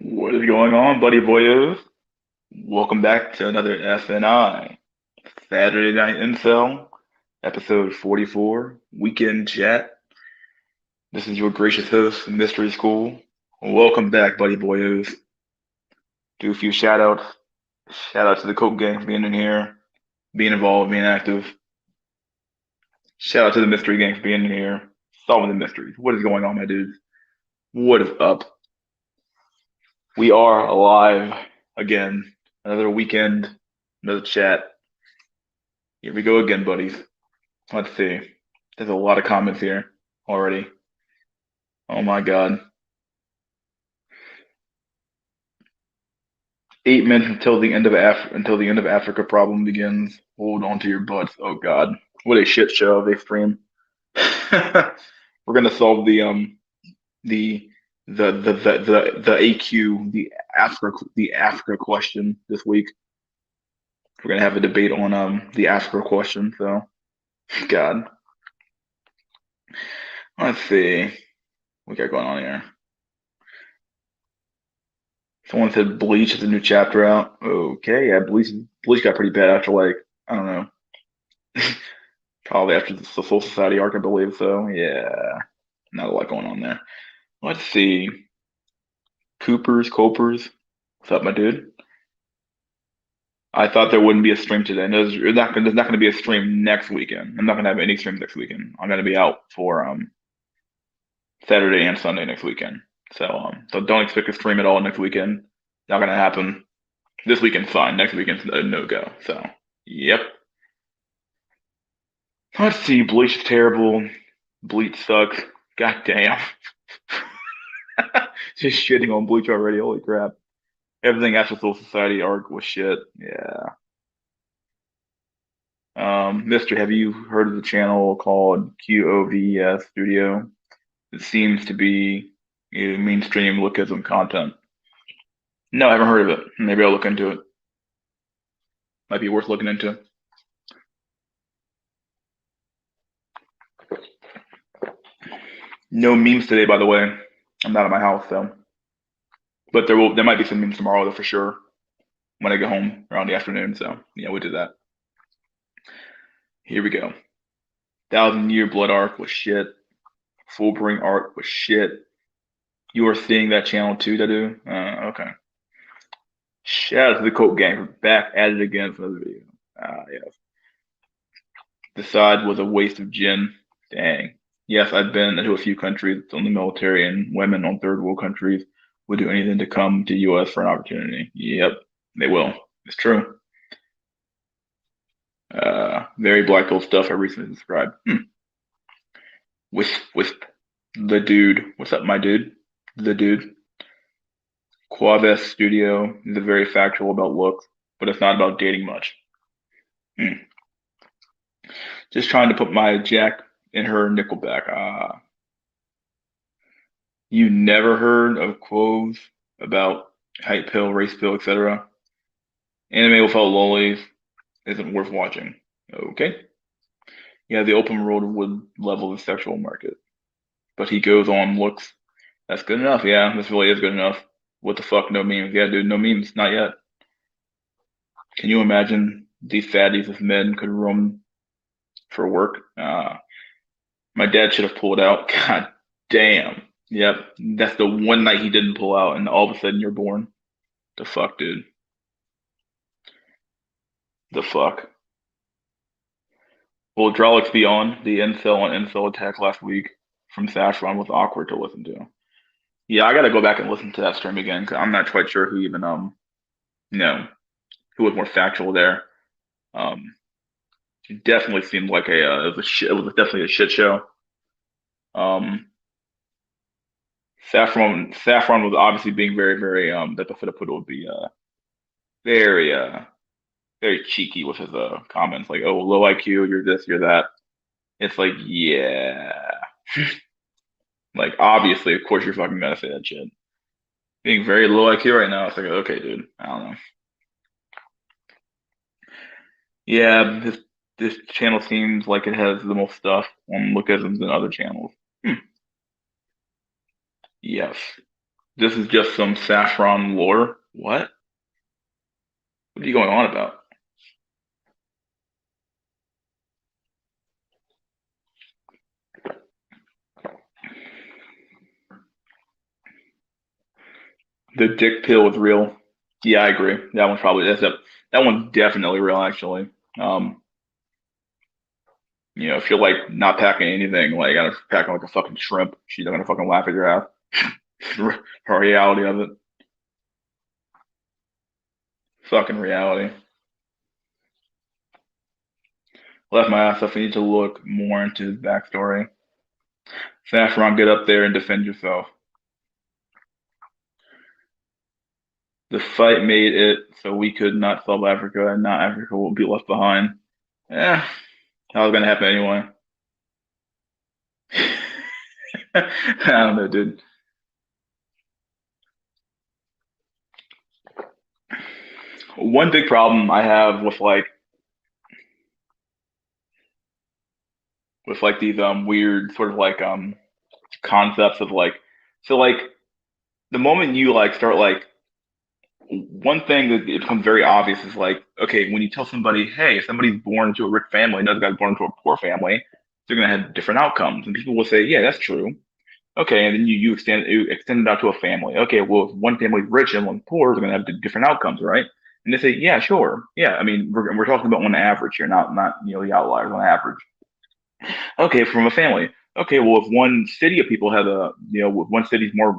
What is going on, buddy boyos? Welcome back to another SNI Saturday Night Incel, episode 44, Weekend Chat. This is your gracious host, Mystery School. Welcome back, buddy boyos. Do a few shout outs. Shout out to the Coke Gang for being in here, being involved, being active. Shout out to the Mystery Gang for being in here, solving the mysteries. What is going on, my dudes? What is up? We are alive again. Another weekend, another chat. Here we go again, buddies. Let's see. There's a lot of comments here already. Oh my God. 8 minutes until the end of Africa problem begins. Hold on to your butts. Oh God. What a shit show they stream. We're gonna solve the the AQ the Africa question this week. We're gonna have a debate on the Africa question. So God. Let's see what we got going on here. Someone said Bleach is a new chapter out. Okay, yeah, Bleach got pretty bad after like I don't know, probably after the Soul Society arc, I believe. So yeah, not a lot going on there. Let's see, Copers. What's up, my dude? I thought there wouldn't be a stream today. No, there's not gonna be a stream next weekend. I'm not gonna have any streams next weekend. I'm gonna be out for Saturday and Sunday next weekend. So don't expect a stream at all next weekend. Not gonna happen. This weekend's fine. Next weekend's a no go. So yep. Let's see. Bleach is terrible. Bleach sucks. God damn. Just shitting on Bleach already. Holy crap. Everything after Soul Society arc was shit. Yeah. Mister, have you heard of the channel called QOVS Studio? It seems to be mainstream lookism content. No, I haven't heard of it. Maybe I'll look into it. Might be worth looking into. No memes today, by the way. I'm not at my house, so. But there might be some memes tomorrow, though, for sure. When I get home around the afternoon. So yeah, we did that. Here we go. Thousand Year Blood arc was shit. Fullbring arc was shit. You are seeing that channel too, Dadu? Okay. Shout out to the Coke Gang for back at it again for another video. Yes. The side was a waste of gin. Dang. Yes, I've been to a few countries on the military, and women on third world countries would do anything to come to U.S. for an opportunity. Yep, they will. It's true. Very black hole stuff I recently described. With the dude. What's up, my dude? The dude. Quaves Studio is very factual about looks, but it's not about dating much. Hmm. Just trying to put my Jack in her Nickelback. You never heard of Quoves about hype pill, race pill, etc. Anime without lollies isn't worth watching. Okay. Yeah, the open world would level the sexual market. But he goes on, looks. That's good enough. Yeah, this really is good enough. What the fuck? No memes. Yeah, dude, no memes. Not yet. Can you imagine these fatties if men could roam for work? My dad should have pulled out. God damn. Yep. That's the one night he didn't pull out, and all of a sudden you're born. The fuck, dude. The fuck. Will Hydraulics be on? The incel on incel attack last week from Saffron was awkward to listen to. Yeah, I gotta go back and listen to that stream again because I'm not quite sure who even you know who was more factual there. Um, it definitely seemed like it was definitely a shit show. Um, Saffron was obviously being very that the fit put it would be very very cheeky with his comments like, oh, low IQ, you're this, you're that. It's like, yeah. Like obviously, of course you're fucking gonna say that shit. Being very low IQ right now, it's like, okay, dude, I don't know. Yeah, this channel seems like it has the most stuff on lookisms than other channels. Hmm. Yes. This is just some saffron lore. What? What are you going on about? The dick pill is real. Yeah, I agree. That one's definitely real, actually. Um, if you're like not packing anything, like I'm packing like a fucking shrimp, she's not gonna fucking laugh at your ass. Her reality of it, fucking reality. Left my ass off. I need to look more into his backstory. Saffron, get up there and defend yourself. The fight made it so we could not solve Africa, and not Africa will be left behind. Eh, that was gonna happen anyway. I don't know, dude. One big problem I have with like these weird sort of like concepts of like so like the moment you like start like one thing that it becomes very obvious is like, okay, when you tell somebody, hey, if somebody's born into a rich family, another guy's born into a poor family, they're gonna have different outcomes. And people will say, yeah, that's true. Okay, and then you extend it out to a family. Okay, well, if one family's rich and one's poor, they're gonna have different outcomes, right? And they say, yeah, sure, yeah. I mean, we're talking about on average here, not the outliers on average. Okay, from a family. Okay, well, if one city of people have if one city's more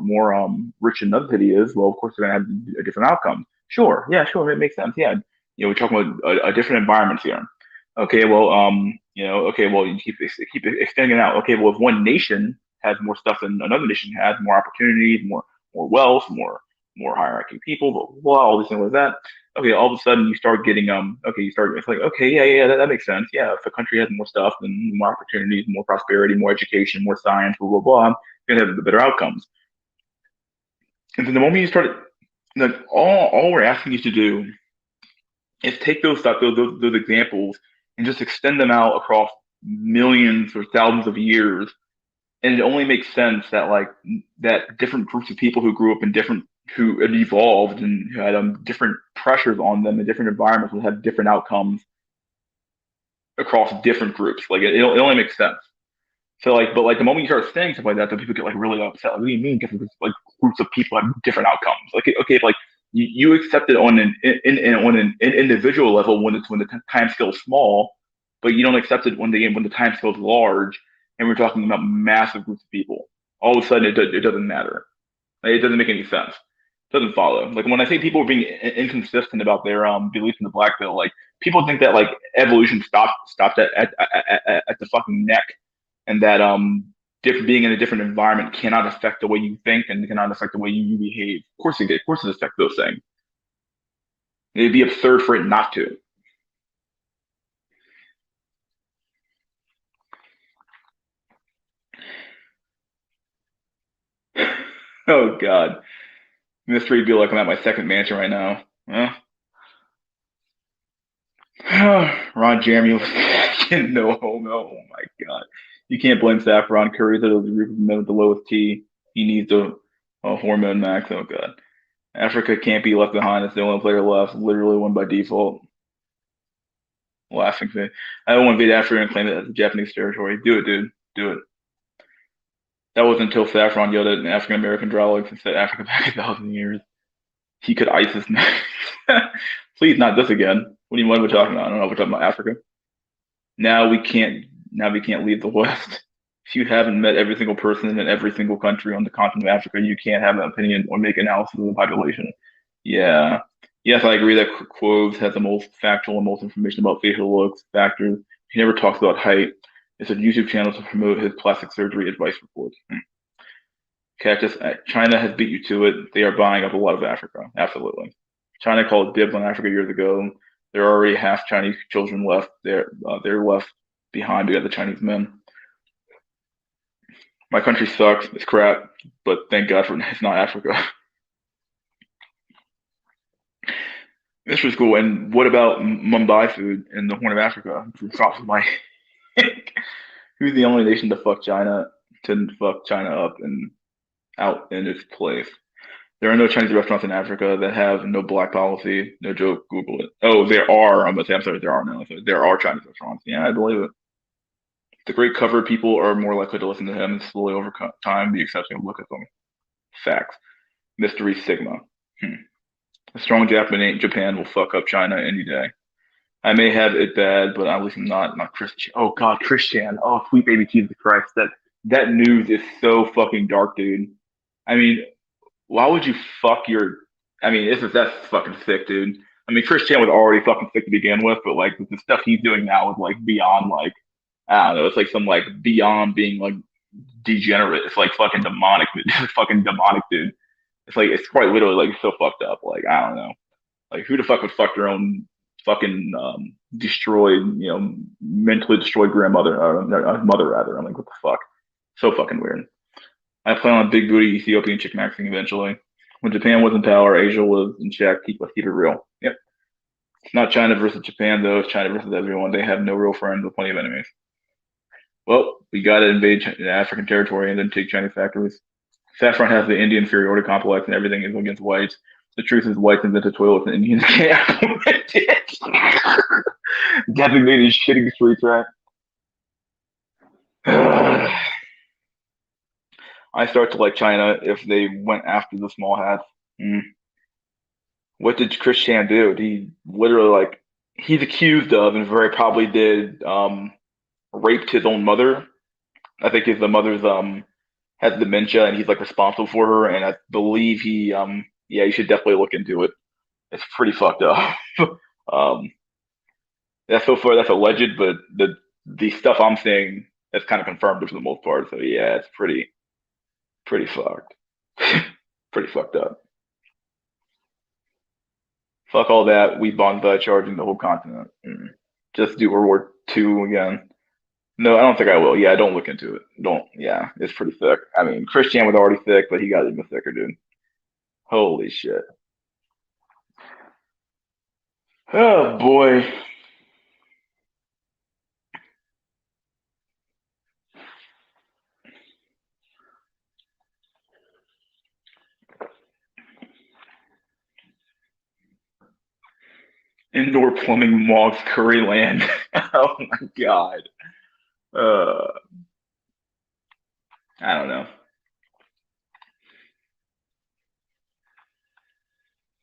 rich than another city is, well, of course they're gonna have a different outcome. Sure, yeah, sure, it makes sense. Yeah, we're talking about a different environments here. Okay, well, okay, well, you keep extending it out. Okay, well, if one nation has more stuff than another nation has, more opportunities, more wealth, more hierarchy people, blah blah blah, all these things like that. Okay, all of a sudden you start getting okay, it's like okay, yeah, that makes sense. Yeah, if a country has more stuff, then more opportunities, more prosperity, more education, more science, blah blah blah, you're gonna have the better outcomes. And then the moment you start, like all we're asking you to do is take those examples and just extend them out across millions or thousands of years. And it only makes sense that like that different groups of people who grew up in different who had evolved and who had different pressures on them and different environments will have different outcomes across different groups. Like it only makes sense. So like, but like the moment you start saying stuff like that, then people get like really upset. Like, what do you mean different like groups of people have different outcomes? Like, okay, if, like you accept it on an individual level when the time scale is small, but you don't accept it when the time scale is large, and we're talking about massive groups of people. All of a sudden, it doesn't matter. Like, it doesn't make any sense. It doesn't follow. Like when I say people are being inconsistent about their beliefs in the black pill, like people think that like evolution stopped at the fucking neck and that being in a different environment cannot affect the way you think and cannot affect the way you behave. Of course it did. Of course it affects those things. It'd be absurd for it not to. Oh God, mystery be like I'm at my second mansion right now. Ron Jeremy was no, no, oh my God. You can't blame Saffron Curry to the group of men with the lowest T. He needs the hormone max. Oh God. Africa can't be left behind. It's the only player left. Literally won by default. Laughing thing. I don't want to invade Africa and claim it as Japanese territory. Do it, dude. Do it. That wasn't until Saffron yelled at an African American dialogue and set Africa back 1,000 years. He could ISIS. Please, not this again. What are we talking about? I don't know. We're talking about Africa. Now we can't. Now we can't leave the West. If you haven't met every single person in every single country on the continent of Africa, you can't have an opinion or make analysis of the population. Yeah. Yes, I agree that Quoves has the most factual and most information about facial looks, factors. He never talks about height. It's a YouTube channel to promote his plastic surgery advice reports. Cactus, China has beat you to it. They are buying up a lot of Africa. Absolutely. China called dibs on Africa years ago. There are already half Chinese children left. They're left behind. We got the Chinese men. My country sucks. It's crap, but thank God for it's not Africa. This was cool. And what about Mumbai food in the Horn of Africa? Drops my who's the only nation to fuck China up and out in its place? There are no Chinese restaurants in Africa that have no black policy. No joke. Google it. Oh, there are. I'm gonna say. I'm sorry. There are now. There are Chinese restaurants. Yeah, I believe it. The great cover people are more likely to listen to him and slowly over time be accepting of look at them. Facts. Mystery Sigma. Hmm. A strong Japan will fuck up China any day. I may have it bad, but at least I'm not Christian. Oh God, Christian. Oh sweet baby Jesus Christ. That news is so fucking dark, dude. I mean, why would you fuck your? I mean, that's fucking sick, dude. I mean, Christian was already fucking sick to begin with, but like the stuff he's doing now is like beyond like I don't know. It's like some like beyond being like degenerate. It's like fucking demonic, fucking demonic, dude. It's quite literally like so fucked up. Like I don't know. Like who the fuck would fuck their own fucking destroyed, mentally destroyed grandmother or mother rather? I'm like, what the fuck? So fucking weird. I plan on big booty Ethiopian chick maxing eventually. When Japan was in power, Asia was in check. Let's keep it real. Yep. It's not China versus Japan though. It's China versus everyone. They have no real friends with plenty of enemies. Well, we gotta invade African territory and then take Chinese factories. Saffron has the Indian inferiority complex and everything is against whites. The truth is whites invented toilets and Indians can't implement it. Designated shitting streets, right? I start to like China if they went after the small hats. Mm. What did Christian do? He literally like he's accused of and very probably did raped his own mother. I think his the mother's has dementia and he's like responsible for her and I believe he yeah, you should definitely look into it. It's pretty fucked up. um that's so far that's alleged, but the stuff I'm seeing that's kind of confirmed for the most part. So yeah, it's pretty fucked. Pretty fucked up. Fuck all that. We bonsai charging the whole continent. Mm. Just do World War II again. No, I don't think I will. Yeah, don't look into it. Don't. Yeah, it's pretty thick. I mean, Christian was already thick, but he got even thicker, dude. Holy shit. Oh boy. Indoor plumbing mogs Curryland. Oh my god. Uh, I don't know.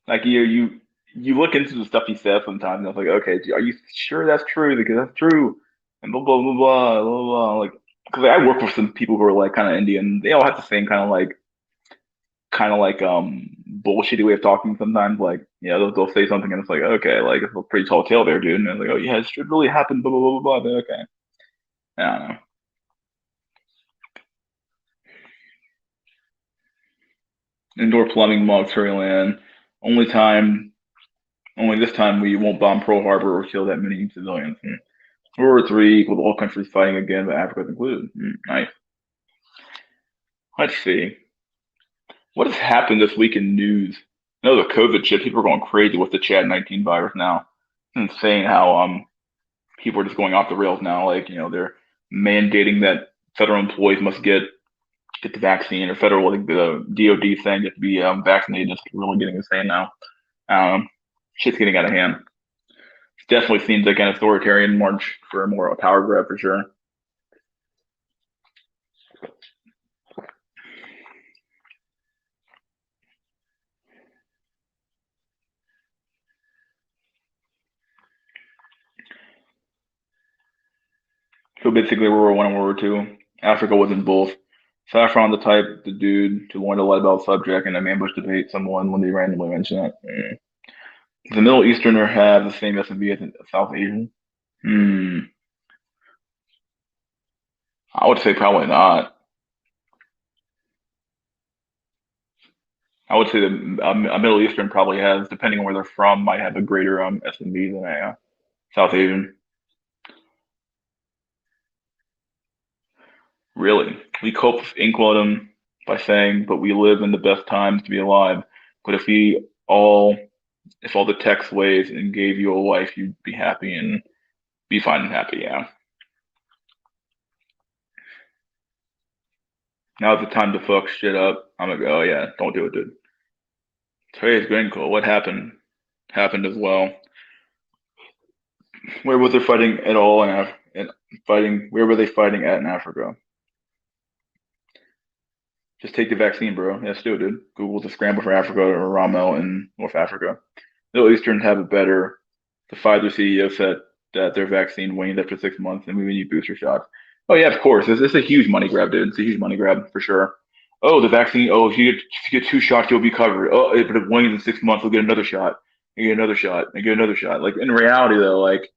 Like you look into the stuff he says sometimes, and I was like, okay, are you sure that's true? Because that's true, and blah blah blah blah blah blah. Like, because I work with some people who are like kind of Indian. They all have the same kind of like bullshitty way of talking sometimes. Like, they'll say something and it's like, okay, like it's a pretty tall tale there, dude. And they're like, oh yeah, it should really happen. Blah blah blah blah blah. But, okay, I don't know. Indoor plumbing, Montreal land. Only time, only this time we won't bomb Pearl Harbor or kill that many civilians. World War III with all countries fighting again, but Africa included. Nice. Let's see. What has happened this week in news? No, the COVID shit. People are going crazy with the Chad 19 virus now. It's insane how people are just going off the rails now. Like, they're mandating that federal employees must get the vaccine, or federal, like the DoD saying you have to be vaccinated. It's really getting insane now. Shit's getting out of hand. It definitely seems like an authoritarian march for a more power grab for sure. So basically, World War I and World War II. Africa was in both. Saffron, the dude to learn a lot about the subject and then ambush debate someone when they randomly mention it. Does the Middle Easterner have the same S&B as a South Asian? Hmm. I would say probably not. I would say that a Middle Eastern probably has, depending on where they're from, might have a greater S&B than a South Asian. Really, we cope with Inquodum by saying, "But we live in the best times to be alive. But all, if all the text ways and gave you a wife, you'd be happy and be fine and happy." Yeah. Now's the time to fuck shit up. I'm gonna go. Oh yeah, don't do it, dude. Today's been cool. What happened? Happened as well. Where was they fighting at all fighting? Where were they fighting at in Africa? Just take the vaccine, bro. Yeah, still, dude. Google the scramble for Africa or Rommel in North Africa. Middle Eastern have it better. The Pfizer CEO said that their vaccine waned after 6 months and we need booster shots. Oh yeah, of course. It's a huge money grab, dude. It's a huge money grab for sure. Oh, the vaccine. Oh, if you get 2 shots, you'll be covered. Oh, if it wanes in 6 months, you'll get another shot. You get another shot. And get another shot. Like in reality, though, like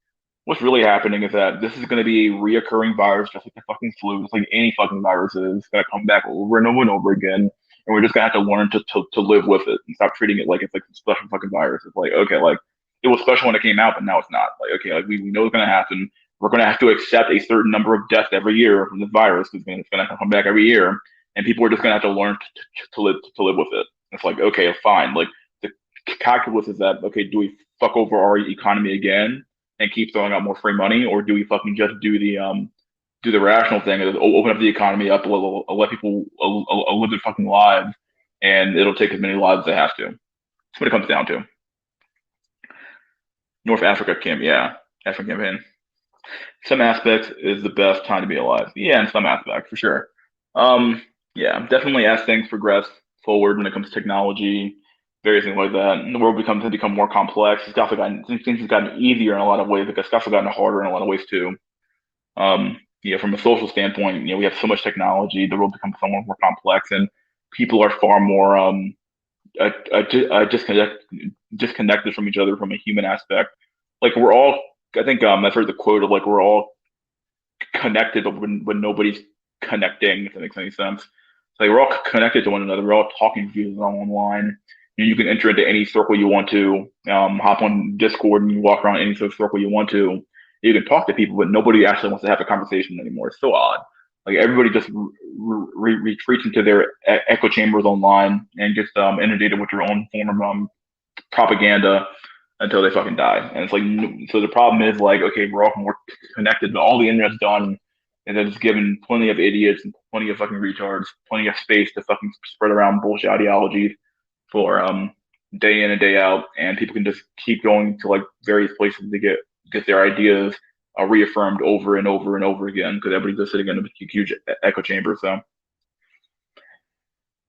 what's really happening is that this is going to be a reoccurring virus, just like the fucking flu, just like any fucking virus is. It's going to come back over and over and over again. And we're just going to have to learn to live with it and stop treating it like it's like a special fucking virus. It's like, okay, like it was special when it came out, but now it's not. Like, okay, like we know it's going to happen. We're going to have to accept a certain number of deaths every year from the virus because it's going to come back every year. And people are just going to have to learn to live with it. It's like, okay, fine. Like the calculus is that, okay, do we fuck over our economy again and keep throwing out more free money, or do we fucking just do the rational thing, is open up the economy up a little, let people live their fucking lives, and it'll take as many lives as they have to. That's what it comes down to. North Africa camp, yeah, African campaign. Some aspects is the best time to be alive. Yeah, in some aspects for sure. Um, yeah, definitely as things progress forward when it comes to technology, various things like that, and the world becomes to become more complex. Stuff have gotten things have gotten easier in a lot of ways, because stuff has gotten harder in a lot of ways too. From a social standpoint, we have so much technology, the world becomes so much more complex, and people are far more disconnected from each other from a human aspect. Like we're all, I think I've heard the quote of like we're all connected when nobody's connecting, if that makes any sense. So, like we're all connected to one another. We're all talking to each other online. You can enter into any circle you want to. Hop on Discord and you walk around any sort of circle you want to. You can talk to people, but nobody actually wants to have a conversation anymore. It's so odd. Like everybody just retreats into their echo chambers online and gets inundated with their own form of propaganda until they fucking die. And it's like, so the problem is like, okay, we're all more connected, but all the internet's done is that it's given plenty of idiots and plenty of fucking retards, plenty of space to fucking spread around bullshit ideologies for day in and day out, and people can just keep going to like various places to get their ideas reaffirmed over and over and over again because everybody's just sitting in a huge echo chamber. So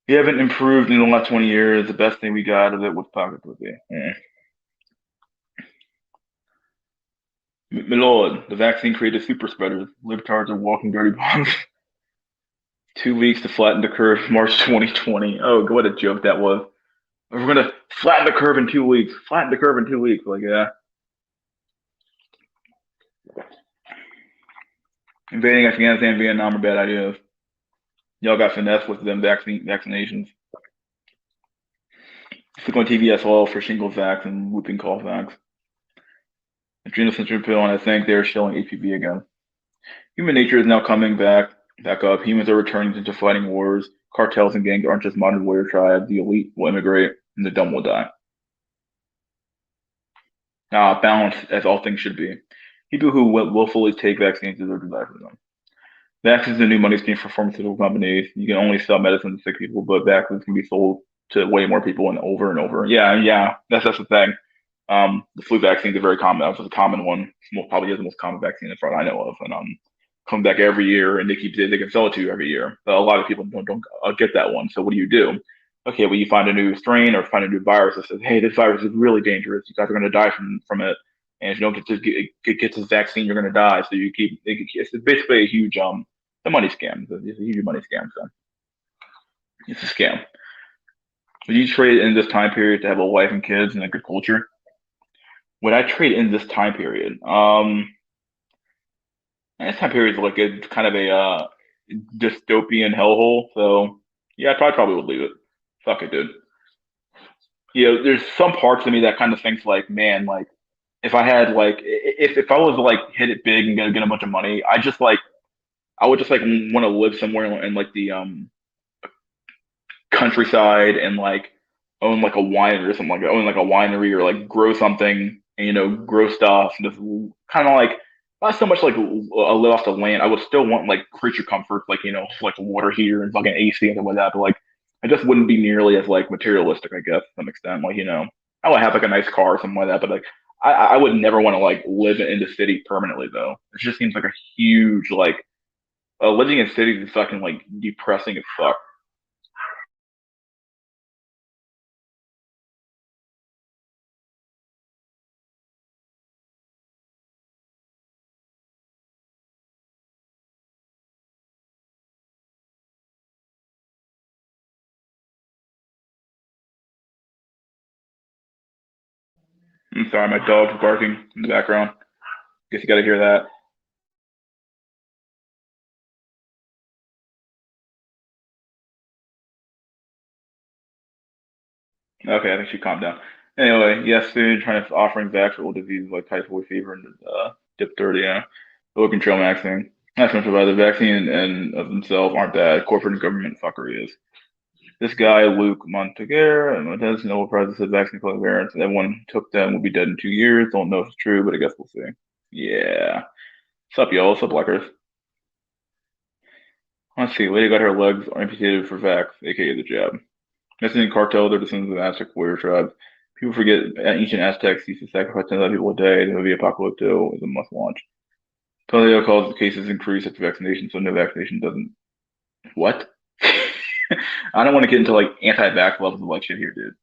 we haven't improved in the last 20 years. The best thing we got out of it was pocket pussy. My lord, the vaccine created super spreaders. Libtards are walking dirty bombs. 2 weeks to flatten the curve, March 2020. Oh, what a joke that was. We're gonna flatten the curve in 2 weeks. Flatten the curve in 2 weeks. Like, yeah. Invading Afghanistan, Vietnam are bad ideas. Y'all got finesse with them vaccinations. Click on TV as well for shingles vax and whooping cough vax. Adrenal central pill, and I think they're showing HPV again. Human nature is now coming back up. Humans are returning to fighting wars. Cartels and gangs aren't just modern warrior tribes. The elite will immigrate, and the dumb will die. Balance, as all things should be. People who willfully take vaccines deserve to die for them. Vaccines is a new money scheme for pharmaceutical companies. You can only sell medicine to sick people, but vaccines can be sold to way more people and over and over. Yeah, that's the thing. The flu vaccine is a very common, that's a common one. Probably is the most common vaccine as far as I know of, and come back every year, and they can sell it to you every year. But a lot of people don't get that one. So what do? Okay, well you find a new strain or find a new virus that says, hey, this virus is really dangerous. You guys are going to die from it, and if you don't get this vaccine, you're going to die. So it's basically a huge a money scam. It's a huge money scam. So it's a scam. Would you trade in this time period to have a wife and kids and a good culture? Would I trade in this time period? This time period is like a kind of a dystopian hellhole. So yeah, I probably would leave it. Fuck it, dude. There's some parts of me that kind of thinks like, man, like if I had like if I was to like hit it big and get a bunch of money, I would just like want to live somewhere in like the countryside and like own like a winery or something like that. Own like a winery or like grow something and grow stuff and just kind of like not so much like live off the land. I would still want like creature comforts like like a water heater and fucking AC and stuff like that. But like I just wouldn't be nearly as like materialistic, I guess, to some extent. Like, I would have like a nice car or something like that, but like I would never want to like live in the city permanently though. It just seems like a huge like living in cities is fucking like depressing as fuck. I'm sorry, my dog's barking in the background. Guess you got to hear that. Okay, I think she calmed down. Anyway, yes, they're trying to offering vax for old diseases like typhoid fever and diphtheria, organ trail maxing. Not so much about the vaccine and of themselves aren't bad. Corporate and government fuckery is. This guy, Luke Montaguer, has no presence of vaccine variants. Everyone who took them will be dead in 2 years. Don't know if it's true, but I guess we'll see. Yeah. What's up, y'all? What's up, Blackers? Let's see. Lady got her legs amputated for vax, aka the jab. Mexican cartel, they're descendants of Aztec warrior tribes. People forget ancient Aztecs used to sacrifice 10,000 people a day. The movie Apocalypto is a must watch. Polio calls the cases increase after vaccination, so no vaccination doesn't. What? I don't want to get into like anti-vax levels of like shit here, dude.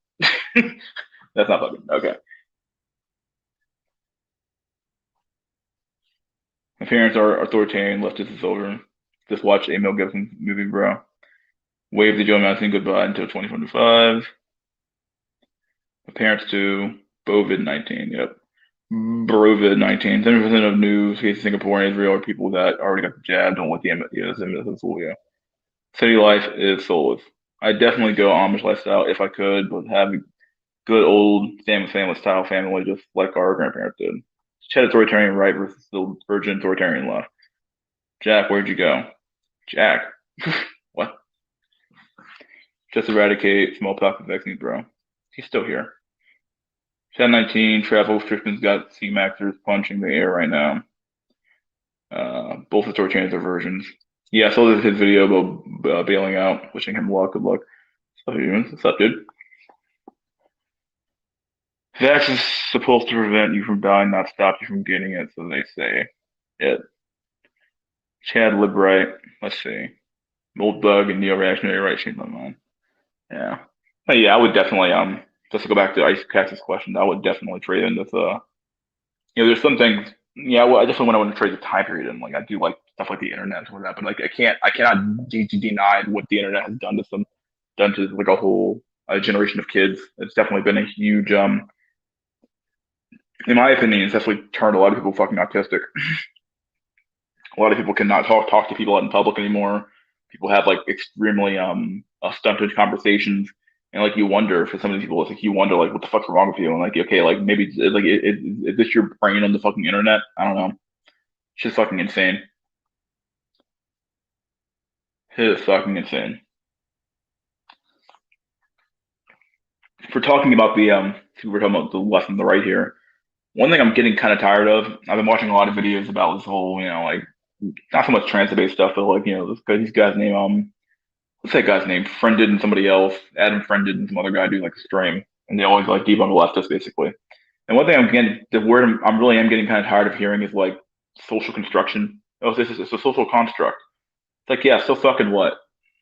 That's not fucking okay. My parents are authoritarian, leftist is over. Just watch a Mel Gibson movie, bro. Wave the Joe Madison goodbye until 2025. My parents too. COVID-19, yep. Brovid-19. 70% of new cases in Singapore and Israel are people that already got the jab, don't want the MS full, yeah. City life is soulless. I'd definitely go Amish lifestyle if I could, but have a good old family style family just like our grandparents did. Chat authoritarian right versus the virgin authoritarian left. Jack, where'd you go? Jack. What? Just eradicate smallpox vaccine, bro. He's still here. Chat 19, travel restrictions got C-Maxers punching the air right now. Both authoritarians are versions. Yeah, I saw his video about bailing out, wishing him luck, good luck. What's up, dude? Vax is supposed to prevent you from dying, not stop you from getting it, so they say. It. Chad Libright, let's see. Old Bug and neo-reactionary right changed my mind. Yeah. But yeah, I would definitely just to go back to Ice Cactus question, I would definitely trade in this there's some things yeah, well, I definitely want to trade the time period in. Like I do like stuff like the internet and all that, but like I cannot deny what the internet has done to like a whole generation of kids. It's definitely been a huge in my opinion, it's definitely turned a lot of people fucking autistic. A lot of people cannot talk to people out in public anymore. People have like extremely stunted conversations, and like you wonder for some of these people, it's like you wonder like what the fuck's wrong with you, and like okay, like maybe like is this your brain on the fucking internet? I don't know. It's just fucking insane. It is fucking insane. If we're talking about the we're talking about the left and the right here. One thing I'm getting kind of tired of. I've been watching a lot of videos about this whole, like not so much transit based stuff, but like these guys named what's that guy's name? Friended and somebody else. Adam Friended and some other guy do like a string, and they always like debunk the leftists basically. And one thing I'm getting, the word I'm really am getting kind of tired of hearing is like social construction. Oh, this is it's a social construct. It's like yeah, so fucking what?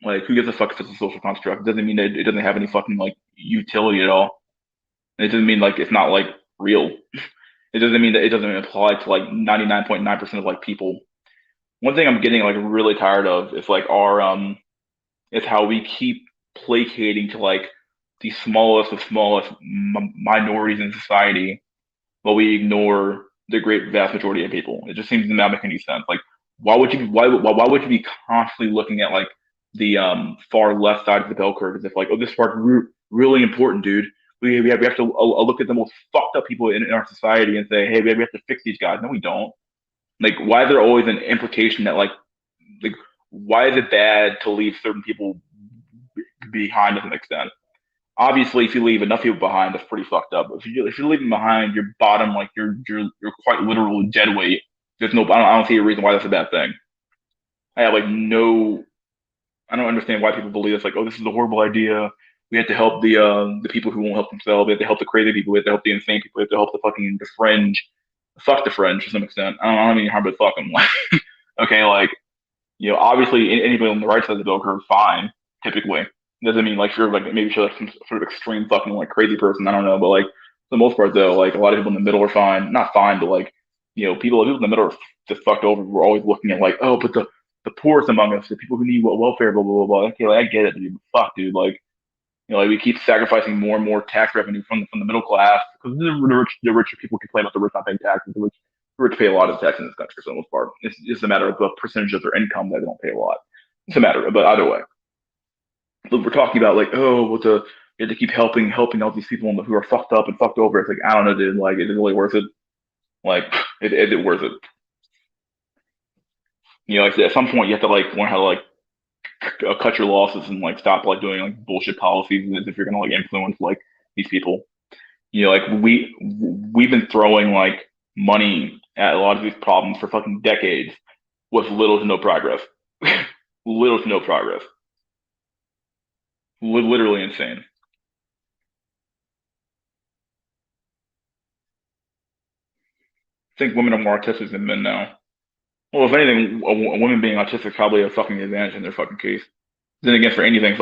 Like who gives a fuck if it's a social construct? It doesn't mean that it doesn't have any fucking like utility at all. And it doesn't mean like it's not like real. It doesn't mean that it doesn't apply to like 99.9% of like people. One thing I'm getting like really tired of is like our is how we keep placating to like the smallest of smallest minorities in society while we ignore the great vast majority of people. It just seems to not make any sense. Like, why would you be constantly looking at like the far left side of the bell curve as if like, oh, this part's really important, dude. We have to look at the most fucked up people in our society and say, hey, we have to fix these guys. No, we don't. Like, why is there always an implication that like why is it bad to leave certain people behind to an extent? Obviously, if you leave enough people behind, that's pretty fucked up. If you're leaving behind your bottom, like you're quite literal dead weight. There's no, I don't see a reason why that's a bad thing. I have like no. I don't understand why people believe it's like, oh, this is a horrible idea. We have to help the people who won't help themselves. We have to help the crazy people. We have to help the insane people. We have to help the fringe. Fuck the fringe to some extent. I don't mean harm, but fuck them. Like, okay, like obviously anybody on the right side of the bell curve, fine. Typically, doesn't mean like if you're like maybe you're like some sort of extreme fucking like crazy person. I don't know, but like for the most part though, like a lot of people in the middle are fine. Not fine, but like people in the middle are just fucked over. We're always looking at like, oh, but the poorest among us, the people who need welfare, blah blah blah blah. Okay, like I get it, dude. But fuck, dude. Like like we keep sacrificing more and more tax revenue from the middle class because the richer people complain about the rich not paying taxes. The rich pay a lot of tax in this country for the most part. It's just a matter of the percentage of their income that they don't pay a lot. It's a matter, but either way, but we're talking about like, oh, what the you have to keep helping all these people who are fucked up and fucked over. It's like I don't know, dude. Like, is it really worth it? Like, is it worth it? Like at some point you have to like learn how to like cut your losses and like stop like doing like bullshit policies as if you're gonna like influence like these people. Like we've been throwing like money at a lot of these problems for fucking decades with little to no progress. Little to no progress. Literally insane. I think women are more autistic than men now. Well, if anything, a woman being autistic is probably a fucking advantage in their fucking case. Then again, for anything,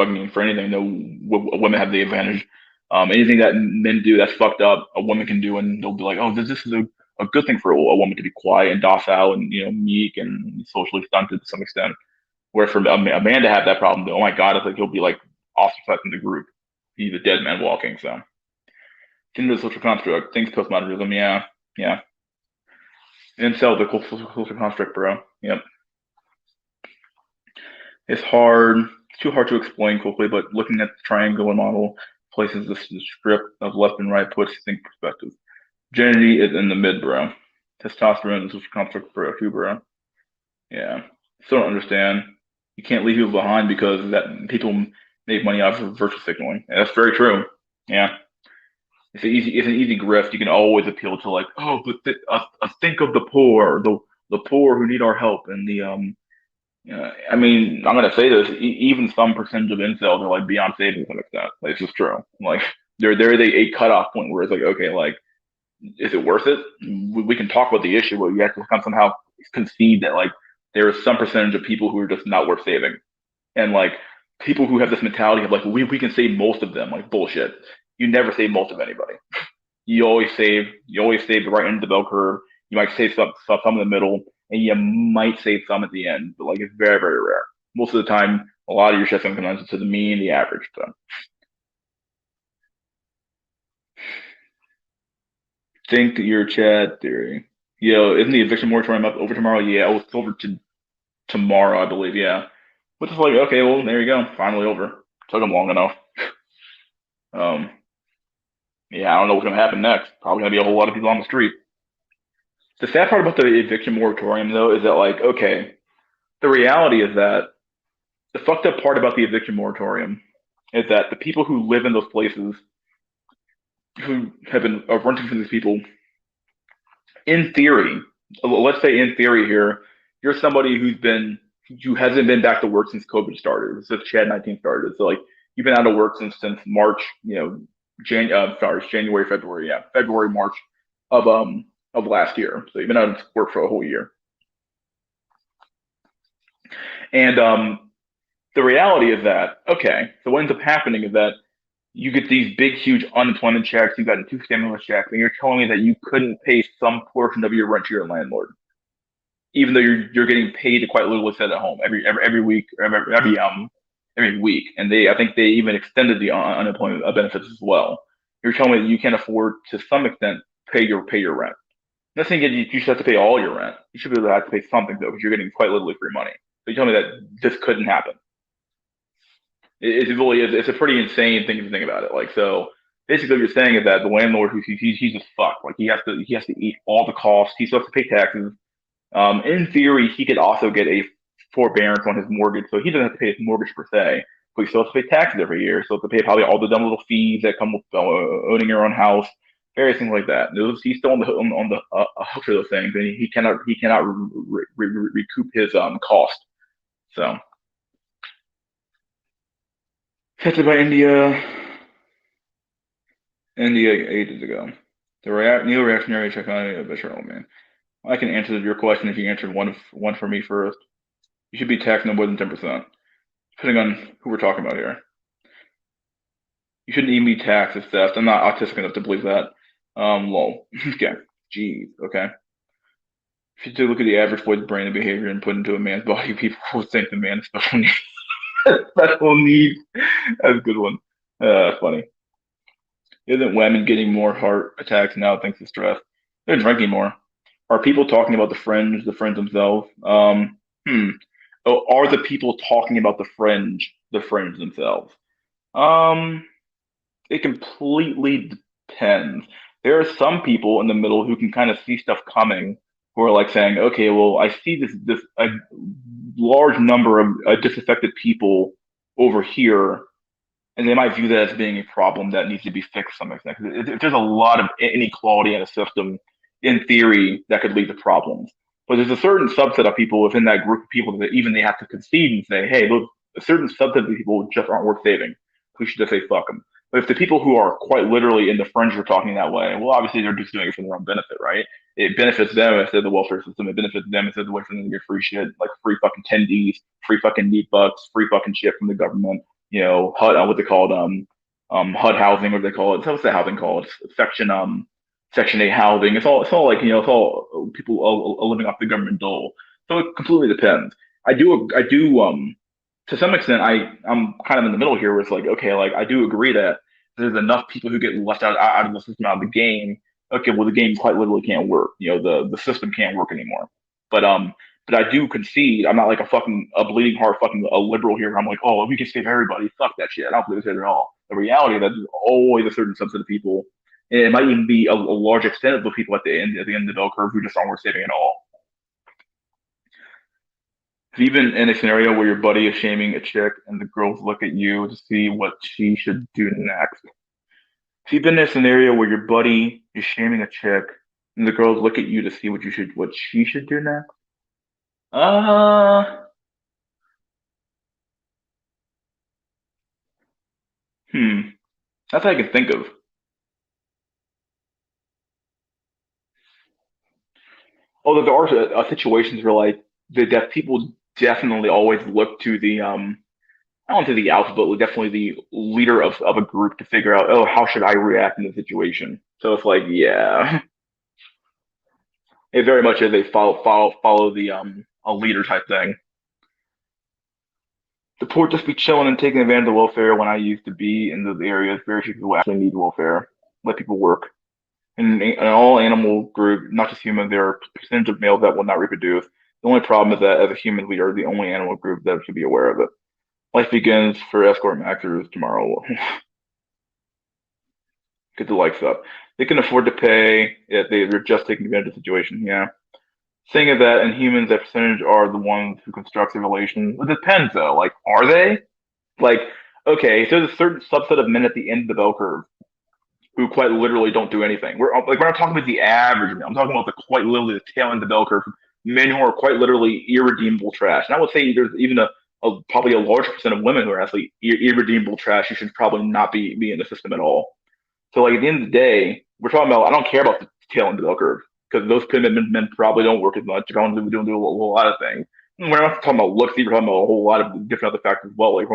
no, women have the advantage. Anything that men do that's fucked up, a woman can do, and they'll be like, "Oh, this is a good thing for a woman to be quiet and docile and meek and socially stunted to some extent." Where for a man to have that problem, oh my god, I think he'll be like ostracized from the group. He's a dead man walking. So, gender social construct, things postmodernism, yeah, yeah. Incel, the social construct, bro. Yep. It's hard. It's too hard to explain quickly, but looking at the triangular model places the strip of left and right puts things in perspective. Virginity is in the mid, bro. Testosterone is social construct, bro, too, bro. Yeah. Still don't understand. You can't leave people behind because that people make money off of virtue signaling. And that's very true. Yeah. It's an easy grift. You can always appeal to like, oh, but think of the poor, the poor who need our help, and the yeah, I mean, I'm gonna say this. Even some percentage of incels are like beyond saving to some extent. Like, it's just true. Like, there is a cutoff point where it's like, okay, like, is it worth it? We can talk about the issue, but you have to come somehow concede that like there is some percentage of people who are just not worth saving, and like people who have this mentality of like we can save most of them. Like bullshit. You never save most of anybody. You always save the right end of the bell curve. You might save some in the middle, and you might save some at the end, but like it's very very rare. Most of the time, a lot of your shit's gonna come down to the mean, the average. So think your chat theory. Isn't the eviction moratorium up over tomorrow? Yeah, oh, it's over to tomorrow, I believe. Yeah, which is like okay, well there you go, finally over. Took them long enough. Um, yeah, I don't know what's gonna happen next. Probably gonna be a whole lot of people on the street. The sad part about the eviction moratorium, though, is that like okay, the reality is that the fucked up part about the eviction moratorium is that the people who live in those places who have been renting from these people, in theory, let's say in theory here, you're somebody who hasn't been back to work since COVID started, since Chad 19 started. So like you've been out of work since March, January, February, yeah, February, March of last year. So you've been out of work for a whole year, and the reality is that okay, so what ends up happening is that you get these big, huge unemployment checks, you got two stimulus checks, and you're telling me that you couldn't pay some portion of your rent to your landlord, even though you're getting paid to quite literally sit at home every week, or every week, and I think they even extended the unemployment benefits as well. You're telling me that you can't afford to some extent pay your rent. I'm not saying that you should have to pay all your rent. You should be able to have to pay something though, because you're getting quite literally free money. So you tell me that this couldn't happen. It really is. It's a pretty insane thing if you think about it. Like, so basically, what you're saying is that the landlord, he's just fucked. Like, he has to eat all the costs. He still has to pay taxes. In theory, he could also get a forbearance on his mortgage, so he doesn't have to pay his mortgage per se, but he still has to pay taxes every year. So he has to pay probably all the dumb little fees that come with owning your own house, various things like that. He's still on the hook for those things, and he cannot recoup his cost. So Tested by India ages ago. The neo-reactionary economy of Bashar al-Man. I can answer your question if you answered one for me first. You should be taxed no more than 10%, depending on who we're talking about here. You shouldn't even be taxed as theft. I'm not autistic enough to believe that. Lol. Okay. Jeez. Okay. If you do look at the average boy's brain and behavior and put into a man's body, people will think the man has special needs. Special needs. That's a good one. Funny. Isn't women getting more heart attacks now thanks to stress? They're drinking more. Are people talking about the fringe themselves? Hmm. Oh, are the people talking about the fringe themselves? Um, it completely depends. There are some people in the middle who can kind of see stuff coming, who are like saying, okay, well, I see this a large number of disaffected people over here, and they might view that as being a problem that needs to be fixed to some extent. 'Cause if there's a lot of inequality in a system, in theory, that could lead to problems. But there's a certain subset of people within that group of people that even they have to concede and say, hey, look, a certain subset of people just aren't worth saving. We should just say fuck them. But if the people who are quite literally in the fringe are talking that way, well, obviously they're just doing it for their own benefit, right? It benefits them if they're the welfare system. It benefits them if there's a way for them to get free shit, like free fucking tendies, free fucking meat bucks, free fucking shit from the government. HUD, what they call it, HUD housing, what they call it. So what's the housing called? Section 8 housing. It's all like, it's all people are living off the government dole. So it completely depends. To some extent, I'm kind of in the middle here where it's like, okay, like I do agree that there's enough people who get left out of the system, out of the game. Okay, well, the game quite literally can't work. The system can't work anymore. But I do concede. I'm not like a bleeding heart fucking a liberal here. I'm like, oh, we can save everybody. Fuck that shit. I don't believe it at all. The reality that there's always a certain subset of people, and it might even be a large extent of the people at the end of the bell curve who just aren't worth saving at all. Have you been in a scenario where your buddy is shaming a chick and the girls look at you to see what she should do next? Have you been in a scenario where your buddy is shaming a chick and the girls look at you to see what she should do next? Uh, hmm. That's all I can think of. Although there are situations where like the deaf people definitely always look to I don't say the alpha, but definitely the leader of a group to figure out, oh, how should I react in this situation? So it's like, yeah, it very much is a follow the a leader type thing. The poor just be chilling and taking advantage of welfare when I used to be in those areas. Very few people actually need welfare. Let people work. In all animal group, not just humans, there are a percentage of males that will not reproduce. The only problem is that as a human, we are the only animal group that should be aware of it. Life begins for escort maxers tomorrow. Get the likes up. They can afford to pay. Yeah, they're just taking advantage of the situation. Yeah. Saying is that in humans, that percentage are the ones who construct the relation. It depends though. Like, are they? Like, okay, so there's a certain subset of men at the end of the bell curve who quite literally don't do anything. We're not talking about the average man. I'm talking about the quite literally the tail end of the bell curve. Men who are quite literally irredeemable trash. And I would say there's even probably a large percent of women who are actually irredeemable trash. You should probably not be in the system at all. So like at the end of the day, we're talking about. I don't care about the tail end of the bell curve because those men probably don't work as much. Don't do a whole lot of things. And we're not talking about looks. We're talking about a whole lot of different other factors as well. Like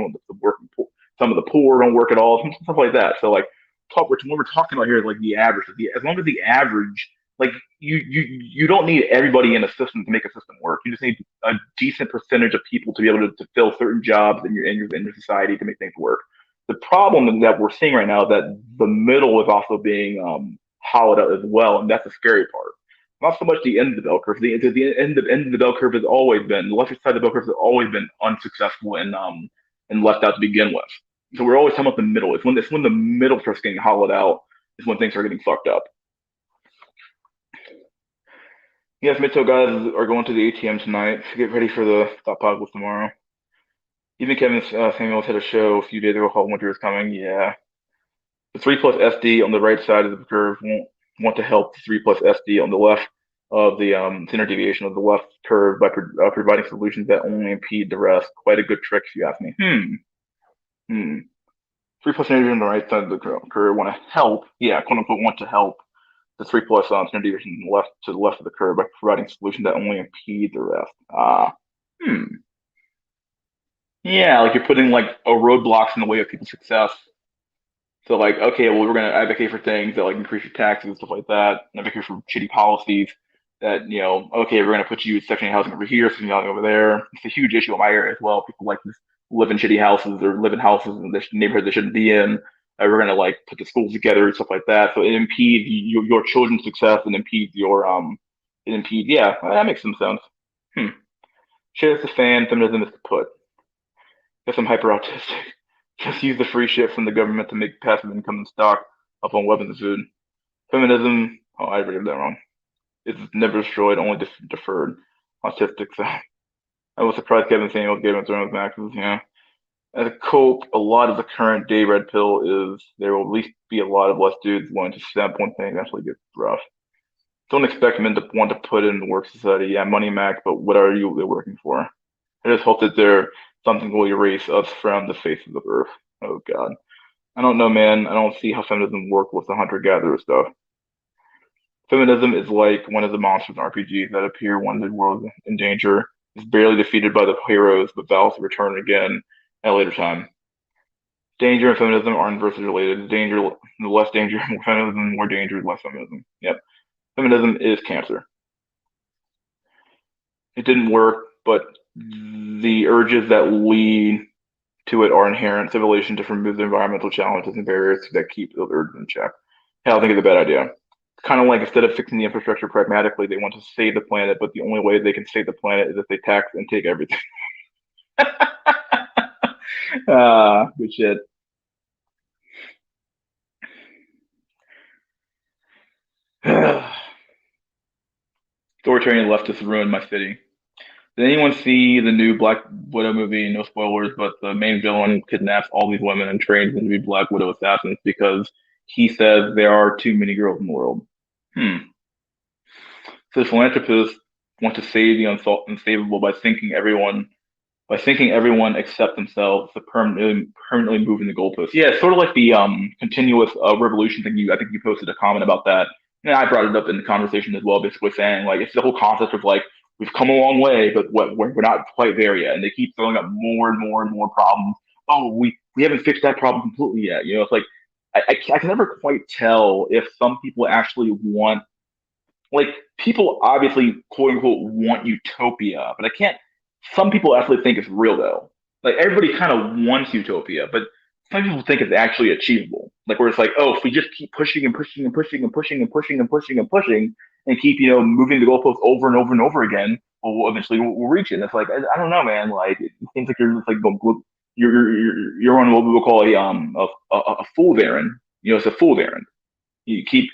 some of the poor don't work at all, stuff like that. So like what we're talking about here is like the average. As long as the average, like you don't need everybody in a system to make a system work. You just need a decent percentage of people to be able to fill certain jobs in your society to make things work. The problem that we're seeing right now is that the middle is also being hollowed out as well, and that's the scary part. Not so much the end of the bell curve. The end of the bell curve has always been the left side of the bell curve has always been unsuccessful and left out to begin with. So we're always talking about the middle. It's when the middle starts getting hollowed out is when things are getting fucked up. Yes, Mitchell guys are going to the ATM tonight. Get ready for the Thought Podcast tomorrow. Even Kevin Samuels had a show a few days ago called Winter is Coming. Yeah. The 3 plus SD on the right side of the curve won't want to help the 3 plus SD on the left of the standard deviation of the left curve by providing solutions that only impede the rest. Quite a good trick, if you ask me. Hmm. Three plus neighbors on the right side of the curve want to help, yeah, quote unquote, want to help the three plus neighbors left to the left of the curve by providing solutions that only impede the rest. Hmm. Yeah, like you're putting like a roadblocks in the way of people's success. So like, okay, well, we're gonna advocate for things that like increase your taxes and stuff like that, and advocate for shitty policies that, okay, we're gonna put you secondary housing over here, secondary housing over there. It's a huge issue in my area as well. People like to live in shitty houses or live in houses in the neighborhood they shouldn't be in. We're gonna like put the schools together and stuff like that. So it impedes your children's success and impedes yeah, that makes some sense. Hmm. Shit is the fan, feminism is kaput. Guess I'm hyper autistic. Just use the free shit from the government to make passive income and stock up on weapons and food. Feminism, oh, I read that wrong. It's never destroyed, only deferred. Autistic, so I was surprised Kevin Samuels gave him Thrones Maxes, yeah. As a cope, a lot of the current day red pill is there will at least be a lot of less dudes willing to step when things actually get rough. Don't expect men to want to put in the work society. Yeah, money mac, but what are you working for? I just hope that there something will erase us from the face of the earth. Oh God. I don't know, man. I don't see how feminism work with the hunter-gatherer stuff. Feminism is like one of the monsters in RPGs that appear when the world is in danger, is barely defeated by the heroes, but vows to return again at a later time. Danger and feminism are inversely related. The less danger, more feminism, more danger, less feminism. Yep. Feminism is cancer. It didn't work, but the urges that lead to it are inherent. Civilization to remove the environmental challenges and barriers that keep those urges in check. Hell, I think it's a bad idea. It's kind of like instead of fixing the infrastructure pragmatically, they want to save the planet, but the only way they can save the planet is if they tax and take everything. Good shit. Authoritarian leftists ruined my city. Did anyone see the new Black Widow movie? No spoilers, but the main villain kidnaps all these women and trains them to be Black Widow assassins because he says there are too many girls in the world. Hmm. So philanthropists want to save the unsavable by thinking everyone except themselves to permanently moving the goalposts. Yeah, it's sort of like the continuous revolution thing. I think you posted a comment about that, and I brought it up in the conversation as well, basically saying like it's the whole concept of like we've come a long way, but we're not quite there yet, and they keep throwing up more and more and more problems. Oh, we haven't fixed that problem completely yet. It's like I can never quite tell if some people actually want like people obviously quote unquote want utopia, but I can't. Some people actually think it's real though. Like everybody kind of wants utopia, but some people think it's actually achievable. Like where it's like, oh, if we just keep pushing and pushing and pushing and pushing and pushing and pushing and pushing and keep moving the goalposts over and over and over again, well, eventually we'll reach it. And it's like I don't know, man. Like it seems like you're just like you're on what we would call a fool's errand. It's a fool's errand. You keep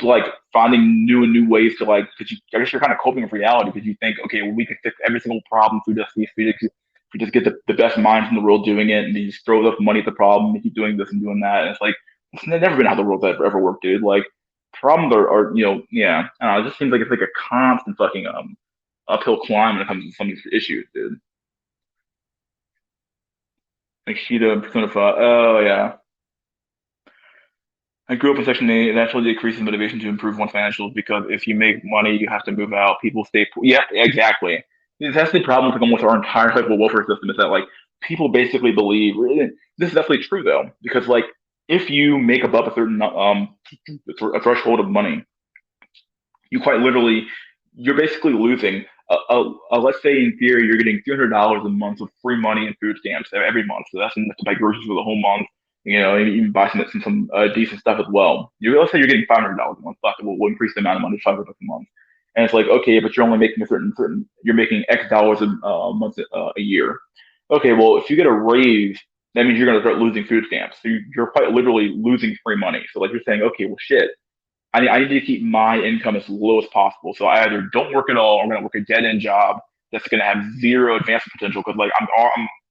like finding new and new ways to like because I guess you're kind of coping with reality because you think okay well we can fix every single problem through this if we just get the best minds in the world doing it and you just throw enough money at the problem and keep doing this and doing that and it's like it's never been how the world's ever worked, dude. Like problems are yeah I don't know, it just seems like it's like a constant fucking uphill climb when it comes to some of these issues, dude. Like Sheeta Persona 5. Oh yeah. I grew up in Section 8. It actually decreases motivation to improve one's financials because if you make money, you have to move out. People stay poor. Yeah, exactly. That's the problem with almost our entire type of welfare system is that like people basically believe this is definitely true though because like if you make above a certain a threshold of money, you quite literally you're basically losing. Let's say in theory you're getting $300 a month of free money and food stamps every month, so that's enough to buy groceries for the whole month. And even buy some decent stuff as well. Let's say you're getting $500 a month, but we'll increase the amount of money to $500 a month. And it's like, okay, but you're only making you're making X dollars a month a year. Okay, well, if you get a raise, that means you're going to start losing food stamps. So you're quite literally losing free money. So like you're saying, okay, well, shit, I need to keep my income as low as possible. So I either don't work at all, or I'm going to work a dead end job that's going to have zero advancement potential because like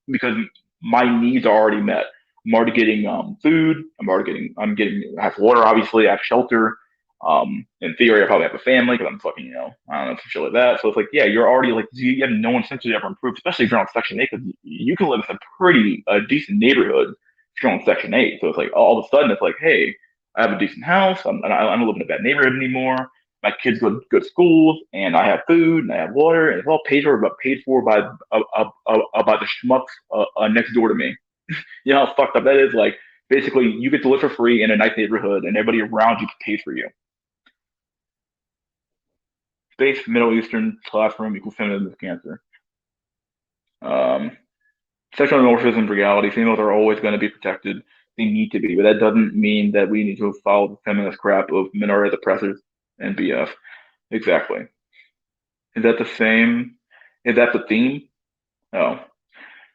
because my needs are already met. I'm already getting food. I have water, obviously. I have shelter. In theory, I probably have a family because I'm fucking, I don't know, some shit like that. So it's like, yeah, you're already like, you have no incentive to ever improve, especially if you're on Section 8 because you can live in a pretty decent neighborhood you're on Section 8. So it's like all of a sudden it's like, hey, I have a decent house. I don't live in a bad neighborhood anymore. My kids go to good schools, and I have food, and I have water, and it's all paid for by by the schmucks next door to me. You know how fucked up that is? Like, basically, you get to live for free in a nice neighborhood, and everybody around you pays for you. Space, Middle Eastern, classroom equals feminism is cancer. Um, Sexual dimorphism, reality, females are always going to be protected. They need to be, but that doesn't mean that we need to follow the feminist crap of men are the oppressors and BS. Exactly. Is that the same? Is that the theme? Oh,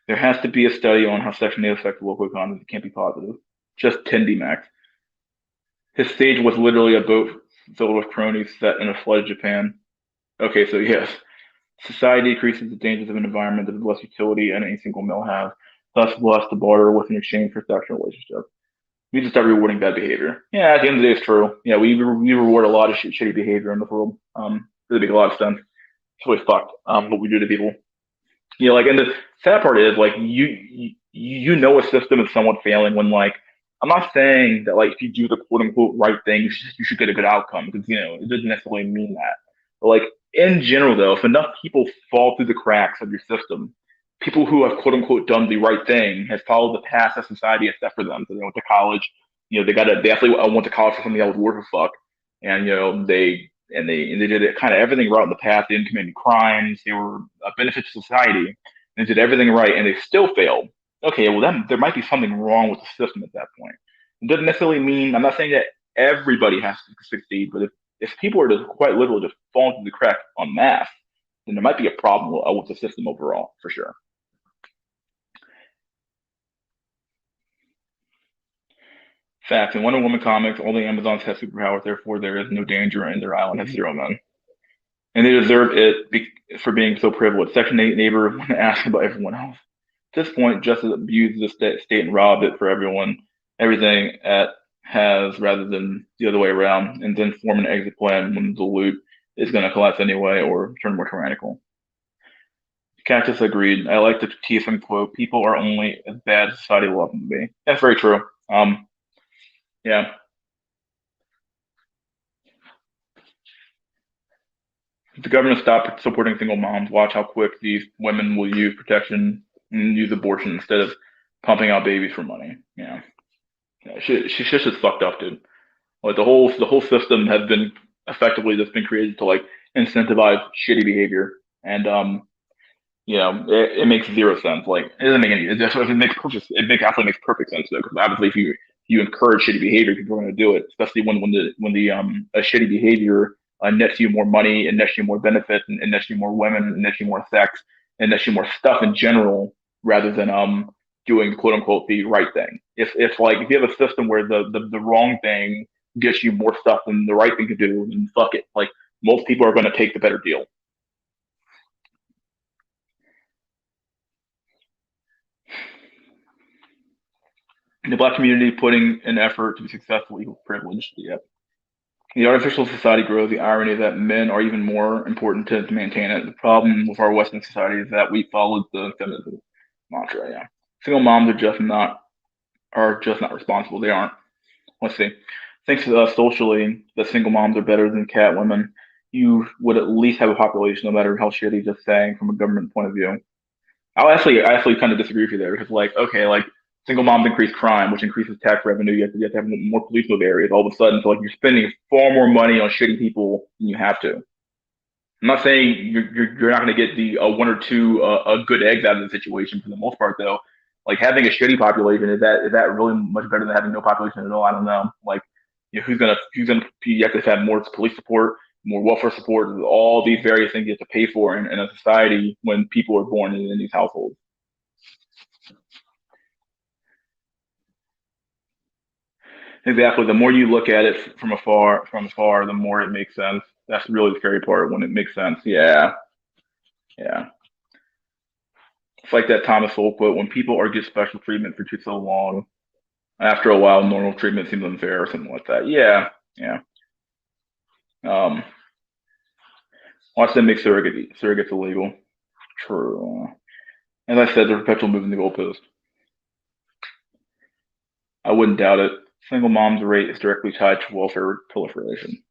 there has to be a study on how Section 8 affects the local economy. It can't be positive. Just 10 D Max. His stage was literally a boat filled with cronies set in a flooded Japan. Okay, so yes, society increases the dangers of an environment that is less utility than any single male has, thus less to barter with in exchange for sexual relationships. We just start rewarding bad behavior. Yeah, at the end of the day, it's true. Yeah, we reward a lot of shitty behavior in this world. Doesn't make a lot of sense. It's really fucked. What we do to people. You know, like, and the sad part is, like, you know a system is somewhat failing when, like, I'm not saying that, like, if you do the quote unquote right thing, you should get a good outcome because, you know, it doesn't necessarily mean that. But, like, in general, though, if enough people fall through the cracks of your system, people who have quote unquote done the right thing have followed the path that society has set for them. So they went to college, you know, they definitely went to college for something that was worth a fuck, and you know they did it kind of everything right in the path. They didn't commit any crimes. They were a benefit to society. And they did everything right, and they still failed. Okay, well then there might be something wrong with the system at that point. It doesn't necessarily mean I'm not saying that everybody has to succeed, but if people are just quite literally just falling through the crack on math, then there might be a problem with the system overall, for sure. Facts. In Wonder Woman comics, all the Amazons have superpowers, therefore there is no danger, and their island has zero men. And they deserve it for being so privileged. Section 8 neighbor want to ask about everyone else. At this point, justice abuses the state and rob it for everything it has rather than the other way around, and then form an exit plan when the loot is going to collapse anyway or turn more tyrannical. Cactus agreed. I like the TSM quote, people are only as bad as society will let them be. That's very true. Yeah. If the government stopped supporting single moms, watch how quick these women will use protection and use abortion instead of pumping out babies for money. Yeah. Yeah, she's just fucked up, dude. Like the whole system has been effectively just been created to like incentivize shitty behavior, and you know, it makes zero sense. Like it doesn't make any. It makes perfect. Absolutely makes perfect sense though, because obviously if you encourage shitty behavior, people are going to do it. Especially when the a shitty behavior nets you more money, and nets you more benefits, and nets you more women, and nets you more sex, and nets you more stuff in general, rather than doing quote unquote the right thing. If like if you have a system where the wrong thing gets you more stuff than the right thing to do, then fuck it. Like most people are going to take the better deal. The black community putting an effort to be successful equals privilege. Yep. The artificial society grows. The irony that men are even more important to maintain it. The problem with our Western society is that we followed the feminism mantra. Yeah, single moms are just not responsible. They aren't. Let's see. Thanks to us socially, the single moms are better than cat women. You would at least have a population, no matter how shitty. Just saying, from a government point of view. I actually kind of disagree with you there because, like, okay, like single moms increase crime, which increases tax revenue. You have to have more police in those areas. All of a sudden, so like you're spending far more money on shitty people than you have to. I'm not saying you're not going to get the one or two good eggs out of the situation for the most part, though. Like having a shitty population is that really much better than having no population at all? I don't know. Like, you know, who's gonna you have to have more police support, more welfare support, all these various things you have to pay for in a society when people are born in these households. Exactly. The more you look at it from afar, the more it makes sense. That's really the scary part when it makes sense. Yeah, yeah. It's like that Thomas Sowell quote: "When people are get special treatment for too so long, after a while, normal treatment seems unfair," or something like that. Yeah, yeah. Um, Watch them make surrogates illegal. True. As I said, the perpetual moving the goalpost. wouldn't doubt it. Single moms rate is directly tied to welfare proliferation.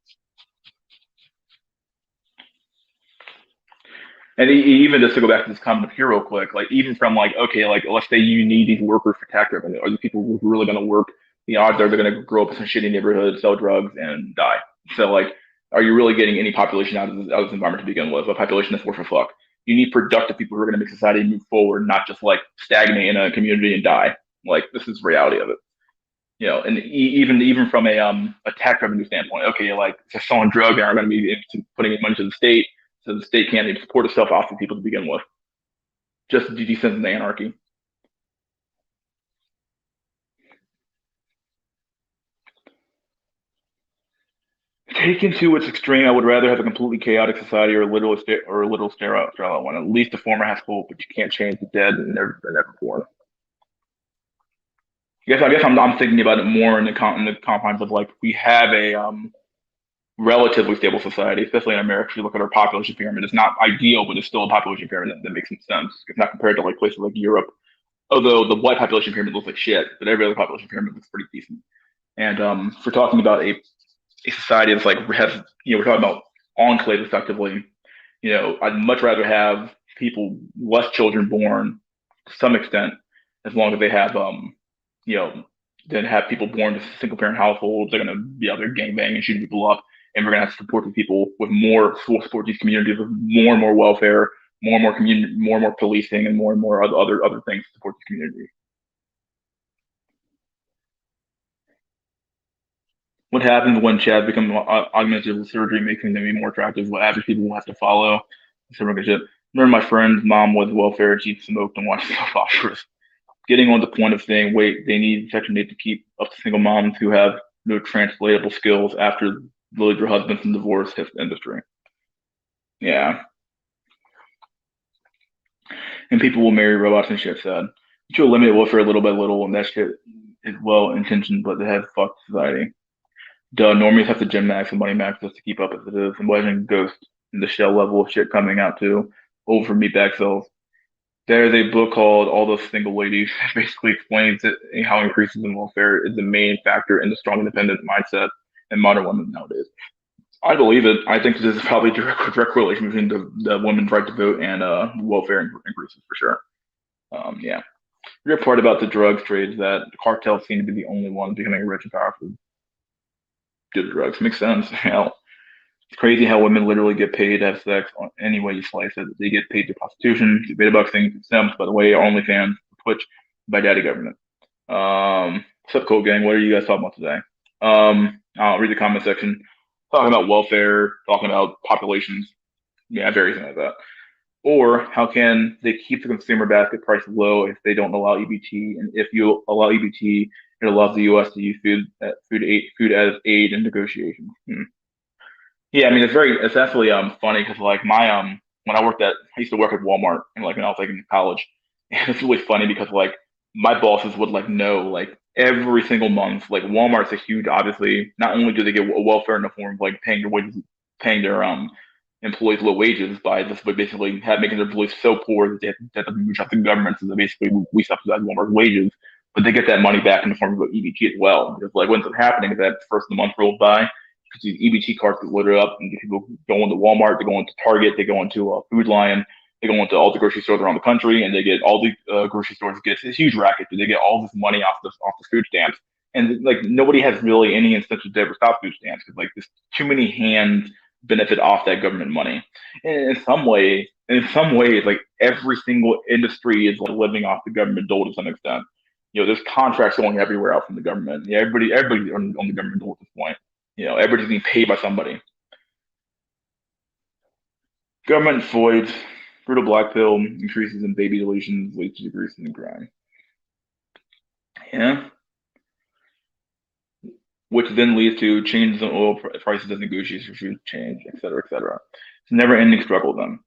And even just to go back to this comment here real quick, like even from like, okay, like let's say you need these workers for tax revenue. Are these people really going to work? The odds are they're going to grow up in some shitty neighborhood, sell drugs, and die. So like, are you really getting any population out of this environment to begin with? A population that's worth a fuck. You need productive people who are going to make society move forward, not just like stagnate in a community and die. Like this is the reality of it. And even from a tax revenue standpoint, okay, like if they're selling drugs, they aren't going to be putting any money to the state, so the state can't even support itself off of people to begin with. Just descends into anarchy. Taken to its extreme, I would rather have a completely chaotic society or a literal sterile one. At least the former has hope, but you can't change the dead and never born. I guess I'm thinking about it more in the confines of like we have a relatively stable society, especially in America. If you look at our population pyramid, it's not ideal, but it's still a population pyramid that makes some sense. It's not compared to like places like Europe, although the white population pyramid looks like shit, but every other population pyramid looks pretty decent. And if we're talking about a society that's like has, we're talking about enclaves effectively. I'd much rather have people, less children born to some extent, as long as they have, you know, than have people born to single parent households. They're going to be out there gangbanging and shooting people up. And we're going to have to support the people with support these communities with more and more welfare, more and more community, more and more policing, and more other things to support the community. What happens when Chad becomes augmented surgery, making them be more attractive? What average people will have to follow? Similar shit. Remember, my friend's mom was welfare. She smoked and watched soap operas. Getting on the point of saying, wait, they need Section 8 to keep up to single moms who have no translatable skills after lose their husbands in divorce industry. Yeah, and people will marry robots and shit. Sad. You will eliminate welfare little by little, and that shit is well intentioned, but it has fucked society. Duh, normies have to gym max and money max just to keep up as it is. Imagine Ghost and the shell level of shit coming out too. Over meatbag cells. There's a book called All Those Single Ladies. It basically explains that how increases in welfare is the main factor in the strong independent mindset in modern women nowadays. I believe it. I think there's probably direct correlation between the women's right to vote and welfare increases for sure. Yeah. The real part about the drugs trade is that the cartels seem to be the only ones becoming rich and powerful due to drugs. Makes sense. It's crazy how women literally get paid to have sex on any way you slice it. They get paid through prostitution, through beta boxing, through Sims, by the way, OnlyFans, Twitch, by daddy government. What's up, Cold Gang? What are you guys talking about today? I'll read the comment section. Talking about welfare, talking about populations, yeah, various things like that. Or how can they keep the consumer basket price low if they don't allow EBT? And if you allow EBT, it allows the U.S. to use food as aid in negotiations. Yeah, I mean it's actually funny because like my when I used to work at Walmart and like when I was like in college, it's really funny because like my bosses would like know like every single month like Walmart's a huge, obviously not only do they get welfare in the form of like paying their wages, paying their employees low wages by just by basically making their employees so poor that they have to reach out to government, so that basically we subsidize Walmart's wages, but they get that money back in the form of EBT as well. Because like what ends up happening is that first of the month rolls by, these EBT cards get loaded up, and people go into Walmart, they go into Target, they go into Food Lion, they go into all the grocery stores around the country, and they get all the grocery stores get this huge racket. They get all this money off the food stamps, and like nobody has really any incentive to ever stop food stamps because like there's too many hands benefit off that government money. And in some ways, like every single industry is like living off the government dole to some extent. There's contracts going everywhere out from the government. Yeah, everybody's on the government dole at this point. Everybody's being paid by somebody. Government voids, brutal black pill, increases in baby deletions, leads to decreases in crime. Yeah. Which then leads to changes in oil prices as negotiations for food change, et cetera, et cetera. It's a never ending struggle then.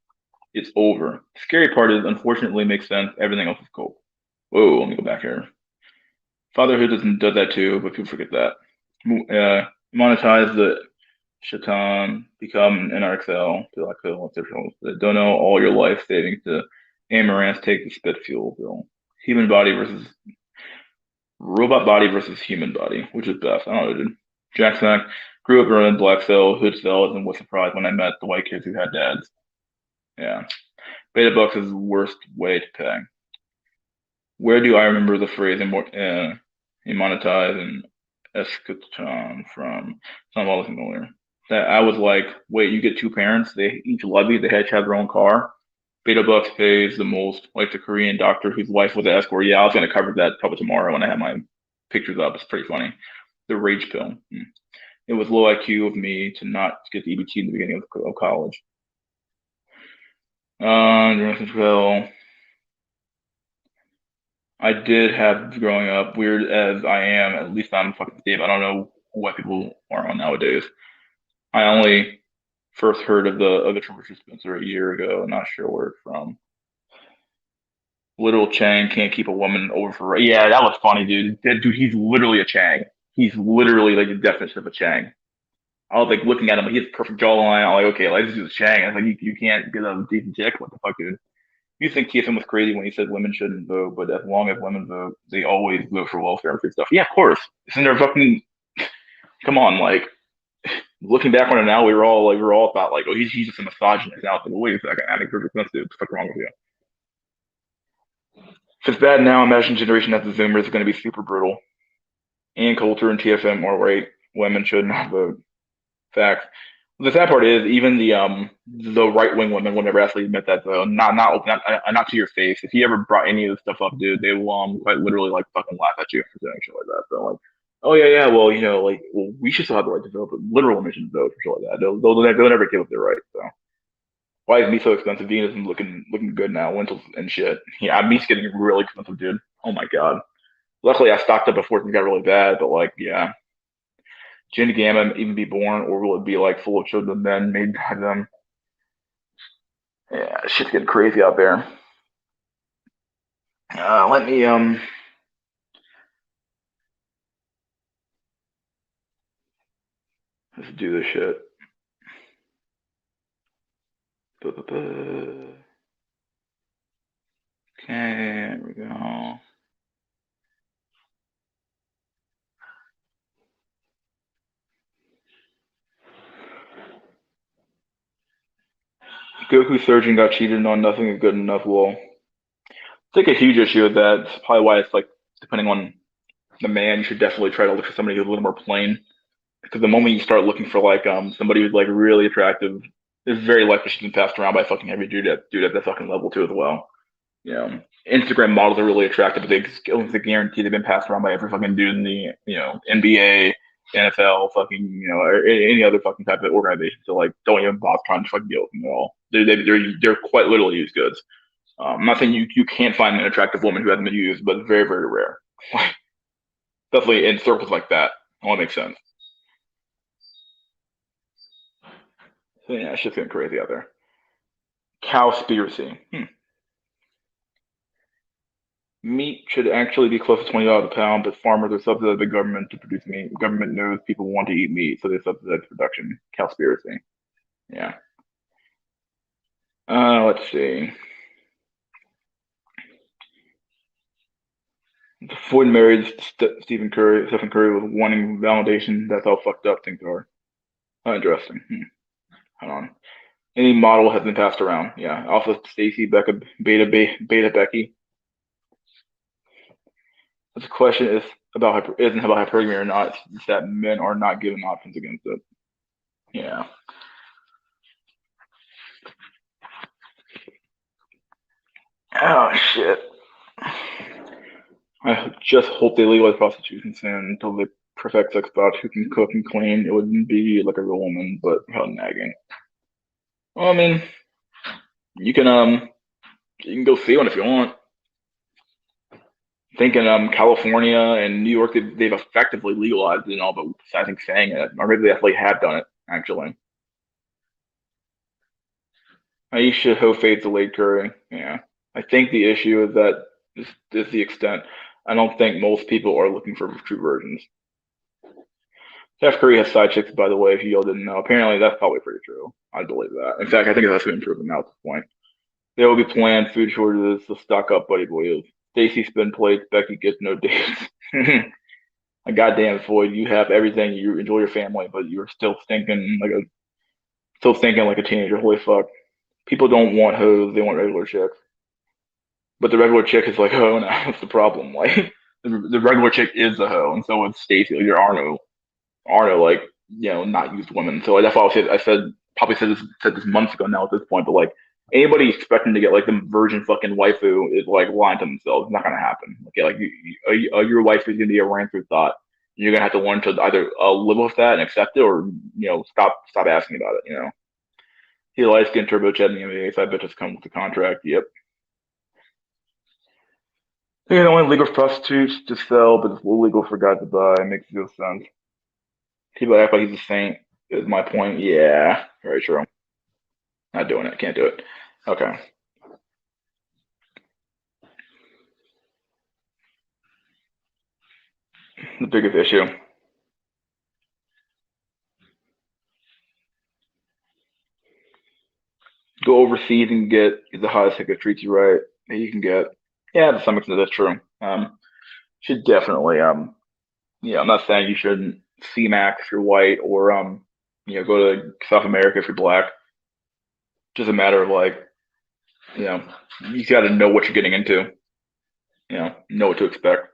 It's over. The scary part is, unfortunately, makes sense. Everything else is cool. Whoa, let me go back here. Fatherhood does that too, but people forget that. Monetize the Shaitan, become an Excel, feel like don't know all your life savings to Amaranth, take the spit fuel bill. Human body versus Robot body versus human body, which is best? I don't know, dude. Jackson grew up around black cell, hood cells, and was surprised when I met the white kids who had dads. Yeah. Beta bucks is the worst way to pay. Where do I remember the phrase immonetize and eschaton from? It's not all familiar. That I was like, wait, you get two parents, they each love you, they each have their own car. Beta Bucks pays the most, like the Korean doctor whose wife was an escort. Yeah, I was gonna cover that probably tomorrow when I have my pictures up. It's pretty funny. The rage pill. It was low IQ of me to not get the EBT in the beginning of college. Well, I did have growing up, weird as I am, at least I'm fucking Steve. I don't know what people are on nowadays. I only first heard of the Trevor Spencer a year ago. Not sure where it's from. Literal Chang can't keep a woman over for. Yeah, that was funny, dude. That dude, he's literally a Chang. He's literally like the definition of a Chang. I was like looking at him, like, he has perfect jawline. I'm like, okay, like this is a Chang. I was like, you can't get a decent chick. What the fuck, dude? You think TSM was crazy when he said women shouldn't vote, but as long as women vote, they always vote for welfare and free stuff. Yeah, of course. Isn't there fucking come on? Like looking back on it now, we were all thought like, oh, he's just a misogynist. Now, like, wait a second, I make perfect sense, dude. What's the fuck wrong with you? If it's bad now, imagine generation after Zoomers is going to be super brutal. And culture and TFM are right. Women should not vote. Facts. The sad part is even the right wing women will never actually admit that though. Not to your face. If you ever brought any of this stuff up, dude, they will quite literally like fucking laugh at you for saying shit like that. So like, oh yeah, well like well we should still have the right to vote, but literal women shouldn't vote for shit like that. They'll never give up their right. So why is meat so expensive? Veganism looking good now. Lentils and shit. Yeah, meat's getting really expensive, dude. Oh my god. Luckily I stocked up before things got really bad, but like yeah. Gen Gamma even be born, or will it be like full of children men made by them? Yeah, shit's getting crazy out there. Let me let's do this shit. Okay, there we go. Goku surgeon got cheated on. Nothing is good enough. Well, take a huge issue with that. It's probably why it's like depending on the man, you should definitely try to look for somebody who's a little more plain. Because the moment you start looking for like somebody who's like really attractive, it's very likely she's been passed around by a fucking heavy dude at that fucking level too as well. You know, Instagram models are really attractive, but they guarantee they've been passed around by every fucking dude in the NBA, NFL, fucking or any other fucking type of organization. So like, don't even bother trying to fucking deal with them at all. They're quite literally used goods. I'm not saying you can't find an attractive woman who hasn't been used, but it's very very rare. Definitely in circles like that. All makes sense. So yeah, it's just getting crazy out there. Cowspiracy. Meat should actually be close to $20 a pound, but farmers are subsidized by government to produce meat. Government knows people want to eat meat, so they subsidize production. Cowspiracy. Yeah. Let's see. Floyd married Stephen Curry with wanting validation. That's how fucked up things are. Interesting. Hold on. Any model has been passed around. Yeah. Alpha Stacy, Beta Becky. The question isn't about hypergamy or not. It's that men are not given options against it. Yeah. Oh shit. I just hope they legalize prostitution soon until they perfect sex bots who can cook and clean. It wouldn't be like a real woman, but hell nagging. Well, I mean, you can you can go see one if you want. I think in California and New York they've effectively legalized it and all, but I think saying it, or maybe they actually have done it actually. Aisha Ho fades delayed Curry. Yeah. I think the issue is that this is the extent. I don't think most people are looking for true versions. Steph Curry has side chicks, by the way, if you all didn't know. Apparently, that's probably pretty true. I believe that. In fact, I think it has to improve now at this point. There will be planned food shortages to stock up Buddy Boyos. Stacy spin plates, Becky gets no dates. Like, goddamn, Floyd, you have everything. You enjoy your family, but you're still thinking like a teenager. Holy fuck. People don't want hoes, they want regular chicks. But the regular chick is like, oh no, that's the problem. Like the regular chick is the hoe, and so is Stacy. Like, there are no like not used women. So like, that's why I said probably said this months ago now at this point. But like anybody expecting to get like the virgin fucking waifu is like lying to themselves. It's not gonna happen. Okay, like your waifu is gonna be a rancid thought. You're gonna have to learn to either live with that and accept it, or stop asking about it. He light skin turbo chat in the NBA, so I bet just come with the contract. Yep. Yeah, the only legal prostitutes to sell, but it's illegal for God to buy. Makes no sense. People act like he's a saint. Is my point. Yeah, very true. Not doing it. Can't do it. Okay. The biggest issue. Go overseas and get the hottest ticket treats you right that you can get. Yeah, to some extent that's true. Should definitely I'm not saying you shouldn't C-Max if you're white or go to South America if you're black. Just a matter of like, you know, you got to know what you're getting into. Know what to expect.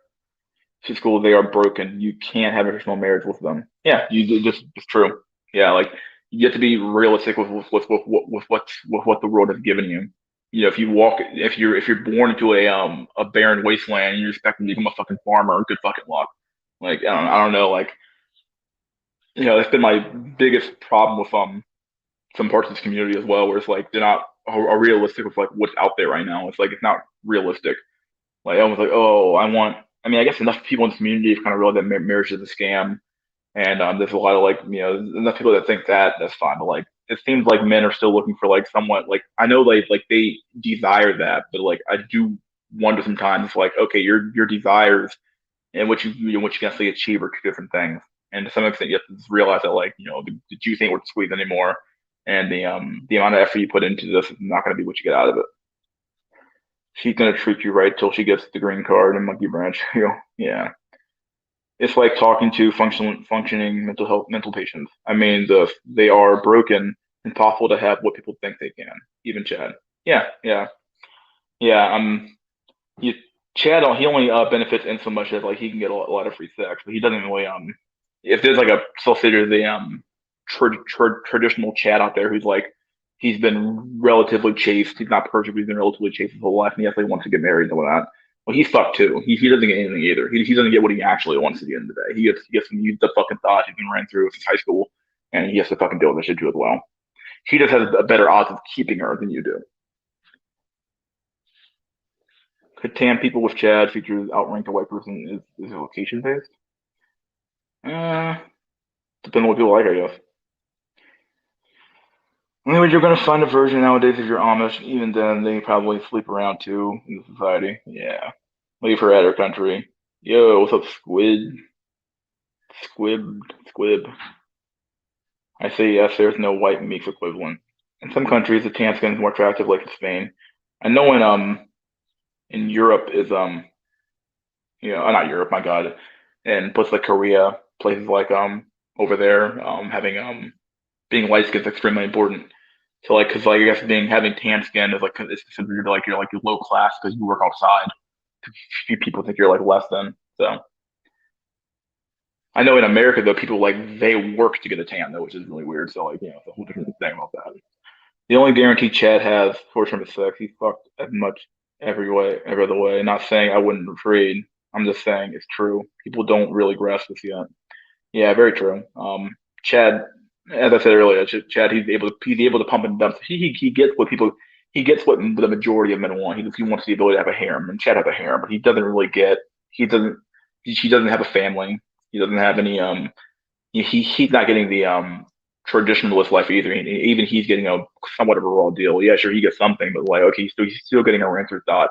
To school, they are broken. You can't have a traditional marriage with them. Yeah, you just it's true. Yeah, like you have to be realistic with what the world has given you. If you're born into a barren wasteland and you're expecting to become a fucking farmer, good fucking luck. Like I don't know. Like that's been my biggest problem with some parts of this community as well, where it's like they're not are realistic with like what's out there right now. It's like it's not realistic. Like I was like, oh, I mean, I guess enough people in the community have kind of realized that marriage is a scam, and there's a lot of like, enough people that think that that's fine. But like, it seems like men are still looking for like somewhat like I know like they desire that, but like I do wonder sometimes like, okay, your desires and what you can actually achieve are two different things. And to some extent, you have to just realize that like, the juice ain't worth the squeeze anymore, and the amount of effort you put into this is not going to be what you get out of it. She's gonna treat you right till she gets the green card and monkey branch. Yeah. It's like talking to functioning mental patients. I mean, they are broken, impossible to have what people think they can. Even Chad. Yeah, yeah, yeah. You, Chad, he only benefits in so much as like he can get a lot of free sex, but he doesn't really. If there's like a so say there's a traditional Chad out there who's like he's been relatively chaste. He's not perfect, but he's been relatively chaste his whole life, and he actually wants to get married and all that. Well, he's fucked too. He doesn't get anything either. He doesn't get what he actually wants at the end of the day. He gets some used up fucking thoughts he's been ran through since high school, and he has to fucking deal with that shit too as well. He just has a better odds of keeping her than you do. Could tan people with Chad features outrank a white person is location based? Uh, Depending on what people like, I guess. Anyway, you're gonna find a version nowadays if you're Amish. Even then, they probably sleep around too in society. Yeah. Leave her at her country. Yo, what's up, Squid? Squib. I say yes, there's no white meat equivalent. In some countries, the tan skin is more attractive, like in Spain. I know in Europe is not Europe, my God, in places like Korea, places like over there, having being light skin is extremely important. So like, cause like I guess having tan skin is like it's considered like you're low class because you work outside. Few people think you're like less than. So I know in America though, people like they work to get a tan though, which is really weird. So like, it's a whole different thing about that. The only guarantee Chad has for term of sex, he fucked as much every other way. Not saying I wouldn't trade. I'm just saying it's true. People don't really grasp this yet. Yeah, very true. Chad, as I said earlier, Chad, he's able to pump and dump. He gets what people he gets what the majority of men want. He wants the ability to have a harem, and Chad has a harem, but he doesn't really get. He doesn't have a family. He doesn't have any. He's not getting the traditionalist life either. Even he's getting a somewhat of a raw deal. Yeah, sure, he gets something, but like, okay, he's still getting a ranter thought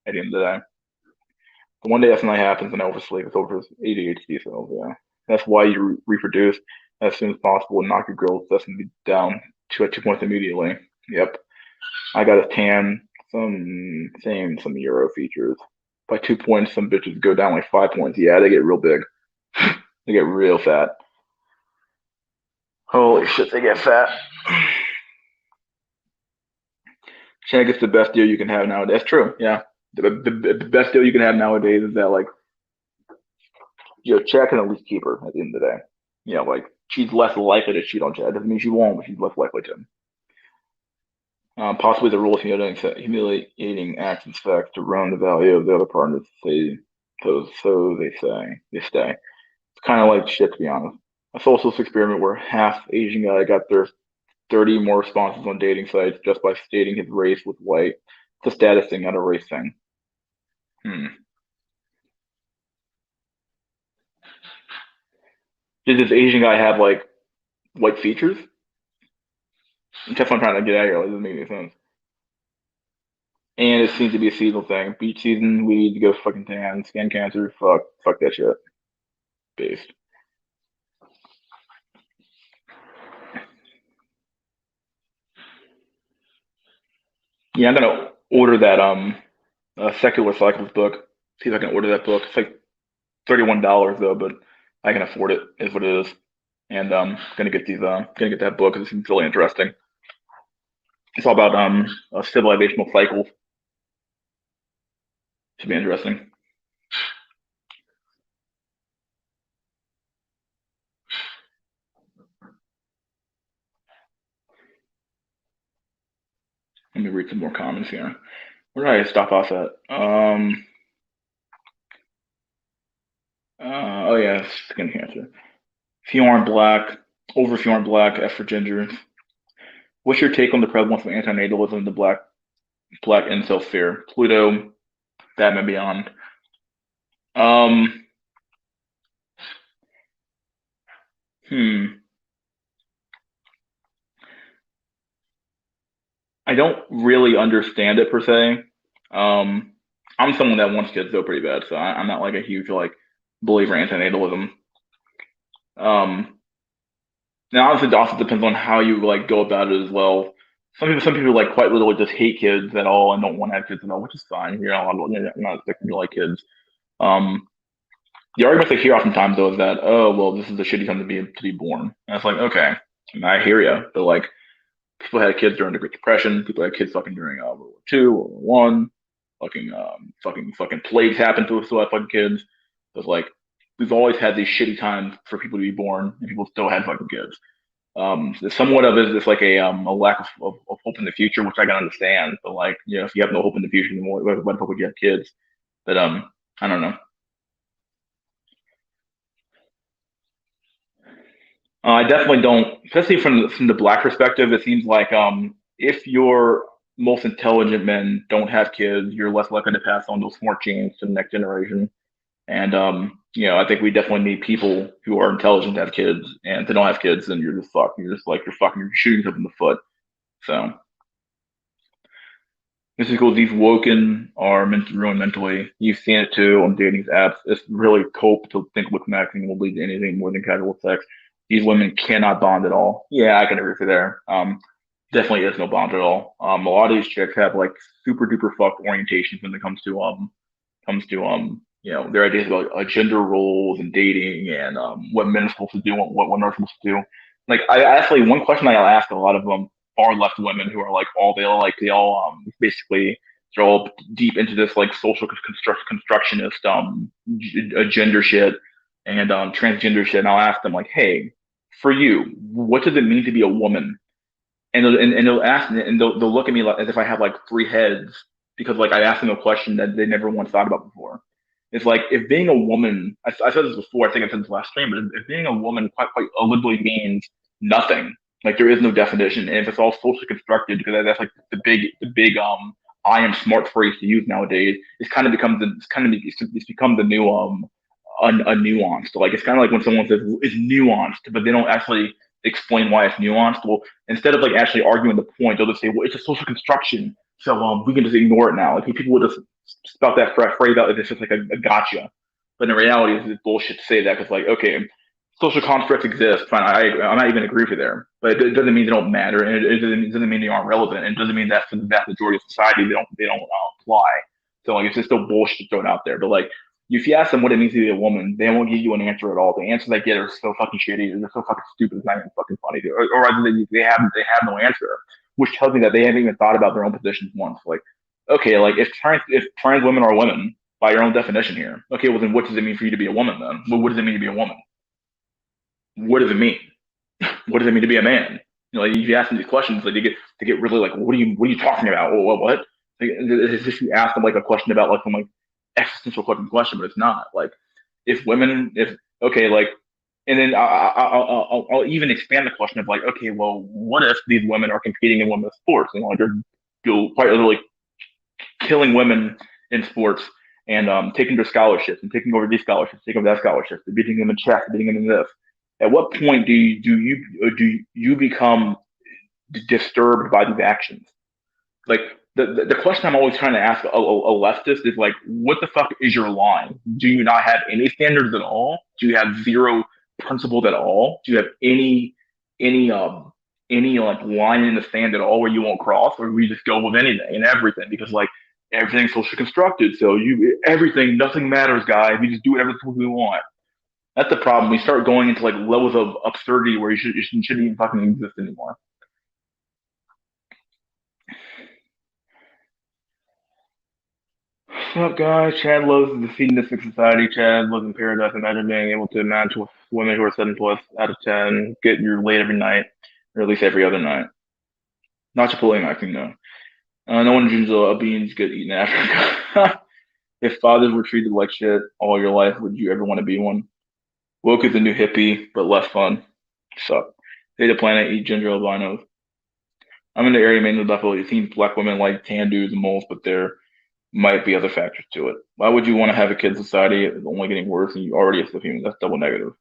at the end of the day. But one day SNI happens and oversleep. It's over his ADHD cells. Yeah, that's why you reproduce as soon as possible and knock your growth destiny down to at 2 points immediately. Yep, I got a tan, some Euro features. by 2 points. Some bitches go down like 5 points. Yeah, they get real big. They get real fat. Holy shit, they get fat. Check is the best deal you can have nowadays. That's true. Yeah, the best deal you can have nowadays is that like Check can at least keep her at the end of the day. Like she's less likely to cheat on Chad. Doesn't mean she won't, but she's less likely to. Possibly the rule of humiliating acts and facts to ruin the value of the other partner. So they say. They stay. It's kind of like shit, to be honest. A socialist experiment where half Asian guy got their 30 more responses on dating sites just by stating his race was white. It's a status thing, not a race thing. Did this Asian guy have like white features? That's what I'm trying to get at here. Like, it doesn't make any sense. And it seems to be a seasonal thing. Beach season, we need to go fucking tan, skin cancer, fuck that shit. Based. Yeah, I'm gonna order that Secular Cycles book. See if I can order that book. It's like $31 though, but I can afford it. Is what it is. And gonna get that book because it seems really interesting. It's all about civilizational cycles. Should be interesting. Let me read some more comments here. Where did I stop off at? Oh yeah, skin cancer. If you aren't black, over if you aren't black, F for ginger. What's your take on the prevalence of antinatalism in the black incel sphere? Pluto, Batman Beyond. Um, hmm. I don't really understand it per se. Um, I'm someone that wants kids though pretty bad, so I'm not like a huge like believer in antinatalism. Um, Now obviously it also depends on how you like go about it as well. Some people like quite literally just hate kids at all and don't want to have kids at all, which is fine. I'm not expecting you to like kids. Um, the arguments I hear oftentimes though is that, oh well, this is a shitty time to be born. And it's like, okay, I hear you, but like people had kids during the Great Depression, people had kids fucking during World War II, World War One, fucking plagues happened to us still had fucking kids. So it's like we've always had these shitty times for people to be born, and people still had fucking kids. Somewhat of it is like a lack of hope in the future, which I can understand. But like, if you have no hope in the future anymore, why the fuck would you have kids? But I don't know. I definitely don't, especially from the black perspective. It seems like if your most intelligent men don't have kids, you're less likely to pass on those smart genes to the next generation. And I think we definitely need people who are intelligent to have kids, and if they don't have kids, then you're just fucked. You're shooting yourself in the foot. So this is cool. These woken are meant to ruin mentally. You've seen it too on dating apps. It's really cope to think with maxing will lead to anything more than casual sex. These women cannot bond at all. Yeah, I can agree with you there. Definitely is no bond at all. A lot of these chicks have like super duper fucked orientations when it comes to their ideas about gender roles and dating and what men are supposed to do and what women are supposed to do. Like I actually one question I ask a lot of far left women who are like they all basically they're all deep into this like social constructionist gender shit and transgender shit. And I'll ask them like, hey, for you, what does it mean to be a woman? And they'll ask and they'll look at me like, as if I have like three heads because like I asked them a question that they never once thought about before. It's like if being a woman, I said this before, I think I said this last stream, but if being a woman quite literally means nothing, like there is no definition, and if it's all socially constructed, because that's like the big I am smart phrase to use nowadays, it's become the new a nuance. So like it's kind of like when someone says it's nuanced, but they don't actually explain why it's nuanced. Well, instead of like actually arguing the point, they'll just say, well, it's a social construction, so we can just ignore it now. Like people would just spout that phrase out if it's just like a gotcha. But in reality, it's bullshit to say that because like okay, social constructs exist. Fine, I'm not even agree with you there, but it doesn't mean they don't matter, and it doesn't mean they aren't relevant, and it doesn't mean that for the vast majority of society they don't apply. So like it's just still bullshit thrown out there. But like if you ask them what it means to be a woman, they won't give you an answer at all. The answers they get are so fucking shitty. They're so fucking stupid. It's not even fucking funny. Or rather, they have no answer, which tells me that they haven't even thought about their own positions once. Like, okay, like if trans women are women by your own definition here, okay, well then what does it mean for you to be a woman then? What does it mean to be a woman? What does it mean? What does it mean to be a man? Like if you ask them these questions, like they get really like, what are you talking about? What? Like, it's just you ask them like a question about like some like existential fucking question, but it's not like if women, if okay, like, and then I'll even expand the question of like, okay, well, what if these women are competing in women's sports and like they're quite literally killing women in sports and taking their scholarships and taking over these scholarships, taking over that scholarship, beating them in chess, beating them in this. At what point do you become disturbed by these actions? Like the question I'm always trying to ask a leftist is like, what the fuck is your line? Do you not have any standards at all? Do you have zero principles at all? Do you have any any like line in the sand at all where you won't cross, or we just go with anything and everything because like everything's socially constructed, so you everything nothing matters, guys. We just do whatever we want. That's the problem. We start going into like levels of absurdity where you shouldn't even fucking exist anymore. What's up, guys? Chad loves the hedonistic society. Chad lives in paradise. Imagine being able to match with women who are 7 plus out of 10, get your laid every night, or at least every other night. Not Chipotle acting, though. No one dreams of beans get eaten in Africa. If fathers were treated like shit all your life, would you ever want to be one? Woke is the new hippie, but less fun. Suck. Save the planet, eat ginger albinos. I'm in the area mainly Buffalo. It seems black women like tan dudes and moles, but there might be other factors to it. Why would you want to have a kid society? It's only getting worse, and you already have human. That's double negative.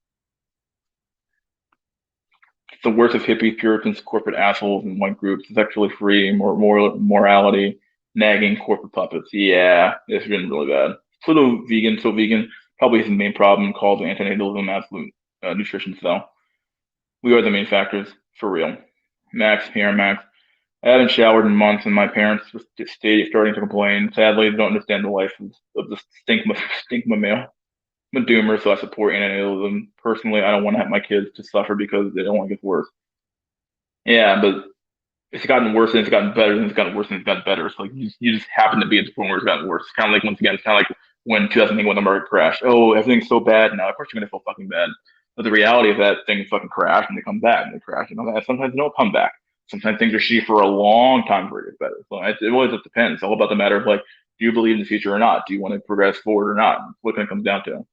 It's the worst of hippies, Puritans, corporate assholes, and one group. Sexually free, morality, nagging corporate puppets. Yeah, it's been really bad. Pluto vegan, so vegan probably is the main problem. Called antinatalism, absolute nutrition. So we are the main factors for real. Max here, Max. I haven't showered in months, and my parents starting to complain. Sadly, they don't understand the life of the stigma male. I'm a doomer, so I support antinatalism. Personally, I don't want to have my kids to suffer because they don't want to get worse. Yeah, but it's gotten worse and it's gotten better and it's gotten worse and it's gotten better. So like you just happen to be at the point where it's gotten worse. It's kind of like once again, it's kind of like when 2008 when the market crashed. Oh, everything's so bad now. Of course you're gonna feel fucking bad. But the reality is that things fucking crash and they come back and they crash and all that. Sometimes they don't come back. Sometimes things are shitty for a long time before it gets better. So it always just depends. It's all about the matter of like, do you believe in the future or not? Do you want to progress forward or not? That's what it comes down to.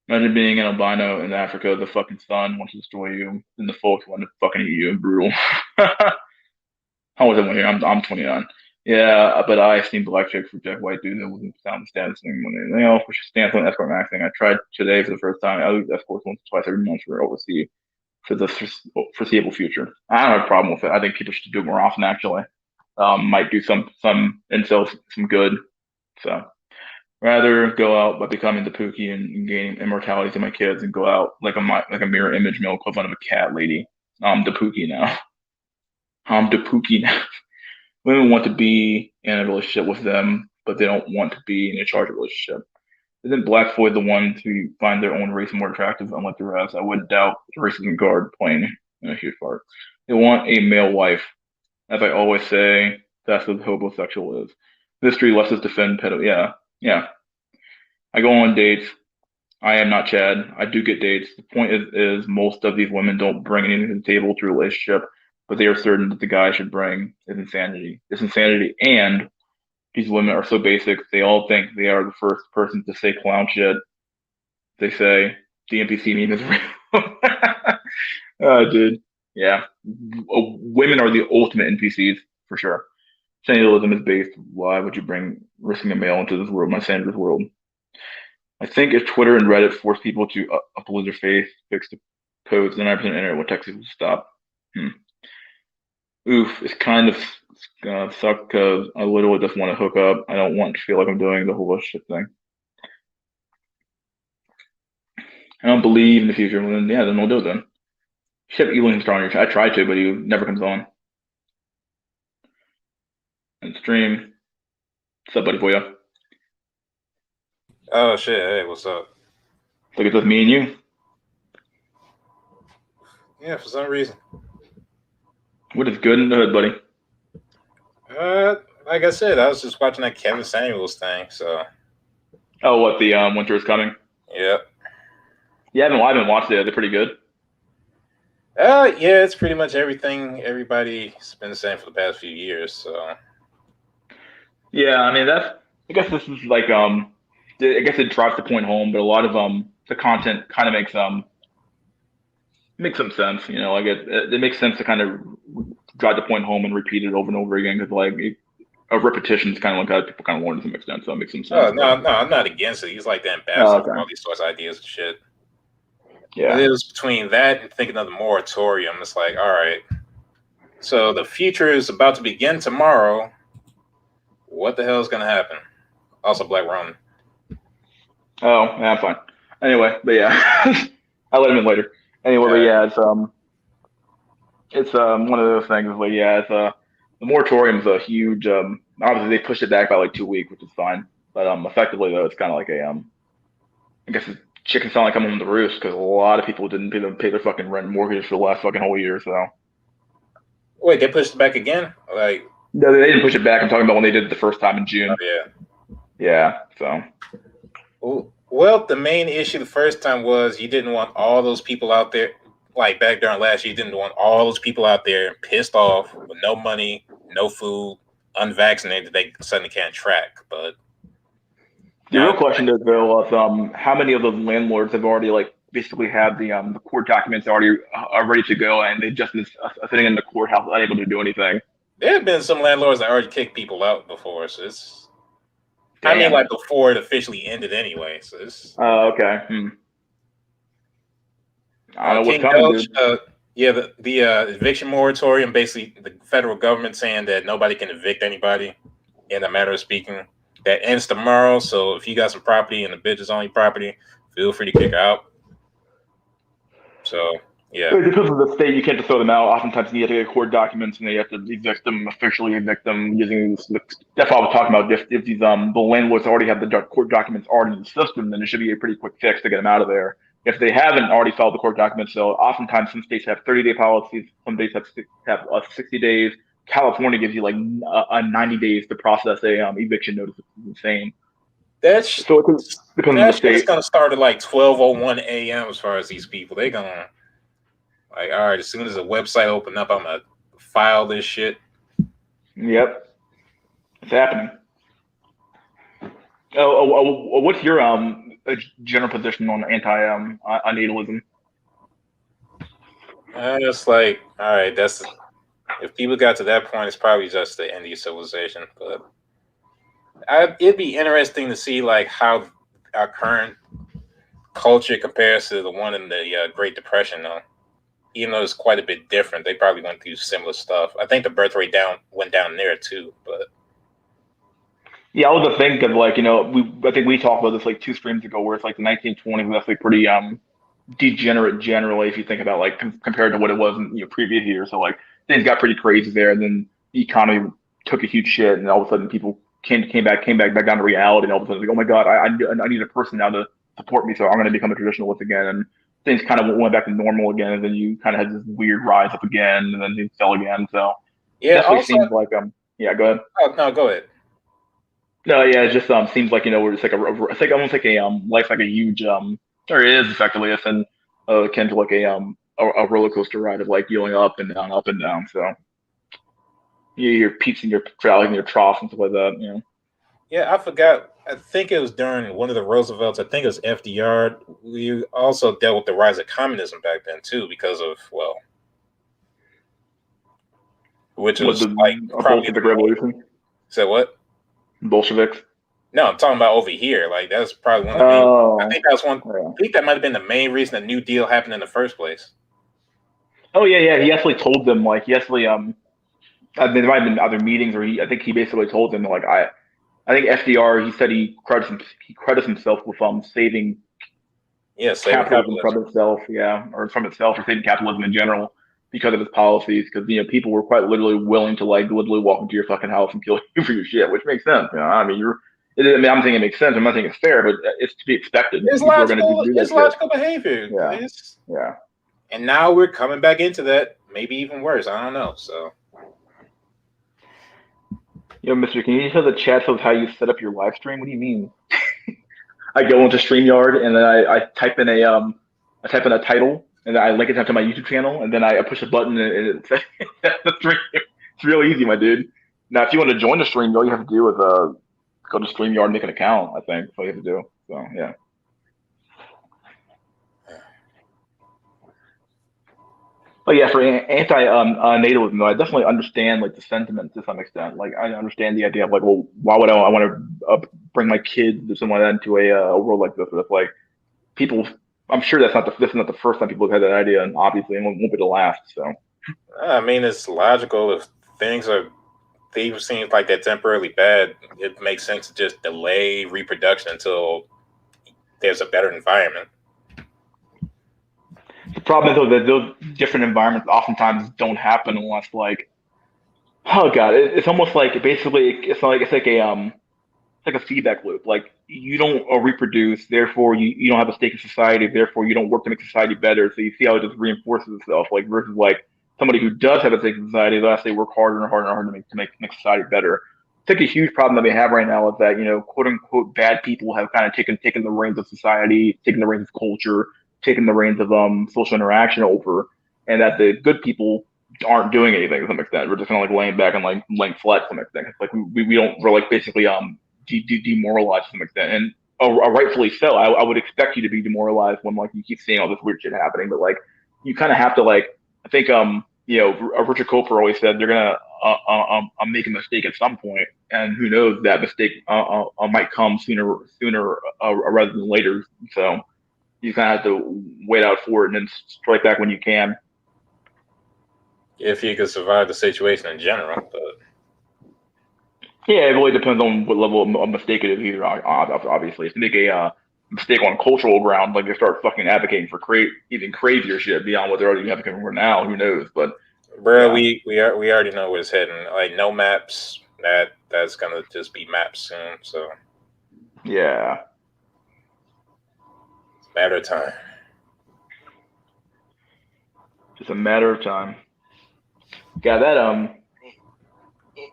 Imagine being an albino in Africa, the fucking sun wants to destroy you, and the folks want to fucking eat you and brutal. How was it when here? I'm 29. Yeah, but I seen black chicks reject white dudes that wasn't sound status thing when they which stands on escort maxing. I tried today for the first time. I lose escorts once or twice every month for overseas for the foreseeable future. I don't have a problem with it. I think people should do it more often actually. Might do some incels some good. So rather go out by becoming the Pookie and gaining immortality to my kids and go out like a mirror image male equivalent of a cat lady. I'm the Pookie now. I'm the Pookie now. Women want to be in a relationship with them, but they don't want to be in a charged relationship. Isn't Black Floyd the ones who find their own race more attractive, unlike the rest? I wouldn't doubt the racism card playing a huge part. They want a male wife. As I always say, that's what homosexual is. History lets us defend pedo. Yeah, yeah. I go on dates. I am not Chad. I do get dates. The point is most of these women don't bring anything to the table to a relationship, but they are certain that the guy should bring is insanity. It's insanity, and these women are so basic. They all think they are the first person to say clown shit. They say the NPC meme is real. Oh, dude. Yeah. Women are the ultimate NPCs for sure. Sentimentalism is based. Why would you bring risking a male into this world, my Sandra's world? I think if Twitter and Reddit force people to upload their face, fix the codes, then 9% internet will text people to stop. Hmm. Oof, it's kind of suck because I literally just want to hook up. I don't want to feel like I'm doing the whole shit thing. I don't believe in the future. Well, then, yeah, then we'll do it then. Ship Ewan Stronger. I tried to, but he never comes on. And stream. What's up, buddy boy? Oh shit! Hey, what's up? Think it's just me and you. Yeah, for some reason. What is good in the hood, buddy? Like I said, I was just watching that Kevin Samuels thing. So Oh, what the winter is coming? yeah, Yeah, I haven't watched it. They're pretty good. yeah, it's pretty much everything everybody's been saying for the past few years. So Yeah, I mean that's. I guess this is like I guess it drives the point home, but a lot of the content kind of makes some sense. You know, like it makes sense to kind of drive the point home and repeat it over and over again because a repetition is kind of like how people kind of learn to some extent, so it makes some sense. But no, I'm not against it. He's like the oh, ambassador for okay, all these sorts of ideas and shit. But yeah, it was between that and thinking of the moratorium. It's like, all right, so the future is about to begin tomorrow. What the hell is gonna happen? Also, Black Roman. oh, yeah, I'm fine. Anyway, but yeah, I'll let him in later. Anyway, but Uh, yeah, it's one of those things. Like yeah, it's the moratorium's a huge. Obviously they pushed it back by like 2 weeks, which is fine. But effectively though, it's kind of like a I guess it's chicken sound like coming home to roost because a lot of people didn't pay their fucking rent and mortgage for the last fucking whole year. So Wait, they pushed it back again? Like, no, they didn't push it back. I'm talking about when they did it the first time in oh June. yeah. Yeah. So Well, the main issue the first time was you didn't want all those people out there, like back during last year, you didn't want all those people out there pissed off with no money, no food, unvaccinated, they suddenly can't track. But the now, real question is though, of how many of those landlords have already like basically had the court documents already are ready to go and they just sitting in the courthouse unable to do anything. there have been some landlords that already kicked people out before. So I mean, Damn. like before it officially ended anyway. So Okay. I don't know what's King coming, Doge, dude. yeah, the eviction moratorium, basically the federal government saying that nobody can evict anybody in a matter of speaking. That ends tomorrow. So if you got some property and the bitch is on your property, feel free to kick her out. So yeah, Because of the state, you can't just throw them out. Oftentimes, you have to get court documents, and they have to evict them, officially evict them using. That's what I was talking about. If these the landlords already have the court documents already in the system, then it should be a pretty quick fix to get them out of there. If they haven't already filed the court documents, so oftentimes some states have 30-day policies, some states have 60 days. California gives you like 90 days to process a eviction notice, which is insane. that's So it depends on that the shit is state. gonna start at like 12:01 a.m. as far as these people. They gonna like, all right, as soon as the website open up, I'm gonna file this shit. Yep, it's happening. What's your general position on anti natalism? It's like, all right, that's if people got to that point, it's probably just the end of civilization. But it'd be interesting to see like how our current culture compares to the one in the Great Depression. Though, even though it's quite a bit different, they probably went through similar stuff. I think the birth rate went down there too. But Yeah, I was just thinking like I think we talked about this like two streams ago where it's like the 1920s was actually pretty degenerate generally if you think about like compared to what it was in previous years. So like things got pretty crazy there, and then the economy took a huge shit, and all of a sudden people came back down to reality, and all of a sudden like oh my god, I need a person now to support me, so I'm going to become a traditionalist again, and things kind of went back to normal again, and then you kind of had this weird rise up again, and then it fell again. So yeah, definitely also, seems like yeah, go ahead. oh no, go ahead. No, yeah, it just seems like we're just like it's like almost like a life's like a huge or it is effectively a thing akin to like a roller coaster ride of like going up and down, up and down. So your peaks and your valleys and your troughs and stuff like that. Yeah, I forgot. I think it was during one of the Roosevelts. I think it was FDR. We also dealt with the rise of communism back then too, because of which What was the like probably Bolshevik Revolution, said what? Bolsheviks. No, I'm talking about over here. Like that's probably one of the main. I Oh, think that was one. yeah. I think that might have been the main reason the New Deal happened in the first place. Oh yeah, yeah. He actually told them like he actually I mean, there might have been other meetings where I think he basically told them like I think FDR he said he credits himself with saving Yeah, saving capitalism capitalism. from itself, yeah, or from itself, or saving capitalism in general. because of his policies. Because people were quite literally willing to like literally walk into your fucking house and kill you for your shit, which makes sense. I mean, I'm saying it makes sense. I'm not saying it's fair, but it's to be expected. It's People are going to logical. do that It's shit. logical behavior. Yeah, yeah. And now we're coming back into that. Maybe even worse. I don't know. So. Mister, can you tell the chat of how you set up your live stream? What do you mean? I go into StreamYard and then I type in a title and then I link it to my YouTube channel and then I push a button and it's the stream. It's real easy, my dude. Now, if you want to join the stream, all you have to do is go to StreamYard and make an account. I think that's all you have to do. So yeah. But yeah, for anti-natalism, though, I definitely understand like the sentiment to some extent. Like I understand the idea of like, well, why would I want to bring my kids or something like that into a world like this? That's like people. I'm sure this is not the first time people have had that idea, and obviously it won't be the last. So I mean, it's logical if things seem like they're temporarily bad. It makes sense to just delay reproduction until there's a better environment. the problem is though that those different environments oftentimes don't happen unless like, oh god, it's almost like basically it's like a feedback loop. Like you don't reproduce, therefore you don't have a stake in society, therefore you don't work to make society better. So you see how it just reinforces itself. Like versus like somebody who does have a stake in society, they actually work harder and harder and harder to make society better. I think a huge problem that we have right now is that quote unquote bad people have kind of taken the reins of society, taken the reins of culture, taken the reins of social interaction over, and that the good people aren't doing anything to some extent. We're just kind of like laying back and like laying flat to some extent. It's like we don't we're like basically demoralized to some extent, and rightfully so. I would expect you to be demoralized when like you keep seeing all this weird shit happening, but like you kind of have to like I think Richard Cooper always said they're gonna make a mistake at some point, and who knows that mistake might come sooner rather than later. So you kind of have to wait out for it and then strike back when you can. If you could survive the situation in general, but Yeah, it really depends on what level of mistake it is. Either obviously, if you make a mistake on cultural ground, like they start fucking advocating for even crazier shit beyond what they're already advocating for now, who knows? But bro, yeah, we already know where it's heading. Like no maps. That's gonna just be maps soon. So yeah, it's a matter of time. just a matter of time. Got that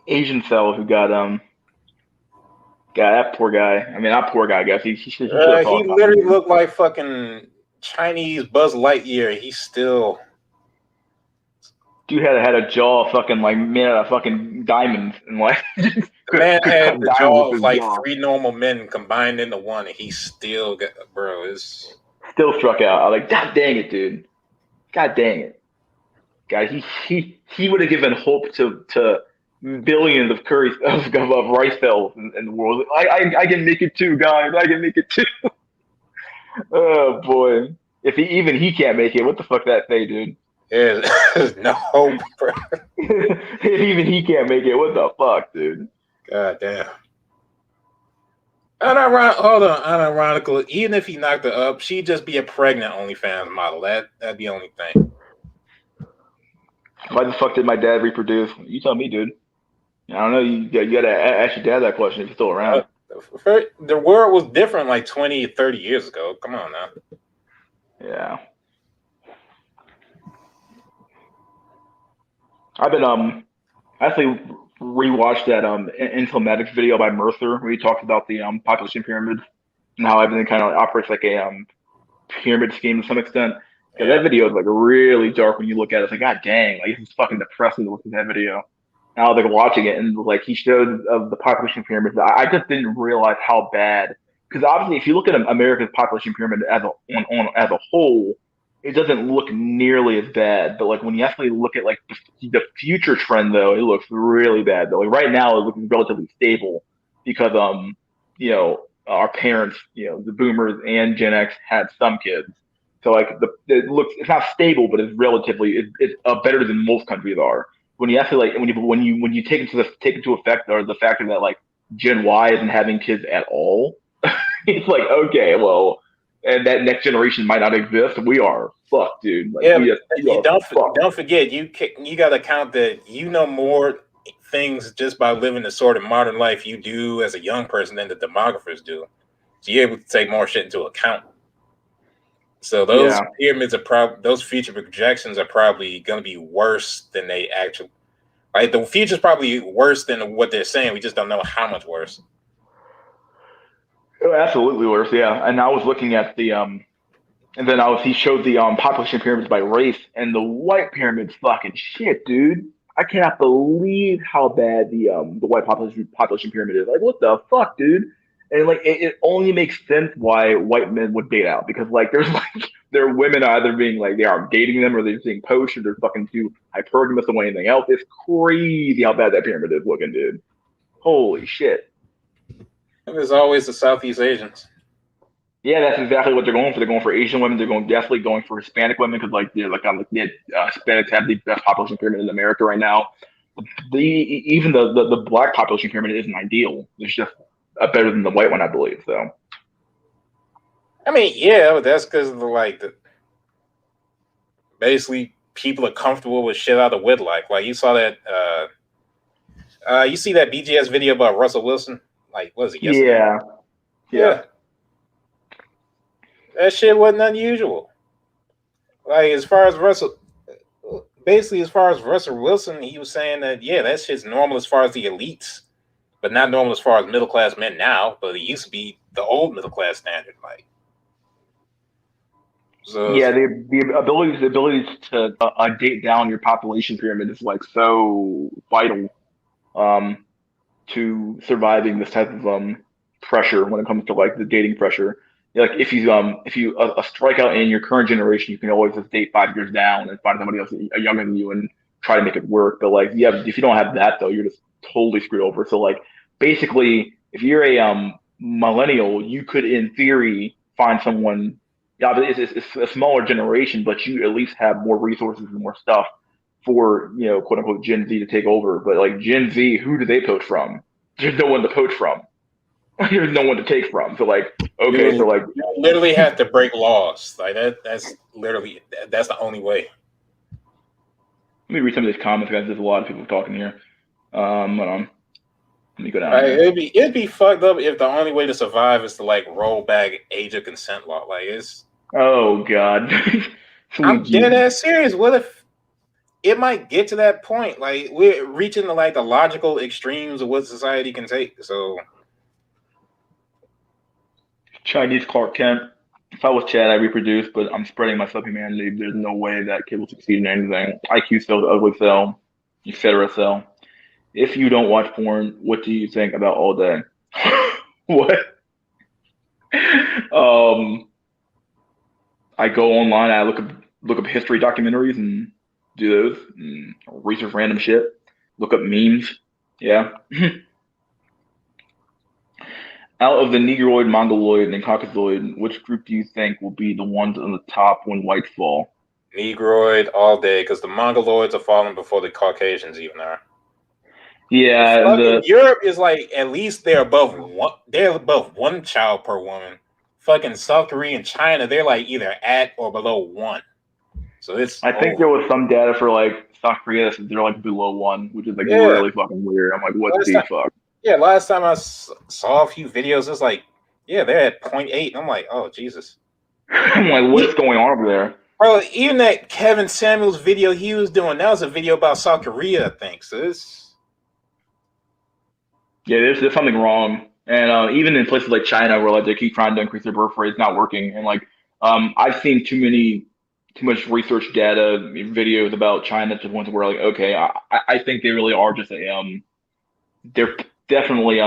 Asian fellow who got that poor guy. I mean, not poor guy. I guess he should have He thought literally something. looked like fucking Chinese Buzz Lightyear. He's still Dude had a jaw fucking like made out of fucking diamonds and like the man could had cut the diamonds jaw with of his like jaw. three normal men combined into one, and he still got bro. It's Still struck out. I was like, God dang it, dude. God dang it. God, he would have given hope to billions of rice cells in the world. I can make it too, guys. I can make it too. Oh boy. If he can't make it, what the fuck that say, dude? there's no hope, bro. If even he can't make it, what the fuck, dude? God damn. Hold on, unironically, even if he knocked her up, she'd just be a pregnant OnlyFans model. That'd be the only thing. Why the fuck did my dad reproduce? You tell me, dude. I don't know. You gotta ask your dad that question if he's still around. The world was different like 20, 30 years ago. Come on now. Yeah. I've been actually rewatched that Incel video by Mercer where he talks about the population pyramid and how everything kind of operates like a pyramid scheme to some extent. Yeah, Yeah. that video is like really dark when you look at it. It's like, God dang, like it's fucking depressing to look at that video. Now like watching it and like he showed of the population pyramid, I just didn't realize how bad. Because obviously, if you look at America's population pyramid as a whole, it doesn't look nearly as bad. But like when you actually look at like the future trend, though, it looks really bad. Though, like right now, it looks relatively stable because our parents, the Boomers and Gen X had some kids. So like it's not stable, but it's relatively it's better than most countries are. When you actually like when you take into effect or the factor that like Gen Y isn't having kids at all, it's like okay, well, and that next generation might not exist, we are fucked, dude. Like Yeah, we you are fucked. don't forget you got to count that you know more things just by living the sort of modern life you do as a young person than the demographers do. So you're able to take more shit into account. So those Yeah. pyramids are those future projections are probably going to be worse than they actually. Like the future's probably worse than what they're saying. We just don't know how much worse. Oh, absolutely worse, yeah. And I was looking at the and then he showed the population pyramids by race, and the white pyramid's fucking shit, dude. I cannot believe how bad the white population pyramid is. Like, what the fuck, dude? And like, it only makes sense why white men would date out because like, there's like, their women are either being like they are dating them or they're being poached or they're fucking too hypergamous or anything else. It's crazy how bad that pyramid is looking, dude. Holy shit. And there's always the Southeast Asians. Yeah, that's exactly what they're going for. They're going for Asian women. They're definitely going for Hispanic women because Hispanics have the best population pyramid in America right now. Even the black population pyramid isn't ideal. It's just better than the white one, I believe. So I mean, yeah, but that's because of basically people are comfortable with shit out of wedlock. Like you saw that. You see that BGS video about Russell Wilson? Like, what was it yesterday? yeah, yeah, Yeah, that shit wasn't unusual. Like as far as Russell Wilson, he was saying that yeah, that shit's normal as far as the elites, but not normal as far as middle class men now. But it used to be the old middle class standard. Like, so yeah. The ability to date down your population pyramid is like so vital um, to surviving this type of pressure when it comes to like the dating pressure. Like if you strike out in your current generation, you can always just date 5 years down and find somebody else younger than you and try to make it work. But like yeah, if you don't have that though, you're just totally screwed over. So like basically, if you're a millennial, you could in theory find someone. Yeah, but it's a smaller generation, but you at least have more resources and more stuff for quote unquote Gen Z to take over. But like Gen Z, who do they poach from? There's no one to poach from. There's no one to take from. So like, okay, so like, you literally have to break laws. Like that's literally that's the only way. let me read some of these comments, guys. There's a lot of people talking here. Hold on. Let me go down Like, here. it'd be fucked up if the only way to survive is to like roll back age of consent law. Like it's Oh God, sweet I'm dead Jesus. ass serious. What if it might get to that point? Like we're reaching to like the logical extremes of what society can take. So Chinese Clark Kent. If I was Chad, I reproduce, but I'm spreading my subhumanity. There's no way that kid will succeed in anything. IQ cells, ugly cell, etc. cell. If you don't watch porn, what do you think about all day? What? Um, I go online, I look up history documentaries and do those, and research random shit. Look up memes. Yeah. Out of the Negroid, Mongoloid, and Caucasoid, which group do you think will be the ones on the top when whites fall? Negroid all day because the Mongoloids are falling before the Caucasians even are. Yeah, Fucking the Europe is like at least they're above one. They're above one child per woman. Fucking South Korea and China, they're like either at or below one. So it's I think there over. was some data for like South Korea that said they're like below one, which is like Yeah. really fucking weird. I'm like, what Last the time, fuck? yeah. Last time I saw a few videos, it's like, yeah, they're at 0.8. I'm like, oh Jesus. I'm like, what's going on over there? Bro, even that Kevin Samuels video he was doing, that was a video about South Korea, I think. So it's Yeah, there's something wrong. And even in places like China, where like they keep trying to increase their birth rate, it's not working. And like I've seen too much research data, videos about China to the point where like, okay, I think they really are just they're definitely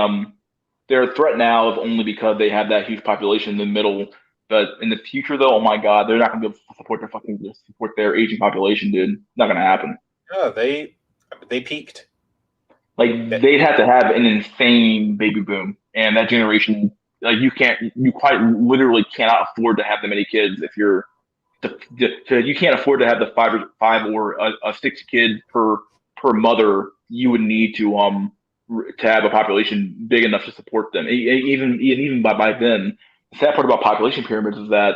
they're a threat now of only because they have that huge population in the middle. But in the future, though, oh my God, they're not gonna be able to support their aging population, dude. Not gonna happen. oh, they peaked. Like That, they'd have to have an insane baby boom, and that generation, like you quite literally cannot afford to have that many kids if you're, you can't afford to have the five or a six kids per mother. You would need to have a population big enough to support them. Even by then, the sad part about population pyramids is that,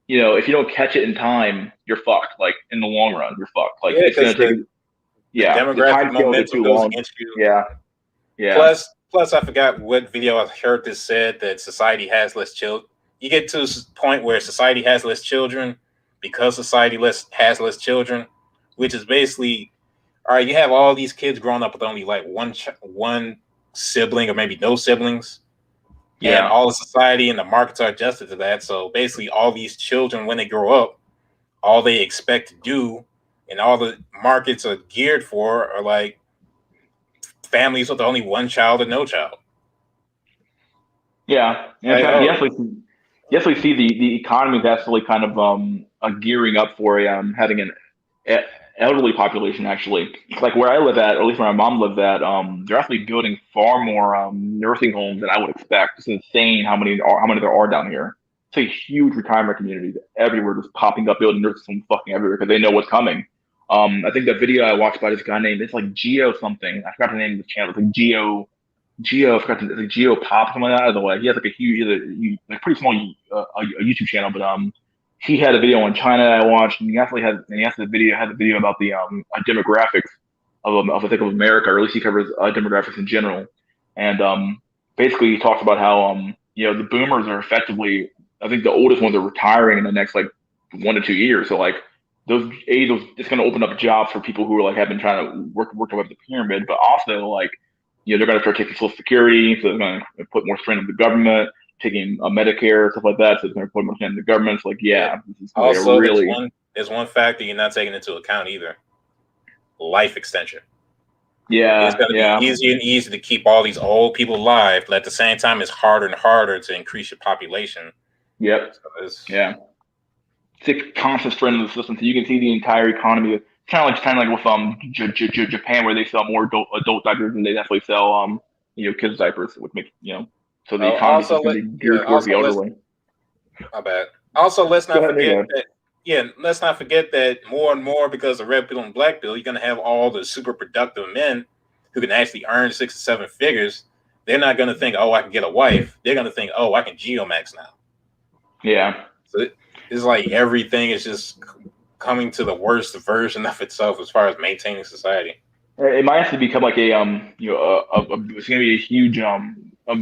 if you don't catch it in time, you're fucked. Like in the long run, you're fucked. Like Yeah, it's gonna because take, the yeah, the demographic time scales are momentum too goes long. against you. Yeah, yeah, Plus, I forgot what video I heard this said that society has less children. You get to a point where society has less children because society has less children, which is basically all right. You have all these kids growing up with only like one sibling or maybe no siblings, and yeah, all the society and the markets are adjusted to that. So basically, all these children when they grow up, all they expect to do, and all the markets are geared for are like families with only one child or no child. yeah. And in Like, fact, oh, you definitely see the economy is actually kind of gearing up for a having an e- elderly population. Actually, like where I live at, or at least where my mom lives at, they're actually building far more nursing homes than I would expect. It's insane how many there are down here. It's a huge retirement community everywhere, just popping up, building nursing homes fucking everywhere because they know what's coming. I think the video I watched by this guy named, it's like Geo something. I forgot the name of the channel. It's like Geo, I forgot like Geo Pop, something like that. By the way, he has like a huge, like pretty small a YouTube channel, but he had a video on China that I watched, and he has a video about the demographics of I think of America, or at least he covers demographics in general, and basically he talks about how the boomers are effectively, I think the oldest ones are retiring in the next like 1 to 2 years, so like it's going to open up jobs for people who are like have been trying to work their way up the pyramid, but also like they're going to start taking Social Security, so they're going to put more strain on the government, taking Medicare, stuff like that. So it's going to put more strain on the government. It's like, yeah. yeah, this is going to be a Also, really, there's one factor you're not taking into account either: life extension. It's yeah, going to be yeah, easier and easier to keep all these old people alive, but at the same time, it's harder and harder to increase your population. yep, So it's yeah. It's a constant strain on the system. So you can see the entire economy. Kind of like with Japan, where they sell more adult diapers than they definitely sell kids diapers, which makes so the economy is also just going let to be geared towards the let's elderly. my bad. Also, let's Go not ahead, forget there you that. Yeah, let's not forget that more and more because of red pill and black pill, you're gonna have all the super productive men who can actually earn 6 or 7 figures. They're not gonna think, "Oh, I can get a wife." They're gonna think, "Oh, I can geomax now." Yeah. So it's like everything is just coming to the worst version of itself as far as maintaining society. It might actually become like it's gonna be a huge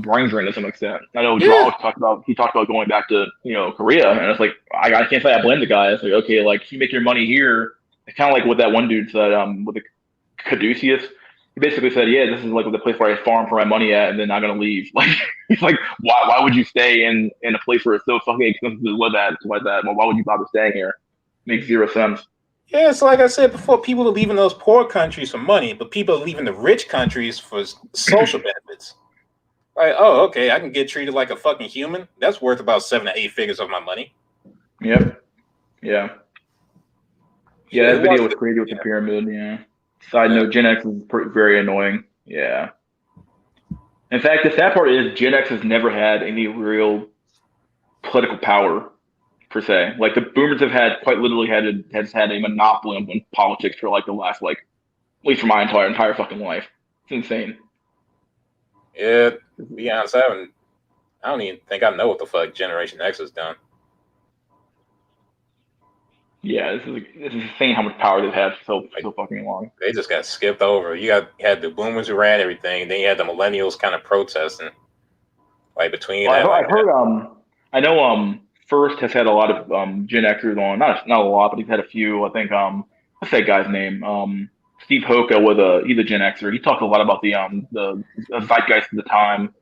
brain drain to some extent. I know Yeah, Draw he talked about going back to Korea, and it's like I can't say I blame the guy. It's like, okay, like you make your money here. It's kind of like what that one dude said with the Caduceus. He basically said, yeah, this is like the place where I farm for my money at, and then I'm gonna leave. Like he's like, why would you stay in a place where it's so fucking expensive to live at, like that? Well, why would you bother staying here? Makes zero sense. yeah. It's like I said before, people are leaving those poor countries for money, but people are leaving the rich countries for social benefits. Like, oh, okay, I can get treated like a fucking human. That's worth about 7 to 8 figures of my money. Yep. Yeah. Yeah, Shit, that who wants video was to? crazy with the Yeah, pyramid. Yeah. Side yeah. note: Gen X is very annoying. Yeah. In fact, the sad part is Gen X has never had any real political power per se. Like the Boomers have had quite literally has had a monopoly on politics for like the last like at least for my entire fucking life. It's insane. Yeah, to be honest, I don't even think I know what the fuck Generation X has done. Yeah, this is insane how much power they've had for Like so fucking long. they just got skipped over. You had the boomers who ran everything, then you had the millennials kind of protesting. Like between Well, that, like I've heard I know First has had a lot of Gen Xers on, not a lot, but he's had a few. I think what's that guy's name? Steve Hoka he's a Gen Xer. He talked a lot about the zeitgeist of the time.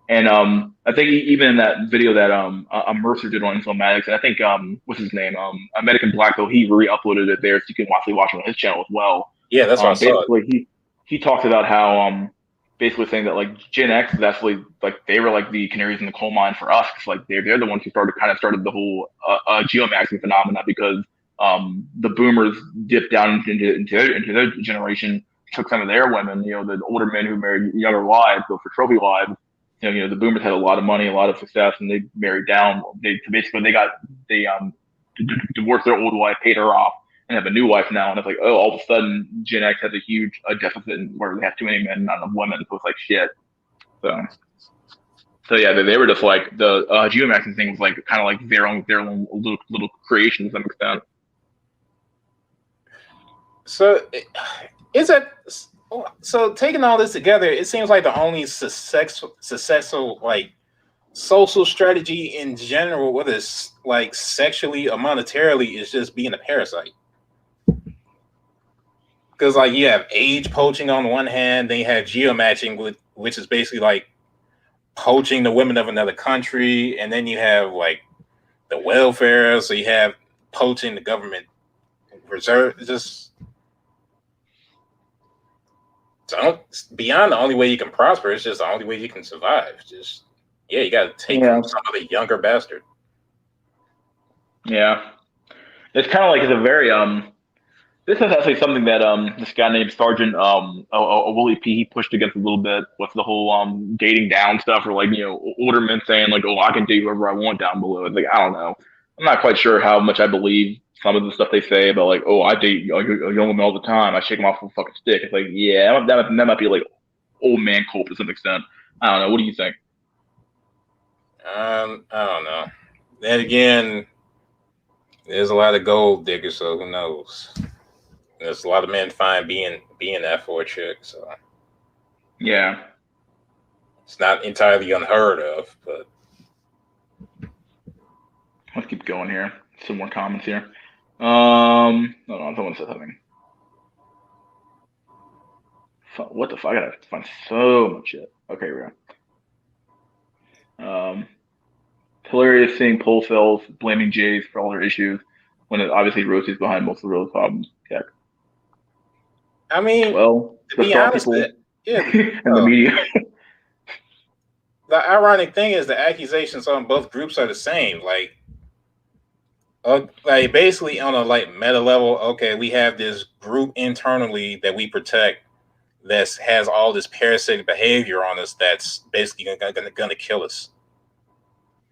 And I think even in that video that Mercer did on Insomatics, and I think what's his name? American Black, though, he re-uploaded it there, so you can actually watch it on his channel as well. yeah, that's what I saw. Basically, he talked about how basically saying that like Gen X is actually like they were like the canaries in the coal mine for us, 'cause, like they're the ones who started the whole geomaxing phenomena because the Boomers dipped down into their generation, took some of their women, the older men who married younger wives, go for trophy wives. The Boomers had a lot of money, a lot of success, and they married down. They divorced their old wife, paid her off, and have a new wife now. And it's like, oh, all of a sudden, Gen X has a huge deficit where they have too many men, not enough women. So it's like shit. So So yeah, they were just like the geomaxing thing was like kind of like their own little creation to some extent. So is that so? Taking all this together, it seems like the only successful like social strategy in general, whether it's like sexually or monetarily, is just being a parasite. Because like you have age poaching on one hand, then you have geomatching, which is basically like poaching the women of another country, and then you have like the welfare, so you have poaching the government reserve. Just don't, beyond the only way you can prosper, it's just the only way you can survive. Just yeah, you got to take Yeah, from some other younger bastard. yeah. It's kind of like it's a very This is actually something that this guy named Sergeant Willie P he pushed against a little bit with the whole dating down stuff, or like older men saying like, oh, I can date whoever I want down below. It's like, I don't know. I'm not quite sure how much I believe some of the stuff they say about like, oh, I date a young woman all the time. I shake them off with a fucking stick. It's like, yeah, that might be like old man cult to some extent. I don't know. What do you think? I don't know. Then again, there's a lot of gold diggers, so who knows? There's a lot of men find being that for a chick, so Yeah, it's not entirely unheard of. But let's keep going here. Some more comments here. Hold on, someone said something. What the fuck? I gotta find so much shit. Okay, here we go. Hilarious seeing poll cells blaming Jays for all their issues when it obviously Rosie's behind most of the real problems. Yeah. I mean, Well, to the be star honest, people yeah, and the media. the ironic thing is the accusations on both groups are the same. Like basically on a like meta level, okay, we have this group internally that we protect that has all this parasitic behavior on us that's basically gonna kill us.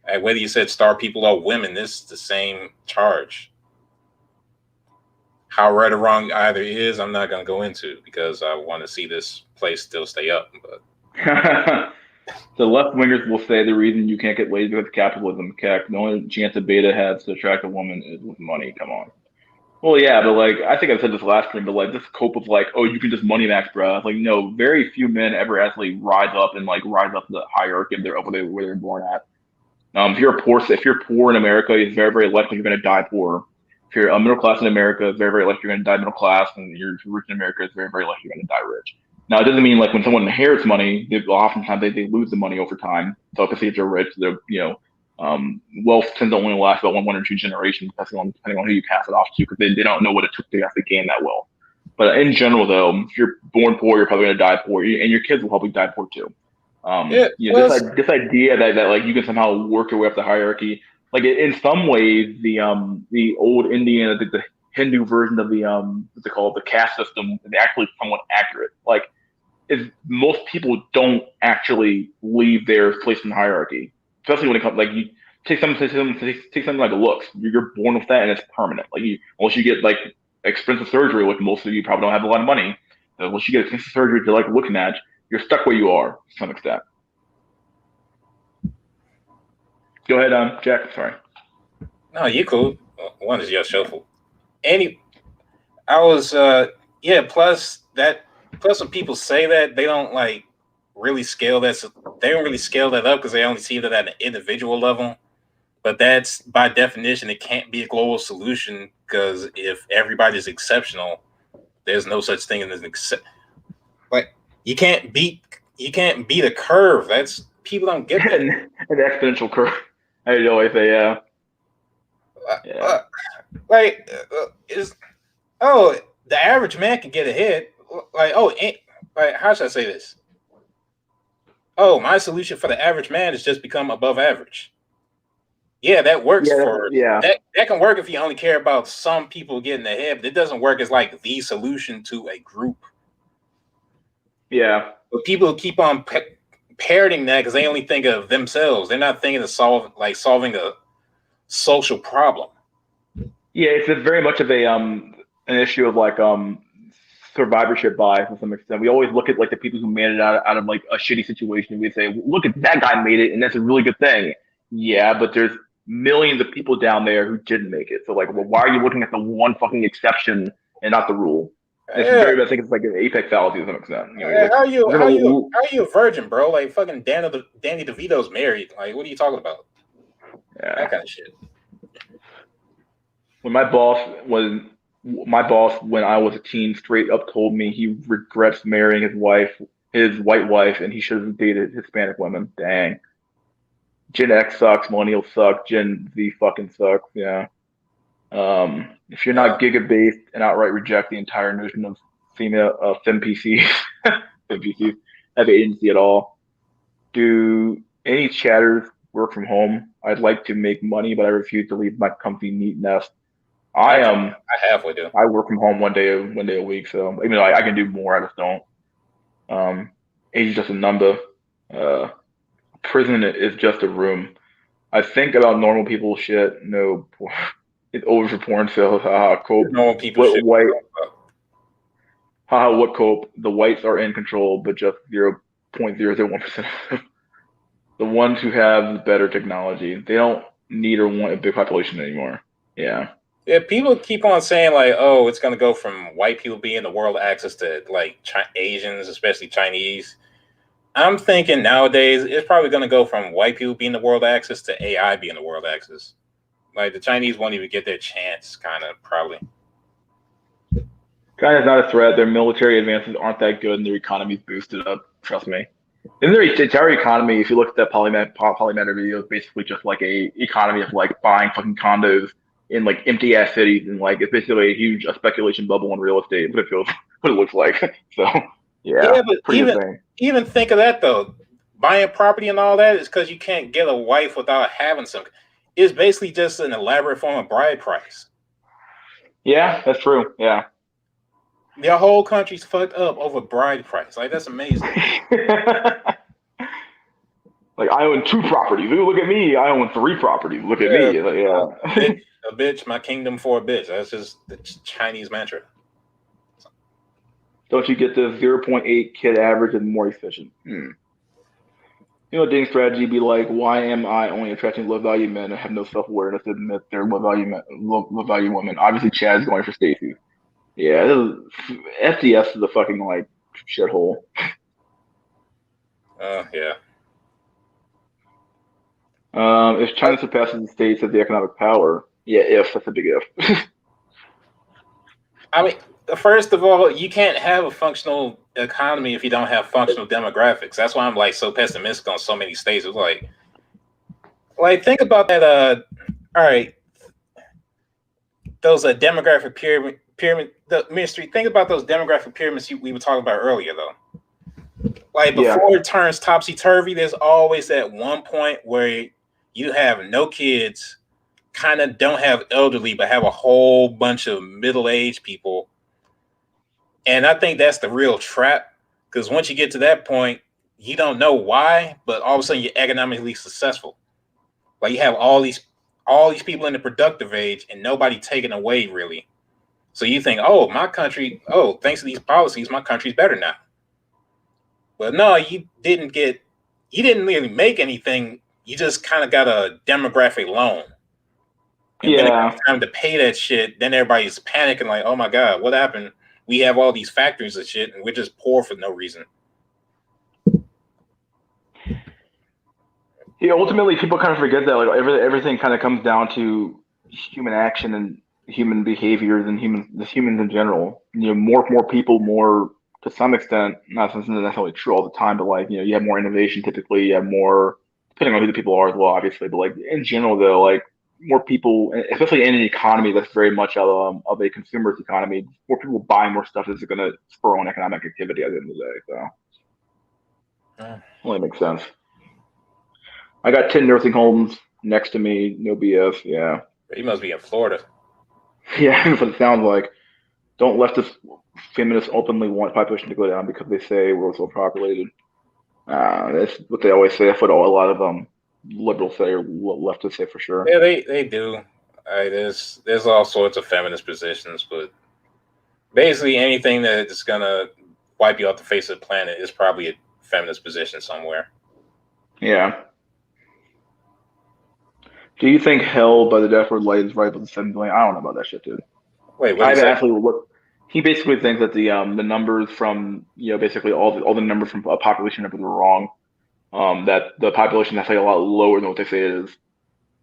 Like whether you said star people or women, this is the same charge. How right or wrong either is, I'm not gonna go into because I want to see this place still stay up. But The left wingers will say the reason you can't get laid with capitalism, CAC. The only chance a beta has to attract a woman is with money. Come on. Well, yeah, but like I think I said this last stream, but like this cope of like, oh, you can just money max, bro. Like, no, very few men ever actually rise up the hierarchy of where they're born at. If you're poor in America, it's very, very likely you're going to die poor. If you're middle class in America, it's very, very likely you're going to die middle class, and if you're rich in America, it's very, very likely you're going to die rich. Now, it doesn't mean like when someone inherits money, oftentimes they lose the money over time. So, obviously, if they're rich, wealth tends to only last about one or two generations, depending on who you pass it off to, because they don't know what it took to actually gain that wealth. But in general, though, if you're born poor, you're probably going to die poor, and your kids will probably die poor too. yeah, This idea that like you can somehow work your way up the hierarchy, like in some ways, the old Indian, the Hindu version of the what's it called, the caste system is actually somewhat accurate. Like, is most people don't actually leave their place in the hierarchy, especially when it comes like you take something like looks. You're born with that and it's permanent. Like unless you get like expensive surgery, which most of you probably don't have a lot of money. Unless you get expensive surgery to like look match, you're stuck where you are to some extent. Go ahead, Jack. Sorry. no, you cool. One is your shuffle. Any, I was yeah. Plus when people say that they don't like really scale that. They don't really scale that up because they only see that at an individual level. But that's by definition, it can't be a global solution because if everybody's exceptional, there's no such thing as an except. Like you can't beat a curve. That's people don't get that. An exponential curve. I always say, yeah. Yeah. Like is oh the average man can get ahead. Like like how should I say this? Oh, my solution for the average man is just become above average. Yeah, that works for Yeah. that can work if you only care about some people getting ahead, but it doesn't work as like the solution to a group. Yeah. But people keep on parroting that because they only think of themselves. They're not thinking of solving a social problem. Yeah, it's very much of a an issue of like survivorship bias to some extent. We always look at like the people who made it out of like a shitty situation. We say, look at that guy made it, and that's a really good thing. Yeah, but there's millions of people down there who didn't make it. So like, well, why are you looking at the one fucking exception and not the rule? And it's Yeah. very, I think it's like an apex fallacy to some extent. You know, like How are you? we're How are you? gonna, How are you a virgin, bro? Like fucking Danny DeVito's married. Like, what are you talking about? yeah. That kind of shit. When my boss when I was a teen straight up told me he regrets marrying his white wife, and he should have dated Hispanic women. Dang. Gen X sucks, millennials suck, Gen Z fucking sucks, yeah. If you're Yeah. not giga based and outright reject the entire notion of female fem PCs, fem PCs have agency at all, do any chatters work from home? I'd like to make money, but I refuse to leave my comfy neat nest. I I halfway do. I work from home one day a week, so even though I can do more, I just don't. Age is just a number. Uh, Prison is just a room. I think about normal people shit. No, it's over for porn sales. Haha, cope. Normal people What shit. white? Haha, what cope? The whites are in control, but just 0.001%. The ones who have better technology, they don't need or want a big population anymore. Yeah. Yeah, people keep on saying like, "Oh, it's gonna go from white people being the world access to like Asians, especially Chinese." I'm thinking nowadays it's probably gonna go from white people being the world access to AI being the world access. Like the Chinese won't even get their chance, kind of probably. China's not a threat. Their military advances aren't that good, and their economy's boosted up. Trust me. In their entire economy, if you look at that Polymatter video, it's basically just like a economy of like buying fucking condos in like empty ass cities, and like it's basically a speculation bubble in real estate. What it feels, what it looks like. So yeah, Yeah, but pretty insane. even think of that though. Buying property and all that is because you can't get a wife without having some. It's basically just an elaborate form of bride price. Yeah, that's true. Yeah. Their whole country's fucked up over bride price. Like that's amazing. Like I own 2 properties. Ooh, look at me. I own 3 properties. Look at Yeah, me. Like, yeah. a bitch, my kingdom for a bitch. That's just the Chinese mantra. Don't you get the 0.8 kid average and more efficient? You know, dating strategy be like, why am I only attracting low value men and have no self awareness to admit they're low value women? Obviously, Chad's going for Stacy. Yeah, FDS is a fucking like shithole. Yeah. If China surpasses the states as the economic power, yeah, if that's a big if. I mean, first of all, you can't have a functional economy if you don't have functional demographics. That's why I'm like so pessimistic on so many states. It's like think about that. All right, those demographic pyramid the ministry. Think about those demographic pyramids we were talking about earlier, though. Like before it turns topsy turvy, there's always that one point where you have no kids, kind of don't have elderly, but have a whole bunch of middle-aged people. And I think that's the real trap, because once you get to that point, you don't know why, but all of a sudden you're economically successful. Like you have all these people in the productive age and nobody taken away really. So you think, oh, my country, oh, thanks to these policies, my country's better now. But no, you didn't really make anything. You just kind of got a demographic loan. And when it comes time to pay that shit, then everybody's panicking like, oh my God, what happened? We have all these factories and shit, and we're just poor for no reason. Yeah, ultimately, people kind of forget that like everything kind of comes down to human action and human behaviors and humans in general. You know, more people, more to some extent, not necessarily true all the time, but like you have more innovation typically. You have more, depending on who the people are as well, obviously. But like in general, though, like more people, especially in an economy that's very much of a consumerist economy, more people buying more stuff is going to spur on economic activity at the end of the day. So, only makes sense. I got 10 nursing homes next to me, no BS. Yeah. You must be in Florida. Yeah, that's what it sounds like. Don't leftist feminists openly want population to go down because they say we're so populated. That's what they always say. That's what a lot of liberals say or leftists say for sure. Yeah, they do. There's all sorts of feminist positions, but Basically, anything that's gonna wipe you off the face of the planet is probably a feminist position somewhere. Yeah. Do you think Hell by the Death Word Light is right with the 7 billion? I don't know about that shit, dude. Wait, what I do you haven't say? actually looked. He basically thinks that the numbers from basically all the numbers from population numbers are wrong. That the population is actually a lot lower than what they say it is.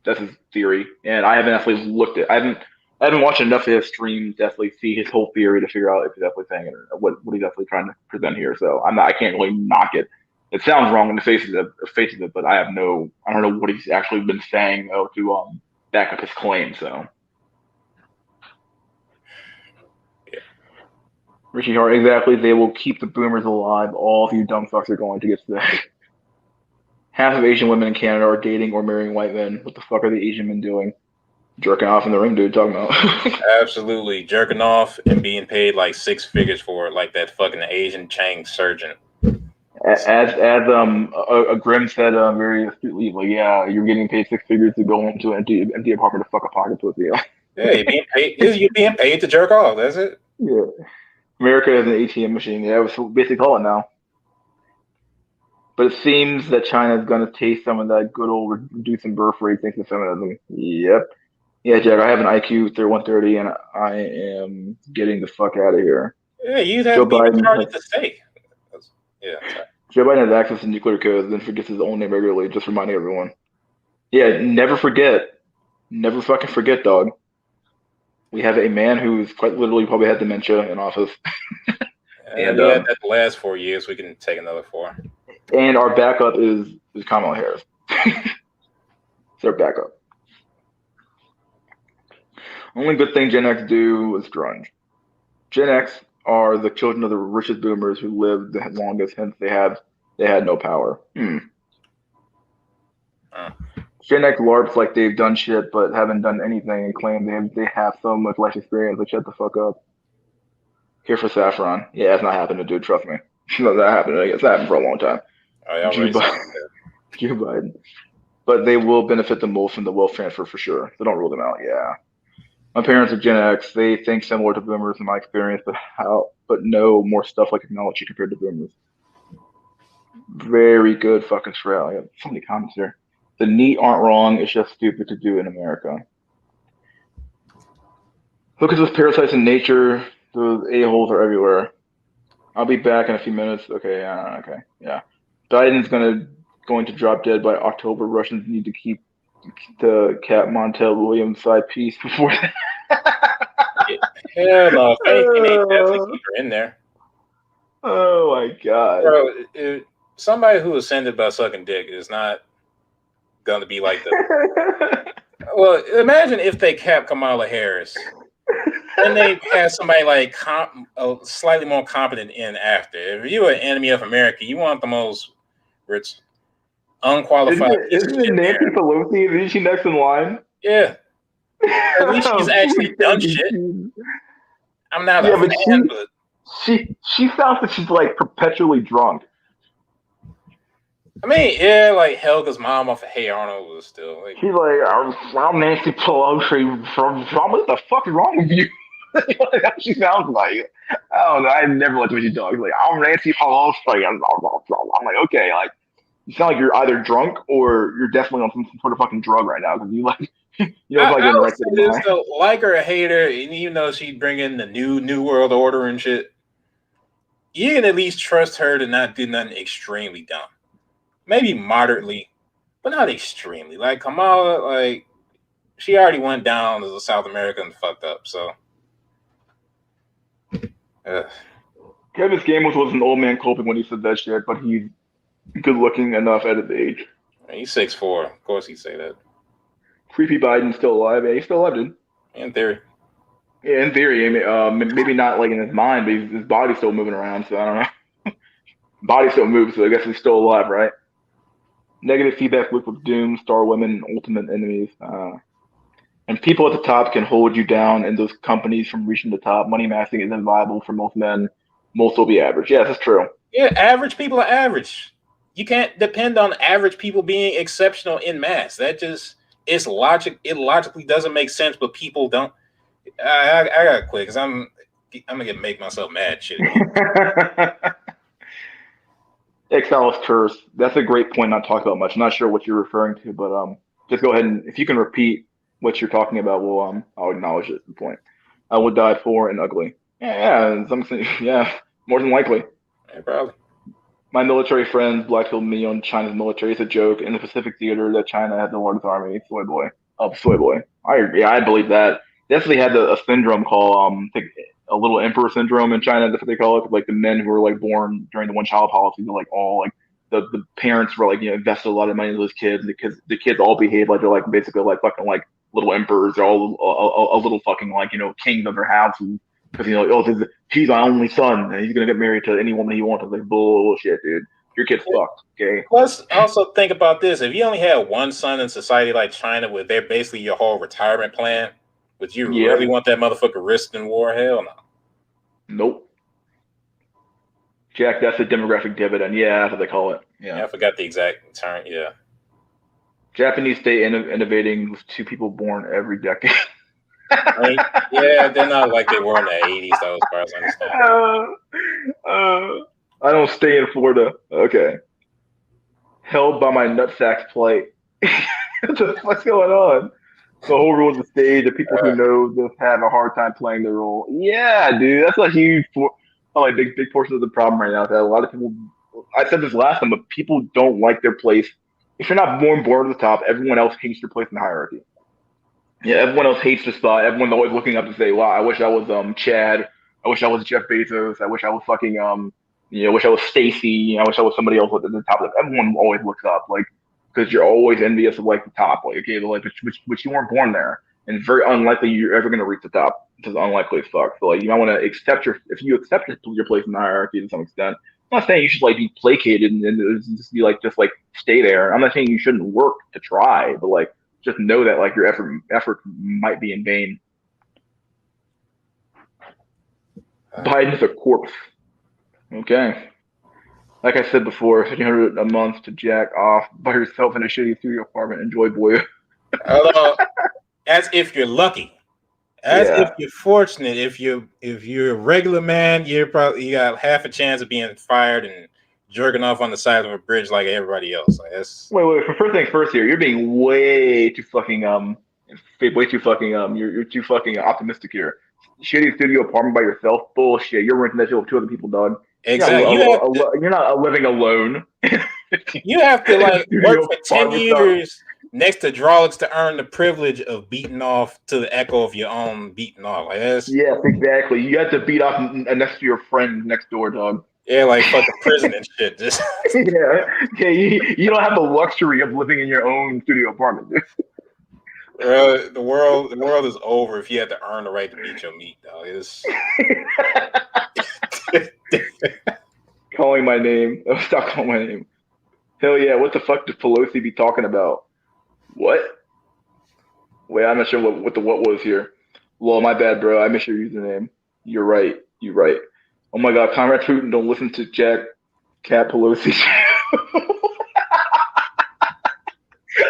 That's his theory, and I haven't actually looked at. I haven't watched enough of his streams to actually see his whole theory to figure out if he's definitely saying it or what he's actually trying to present here. So I can't really knock it. It sounds wrong in the faces of it, but I don't know what he's actually been saying though to back up his claim. So Yeah. Richie Hart, exactly. They will keep the boomers alive. All of you dumb fucks are going to get sick. Half of Asian women in Canada are dating or marrying white men. What the fuck are the Asian men doing? Jerking off in the ring, dude. Talking about. Absolutely, jerking off and being paid like 6 figures for it, like that fucking Asian Chang surgeon. As Grim said very astutely, like, yeah, you're getting paid 6 figures to go into an empty apartment to fuck a pocket pussy. Yeah. Yeah, you're being paid to jerk off. That's it. Yeah. America is an ATM machine. Yeah, that's what we basically call it now. But it seems that China is going to taste some of that good old reducing birth rate thanks to feminism. Yep. Yeah, Jack, I have an IQ 130 and I am getting the fuck out of here. Yeah, you'd have Joe to be in Biden charge has of the state. Yeah, sorry. Joe Biden has access to nuclear codes, then forgets his own name regularly, just reminding everyone. Yeah, never forget. Never fucking forget, dog. We have a man who's quite literally probably had dementia in office. And We had that the last 4 years. We can take another 4. and our backup is Kamala Harris. It's our backup. Only good thing Gen X do is grunge. Gen X are the children of the richest boomers who lived the longest, hence they had no power. Gen X LARPs like they've done shit but haven't done anything and claim they have so much life experience. Like shut the fuck up. Here for Saffron. Yeah, it's not happening, dude. Trust me. It's not happening. It's happened for a long time. Oh, y'all Joe Biden. Joe Biden. But they will benefit the most from the wealth transfer for sure. So don't rule them out. Yeah. My parents are Gen X. They think similar to boomers in my experience, but know more stuff like technology compared to boomers. Very good fucking trail. I got so many comments here. The neat aren't wrong. It's just stupid to do in America. Look at those parasites in nature. Those a-holes are everywhere. I'll be back in a few minutes. Okay, okay, yeah. Biden's going to drop dead by October. Russians need to keep the Cat Montel Williams side piece before. Hell no. If anything, they definitely keep her in there. Oh my god. Bro, somebody who ascended by sucking dick is not going to be like that. Well, imagine if they kept Kamala Harris and they had somebody like slightly more competent in after. If you were an enemy of America, you want the most rich, unqualified. Isn't it Nancy Pelosi? Isn't she next in line? Yeah. At least she's actually done shit. I'm not a fan, but she sounds like she's like perpetually drunk. I mean, yeah, like Helga's mom off of Hey Arnold was still like. She's like, I'm Nancy Pelosi from what the fuck is wrong with you? She sounds like. I don't know. I've never liked when she talks. Like, I'm Nancy Pelosi. I'm like, okay, like, you sound like you're either drunk or you're definitely on some sort of fucking drug right now because you like, I would say this though, like her or hate her, and even though she'd bring in the new world order and shit, you can at least trust her to not do nothing extremely dumb. Maybe moderately, but not extremely. Like Kamala, like she already went down as a South American fucked up. So, Kevin Gamus was an old man coping when he said that shit, but he's good looking enough at his age. He's 6'4". Of course, he'd say that. Creepy Biden's still alive. Yeah, he's still alive, dude. In theory. Yeah, in theory. I mean, maybe not like in his mind, but his body's still moving around. So I don't know. Body still moves, so I guess he's still alive, right? Negative feedback loop with doom, star women, ultimate enemies. And people at the top can hold you down, and those companies from reaching the top. Money maxing isn't viable for most men. Most will be average. Yes, that's true. Yeah, average people are average. You can't depend on average people being exceptional in mass. That just it's logic. It logically doesn't make sense, but people don't. I gotta quit because make myself mad. Shit. Exiles curse. That's a great point not talked about much. I'm not sure what you're referring to, but just go ahead and if you can repeat what you're talking about, I'll acknowledge it at the point. I would die poor and ugly. Yeah, something. Yeah, more than likely. Yeah, probably. My military friends blackmailed me on China's military. It's a joke in the Pacific theater that China had the largest army. Soy boy. Soy boy. I believe that. They actually had a syndrome called I think a little emperor syndrome in China. That's what they call it. Like the men who were like born during the one child policy, they're like all like the parents were like invested a lot of money into those kids. And the kids all behave like they're like basically like fucking like little emperors. They're all a little fucking like kings of their houses because he's my only son and he's gonna get married to any woman he wants. It's like bullshit, dude. Your kid's fucked. Okay. Plus, also think about this: if you only had one son in society like China, where they're basically your whole retirement plan, would you Yep. really want that motherfucker risked in war? Hell no. Nope. Jack, that's a demographic dividend. Yeah, that's what they call it. Yeah, Yeah. I forgot the exact term. Yeah. Japanese state innovating with 2 people born every decade. Right? Yeah, they're not like they were in the 80s, though, as far as I understand. I don't stay in Florida. Okay. Held by my nutsack's plight. What the fuck's going on? The whole rule of the stage, the people who know this have a hard time playing their role. Yeah, dude, that's a huge, probably big portion of the problem right now. That a lot of people, I said this last time, but people don't like their place. If you're not born at the top, everyone else hates your place in the hierarchy. Yeah, everyone else hates the spot. Everyone's always looking up to say, "Wow, I wish I was Chad. I wish I was Jeff Bezos. I wish I was fucking I wish I was Stacy. I wish I was somebody else at the top." Everyone always looks up, like because you're always envious of like the top. Like okay, like which you weren't born there, and it's very unlikely you're ever gonna reach the top. It's just unlikely as fuck. So like you might want to accept if you accept your place in the hierarchy to some extent. I'm not saying you should like be placated and just be like stay there. I'm not saying you shouldn't work to try, but like just know that like your effort might be in vain. Biden's a corpse. Okay. Like I said before, 1,500 a month to jack off by yourself in a shitty studio apartment. Enjoy, boy. Although, as if you're lucky. As if Yeah. you're fortunate. If you're a regular man, you got half a chance of being fired and jerking off on the side of a bridge like everybody else. Like that's Wait. For first things first, here, you're being way too fucking you're too fucking optimistic here. Shitty studio apartment by yourself, bullshit. You're renting that shit with 2 other people, dog. exactly. You're not living alone. You have to In a like work studio for 10 apartment, dog. years next to hydraulics to earn the privilege of beating off to the echo of your own beating off. Like that's Yes, exactly. You have to beat off next to your friend next door, dog. yeah, like fucking prison and shit. Just Yeah. You don't have the luxury of living in your own studio apartment. the world is over if you had to earn the right to beat your meat, dog. It's Calling my name. Oh, stop calling my name. Hell yeah, what the fuck did Pelosi be talking about? What? Wait, I'm not sure what the what was here. Well, my bad, bro. I missed your username. You're right. You're right. Oh my god, Conrad Putin, don't listen to Jack Cat Pelosi.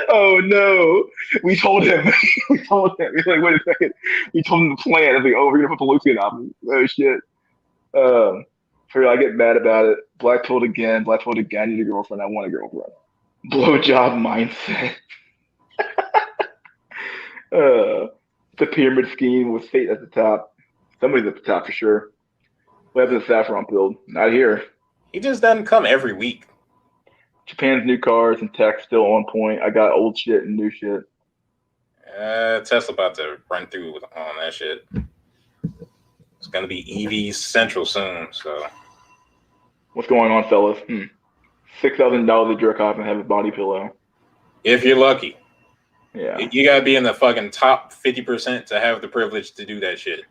Oh no. We told him. We told him. He's like, wait a second. We told him the plan. It's like, oh, we're gonna put Pelosi in office. Oh shit. For I get mad about it. Black told again. Black told again. I need a girlfriend. I want a girlfriend. Blowjob mindset. The pyramid scheme with fate at the top. Somebody's at the top for sure. What happened to Saffron build? Not here. he just doesn't come every week. Japan's new cars and tech still on point. I got old shit and new shit. Tesla about to run through on that shit. It's gonna be EV central soon. So What's going on, fellas? $6,000 to jerk off and have a body pillow. if you're lucky, Yeah. you gotta be in the fucking top 50% to have the privilege to do that shit.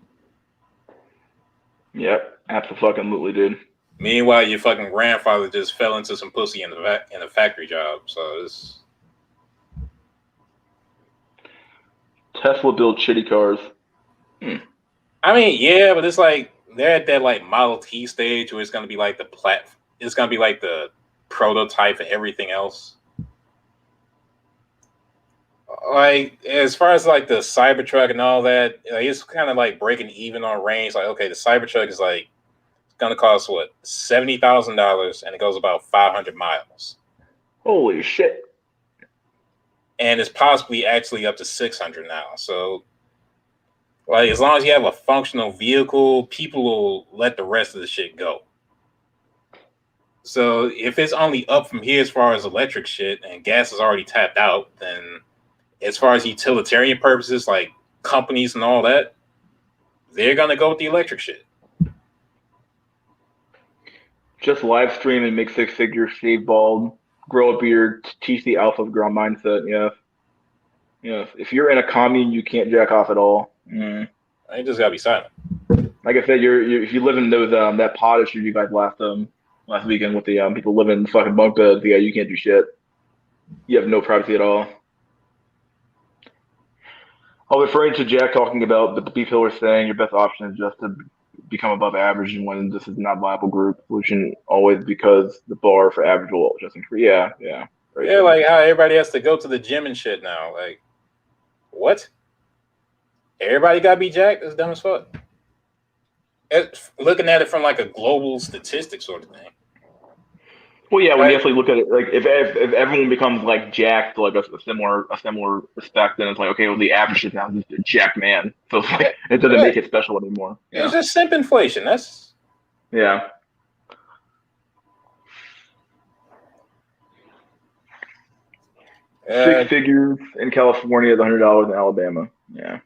Yep. Absolutely, dude. Meanwhile, your fucking grandfather just fell into some pussy in a factory job. So it's Tesla build shitty cars. I mean, yeah, but it's like they're at that like Model T stage where it's gonna be like it's gonna be like the prototype for everything else. like as far as like the Cybertruck and all that, like, it's kind of like breaking even on range. Like, okay, the Cybertruck is like going to cost what, $70,000, and it goes about 500 miles, Holy shit. and it's possibly actually up to 600 now. So, like, as long as you have a functional vehicle, people will let the rest of the shit go. So, if it's only up from here as far as electric shit, and gas is already tapped out, then as far as utilitarian purposes, like companies and all that, they're gonna go with the electric shit. Just live stream and make six figures, shave bald, grow a beard, teach the alpha girl mindset. Yeah. Yeah. If you're in a commune, you can't jack off at all. Mm. You just gotta be silent. Like I said, you're if you live in those that pod issue you guys last weekend with the people living in fucking bunk beds, yeah, you can't do shit. You have no privacy at all. I'll refer to Jack talking about the beef Hill saying your best option is just to become above average, and when this is not a viable group solution, always because the bar for average will just increase. Yeah, yeah. Right, yeah, like how everybody has to go to the gym and shit now. Like, what? Everybody got to be jacked? That's dumb as fuck. Looking at it from like a global statistic sort of thing. Well, yeah, when you actually look at it, like if everyone becomes like jacked, like a similar respect, then it's like, okay, well, the average is now just a jacked man, so it's like it doesn't make it special anymore. It's just simp inflation. That's yeah. Six figures in California, $100 in Alabama. Yeah.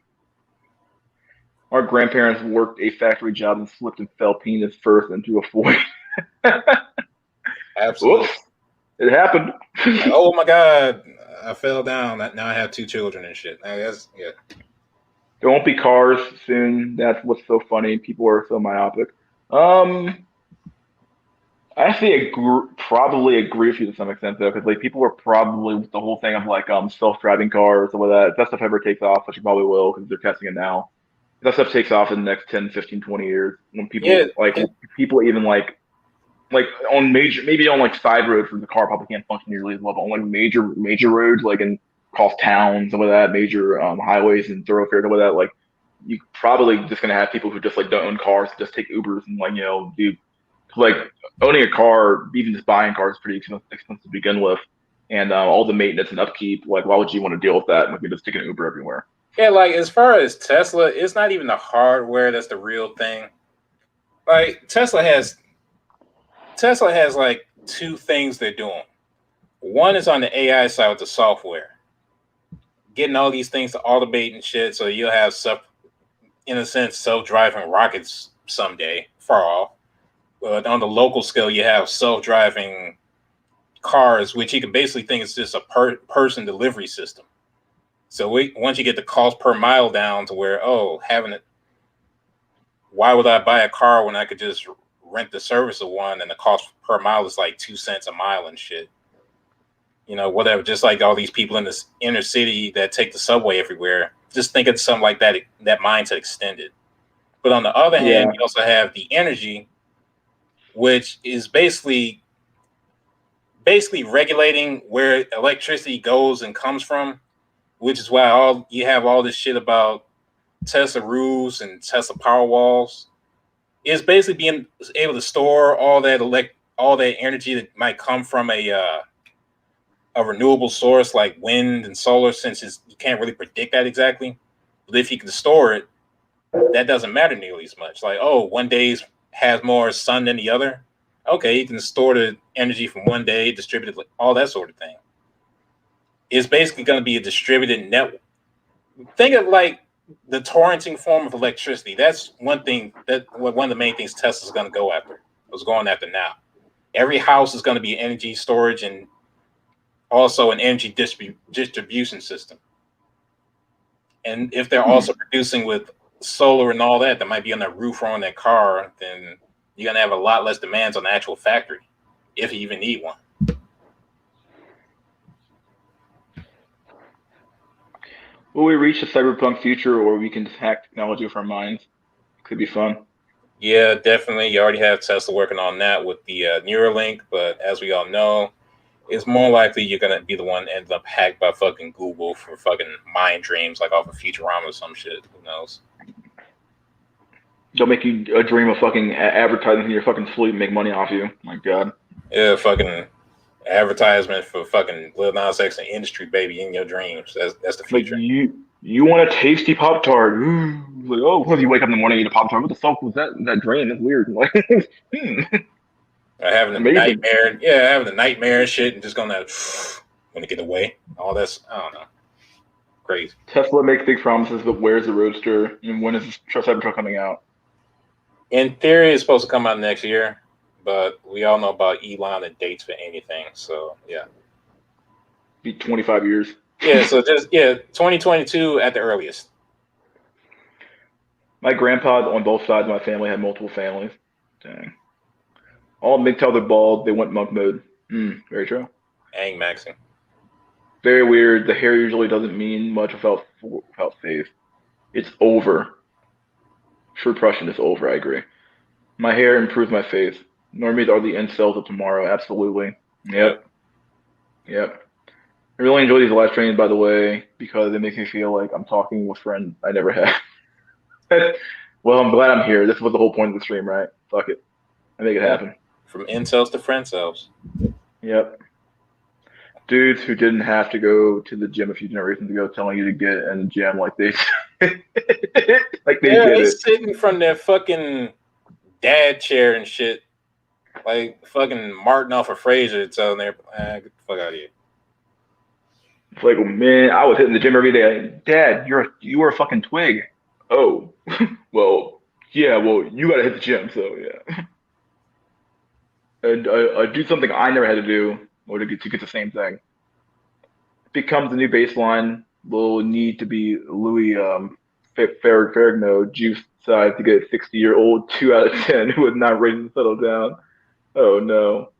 Our grandparents worked a factory job and slipped and fell penis first into a void. Absolutely. Whoops. It happened. Oh my God. I fell down. Now I have 2 children and shit. That's, yeah. There won't be cars soon. That's what's so funny. People are so myopic. I actually probably agree with you to some extent though, because like people are probably with the whole thing of like self-driving cars or whatever. If that stuff ever takes off, which it probably will because they're testing it now. If that stuff takes off in the next 10, 15, 20 years, when people people even like on maybe on like side roads where the car probably can't function nearly as well, but on like major roads like in cross towns and with that, major highways and thoroughfares and with that, like you probably just gonna have people who just like don't own cars, just take Ubers and like do like owning a car, even just buying cars is pretty expensive to begin with, and all the maintenance and upkeep. Like, why would you want to deal with that? Like, you just take an Uber everywhere. Yeah, like as far as Tesla, it's not even the hardware that's the real thing. Like Tesla has like 2 things they're doing. One is on the AI side with the software, getting all these things to automate and shit, so you'll have in a sense self-driving rockets someday, far off. But on the local scale, you have self-driving cars, which you can basically think is just a person delivery system. So once you get the cost per mile down to where, why would I buy a car when I could just rent the service of one and the cost per mile is like 2 cents a mile and shit? Whatever. Just like all these people in this inner city that take the subway everywhere. Just think of something like that mindset extended. But on the other hand, you also have the energy, which is basically regulating where electricity goes and comes from, which is why you have all this shit about Tesla roofs and Tesla power walls. It's basically being able to store all that energy that might come from a renewable source like wind and solar, since you can't really predict that exactly. But if you can store it, that doesn't matter nearly as much. Like, one day has more sun than the other. Okay, you can store the energy from one day, distribute it, all that sort of thing. It's basically going to be a distributed network. Think of like the torrenting form of electricity. That's one of the main things Tesla's going to go after. Was going after now. Every house is going to be energy storage and also an energy distribution system. And if they're also producing with solar and all that might be on their roof or on their car, then you're going to have a lot less demands on the actual factory, if you even need one. Will we reach a cyberpunk future, or we can hack technology with our minds? It could be fun. Yeah, definitely. You already have Tesla working on that with the Neuralink, but as we all know, it's more likely you're gonna be the one that ends up hacked by fucking Google for fucking mind dreams, like off of Futurama or some shit. Who knows? They'll make you a dream of fucking advertising in your fucking sleep and make money off you. My God. Yeah, fucking advertisement for fucking Lil Nas X and industry, baby, in your dreams. That's the Like future. you want a tasty Pop Tart. Like, oh, because you wake up in the morning and eat a Pop Tart. What the fuck was that dream? That's weird. Like, Having a amazing. nightmare, yeah, having a nightmare and shit, and just gonna get away. All that's I don't know, crazy. Tesla makes big promises, but where's the Roadster? And when is this Cybertruck coming out? In theory, it's supposed to come out next year, but we all know about Elon and dates for anything. So yeah, Be 25 years. yeah. So just 2022 at the earliest. My grandpa on both sides of my family had multiple families. Dang. All MGTOWs are bald. They went monk mode. Very true. Ang maxing. Very weird. The hair usually doesn't mean much without faith. It's over. True Prussian is over. I agree. My hair improves my face. Normies are the incels of tomorrow. Absolutely. Yep. Yep. I really enjoy these live streams, by the way, because it makes me feel like I'm talking with friends I never had. Well, I'm glad I'm here. This was the whole point of the stream, right? Fuck it. I make it happen. From incels to friend cells. Yep. Dudes who didn't have to go to the gym a few generations ago telling you to get in the gym like they like they did They it. sitting from their fucking dad chair and shit, like fucking Martin off of Frasier, telling their get the fuck out of here. It's like, man, I was hitting the gym every day. Dad, you were a fucking twig. Oh, well, yeah, well, you gotta hit the gym, so yeah. And I do something I never had to do, or to get the same thing. Becomes the new baseline. Will need to be Louis Ferrigno juice size to get a 60-year-old 2 out of 10 who is not ready to settle down. Oh no.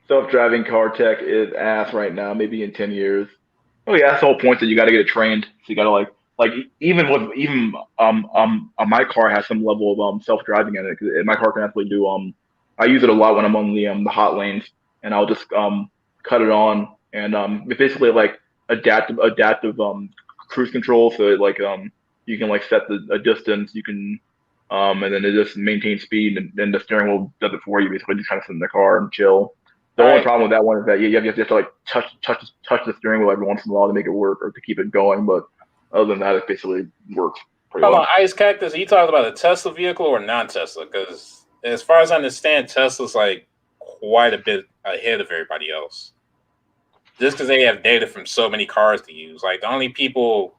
Self-driving car tech is ass right now, maybe in 10 years. Oh yeah, that's the whole point that you got to get it trained. So you got to like even my car has some level of self-driving in it. 'Cause my car can actually do I use it a lot when I'm on the hot lanes, and I'll just cut it on, and it's basically like adaptive cruise control. So it, like you can like set a distance, you can and then it just maintains speed, and then the steering wheel does it for you. Basically, just kind of sit in the car and chill. The All only right, problem with that one is that you have to like touch the steering wheel every once in a while to make it work or to keep it going. But other than that, it basically works pretty come well. on, Ice Cactus. Are you talking about a Tesla vehicle or non-Tesla? Because as far as I understand, Tesla's like quite a bit ahead of everybody else. Just because they have data from so many cars to use. Like the only people,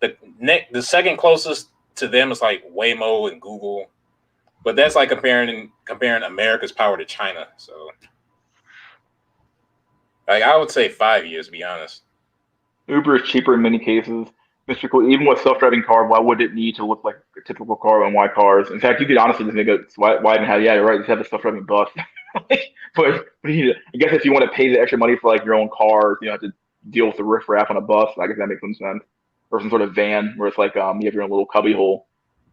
the second closest to them is like Waymo and Google, but that's like comparing America's power to China. So, like, I would say 5 years, to be honest. Uber is cheaper in many cases. Mr. Cool, even with self-driving car, why would it need to look like a typical car and why cars? In fact, you could honestly just make it why even have you're right, just have a self-driving bus. but I guess if you want to pay the extra money for like your own car, you have to deal with the riffraff on a bus. I guess that makes some sense. Or some sort of van where it's like you have your own little cubby hole.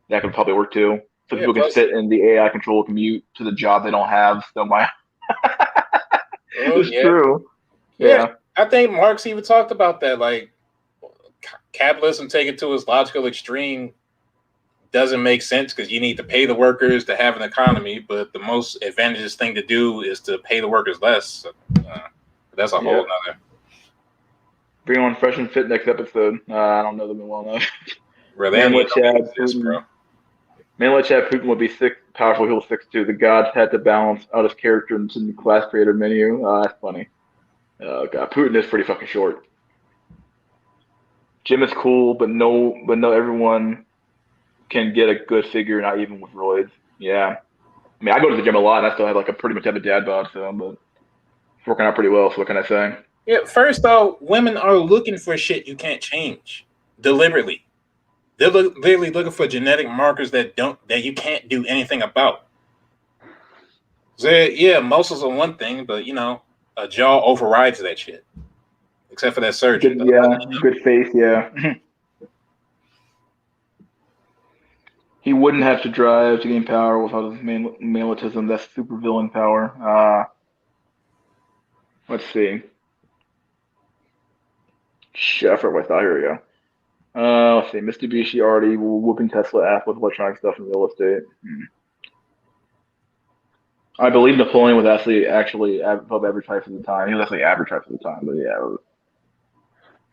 That could probably work too. So Yeah, people can plus, sit in the AI control commute to the job they don't have. So my oh it's yeah, true. yeah. Yeah. I think Marx even talked about that. Like, capitalism taken to its logical extreme doesn't make sense because you need to pay the workers to have an economy, but the most advantageous thing to do is to pay the workers less. So, that's a whole Yeah. nother. Bring on Fresh and Fit next episode. I don't know them well enough. Bro, they Man, don't even let know Chad they exist, Putin. bro. Man, let Chad Putin would be powerful. He was 6'2". The gods had to balance out his character into the class creator menu. That's funny. Oh god, Putin is pretty fucking short. Jim is cool, but no, everyone can get a good figure, not even with roids. Yeah, I mean, I go to the gym a lot, and I still have like a pretty much have a dad bod, so but it's working out pretty well. So what can I say? Yeah, first though, women are looking for shit you can't change deliberately. They're literally looking for genetic markers that you can't do anything about. So yeah, muscles are one thing, but a jaw overrides that shit. Except for that surgeon. Good, yeah, good face, yeah. He wouldn't have to drive to gain power without his maletism. That's super villain power. Let's see. Shit, I forgot what I thought. Here we go. Let's see. Mitsubishi already whooping Tesla ass with electronic stuff and real estate. I believe Napoleon was actually above advertised at the time. He was actually advertised at the time, but yeah, it was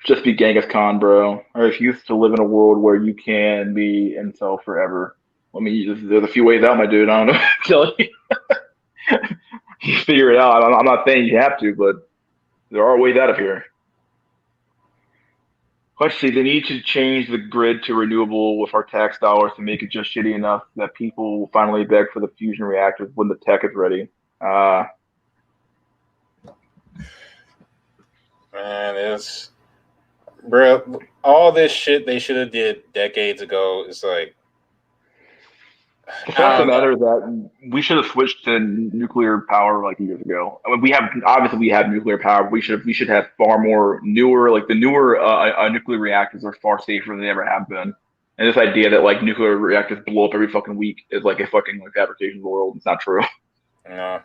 just be Genghis Khan, bro. I refuse to live in a world where you can be incel forever. I mean, there's a few ways out, my dude. I don't know. Tell you, you figure it out. I'm not saying you have to, but there are ways out of here. Let's see. They need to change the grid to renewable with our tax dollars to make it just shitty enough that people will finally beg for the fusion reactors when the tech is ready. Man, it's bro. All this shit they should have did decades ago. It's like The I fact of don't the know. matter is that we should have switched to nuclear power like years ago. I mean, we have nuclear power. But we should have far more newer like the newer nuclear reactors are far safer than they ever have been. And this idea that like nuclear reactors blow up every fucking week is like a fucking like fabrication of the world. It's not true. You know,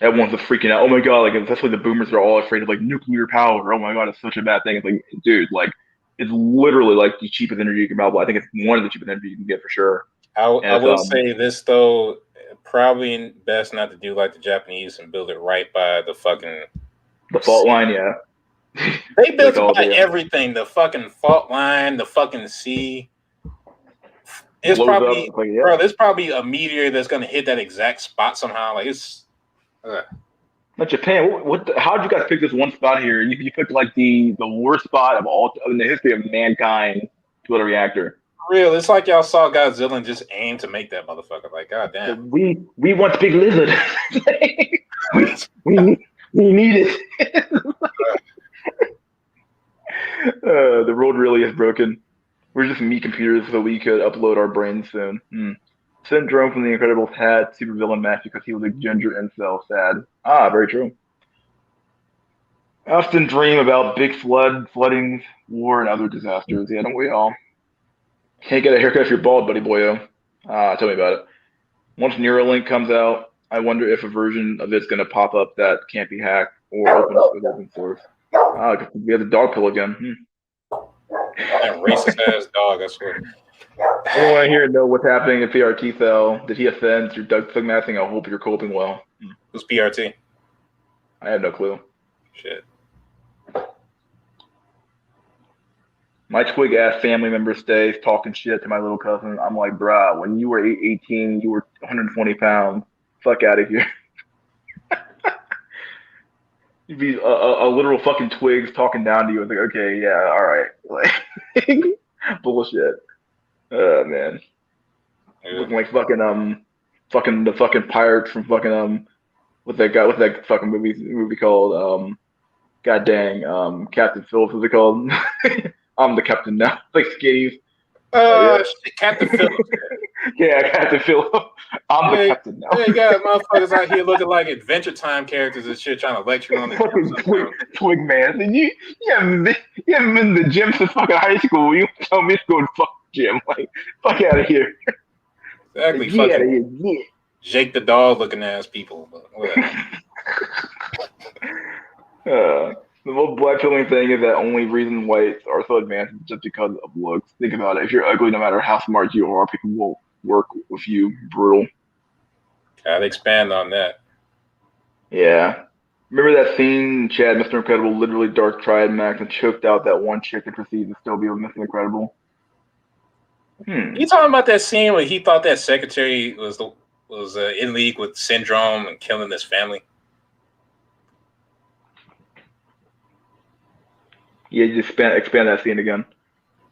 Everyone's freaking out. Oh my god! Like especially the boomers are all afraid of like nuclear power. Oh my god, it's such a bad thing. It's like, dude, like it's literally like the cheapest energy you can buy. I think it's one of the cheapest energy you can get for sure. I And it's will say this though. Probably best not to do like the Japanese and build it right by the fucking the fault sea. line, yeah. They built Like it all by the everything. The fucking fault line, the fucking sea. It's blows up. probably, It's like, yeah. bro. There's probably a meteor that's gonna hit that exact spot somehow. Like it's Not Japan. How did you guys pick this one spot here? You picked like the worst spot of all in the history of mankind to build a reactor. real. It's like y'all saw Godzilla and just aimed to make that motherfucker. Like, So goddamn. we want big lizard. we, we need it. The road really is broken. We're just meat computers, so we could upload our brains soon. Syndrome from The Incredibles had supervillain match because he was a ginger incel. Sad. Very true. I often dream about big floodings, war, and other disasters. Yeah, don't we all? Can't get a haircut if you're bald, buddy boyo. Tell me about it. Once Neuralink comes out, I wonder if a version of it's going to pop up that can't be hacked or open source. We have the dog pill again. That racist ass dog, I swear. I want to hear and know what's happening at PRT cell. Did he offend through Doug Figmassing? I hope you're coping well. Who's PRT? I have no clue. Shit. My twig ass family member stays talking shit to my little cousin. I'm like, bruh, when you were 18, you were 120 pounds. Fuck out of here. You'd be a literal fucking twigs talking down to you. It's like, okay, yeah, all right. Like, bullshit. Man. Looking like fucking the fucking pirates from fucking what's that fucking movie called? God dang, Captain Phillips, what's it called? I'm the captain now. Like skinnies. Yeah. Captain Phillips. Yeah, Captain Phillips. I'm the captain now. They got motherfuckers out here looking like Adventure Time characters and shit, trying to lecture on the fucking twig man. And you haven't been to the gym since fucking high school. You tell me to go to fuck gym. Like, fuck out of here. Exactly. Get out of here. Yeah. Jake the dog looking ass people. But whatever. The most black-filling thing is that only reason whites are so advanced is just because of looks. Think about it. If you're ugly, no matter how smart you are, people won't work with you. Brutal. Gotta expand on that. Yeah. Remember that scene, Chad, Mr. Incredible literally dark tried Max and choked out that one chick that proceeded to still be with Mr. Incredible? You talking about that scene where he thought that secretary was in league with Syndrome and killing his family? Yeah, just expand that scene again.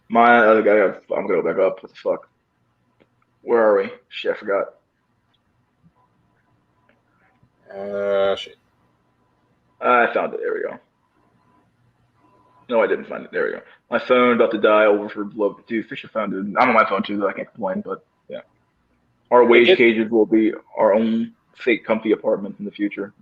My other guy, I'm gonna go back up. What the fuck? Where are we? Shit, I forgot. Shit. I found it. There we go. No, I didn't find it. There we go. My phone about to die over for blood. Dude, Fisher found it. I'm on my phone too, so I can't complain. But yeah, our wage cages will be our own fake, comfy apartments in the future.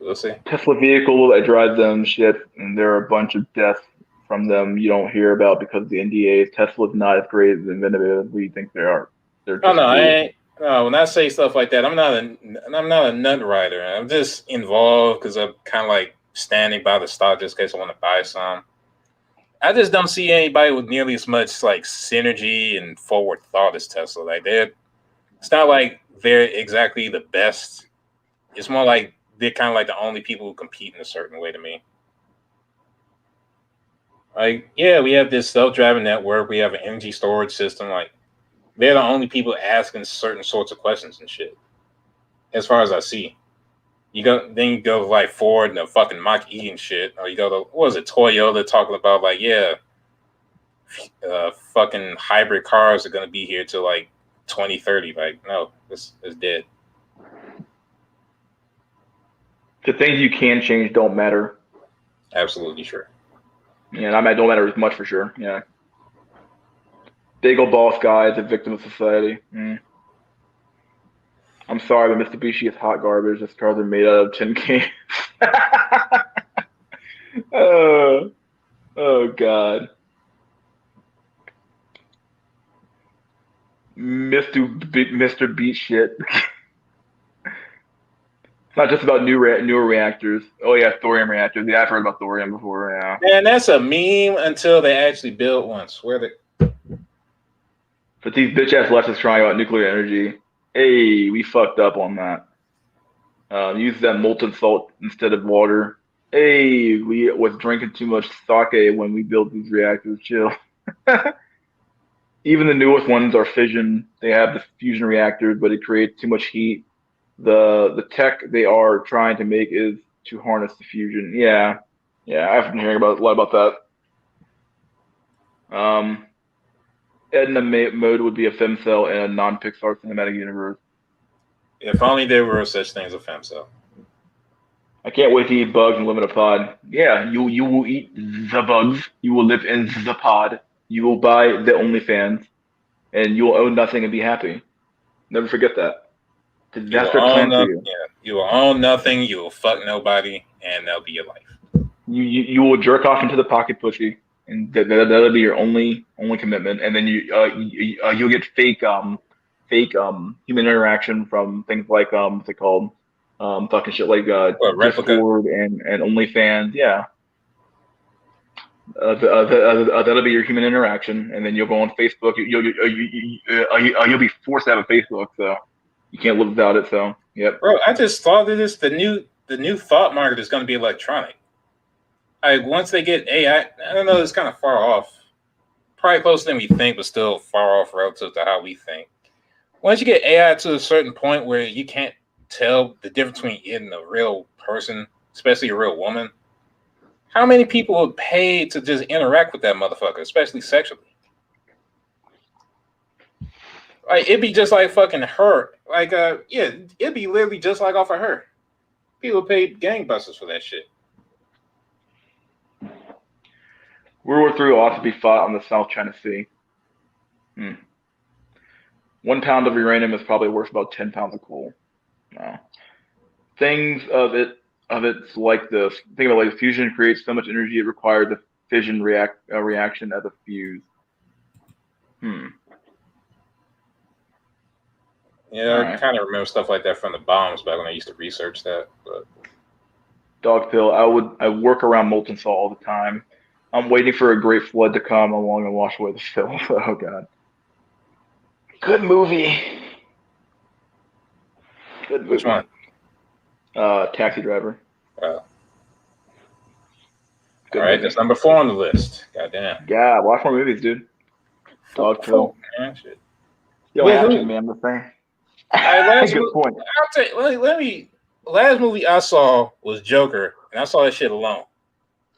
We'll see. Tesla vehicle that drive them shit, and there are a bunch of deaths from them you don't hear about because of the NDAs. Tesla's not as great as inventive as we think they are. They're just I No, when I say stuff like that, I'm not a nut writer. I'm just involved because I'm kind of like standing by the stock just in case I want to buy some. I just don't see anybody with nearly as much like synergy and forward thought as Tesla. Like it's not like they're exactly the best. It's more like they're kind of like the only people who compete in a certain way to me. Like, yeah, we have this self-driving network. We have an energy storage system. Like, they're the only people asking certain sorts of questions and shit. As far as I see, you go like Ford and the fucking Mach E and shit, or you go to what was it, Toyota talking about like, yeah, fucking hybrid cars are gonna be here till like 2030. Like, no, this is dead. The things you can change don't matter. Absolutely sure. Yeah, I mean, don't matter as much for sure. Yeah. Big old boss guy is a victim of society. I'm sorry, but Mitsubishi is hot garbage. These cars are made out of tin cans. oh, oh God. Mr. Beat shit. It's not just about newer reactors. Oh yeah, thorium reactors. Yeah, I've heard about thorium before. Yeah, Man, that's a meme until they actually build one. Swear to but these bitch ass leftists crying about nuclear energy. Hey, we fucked up on that. Use that molten salt instead of water. Hey, we was drinking too much sake when we built these reactors. Chill. Even the newest ones are fission. They have the fusion reactors, but it creates too much heat. The tech they are trying to make is to harness the fusion. Yeah, yeah, I've been hearing about a lot about that. Edna mode would be a femcel in a non-Pixar cinematic universe. if only there were such things as a femcell. I can't wait to eat bugs and live in a pod. Yeah, you will eat the bugs. You will live in the pod. You will buy the OnlyFans, and you will own nothing and be happy. Never forget that. You That's will their own plan for up, you. yeah. You will own nothing. You will fuck nobody, and that'll be your life. You will jerk off into the pocket pussy, and that'll be your only commitment. And then you'll get fake human interaction from things like what's it called fucking shit like What replica? Discord and OnlyFans. Yeah, that'll be your human interaction, and then you'll go on Facebook. You'll be forced to have a Facebook, so you can't live without it. So yep. Bro, I just thought of this. The new thought market is going to be electronic. Like once they get AI, I don't know. It's kind of far off. Probably closer than we think, but still far off relative to how we think. Once you get AI to a certain point where you can't tell the difference between it and a real person, especially a real woman, how many people would pay to just interact with that motherfucker, especially sexually? Like it'd be just like fucking her. Like yeah, it'd be literally just like off of her. People pay gangbusters for that shit. World War III ought to be fought on the South China Sea. 1 pound of uranium is probably worth about 10 pounds of coal. No. Things of it's like this. Think about it like fusion creates so much energy it requires a fission reaction as a fuse. Hmm. All Yeah, I right. kind of remember stuff like that from the bombs back when I used to research that. But Dog pill. I work around molten salt all the time. I'm waiting for a great flood to come along and wash away the filth. Oh God. Good movie. Good which movie. one? Taxi Driver. All Good right, movie. that's number 4 on the list. Goddamn. Yeah, watch more movies, dude. Dog Four, pill. man, shit. You don't Wait, have to, who? man. I'm just I saying. last Good mo- point. I'll tell you, let me. Last movie I saw was Joker, and I saw that shit alone.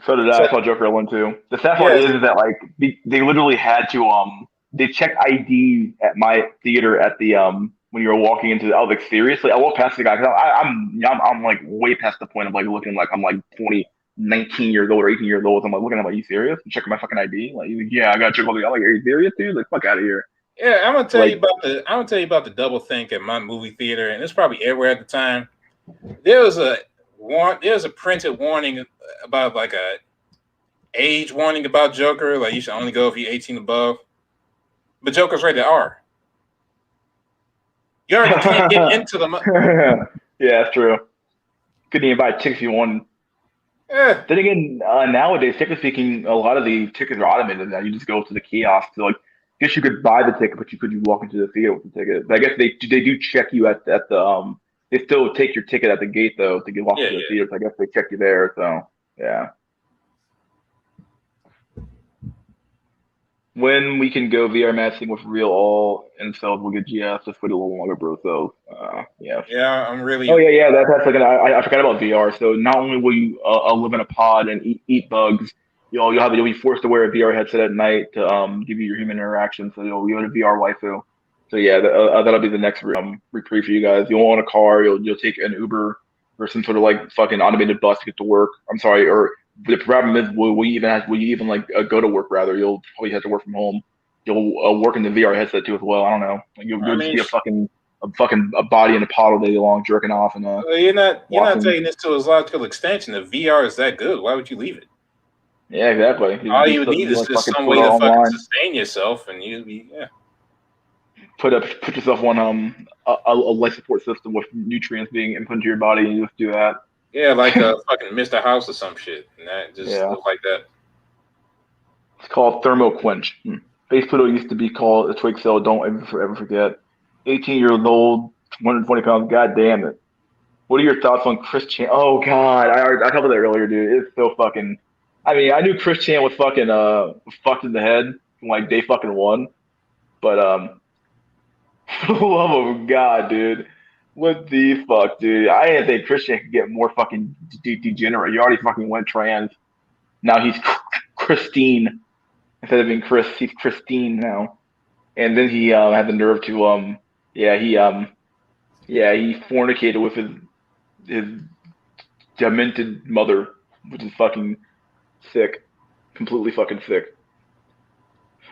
So did So I. I saw Joker 1 too. The sad part yes, is that like they literally had to they checked ID at my theater at the when you were walking into I was like seriously I walked past the guy because I'm like way past the point of like looking like I'm like 20 19 years old or 18 years old. So I'm like looking at him like, you serious? I'm checking my fucking ID. Like yeah, I got to check all the. I'm like, are you serious, dude? Like fuck out of here. yeah, Like I'm gonna tell you about the double think at my movie theater, and it's probably everywhere at the time. There was a there's a printed warning about like a age warning about Joker, like you should only go if you're 18 above. But Joker's rated R. You already can't get into them. Yeah, that's true. Couldn't even buy tickets if you wanted. Yeah, Then again, nowadays, technically speaking, a lot of the tickets are automated now. You just go to the kiosk. So, like, I guess you could buy the ticket, but you could walk into the theater with the ticket. But I guess they do check you at the They still take your ticket at the gate though to get walk yeah, into the yeah. theater. So I guess they check you there. So yeah. When we can go VR matching with real all incels, we'll get GS just for a little longer, bro. So yeah. Yeah, I'm really. Oh yeah. That's like I forgot about VR. So not only will you live in a pod and eat bugs, you'll be forced to wear a VR headset at night to give you your human interaction. So you'll have a VR waifu. So yeah, that'll be the next reprieve for you guys. You won't own a car. You'll take an Uber or some sort of like fucking automated bus to get to work. I'm sorry, or the problem is will you even like go to work? Rather, you'll probably have to work from home. You'll work in the VR headset too as well. I don't know. Like, I you'll just mean, be a body in a pod all day long, jerking off and you're not watching. taking this to its logical extension. If VR is that good, why would you leave it? Yeah, exactly. All You you would need is like just fucking some put way it to fucking online, sustain yourself, and you'd be yeah. put yourself on a life support system with nutrients being input into your body, and you just do that. Yeah, like a fucking Mr. House or some shit, and that just Yeah, live like that. it's called thermo quench. Face Pluto used to be called a twig cell. Don't ever forget. 18 years old, 120 pounds. God damn it. What are your thoughts on Chris Chan? Oh God, I talked about that earlier, dude. It's so fucking. I mean, I knew Chris Chan was fucking fucked in the head from like day fucking one, but for the love of God, dude. What the fuck, dude? I didn't think Christian could get more fucking degenerate. He already fucking went trans. Now he's Christine instead of being Chris. He's Christine now. And then he had the nerve to yeah he yeah he fornicated with his demented mother, which is fucking sick, completely fucking sick.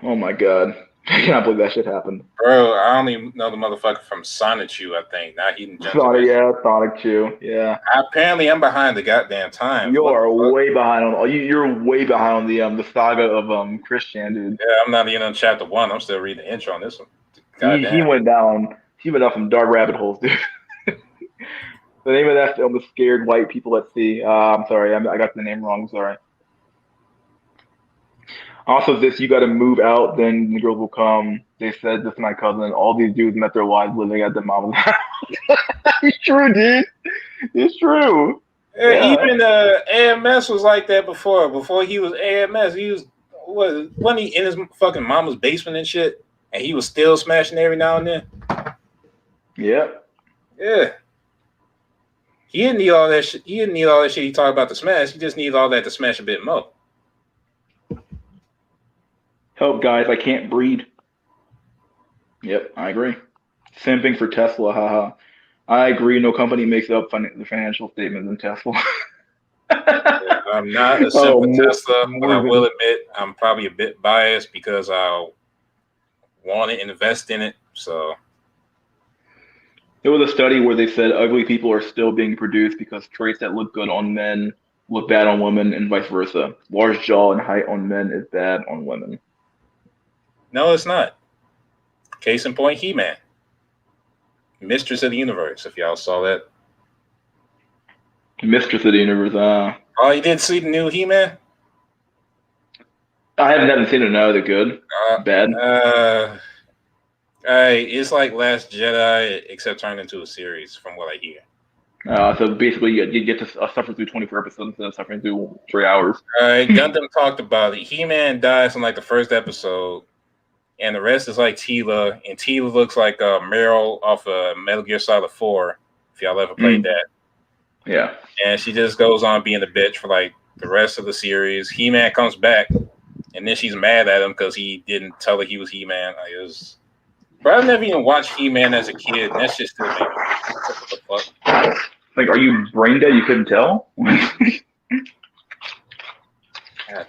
Oh my God, I cannot believe that shit happened. Bro, I only know the motherfucker from Sonic Chew, I think. Now he didn't jump to Sonic, that shit. yeah, Sonic Chew, yeah. Apparently, I'm behind the goddamn times. You What the are fuck? way behind on you're way behind on the saga of Christian, dude. Yeah, I'm not even on chapter one. I'm still reading the intro on this one. He Goddamn. went down some dark rabbit holes, dude. The name of that film is Scared White People at Sea. I'm sorry, I got the name wrong. Sorry. Also, this you got to move out, then the girls will come. They said this to my cousin. All these dudes met their wives living at the mama's house. It's true, dude. It's true. Yeah, Yeah. even AMS was like that before. Before he was AMS, he was wasn't he in his fucking mama's basement and shit, and he was still smashing every now and then. Yeah. Yeah, he didn't need all that shit. He didn't need all that shit. He talked about the smash. He just needed all that to smash a bit more. Help, guys. I can't breed. Yep, I agree. Same thing for Tesla. Haha. I agree. No company makes up the financial statements in Tesla. I'm not a Oh, simple Tesla, but I more will than admit I'm probably a bit biased because I want to invest in it. So there was a study where they said ugly people are still being produced because traits that look good on men look bad on women, and vice versa. Large jaw and height on men is bad on women. no, it's not. Case in point, He-Man, Mistress of the Universe. If y'all saw that. Mistress of the Universe. Oh, you did see the new He-Man? I haven't seen it. No, they're good. Uh, Bad. uh, Hey, it's like Last Jedi, except turned into a series, from what I hear. So basically, you get to suffer through 24 episodes instead of suffering through 3 hours. All right, Gundam talked about it. He-Man dies in like the first episode, and the rest is like Tila, and Tila looks like Meryl off of Metal Gear Solid 4, if y'all ever played that. Yeah. And she just goes on being a bitch for like the rest of the series. He-Man comes back, and then she's mad at him because he didn't tell her he was He-Man. Like, it was... But I never even watched He-Man as a kid, and that shit still made me what the fuck? Like, are you brain dead? You couldn't tell? God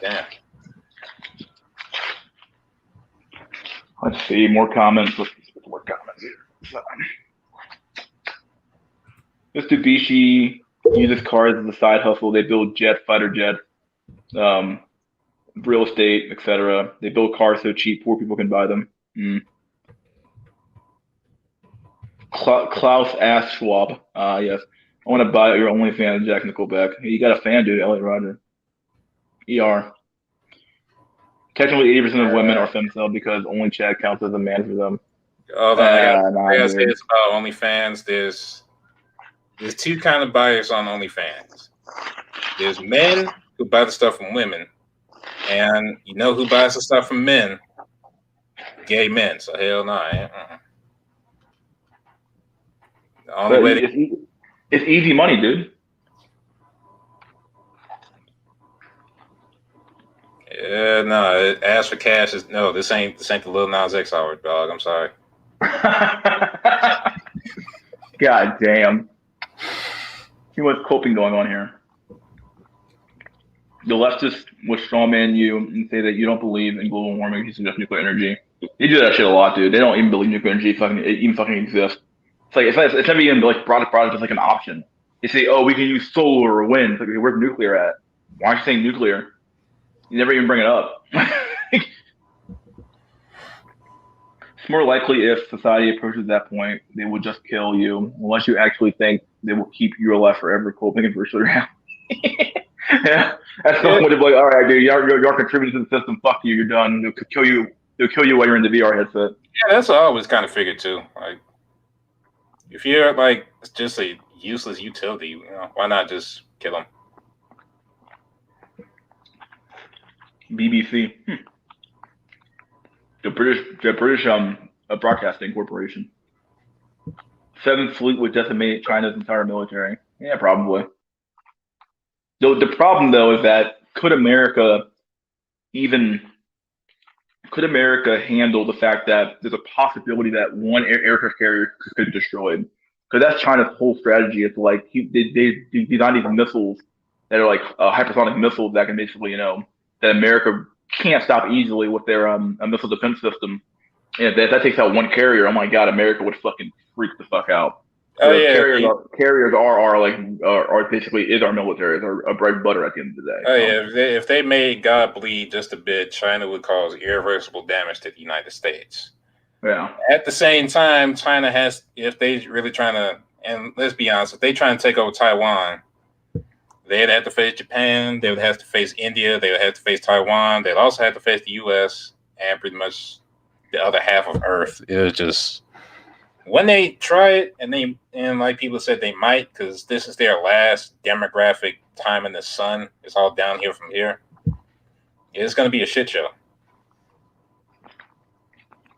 damn. Let's see. More comments. Let's get more comments here. Mitsubishi uses cars as a side hustle. They build fighter jets, real estate, etc. They build cars so cheap poor people can buy them. Klaus Ass Schwab. Yes. I want to buy your OnlyFans, Jack Nickelback. You got a fan, dude, Elliot Rodger. ER. Technically, 80% of women are femcel because only Chad counts as a man for them. Hold on, I Nah, gotta say dude. this about OnlyFans. There's two kind of buyers on OnlyFans. There's men who buy the stuff from women, and you know who buys the stuff from men? Gay men. So hell no. The only But way it's easy money, dude. yeah, no. Ask for cash is no. This ain't the Lil Nas X hour, dog. I'm sorry. God damn. See what's coping going on here. The leftists will strawman you and say that you don't believe in global warming, you suggest nuclear energy. They do that shit a lot, dude. They don't even believe nuclear energy even fucking exists. It's never even like brought up as like an option. They say, oh, we can use solar or wind. It's like, where's nuclear at? Why are you saying nuclear? You never even bring it up. It's more likely if society approaches that point, they will just kill you, unless you actually think they will keep you alive forever, coping in virtual reality. Yeah, at some point, they'll be like, all right, dude, you're contributing to the system. Fuck you, you're done. They'll kill you while you're in the VR headset. Yeah, that's what I always kind of figured too. Like, if you're like just a useless utility, you know, why not just kill them? BBC, the British Broadcasting Corporation. Seventh Fleet would decimate China's entire military. Yeah, probably. The problem though is that even could America handle the fact that there's a possibility that one aircraft carrier could be destroyed? Because that's China's whole strategy. It's like they design these missiles that are like hypersonic missiles that can basically, that America can't stop easily with their a missile defense system. And if that takes out one carrier, oh my God, America would fucking freak the fuck out. Oh Because yeah, carriers are basically is our military, is our bread and butter at the end of the day. oh yeah. If they made God bleed just a bit, China would cause irreversible damage to the United States. Yeah. At the same time, China has, if they really trying to, and let's be honest, if they try and take over Taiwan, they'd have to face Japan. They would have to face India. They would have to face Taiwan. They'd also have to face the U.S. and pretty much the other half of Earth. It was just when they try it, and like people said they might, because this is their last demographic time in the sun. It's all downhill from here. It's going to be a shit show.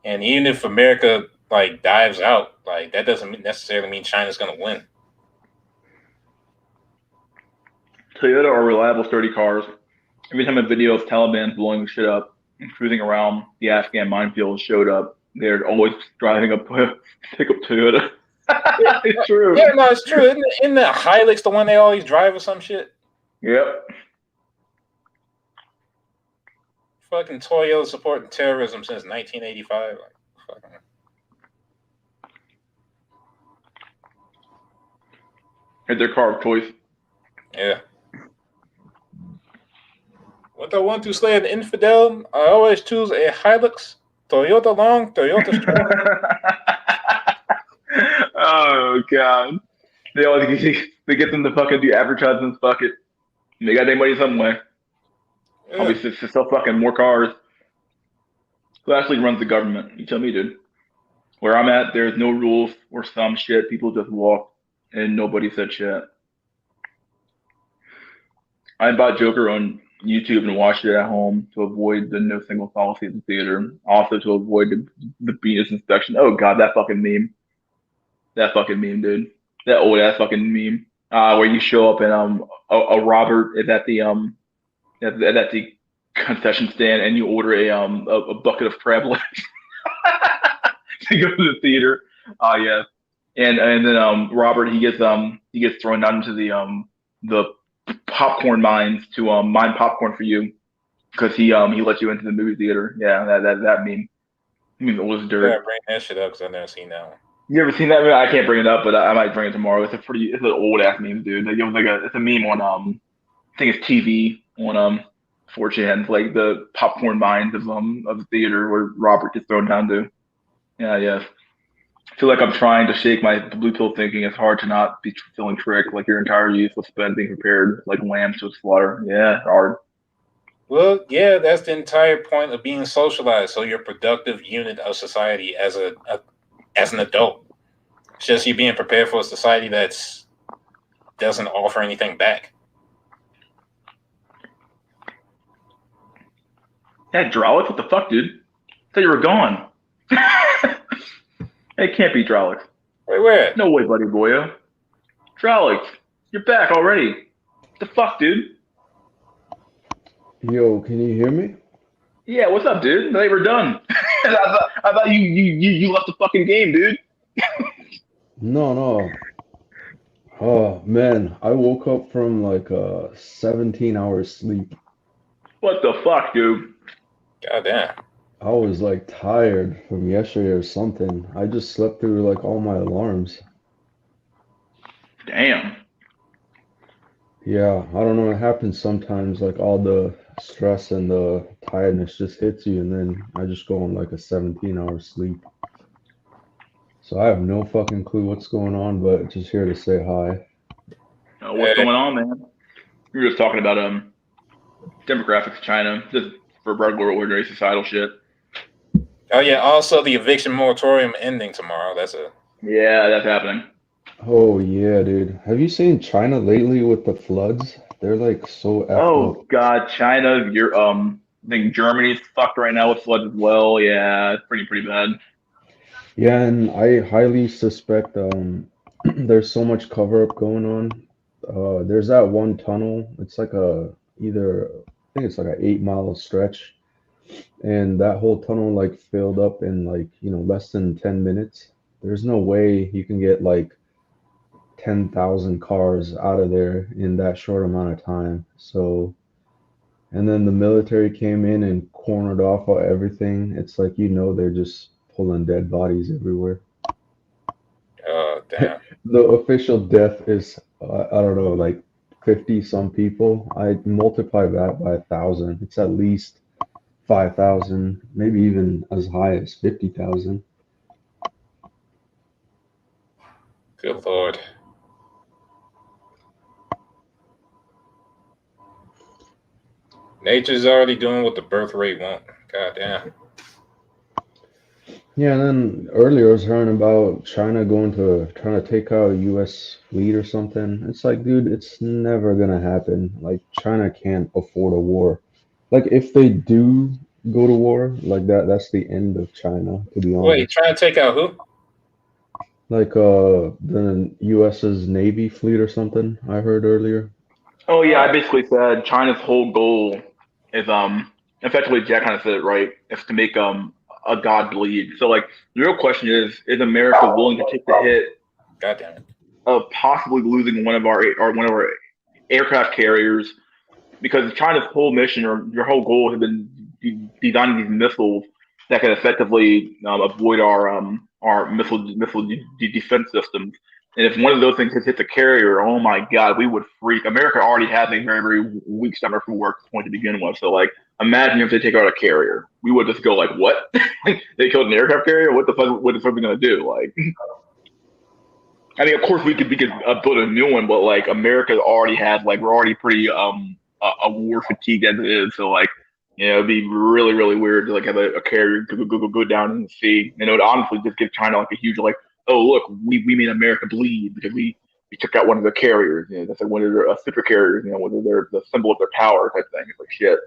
And even if America like dives out, like that doesn't necessarily mean China's going to win. Toyota are reliable, sturdy cars. Every time a video of Taliban blowing shit up and cruising around the Afghan minefield showed up, they're always driving a pickup Toyota. It's true. Yeah, no, it's true. Isn't the Hilux the one they always drive or some shit? Yep. Fucking Toyota supporting terrorism since 1985. Like, fucking. It's their car of choice. Yeah. What I want to slay an infidel, I always choose a Hilux, Toyota long, Toyota short. Oh God. They get them to fucking do advertisements. Fuck it. They got their money some way. Yeah. Obviously, it's to sell fucking more cars. Who actually runs the government? You tell me, dude. Where I'm at, there's no rules or some shit. People just walk, and nobody said shit. I bought Joker on YouTube and watched it at home to avoid the no single policy at the theater. Also to avoid the penis inspection. Oh God, that fucking meme. That fucking meme, dude. That old ass fucking meme. Where you show up and a Robert is at the at the concession stand and you order a bucket of crab legs to go to the theater. Yeah. And then Robert he gets thrown down into the popcorn mines to mine popcorn for you because he lets you into the movie theater. Yeah, that meme. I mean, it was dirt. Yeah, bring that shit up because I've never seen that one. You ever seen that meme? I can't bring it up, but I might bring it tomorrow. It's an old ass meme, dude. Like, it was like it's a meme on I think it's TV on 4chan, like the popcorn mines of the theater where Robert gets thrown down to. Yeah, yes. feel like I'm trying to shake my blue pill thinking. It's hard to not be feeling tricked. Like your entire youth was spent being prepared like lambs to slaughter. Yeah, hard. Well, yeah, that's the entire point of being socialized. So you're a productive unit of society as an adult. It's just you being prepared for a society that's doesn't offer anything back. Yeah, Drolix, what the fuck, dude? I thought you were gone. It can't be Drolix. Wait, where? No way, buddy boyo. Drolix, you're back already. What the fuck, dude? Yo, can you hear me? Yeah, what's up, dude? They were done. I thought you left the fucking game, dude. No, no. Oh man, I woke up from like a 17 hours sleep. What the fuck, dude? God damn. I was like tired from yesterday or something. I just slept through like all my alarms. Damn. Yeah, I don't know. It happens sometimes. Like all the stress and the tiredness just hits you, and then I just go on like a 17-hour sleep. So I have no fucking clue what's going on, but just here to say hi. What's Hey. going on, man? We were just talking about demographics of China, just for regular ordinary societal shit. Oh yeah. Also, the eviction moratorium ending tomorrow. Yeah, that's happening. Oh yeah, dude. Have you seen China lately with the floods? They're like so effed up. Oh God, China, you're I think Germany's fucked right now with floods as well. Yeah, it's pretty bad. Yeah, and I highly suspect there's so much cover up going on. There's that one tunnel. It's like a either I think it's like an 8 mile stretch, and that whole tunnel like filled up in like less than 10 minutes. There's no way you can get like 10,000 cars out of there in that short amount of time. So, and then the military came in and cornered off everything. It's like they're just pulling dead bodies everywhere. Oh damn. The official death is I don't know, like 50 some people. I multiply that by 1,000. It's at least 5,000, maybe even as high as 50,000. Good lord. Nature's already doing what the birth rate won't. God damn. Yeah, and then earlier I was hearing about China trying to take out a US fleet or something. It's like, dude, it's never gonna happen. Like China can't afford a war. Like if they do go to war, like that's the end of China, to be Wait, honest. trying to take out who? Like the US's Navy fleet or something, I heard earlier. Oh yeah, I Oh, basically said China's whole goal is effectively Jack kind of said it right, is to make a god bleed. So like the real question is America willing to take the hit god damn it. of possibly losing one of our aircraft carriers because China's whole mission or your whole goal has been designing these missiles that can effectively avoid our defense systems. And if one of those things hits a carrier, oh my God, we would freak. America already has a very weak stomach for war point to begin with. So like, imagine if they take out a carrier, we would just go like, what? They killed an aircraft carrier? What the fuck are we gonna do? Like, I mean, of course we could build a new one, but like America already has like we're already pretty a war fatigued as it is. So like it'd be really weird to like have a carrier go down in the sea. And it would honestly just give China like a huge like, oh look, we made America bleed because we took out one of their carriers. That's like one of their super carriers. Whether they're the symbol of their power type thing. It's like shit.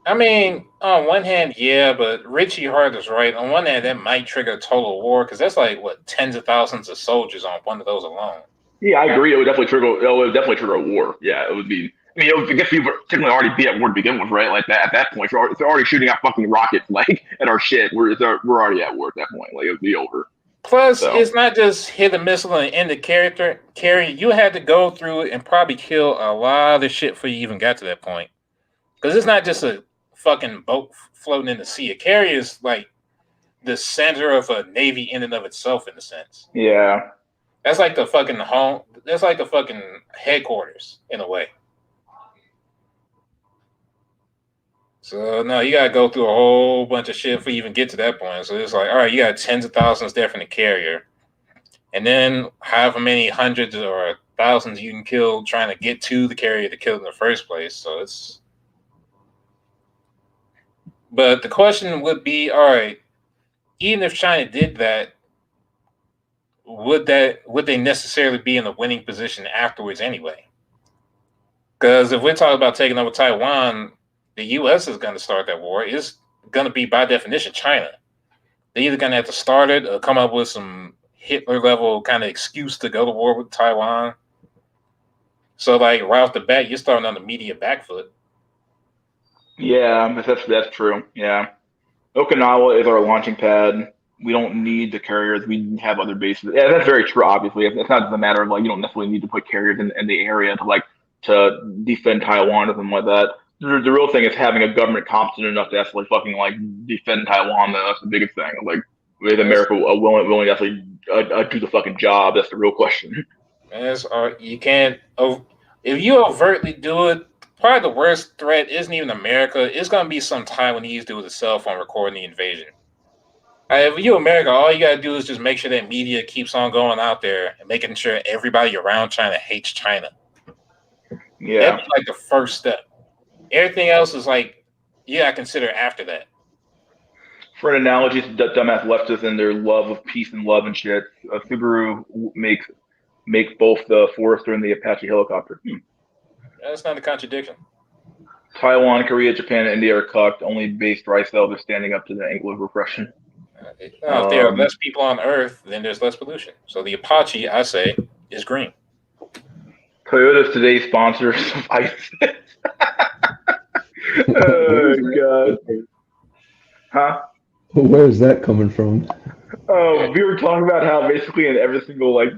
I mean, on one hand, yeah, but Richie Hart is right. On one hand, that might trigger a total war because that's like what tens of thousands of soldiers on one of those alone. Yeah, I agree. It would definitely trigger a war. Yeah, it would be. I mean, I guess we would technically already be at war to begin with, right? Like that at that point, if they're already shooting out fucking rockets like at our shit. We're already at war at that point. Like it would be over. Plus, So it's not just hit a missile and end the carrier. You had to go through it and probably kill a lot of shit before you even got to that point. Because it's not just a fucking boat floating in the sea. A carrier is like the center of a navy in and of itself, in a sense. yeah, That's like the fucking home. That's like the fucking headquarters in a way. So no, you gotta go through a whole bunch of shit before you even get to that point. So it's like, all right, you got tens of thousands there from the carrier. and then however many hundreds or thousands you can kill trying to get to the carrier to kill in the first place. So it's. But the question would be, all right, even if China did that, would they necessarily be in a winning position afterwards anyway? Because if we're talking about taking over Taiwan, the U.S. is going to start that war. It's going to be, by definition, China. They're either going to have to start it or come up with some Hitler-level kind of excuse to go to war with Taiwan. So, like, right off the bat, you're starting on the media back foot. Yeah, that's true. Yeah. Okinawa is our launching pad. We don't need the carriers. We have other bases. Yeah, that's very true. Obviously, it's not just a matter of like you don't necessarily need to put carriers in the area to defend Taiwan or something like that. The real thing is having a government competent enough to actually fucking like defend Taiwan. That's the biggest thing. Like, is America willing to actually do the fucking job? That's the real question. You can't. If you overtly do it, probably the worst threat isn't even America. It's going to be some Taiwanese dude with a cell phone recording the invasion. If you America, all you got to do is just make sure that media keeps on going out there and making sure everybody around China hates China. Yeah. That'd be like the first step. Everything else is like, I consider after that. For an analogy to dumbass leftists and their love of peace and love and shit, Subaru makes both the Forester and the Apache helicopter. That's not a contradiction. Taiwan, Korea, Japan, and India are cucked. Only base dry cells are standing up to the angle of repression. If there are less people on Earth, then there's less pollution. So the Apache, I say, is green. Toyota's today's sponsors of ISIS. Oh, God. Huh? Where is that coming from? Oh, we were talking about how basically in every single like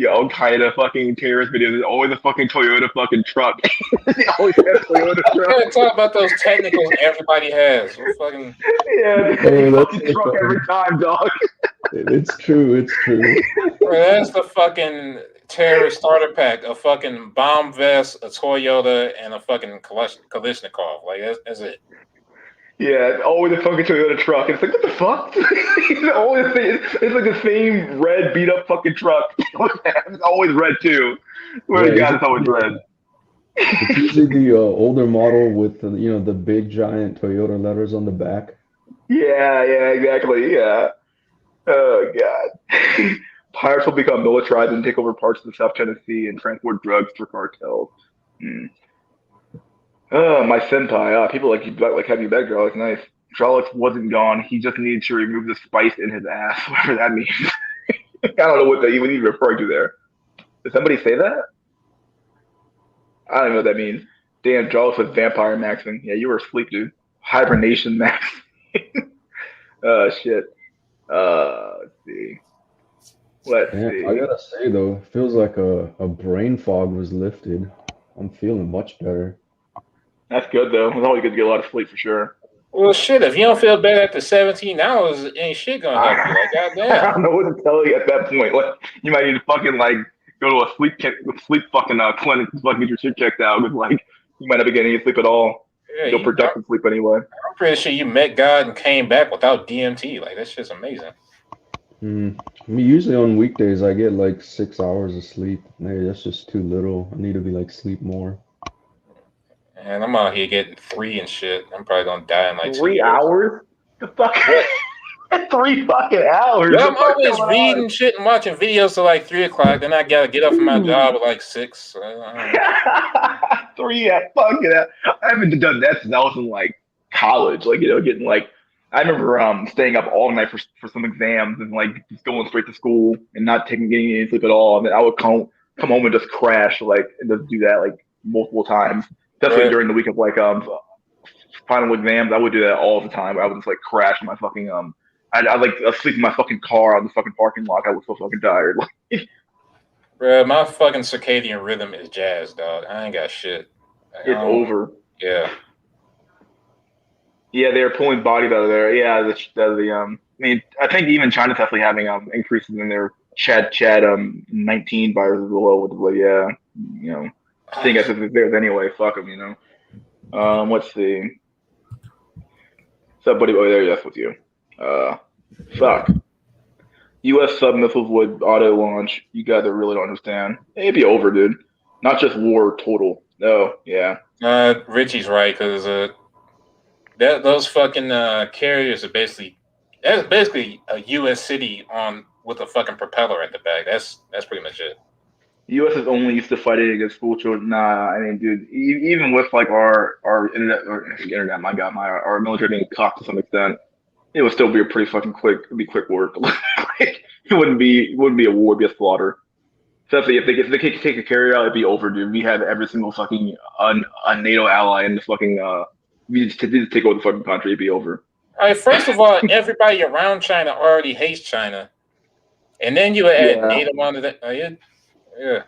Al Qaeda fucking terrorist video, there's always a fucking Toyota fucking truck. They always have Toyota truck. Yeah, talk about those technicals everybody has. We're fucking fucking truck every time, dog. It's true. It's true. Bro, that's the fucking terrorist starter pack: a fucking bomb vest, a Toyota, and a fucking Kalashnikov. Like that's it. Yeah, it's always a fucking Toyota truck. It's like, what the fuck? It's like the same red beat up fucking truck. It's always red too. Swear to God, it's always red. It's usually the older model with the big giant Toyota letters on the back. Yeah, exactly. Yeah. Oh God. Pirates will become militarized and take over parts of the South China Sea and transport drugs for cartels. My senpai. People like have you back, Jarlix. Nice. Jarlix wasn't gone. He just needed to remove the spice in his ass, whatever that means. I don't know what he's referring to there. Did somebody say that? I don't know what that means. Damn, Jarlix was vampire maxing. Yeah, you were asleep, dude. Hibernation max. Shit. Let's see. I gotta say though, it feels like a brain fog was lifted. I'm feeling much better. That's good though. It's always good to get a lot of sleep for sure. Well, shit. If you don't feel better after 17 hours, ain't shit gonna help you. Like, goddamn. I don't know what to tell you at that point. Like, you might need to fucking like go to a sleep fucking clinic to fucking get your shit checked out. With like, you might not be getting any sleep at all. Yeah, no productive sleep anyway. I'm pretty sure you met God and came back without DMT. Like, that shit's amazing. I mean, usually on weekdays I get like 6 hours of sleep. Maybe that's just too little. I need to be like sleep more. And I'm out here getting 3 and shit. I'm probably gonna die in like 3 hours. The fuck? 3 fucking hours. Yeah, I'm always reading shit and watching videos till like 3 o'clock. Then I gotta get up from my job at like 6. 3 fucking. I haven't done that since I was in like college. Like getting like. I remember staying up all night for some exams and like just going straight to school and not getting any sleep at all. And then I would come home and just crash and just do that like multiple times. Especially during the week of like final exams, I would do that all the time. I would just like crash my fucking I'd like sleep in my fucking car on the fucking parking lot. I was so fucking tired. Bro, my fucking circadian rhythm is jazz, dog. I ain't got shit. It's over. Yeah. Yeah, they're pulling bodies out of there. Yeah, I mean, I think even China's definitely having increases in their Chad 19 viruses below. Yeah, I think that's theirs anyway. Fuck them, Let's see. What's up, buddy? Oh, there, yes, with you. Fuck. U.S. sub missiles would auto launch. You guys that really don't understand. It'd be over, dude. Not just war total. No, yeah. Richie's right because those fucking carriers are basically that's basically a U.S. city on with a fucking propeller at the back. That's pretty much it. U.S. is only used to fighting against school children. Nah, I mean, dude, even with like our internet, my God, our military being cocked to some extent, it would still be a pretty fucking quick. It'd be quick work. Like, it wouldn't be a war, it'd be a slaughter. Especially if they take a carrier out, it'd be over, dude. We have every single fucking a NATO ally in the fucking we just take over the fucking country, it'd be over. All right, first of all, everybody around China already hates China, and then you add Yeah. NATO onto that. Yeah,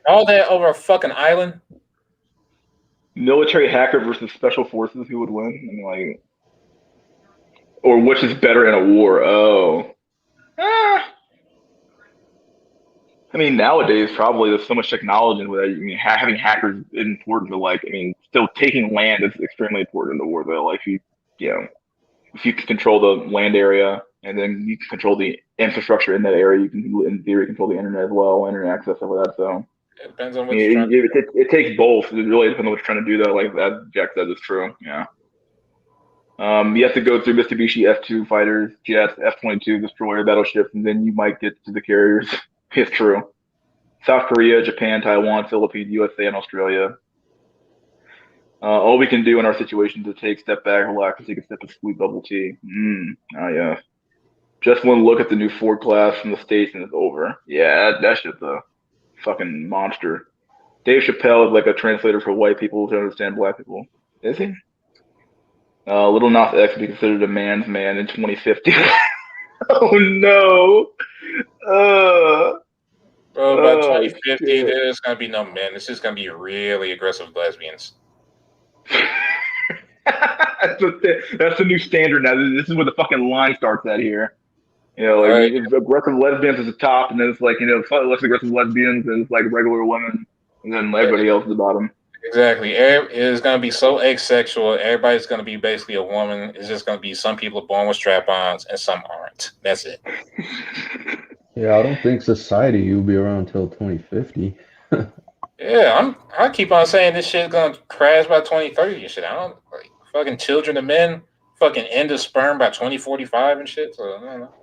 all that over a fucking island. Military hacker versus special forces, who would win? I mean, like, or which is better in a war? Oh. Ah. I mean, nowadays probably there's so much technology with that. I mean, having hackers is important, but like, I mean, still taking land is extremely important in the war, though. Like, you know, if you can control the land area and then you can control the infrastructure in that area, you can, in theory, control the internet as well, internet access, stuff like that. So, It depends on I what you're mean, trying to do. it takes both. It really depends on what you're trying to do, though. Like that Jack said is true. Yeah. You have to go through Mitsubishi F2 fighters, jets, F-22 destroyer battleships, and then you might get to the carriers. It's true. South Korea, Japan, Taiwan, Philippines, USA, and Australia. All we can do in our situation is take a step back, relax, and take a sip of sweet bubble tea. Oh yeah. Just one look at the new Ford class from the States and it's over. Yeah, that's just a fucking monster. Dave Chappelle is like a translator for white people to understand black people. Is he? Little Nas X will be considered a man's man in 2050. Oh no. Uh, Bro, by oh 2050, shit. there's gonna be no men. It's just gonna be really aggressive lesbians. That's the new standard now. This is where the fucking line starts at here. You know, All like right, aggressive lesbians is the top, and then it's like slightly less aggressive lesbians, and it's like regular women, and then everybody else is the bottom. exactly. It's gonna be so asexual. Everybody's gonna be basically a woman. It's just gonna be some people are born with strap-ons and some aren't. That's it. Yeah, I don't think society will be around till 2050. Yeah, I keep on saying this shit's gonna crash by 2030 and shit. I don't like fucking children of men, fucking end of sperm by 2045 and shit. So I don't know.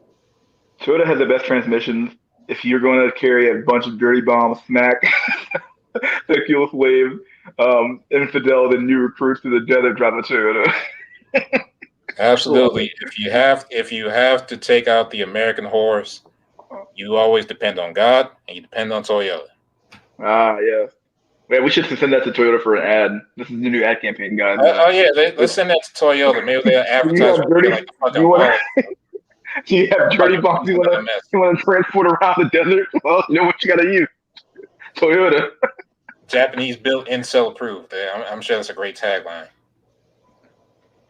Toyota has the best transmissions. If you're going to carry a bunch of dirty bombs, smack, sexual slaves, infidel, then new recruits to the desert, drive a Toyota. Absolutely. If you have to take out the American horse, you always depend on God and you depend on Toyota. Ah, yeah. Man, we should send that to Toyota for an ad. This is the new ad campaign, guys. Oh yeah, let's send that to Toyota. Maybe they'll Do you advertise have for dirty? like the Do you fucking want? wallet. Do you have dirty Fucking bombs another mess. you want to transport around the desert? Well, you know what you got to use. Toyota. Japanese built, Incel approved. I'm sure that's a great tagline.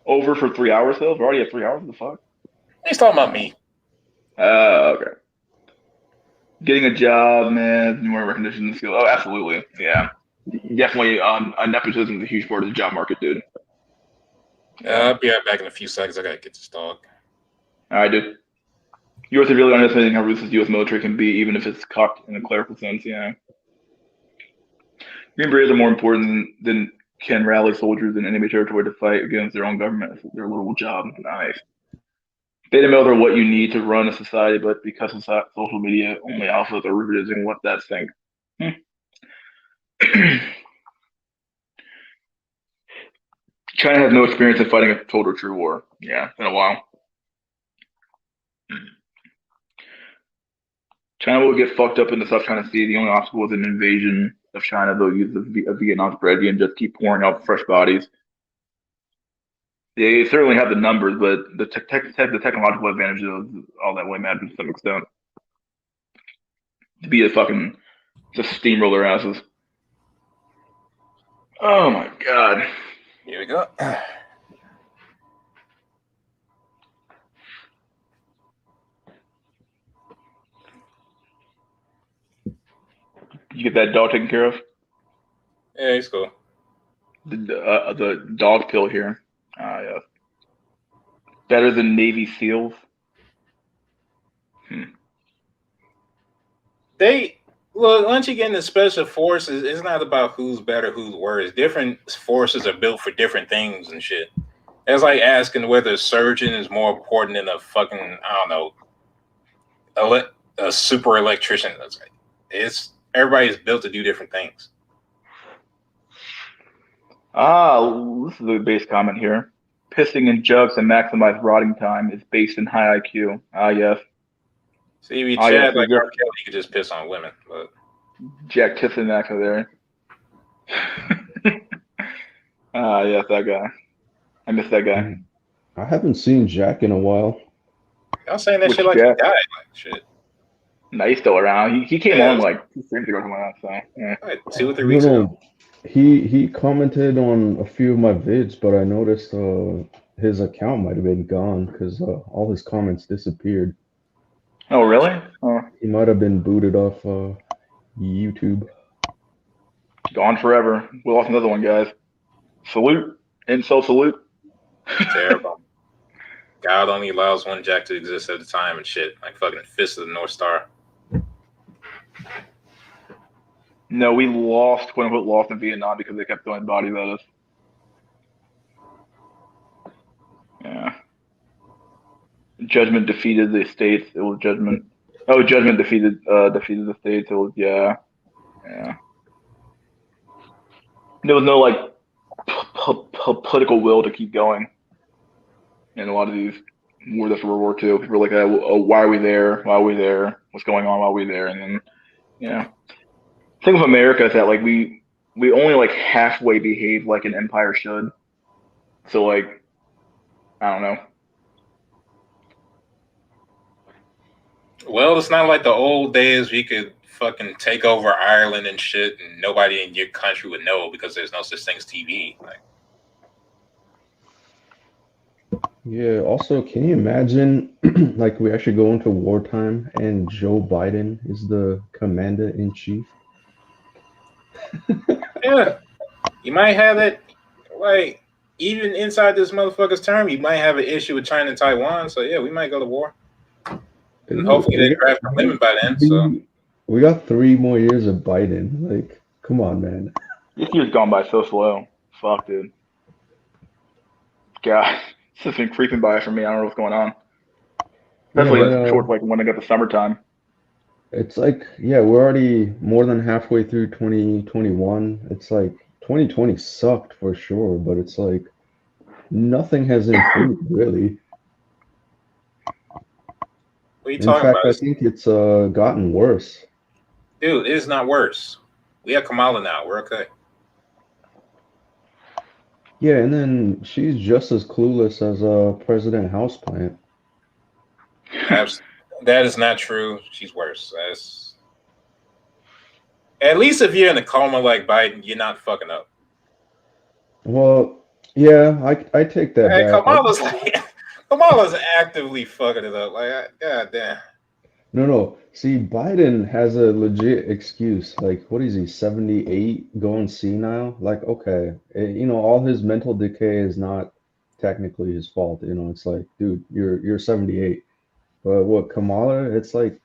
Over for 3 hours though. We're already at 3 hours. What the fuck? He's talking about me. Okay. Getting a job, man. More recognition skill. Oh, absolutely. Yeah. Definitely. Nepotism is a huge part of the job market, dude. I'll be right back in a few seconds. I gotta get this dog. All right, dude. You have to really understanding how ruthless the U.S. military can be, even if it's cocked in a clerical sense. Yeah. Green Berets are more important than can rally soldiers in enemy territory to fight against their own government. It's their little job. Nice. Data mills are what you need to run a society, but because of social media, only alphas are reproducing what that think. China has no experience in fighting a total true war. Yeah, it's been a while. China will get fucked up in the South China Sea. The only obstacle is an invasion of China. They'll use the Vietnam strategy and just keep pouring out fresh bodies. They certainly have the numbers, but the technological advantage of all that way matters to some extent. To be a fucking just steamroll their asses. Oh my god. Here we go. You get that dog taken care of? Yeah, he's cool. The dog pill here. Yeah. Better than Navy SEALs. once you get into special forces, it's not about who's better, who's worse. Different forces are built for different things and shit. It's like asking whether a surgeon is more important than a fucking, I don't know, a super electrician. It's everybody's built to do different things. This is a base comment here. Pissing in jugs to maximize rotting time is based in high IQ. Yes. See, we Yes, chat like R. Kelly, you could just piss on women, but Jack Tiffin actor there. Yes, that guy. I miss that guy. I haven't seen Jack in a while. y'all saying that Which shit like Jack? he died, like shit. No, he's still around. He came Yeah, on like 2 streams ago or something like that. So yeah. like 2 or 3 weeks ago. He commented on a few of my vids, but I noticed his account might have been gone because all his comments disappeared. Oh really? Oh. He might have been booted off YouTube. Gone forever. We lost another one, guys. Salute. Incel salute. Terrible. God only allows one Jack to exist at a time and shit. Like fucking Fist of the North Star. No, we lost, quote unquote, lost in Vietnam because they kept throwing bodies at us. Yeah. Judgment defeated the states. It was Judgment. Oh, Judgment defeated the states. It was yeah. There was no like political will to keep going in a lot of these wars after World War II. People were like, oh, why are we there? Why are we there? What's going on? Why are we there? And then, yeah. The thing with America is that like we only like halfway behave like an empire should. So like, I don't know. Well, it's not like the old days we could fucking take over Ireland and shit, and nobody in your country would know because there's no such thing as TV. Like, yeah. Also, can you imagine, like, we actually go into wartime and Joe Biden is the commander in chief? yeah, you might have it. Like, even inside this motherfucker's term, you might have an issue with China and Taiwan. So yeah, we might go to war. And hopefully they draft a limit by then. So we got 3 more years of Biden. Like, come on, man. This year's gone by so slow. Fuck, dude. God, it's just been creeping by for me. I don't know what's going on. Especially short, like when I got the summertime. It's like, yeah, we're already more than halfway through 2021. It's like 2020 sucked for sure, but it's like nothing has improved really. What are you talking about? I think it's gotten worse. Dude, it is not worse. We have Kamala now. We're okay. Yeah, and then she's just as clueless as President Houseplant. That is not true. She's worse. That's... At least if you're in a coma like Biden, you're not fucking up. Well, yeah, I take that back. Kamala's actively fucking it up. Like, god damn. No. See, Biden has a legit excuse. Like, what is he, 78, going senile? Like, okay, all his mental decay is not technically his fault. It's like, dude, you're 78. But what, Kamala? It's like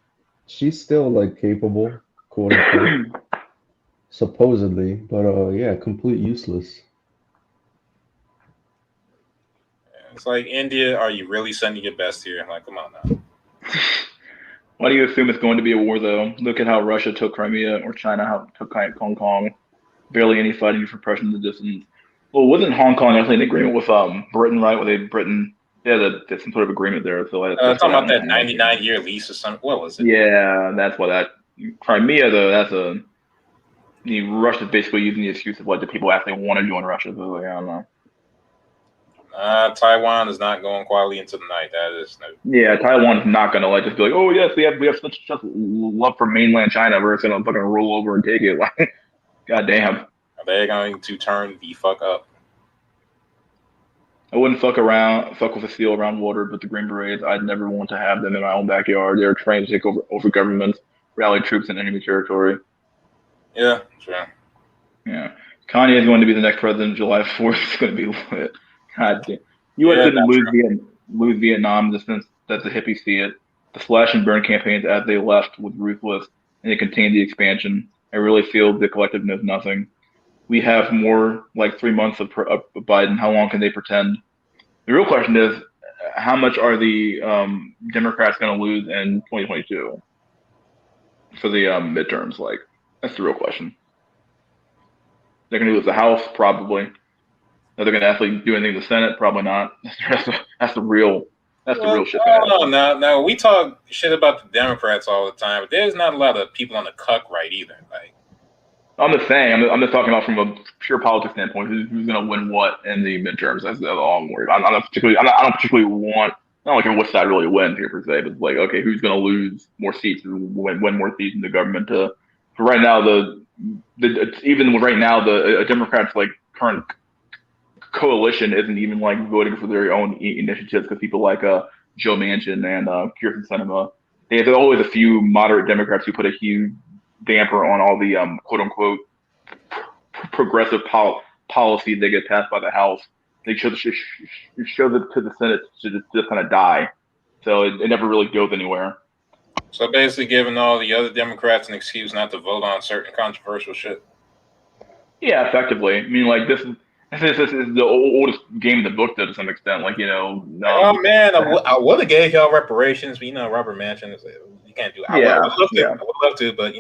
she's still like capable, quote unquote, supposedly. But yeah, complete useless. It's like, India, are you really sending your best here? Like, come on now. Why do you assume it's going to be a war, though? Look at how Russia took Crimea, or China how took Hong Kong. Barely any fighting for pressure in the distance. Well, wasn't Hong Kong actually in agreement with Britain, right? There's some sort of agreement there. So talking about that 99-year lease or something. What was it? Yeah, that's what that Crimea though. Russia's basically using the excuse of the people actually want to join Russia. So I don't know. Taiwan is not going quietly into the night. That is no. Yeah, Taiwan's not gonna just be like, oh yes, we have such love for mainland China. We're just gonna fucking roll over and take it. Like, goddamn. They're going to turn the fuck up. I wouldn't fuck with a seal around water, but the Green Berets, I'd never want to have them in my own backyard. They're trained to take over governments, rally troops in enemy territory. Yeah, sure. Yeah. Kanye is going to be the next president. July 4th is going to be lit. God damn. U.S. didn't lose Vietnam in the sense that the hippies see it. The slash and burn campaigns as they left was ruthless. and they contain the expansion. I really feel the collective knows nothing. We have more like 3 months of Biden. How long can they pretend? The real question is, how much are the Democrats going to lose in 2022 for the midterms? Like, that's the real question. They're going to lose the House, probably. Are they going to actually do anything in the Senate? Probably not. That's the real shit. No. We talk shit about the Democrats all the time, but there's not a lot of people on the cuck right either. Like, I'm just saying. I'm just talking about from a pure politics standpoint. Who's going to win what in the midterms? That's all I'm worried about. I don't particularly want. I don't care which side really wins here per se, but it's like, okay, who's going to lose more seats, win more seats in the government? For right now, even right now, the Democrats like current coalition isn't even like voting for their own initiatives because people like Joe Manchin and Kirsten Sinema. There's always a few moderate Democrats who put a huge damper on all the quote unquote progressive policy that get passed by the House. They show it to the Senate to just kind of die. So it never really goes anywhere. So basically, giving all the other Democrats an excuse not to vote on certain controversial shit. Yeah, effectively. I mean, like this is the oldest game in the book, though, to some extent. Like, oh man, I would have gave y'all reparations, but Robert Manchin is you can't do. I would love to, but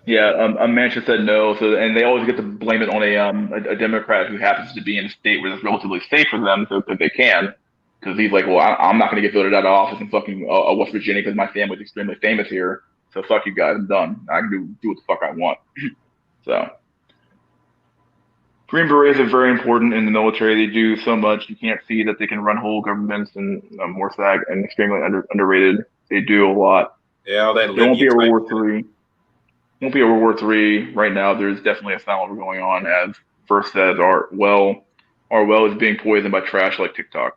Yeah, Manchin said no, and they always get to blame it on a Democrat who happens to be in a state where it's relatively safe for them, so that they can. Because he's like, well, I'm not going to get voted out of office in fucking West Virginia because my family's extremely famous here. So fuck you guys, I'm done. I can do what the fuck I want. So. Green Berets are very important in the military. They do so much. You can't see that they can run whole governments and more SAG and extremely underrated. They do a lot. Yeah, all that. There won't be a World War III. Won't be a World War III right now. There's definitely a silent war going on. As first says, our well is being poisoned by trash like TikTok.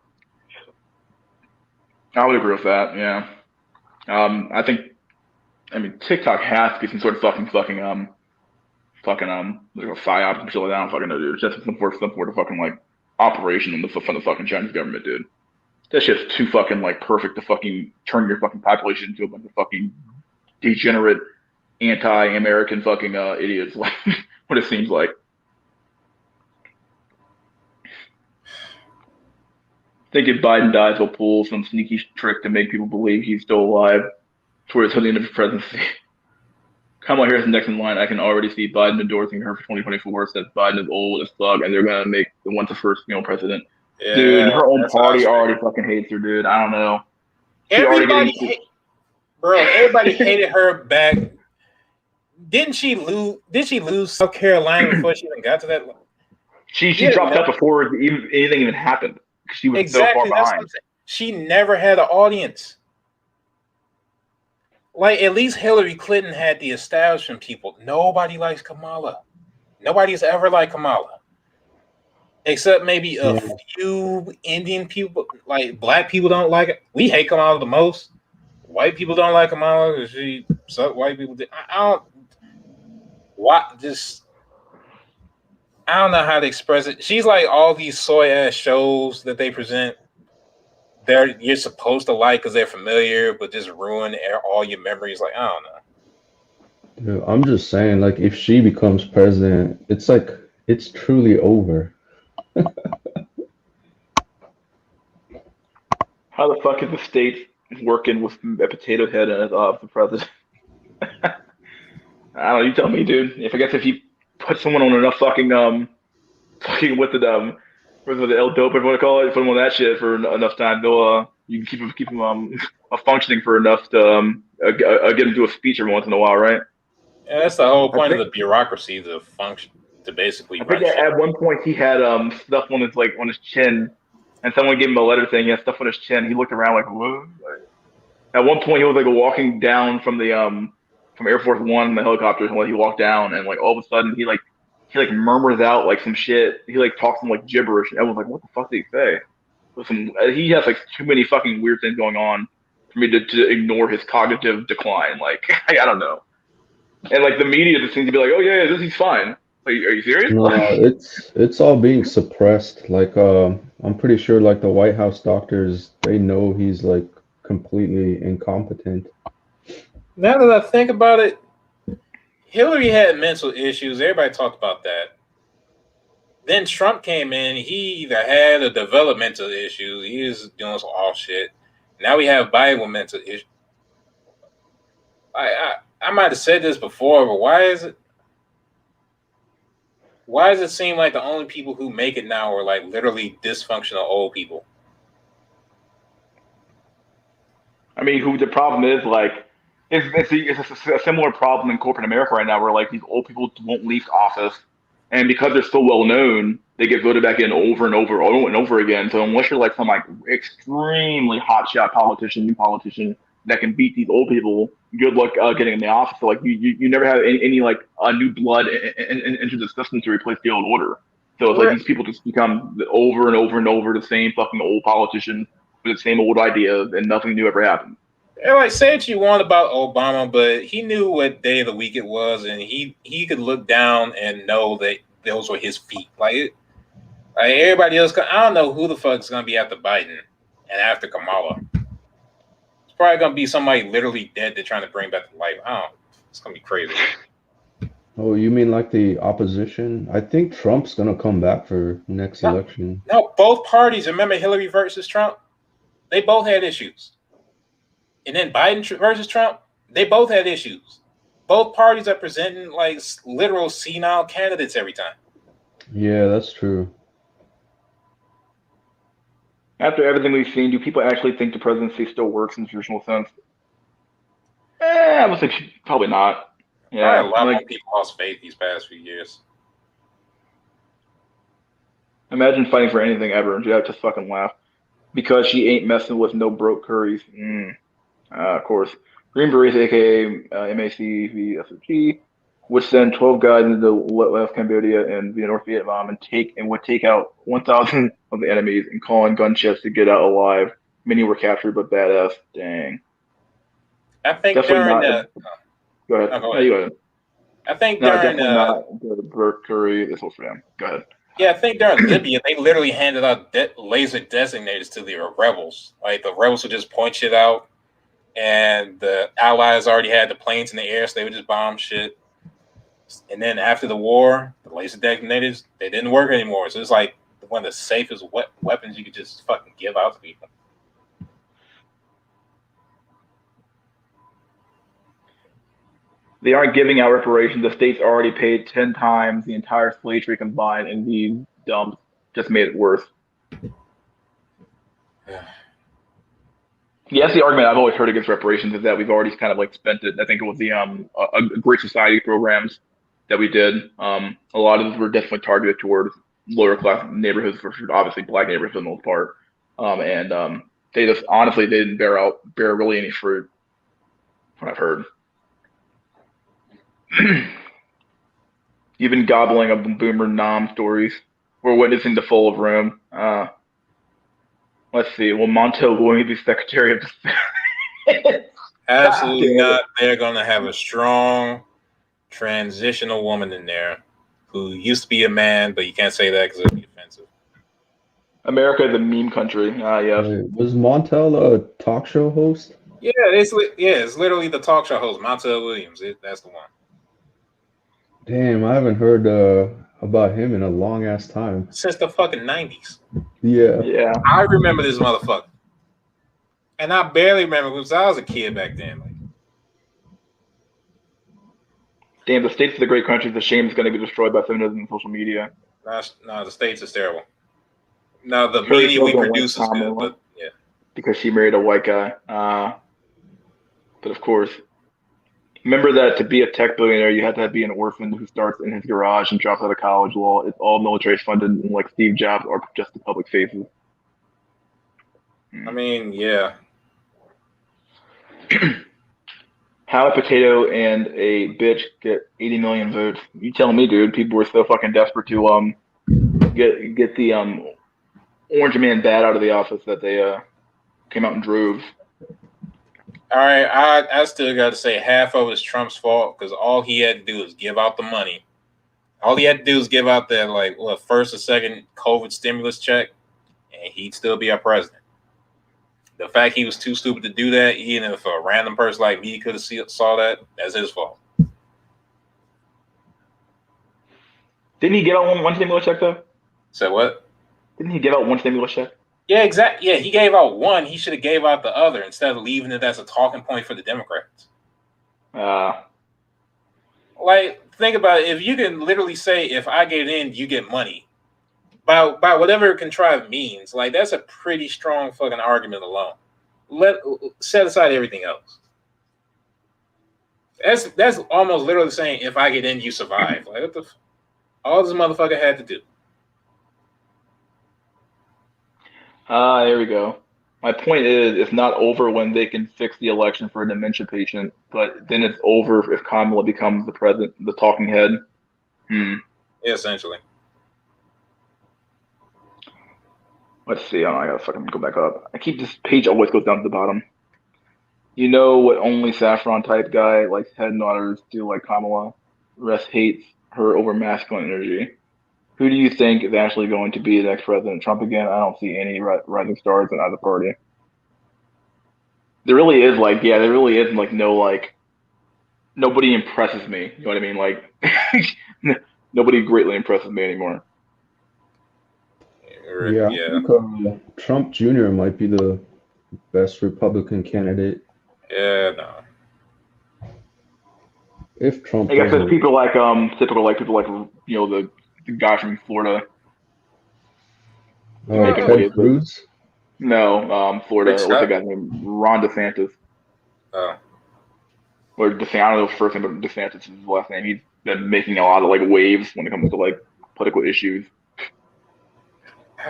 I would agree with that. Yeah. I mean, TikTok has to be some sort of fucking like a psyop and shit like that. I don't fucking know, dude. It's just some sort of fucking like operation from the fucking Chinese government, dude. That shit's too fucking like perfect to fucking turn your fucking population into a bunch of fucking degenerate, anti-American fucking idiots. Like what it seems like. I think if Biden dies, he'll pull some sneaky trick to make people believe he's still alive towards the end of his presidency. Kamala Harris next in line. I can already see Biden endorsing her for 2024 since Biden is old as fuck, and they're gonna make the one the first female president. Yeah, dude, her own party already fucking hates her, dude. I don't know. Everybody hated her back. Didn't she lose South Carolina before she even got to that? She dropped out before anything even happened. She was so far behind. She never had an audience. Like, at least Hillary Clinton had the establishment people. Nobody likes Kamala. Nobody's ever liked Kamala. Except maybe a few Indian people. Like, black people don't like it. We hate Kamala the most. White people don't like Kamala because white people did. I don't know how to express it. She's like all these soy-ass shows that they present. You're supposed to like because they're familiar, but just ruin all your memories. Like, I don't know. Dude, I'm just saying, like, if she becomes president, it's like it's truly over. How the fuck is the state working with a potato head as the president? I don't know. You tell me, dude. If you put someone on enough fucking with the L dope, if you want to call it, put them on that shit for enough time, they'll you can keep them functioning for enough to get them to do a speech every once in a while, right? Yeah, that's the whole point of the bureaucracy, to function, to basically. I think at one point he had stuff on his chin, and someone gave him a letter saying he had stuff on his chin. He looked around like, what? At one point he was like walking down from the from Air Force One in the helicopter, and he walked down, and like all of a sudden he murmurs out like some shit. He like talks some like gibberish, and everyone's like, "What the fuck did he say?" He has like too many fucking weird things going on for me to ignore his cognitive decline. Like I don't know, and like the media just seems to be like, "Oh yeah, he's fine." Like, are you serious? No, it's all being suppressed. Like I'm pretty sure like the White House doctors, they know he's like completely incompetent. Now that I think about it, Hillary had mental issues. Everybody talked about that. Then Trump came in. He either had a developmental issue. He was doing some off shit. Now we have Biden with mental issues. I might have said this before, but why does it seem like the only people who make it now are like literally dysfunctional old people? I mean, who the problem is like, it's a similar problem in corporate America right now, where like these old people won't leave office, and because they're so well known, they get voted back in over and over again. So unless you're like some like extremely hotshot politician, that can beat these old people, good luck getting in the office. So like you never have any like new blood into the system to replace the old order. So it's like these people just become over and over and over the same fucking old politician with the same old ideas, and nothing new ever happened. And like, say what you want about Obama, but he knew what day of the week it was, and he could look down and know that those were his feet. Like everybody else, I don't know who the fuck is gonna be after Biden and after Kamala. It's probably gonna be somebody literally dead they're trying to bring back to life. I don't know. It's gonna be crazy. Oh, you mean like the opposition? I think Trump's gonna come back for next election. No, both parties. Remember Hillary versus Trump? They both had issues. And then Biden versus Trump, they both had issues. Both parties are presenting like literal senile candidates every time. Yeah, that's true. After everything we've seen, do people actually think the presidency still works in the traditional sense? I would think probably not. Yeah, Probably a lot like more people lost faith these past few years. imagine fighting for anything ever and you have to fucking laugh because she ain't messing with no broke curries. Of course, Green Berets, aka MACVSG, would send 12 guys into West Cambodia and North Vietnam and would take out 1,000 of the enemies and call in gunships to get out alive. Many were captured, but badass. Dang. I think Definitely during not. the Go ahead. oh, go No, ahead. you go ahead. I think No, during definitely not the Burke Curry. This was for them. Go ahead. yeah, I think during Libya they literally handed out laser designators to the rebels. Like the rebels would just point shit out, and the Allies already had the planes in the air, so they would just bomb shit. And then after the war, the laser detonators they didn't work anymore. So it's like one of the safest weapons you could just fucking give out to people. They aren't giving out reparations. The state's already paid 10 times the entire slave trade combined, and these dumps just made it worse. Yeah, that's the argument I've always heard against reparations is that we've already kind of like spent it. I think it was the a Great Society programs that we did. A lot of those were definitely targeted towards lower class neighborhoods, for sure, obviously black neighborhoods for the most part. And they just honestly they didn't bear really any fruit, from what I've heard. You've been gobbling up boomer nom stories. We're witnessing the fall of Rome. Let's see. Will Montel going to be Secretary of Defense? Absolutely not. They're going to have a strong transitional woman in there who used to be a man, but you can't say that because it'd be offensive. America is a meme country. Yes. Wait, was Montel a talk show host? Yeah, it's literally the talk show host, Montel Williams. That's the one. Damn, I haven't heard about him in a long ass time. Since the fucking 90s. Yeah. Yeah. I remember this motherfucker. And I barely remember because I was a kid back then. Like, damn, the states of the great country. The shame is going to be destroyed by feminism and social media. no, the States is terrible. No, the media we produce is good, but yeah. Because she married a white guy. But of course, remember that to be a tech billionaire, you have to be an orphan who starts in his garage and drops out of college. Well, it's all military funded, and like Steve Jobs are just the public faces. I mean, yeah. How a potato and a bitch get 80 million votes? You telling me, dude? People were so fucking desperate to get the orange man bad out of the office that they came out in droves. All right, I still got to say half of it's Trump's fault because all he had to do is give out the money. All he had to do is give out that first or second COVID stimulus check, and he'd still be our president. the fact he was too stupid to do that, even if a random person like me could have saw that, that's his fault. Didn't he get out one stimulus check though? So what? Didn't he get out one stimulus check? Yeah, exactly. Yeah, he gave out one. He should have gave out the other instead of leaving it as a talking point for the Democrats. Like, think about it. If you can literally say, if I get in, you get money. By whatever contrived means, like that's a pretty strong fucking argument alone. Set aside everything else. That's almost literally saying, if I get in, you survive. Like what the all this motherfucker had to do. There we go. My point is, it's not over when they can fix the election for a dementia patient, but then it's over if Kamala becomes the talking head. Yeah, essentially. Let's see. I gotta fucking go back up. I keep this page always goes down to the bottom. You know what? Only Saffron type guy likes head nodders do like Kamala. The rest hates her over masculine energy. Who do you think is actually going to be the next president? Trump again? I don't see any rising stars in either party. There really is nobody impresses me. You know what I mean? Like nobody greatly impresses me anymore. Yeah, I think Trump Jr. might be the best Republican candidate. Yeah, no. If Trump, I guess there's people like people like the guy from Florida. Ted Cruz? No, Florida. What's the guy's name? Ron DeSantis. Oh. Or DeSantis. I don't know his first name, but DeSantis is his last name. He's been making a lot of like waves when it comes to like political issues.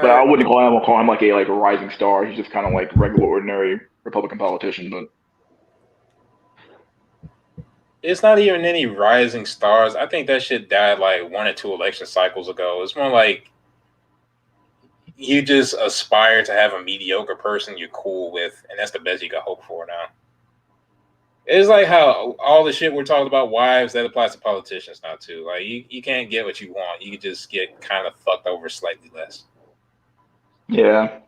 But I wouldn't call him like a rising star. He's just kind of like regular, ordinary Republican politician. But it's not even any rising stars. I think that shit died like 1 or 2 election cycles ago. It's more like you just aspire to have a mediocre person you're cool with, and that's the best you can hope for now. It's like how all the shit we're talking about wives, that applies to politicians now too. Like you can't get what you want. You can just get kind of fucked over slightly less. Yeah.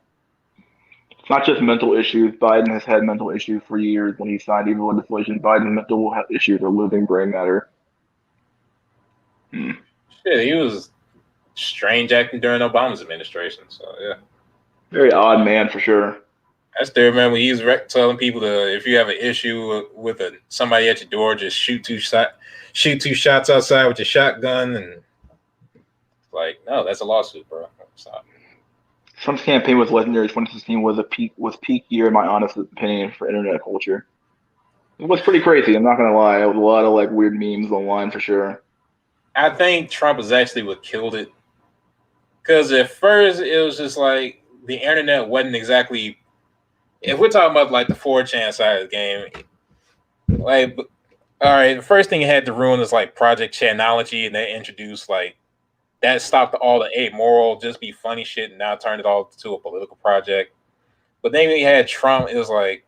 It's not just mental issues. Biden has had mental issues for years when he signed evil legislation. Biden's mental issues are living brain matter. Shit, he was strange acting during Obama's administration. So, yeah. Very odd man for sure. I still remember he was telling people if you have an issue with somebody at your door, just shoot 2 shots outside with your shotgun. And like, no, that's a lawsuit, bro. Stop. Trump's campaign was legendary. 2016 was peak year, in my honest opinion, for internet culture. It was pretty crazy. I'm not gonna lie. There was a lot of like weird memes online for sure. I think Trump is actually what killed it. Because at first it was just like the internet wasn't exactly. If we're talking about like the 4chan side of the game, like, all right, the first thing it had to ruin is like Project Chanology, and they introduced like that stopped all the amoral, just be funny shit, and now turned it all to a political project. But then we had Trump. It was like,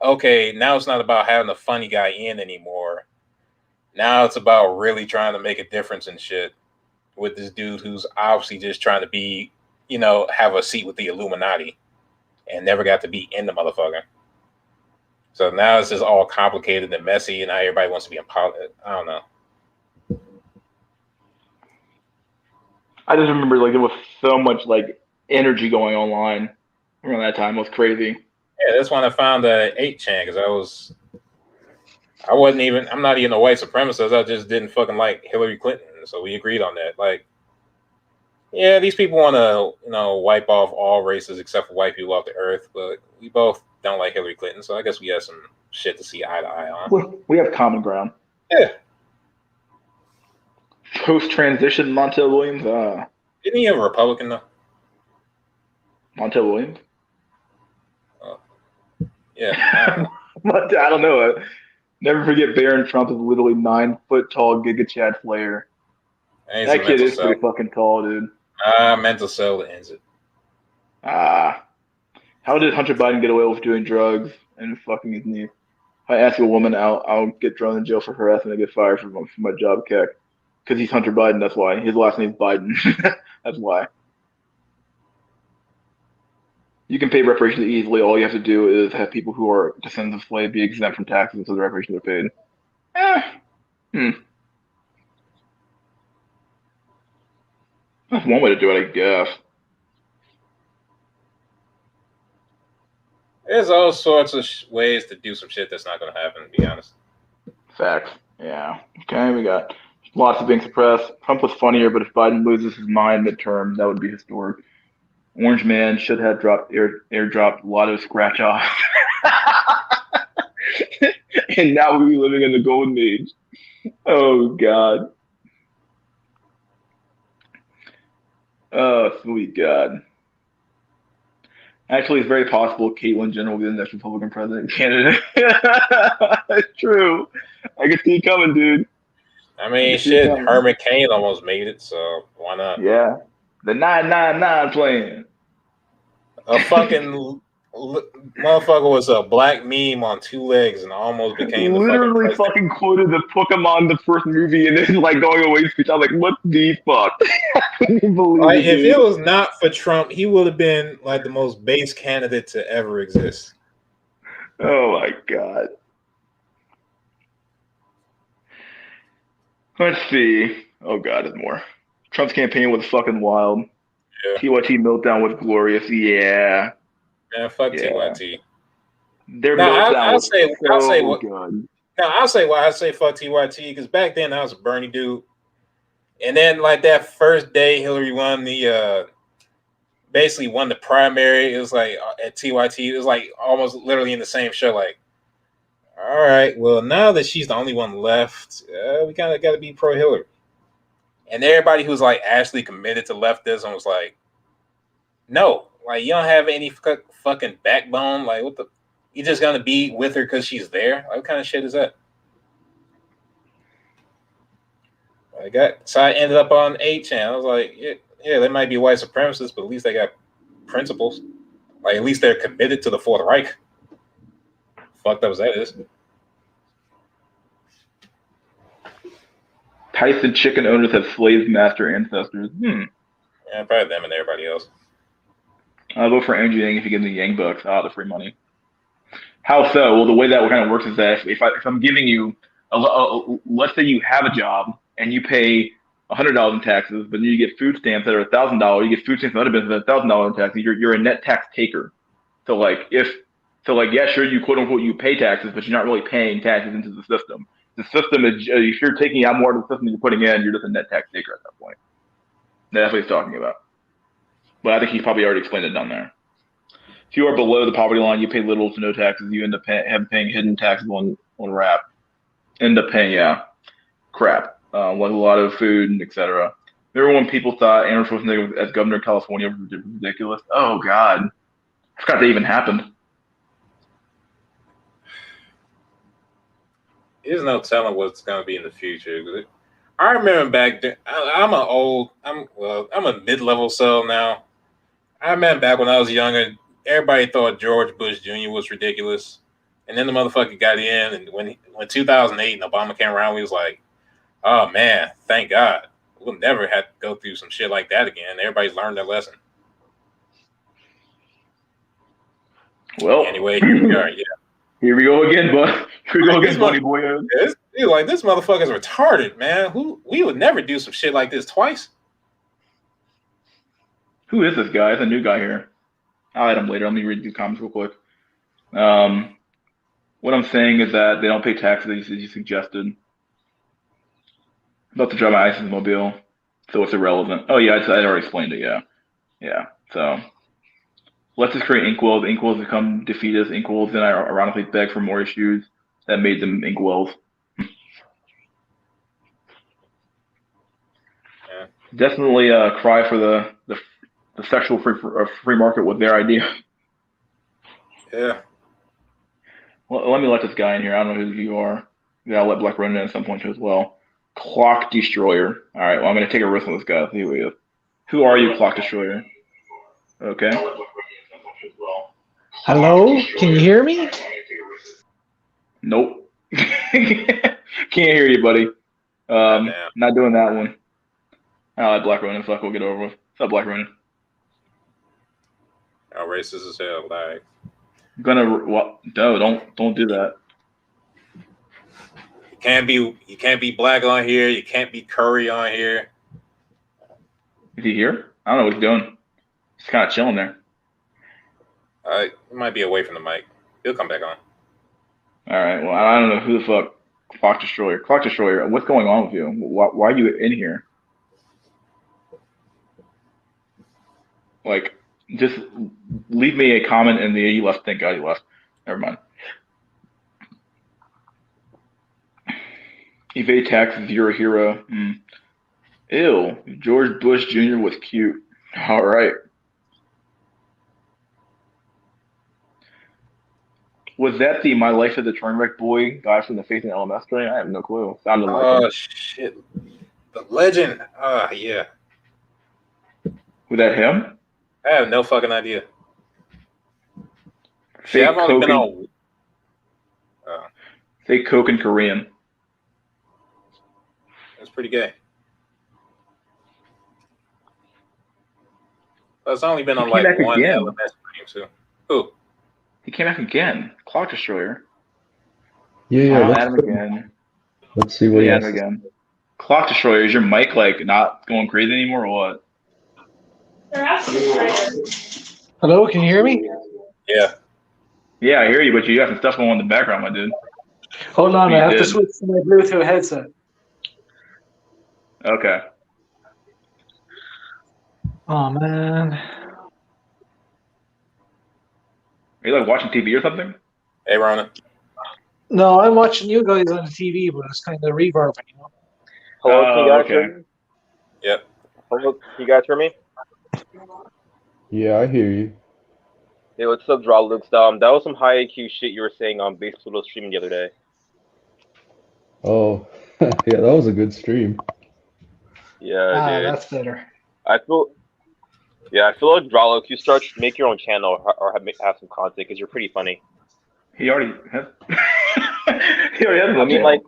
okay, now it's not about having a funny guy in anymore. Now it's about really trying to make a difference and shit with this dude who's obviously just trying to be, have a seat with the Illuminati and never got to be in the motherfucker. So now it's just all complicated and messy, and now everybody wants to be in politics. I don't know. I just remember like there was so much like energy going online around that time. It was crazy. Yeah, that's when I found the 8chan because I'm not even a white supremacist. I just didn't fucking like Hillary Clinton. So we agreed on that. Like, yeah, these people want to, wipe off all races except for white people off the earth, but we both don't like Hillary Clinton. So I guess we have some shit to see eye to eye on. We have common ground. Yeah. Post-transition Montel Williams. Isn't he a Republican though? Montel Williams? Yeah. I don't know. Never forget Barron Trump is literally 9 foot tall Giga Chad Flair. That kid is pretty fucking tall, dude. Mental cell that ends it. How did Hunter Biden get away with doing drugs and fucking his knee? If I ask a woman out, I'll get thrown in jail for harassment and get fired from my job, Keck. Because he's Hunter Biden, that's why. His last name's Biden. That's why. You can pay reparations easily. All you have to do is have people who are descendants of slaves be exempt from taxes until the reparations are paid. Eh, hmm. That's one way to do it, I guess. There's all sorts of ways to do some shit that's not going to happen, to be honest. Facts. Yeah. Okay, we got lots of being suppressed. Trump was funnier, but if Biden loses his mind midterm, that would be historic. Orange Man should have airdropped Lotto scratch off. And now we'll be living in the golden age. Oh God. Oh sweet God. Actually, it's very possible Caitlyn Jenner will be the next Republican president candidate. It's true. I can see it coming, dude. I I mean, can see it shit, coming. Herman Cain almost made it, so why not? Yeah. The 999 plan. A fucking motherfucker was a black meme on two legs and almost became the fucking Literally president. fucking quoted the Pokemon the first movie and then like going away speech. I'm like, what the fuck? I couldn't believe Like, it, if it dude. was not for Trump, he would have been like the most base candidate to ever exist. Oh my God. Let's see. Oh God, there's more. Trump's campaign was fucking wild. Yeah, TYT meltdown was glorious. Yeah. man, fuck Yeah. TYT. Their Now, meltdown I'll was say, so good. I'll say why I say fuck TYT, because back then I was a Bernie dude, and then like that first day Hillary won the basically won the primary. It was like at TYT, it was like almost literally in the same show. Like, all right, well now that she's the only one left, we kind of got to be pro Hillary. And everybody who's like actually committed to leftism was like, no, like you don't have any fucking backbone. Like, what the? You just gonna be with her because she's there? Like, what kind of shit is that? So I ended up on 8chan. I was like, yeah, they might be white supremacists, but at least they got principles. Like, at least they're committed to the Fourth Reich. Fucked up as that is. Tyson chicken owners have slave master ancestors. Yeah, probably them and everybody else. I'll vote for Andrew Yang if you give me the Yang bucks. The free money. How so? Well, the way that kind of works is that if I'm giving you, let's say you have a job and you pay $100 in taxes, but then you get food stamps that are $1,000. You get food stamps and other businesses at $1,000 in taxes. You're a net tax taker. So yeah, sure, you quote unquote you pay taxes, but you're not really paying taxes into the system. The system is if you're taking out more of the system than you're putting in, you're just a net tax taker at that point. That's what he's talking about. But I think he's probably already explained it down there. If you are below the poverty line, you pay little to no taxes. You end up paying hidden taxes on rap. End up paying crap, like a lot of food and etc. Remember when people thought Arnold Schwarzenegger as governor of California was ridiculous? Oh God, I forgot that even happened. There's no telling what's going to be in the future. I remember back then. I'm a mid-level cell now. I remember back when I was younger, everybody thought George Bush Jr. was ridiculous, and then the motherfucker got in, and when 2008 and Obama came around, we was like, oh man, thank God, we'll never have to go through some shit like that again. Everybody's learned their lesson. Well, anyway, here we are. Yeah. Here we go again, bud. Here we go again, buddy boy. This motherfucker's retarded, man. We would never do some shit like this twice. Who is this guy? It's a new guy here. I'll add him later. Let me read these comments real quick. What I'm saying is that they don't pay taxes, as you suggested. About to drive my ISIS mobile, so it's irrelevant. Oh yeah, I already explained it. Yeah. So let's just create inkwells. Inkwells become defeatist. Inkwells then ironically beg for more issues that made them inkwells. Yeah. Definitely cry for the sexual free market was their idea. Yeah. Well, let me let this guy in here. I don't know who you are. Yeah, I'll let Black run in at some point too as well. Clock Destroyer. All right, well, I'm going to take a risk on this guy. See who he is. Who are you, Clock Destroyer? Okay. Hello? Can you hear me? Nope. Can't hear you, buddy. Not doing that one. I'll let Black Ronin. Fuck, we'll get over with. What's up, Black Ronin? Oh, racist as hell. Like, What? No, don't do that. you can't be black on here. You can't be Curry on here. Is he here? I don't know what he's doing. He's kind of chilling there. He might be away from the mic. He'll come back on. All right. Well, I don't know who the fuck. Clock Destroyer. Clock Destroyer. What's going on with you? Why are you in here? Like, just leave me a comment in the he left. Thank God he left. Never mind. Evade taxes. You're a hero. Ew. George Bush Jr. was cute. All right. Was that the My Life as a Trainwreck Boy guy from the Faith and LMS train? I have no clue. Sounded like him. Oh shit! The legend. Yeah. Was that him? I have no fucking idea. Fake I've only been Coke on. Fake Coke in Korean. It's pretty gay. It's only been on like one again. LMS stream too. Who? He came back again. Clock Destroyer. Yeah, I'll add him again. let's see what he Add has him to again. Clock Destroyer, is your mic like not going crazy anymore or what? Hello, can you hear me? Yeah. Yeah, I hear you, but you got some stuff going on in the background, my dude. Hold on, You I have to did. switch to my Bluetooth headset. Okay. Oh man. Are you like watching TV or something? Hey, Rona. No, I'm watching you guys on the TV, but it's kind of reverbing, you know. Hello, can you guys okay. hear me? Yep. Hello, can you guys hear me? Yeah, I hear you. Hey, what's up, Draw Luke? That was some high IQ shit you were saying on Base Pluto streaming the other day. Oh, yeah, that was a good stream. Yeah, dude. That's better. I feel like Draw Luke, you make your own channel or have some content because you're pretty funny. He already has. He already has. I mean, like,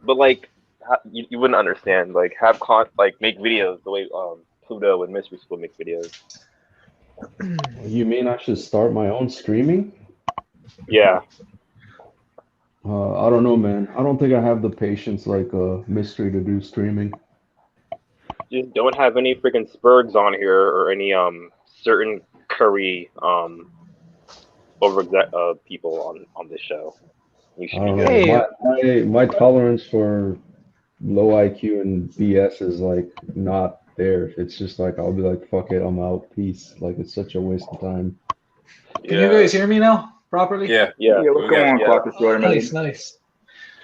but like, you wouldn't understand. Like, make videos the way Pluto and Mystery School make videos. You mean I should start my own streaming? Yeah. I don't know, man. I don't think I have the patience like Mystery to do streaming. Just don't have any freaking Spurgs on here or any certain Curry over people on this show. You should I be don't good. know. Hey. My tolerance for low IQ and BS is like not there. It's just like I'll be like, fuck it, I'm out, peace. Like it's such a waste of time. Can you guys hear me now properly? Yeah. Yeah. Yeah, what's going on, Clock Destroyer, man? Nice, nice.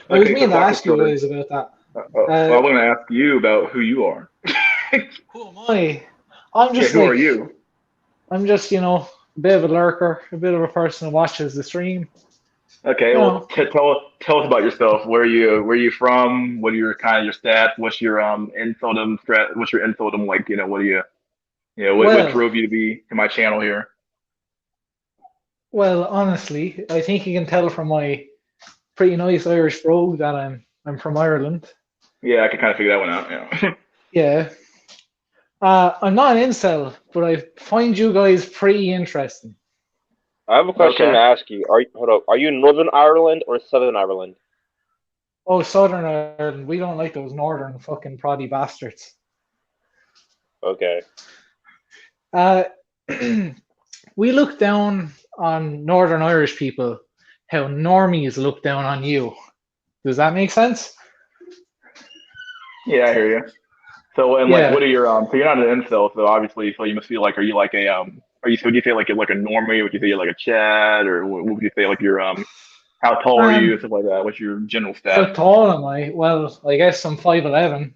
I was Okay, meaning to Clock ask you Destroyer. guys about that. Well, I'm going to ask you about who you are. Who am I? I'm just who like, are you? I'm just, you know, a bit of a lurker, a bit of a person who watches the stream. Okay, You well, tell us about yourself. Where are you from? What are your kind of your stats? What's your insultum strat? What's your insultum like? You know, what do you? What Well- drove you to be to my channel here? Well, honestly, I think you can tell from my pretty nice Irish brogue that I'm from Ireland. Yeah, I can kind of figure that one out. Yeah. Yeah. I'm not an incel, but I find you guys pretty interesting. I have a question Okay. to ask you. Are you Northern Ireland or Southern Ireland? Oh, Southern Ireland, we don't like those northern fucking proddy bastards. Okay. We look down on Northern Irish people how normies look down on you. Does that make sense? Yeah, I hear you. So, and Yeah. like, what are your so you're not an incel, so obviously, so you must feel like, are you like a would you say like you're like a normie? Would you say you're like a Chad, or what would you say like you're how tall are you, stuff like that? What's your general How stats? tall am I? Well, I guess I'm 5'11".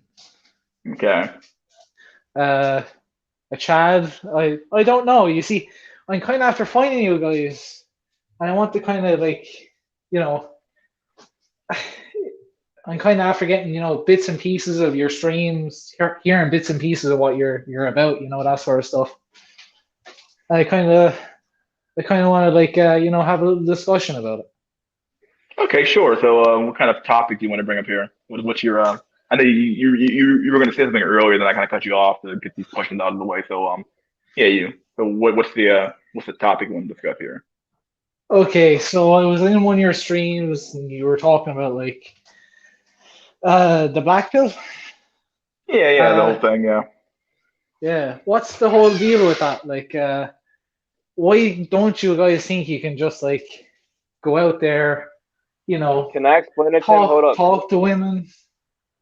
Okay. A Chad, I don't know. You see, I'm kind of after finding you guys, and I want to kind of like, you know, I'm kind of after getting, you know, bits and pieces of your streams, hearing bits and pieces of what you're about, you know, that sort of stuff. I kind of want to like, you know, have a little discussion about it. Okay, sure. So, what kind of topic do you want to bring up here? What's your I know you were going to say something earlier, then I kind of cut you off to get these questions out of the way. So, yeah, you. So, what's the what's the topic we want to discuss here? Okay, so I was in one of your streams and you were talking about like the black pill. Yeah, the whole thing. Yeah. Yeah. What's the whole deal with that? Like, why don't you guys think you can just like go out there, you know, Can I explain it to him? Hold up. talk to women?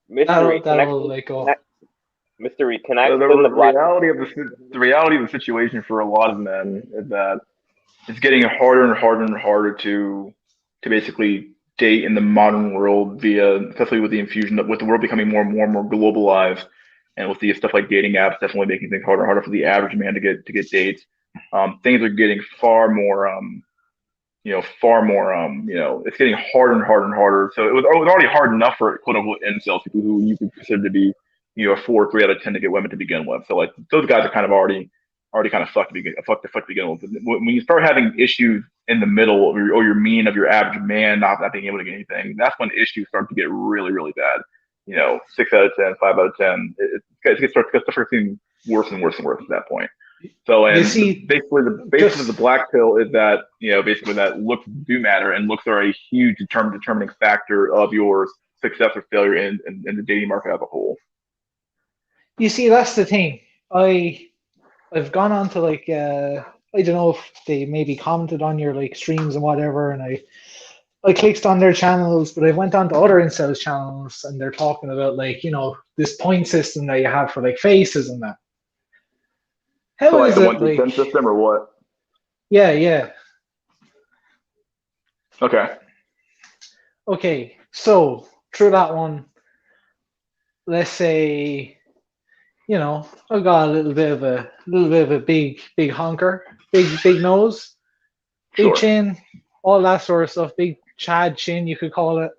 Mystery. That'll like go. Mystery. Can I So the explain the black? reality of the situation for a lot of men is that it's getting harder and harder and harder to basically date in the modern world via, especially with the infusion of, with the world becoming more and more and more globalized, and with the stuff like dating apps definitely making things harder and harder for the average man to get dates. Things are getting far more it's getting harder and harder and harder. So it was already hard enough for quote unquote incels, people who you could consider to be, a 4 or 3 out of 10 to get women to begin with. So like those guys are kind of already kind of fucked to begin with. When you start having issues in the middle, or you're mean of your average man not being able to get anything, that's when issues start to get really, really bad. 6 out of 10, 5 out of 10, it starts getting worse and worse and worse at that point. So, and basically the basis of the black pill is that, basically that looks do matter, and looks are a huge determining factor of your success or failure in the dating market as a whole. You see, that's the thing. I've gone on to like I don't know if they maybe commented on your like streams and whatever, and I clicked on their channels, but I went on to other incels channels and they're talking about like, this point system that you have for like faces and that. How so is like it the 1 to 10 system or what? Yeah. Okay, so through that one, let's say, I've got a little bit of a big honker, big nose, big chin, all that sort of stuff, big Chad chin, you could call it,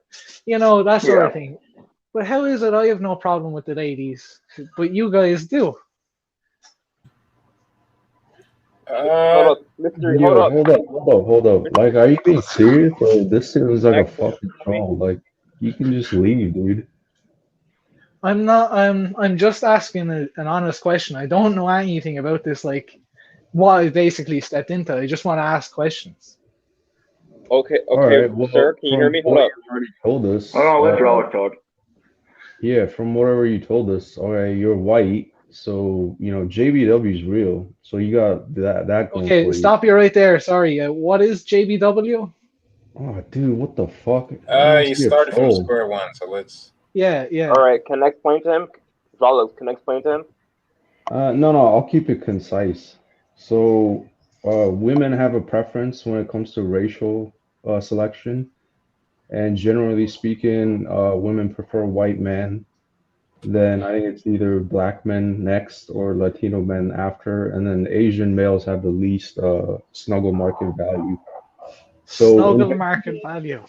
that sort of thing. But how is it I have no problem with the ladies, but you guys do? Hold up, mystery. Yo, hold up. Like, are you being serious? Like, this seems like a fucking troll. Like, you can just leave, dude. I'm not. I'm just asking an honest question. I don't know anything about this. Like, what I basically stepped into. I just want to ask questions. Okay, All right, well, sir. Can you hear me? Hold up. You already told us. Oh, let Drolic talk. Yeah, from whatever you told us. All right, you're white, so JBW is real. So you got that going for you. Okay, stop you right there. Sorry. What is JBW? Oh, dude, what the fuck? You started from square one, so let's. Yeah. All right, can I explain to him? Drolic, can I explain to him? No, I'll keep it concise. So, women have a preference when it comes to racial selection, and generally speaking, women prefer white men. Then I think it's either black men next or Latino men after, and then Asian males have the least snuggle market value. So snuggle market value.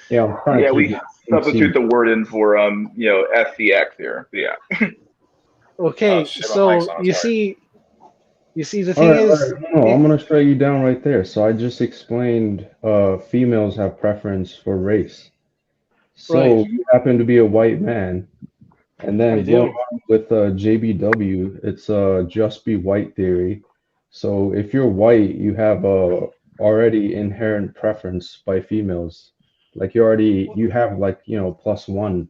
Yeah, I'm trying to we substitute the word in for SCX here. Yeah. Okay, so you see the thing is. No, I'm gonna straight you down right there. So I just explained females have preference for race. So you happen to be a white man, and then going on with JBW, it's just be white theory. So if you're white, you have a already inherent preference by females. Like you have like +1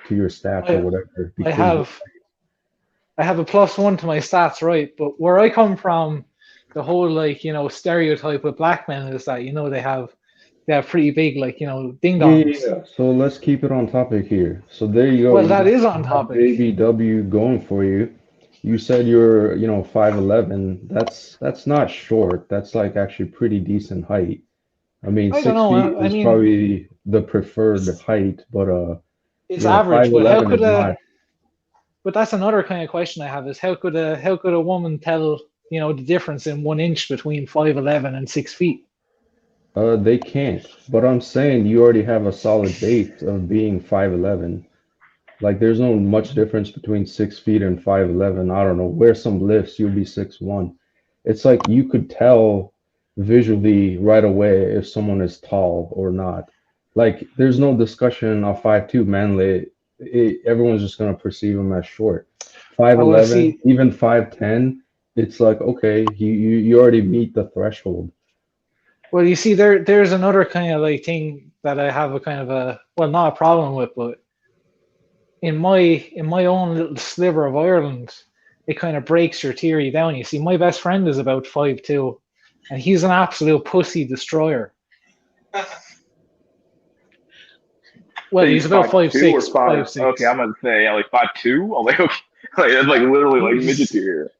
to your stats or whatever. I have a +1 to my stats, right? But where I come from, the whole like stereotype with black men is that they have pretty big like ding dongs. Yeah. So let's keep it on topic here. So there you go. Well, that is on topic. JBW going for you. You said you're 5'11". That's not short. That's like actually pretty decent height. I mean, 6 feet is probably the preferred height, but it's average. But how could not. But that's another kind of question I have: is how could a woman tell the difference in 1 inch between 5'11" and 6 feet? They can't. But I'm saying you already have a solid base of being 5'11". Like there's no much difference between 6 feet and 5'11". I don't know. Wear some lifts, you'll be 6'1". It's like you could tell visually right away if someone is tall or not. Like there's no discussion of 5'2" manly. Everyone's just gonna perceive them as short. 5'11", even 5'10", it's like, okay, you already meet the threshold. Well, you see, there's another kind of like thing that I have a kind of a, well, not a problem with, but in my own little sliver of Ireland, it kind of breaks your theory down. You see, my best friend is about 5'2", and he's an absolute pussy destroyer. So Well, you he's about 5'2" or 5'6", five? Okay, 5'6". I'm gonna say yeah, like 5'2". I'm like okay, like that's like literally like midget He's, tier.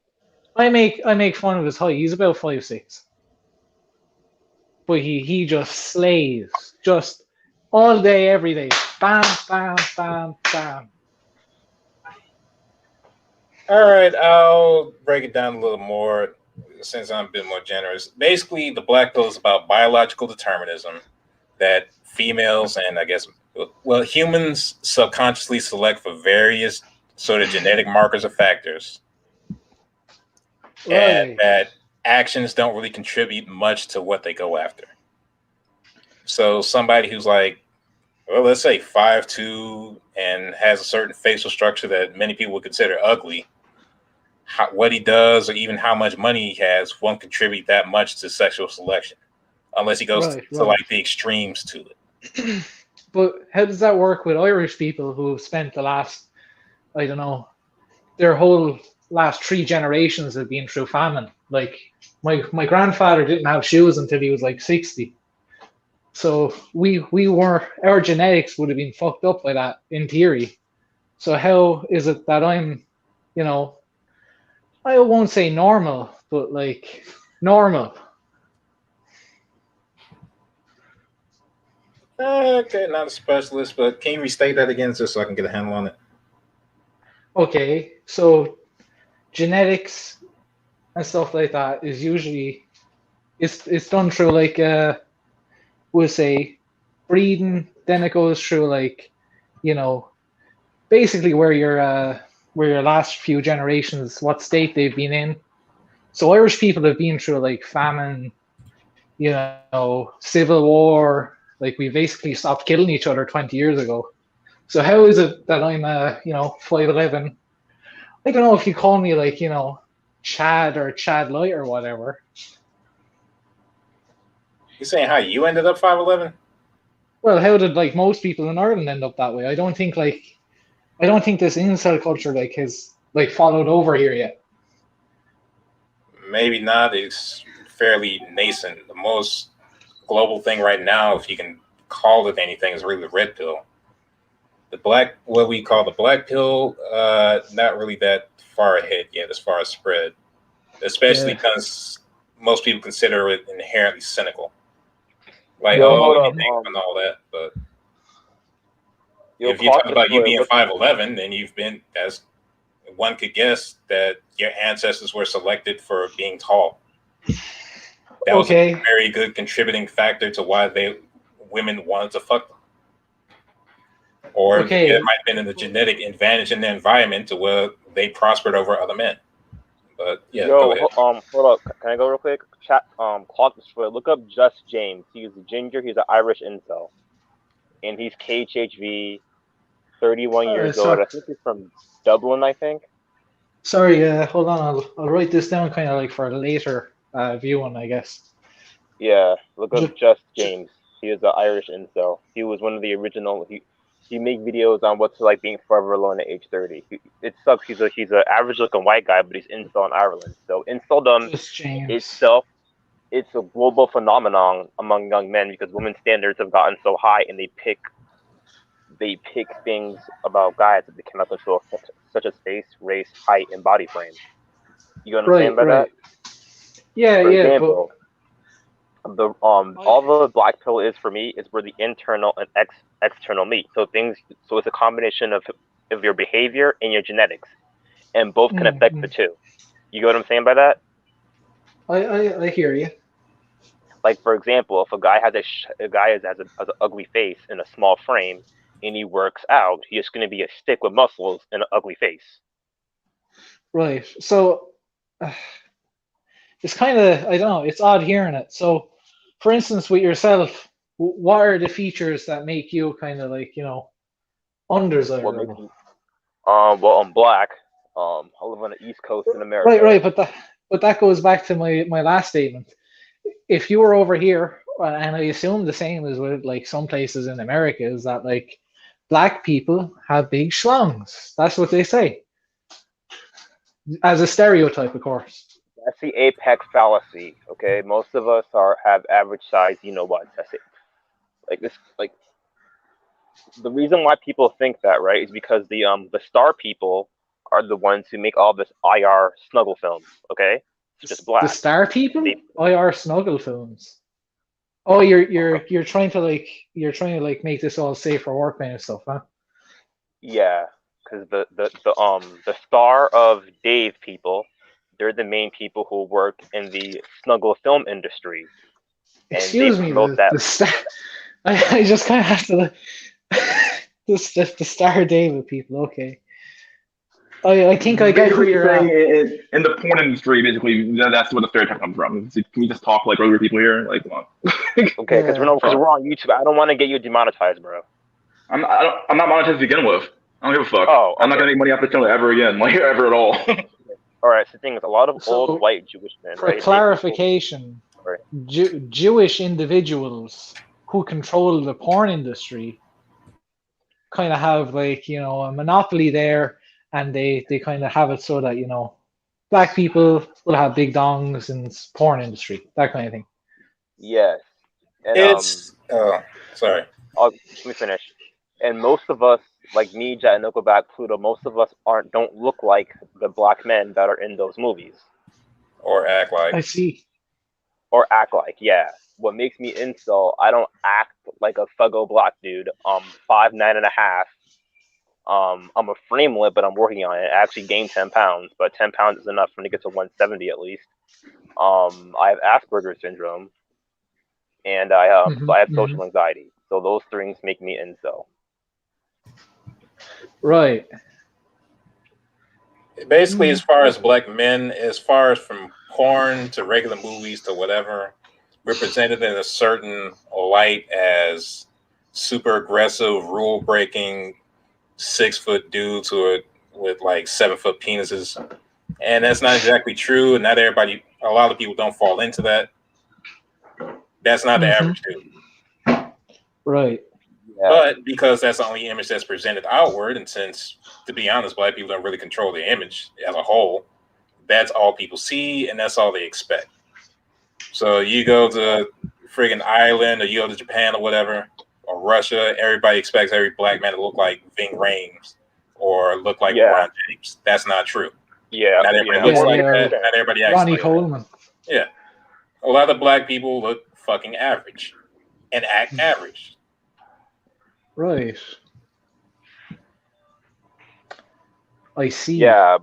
I make fun of his height. He's about 5'6", but he just slays, just all day, every day. Bam, bam, bam, bam. All right, I'll break it down a little more since I'm a bit more generous. Basically, the black pill is about biological determinism that females and I guess, well, humans subconsciously select for various sort of genetic markers or factors, and Right. that actions don't really contribute much to what they go after. So somebody who's like, well, let's say 5'2" and has a certain facial structure that many people would consider ugly, what he does or even how much money he has won't contribute that much to sexual selection unless he goes Right, to right. like the extremes to it. But how does that work with Irish people who have spent the last, I don't know, their whole last 3 generations have been through famine? Like my grandfather didn't have shoes until he was like 60. So we were, our genetics would have been fucked up by that in theory. So how is it that I'm, you know, I won't say normal, but like normal. Okay, not a specialist, but can you restate that again just so I can get a handle on it? Okay, so genetics and stuff like that is usually it's done through like we'll say breeding, then it goes through like, you know, basically where your last few generations, what state they've been in. So Irish people have been through like famine, you know, civil war. Like we basically stopped killing each other 20 years ago. So how is it that I'm 5'11"? I don't know if you call me like, Chad or Chad Light or whatever. You saying how you ended up 5'11"? Well, how did like most people in Ireland end up that way? I don't think this incel culture like has like followed over here yet. Maybe not. It's fairly nascent. The most global thing right now, if you can call it anything, is really the red pill. The black, what we call the black pill, not really that far ahead yet as far as spread, especially Yeah. because most people consider it inherently cynical. Like, Yo, oh, hold up. anything and all that. But Yo, if you talk about you sorry, being look, 5'11", then you've been, as one could guess, that your ancestors were selected for being tall. That was a Okay. very good contributing factor to why women wanted to fuck them. Or it Okay. might have been in the genetic advantage in the environment to where they prospered over other men. But yeah, go yo, ahead. hold up. Can I go real quick? Chat, clock destroyer. Look up Just James. He's a ginger. He's an Irish incel, and he's KHHV, 31 years old. So, I think he's from Dublin. I think. sorry. Hold on. I'll write this down kind of like for a later viewing, I guess. Yeah, look up Just, Just James. He is an Irish incel. He was one of the original. He make videos on what's like being forever alone at age 30. It sucks. He's a average looking white guy, but he's incel in Ireland. So inceldom just James. itself, it's a global phenomenon among young men because women's standards have gotten so high, and they pick things about guys that they cannot control, such as face, race, height, and body frame. You understand Right. by that? Right. Yeah. For Yeah. But example, the I, all the black pill is for me is where the internal and external meet. So it's a combination of your behavior and your genetics, and both can affect the two. You get what I'm saying by that? I hear you. Like for example, if a guy has an ugly face and a small frame, and he works out, he's going to be a stick with muscles and an ugly face. Right. So uh, it's kind of, I don't know, it's odd hearing it. So, for instance, with yourself, what are the features that make you kind of like, What makes undesirable? me well, I'm black. I live on the East Coast in Right, America. right, but but that goes back to my last statement. If you were over here, and I assume the same as with like some places in America, is that like black people have big schlongs. That's what they say, as a stereotype, of course. That's the apex fallacy. Okay, most of us have average size. You know what? That's it. Like this, like the reason why people think that, right, is because the star people are the ones who make all this IR snuggle films. Okay, it's just The black. star people, They, IR snuggle films. Oh, you're trying to like make this all safe for work kind of stuff, huh? yeah, because the star of Dave people, they're the main people who work in the snuggle film industry, and they Excuse me, promote that. the star. I just kind of have to. The Star David people. Okay, I think I get who Basically you're saying at. in the porn industry, basically that's where the stereotype comes from. Can we just talk like regular people here? Like, come on. Okay, because Yeah. we're on YouTube. I don't want to get you demonetized, bro. I'm not monetized to begin with. I don't give a fuck. Oh, I'm not okay. gonna make money off this channel ever again, like ever at all. All right. So the thing is, a lot of old So, white Jewish men, for right? They control. clarification, Right. Jewish individuals who control the porn industry kind of have like a monopoly there, and they kind of have it so that black people will have big dongs in porn industry, that kind of thing. Yes, and It's sorry. let me finish. And most of us, like me, Jet, and Nickelback, Pluto, most of us don't look like the black men that are in those movies, Or act like. I see. or act like. Yeah. What makes me incel? I don't act like a thuggo black dude. 5'9.5". I'm a framelit, but I'm working on it. I actually gained 10 pounds, but 10 pounds is enough for me to get to 170 at least. I have Asperger's syndrome, and I have social anxiety. So those things make me incel. Right. Basically, as far as black men, as far as from porn to regular movies to whatever, represented in a certain light as super aggressive, rule breaking, 6-foot dudes with like 7-foot penises. And that's not exactly true. And not everybody, a lot of people don't fall into that. That's not the average dude. Right. Yeah. But because that's the only image that's presented outward, and since, to be honest, black people don't really control the image as a whole, that's all people see, and that's all they expect. So you go to friggin' Ireland, or you go to Japan or whatever, or Russia, everybody expects every black man to look like Ving Rhames or look like LeBron James. That's not true. Yeah. Not everybody looks like that. Not everybody acts Ronnie like Coleman. that. Yeah. A lot of black people look fucking average and act average. Right. I see. Yeah,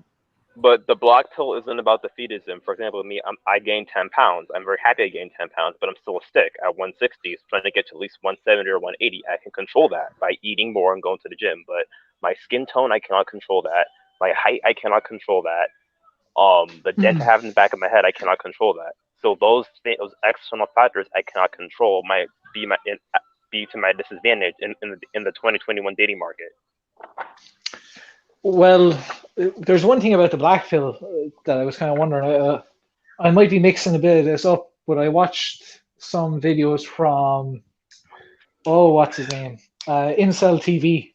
but the black pill isn't about defeatism. For example, me, I gained 10 pounds. I'm very happy I gained 10 pounds, but I'm still a stick at 160. So trying to get to at least 170 or 180. I can control that by eating more and going to the gym. But my skin tone, I cannot control that. My height, I cannot control that. The dent I have in the back of my head, I cannot control that. So those external factors I cannot control might be to my disadvantage in the 2021 dating market. Well, there's one thing about the black pill that I was kind of wondering. I might be mixing a bit of this up, but I watched some videos from what's his name? Incel TV.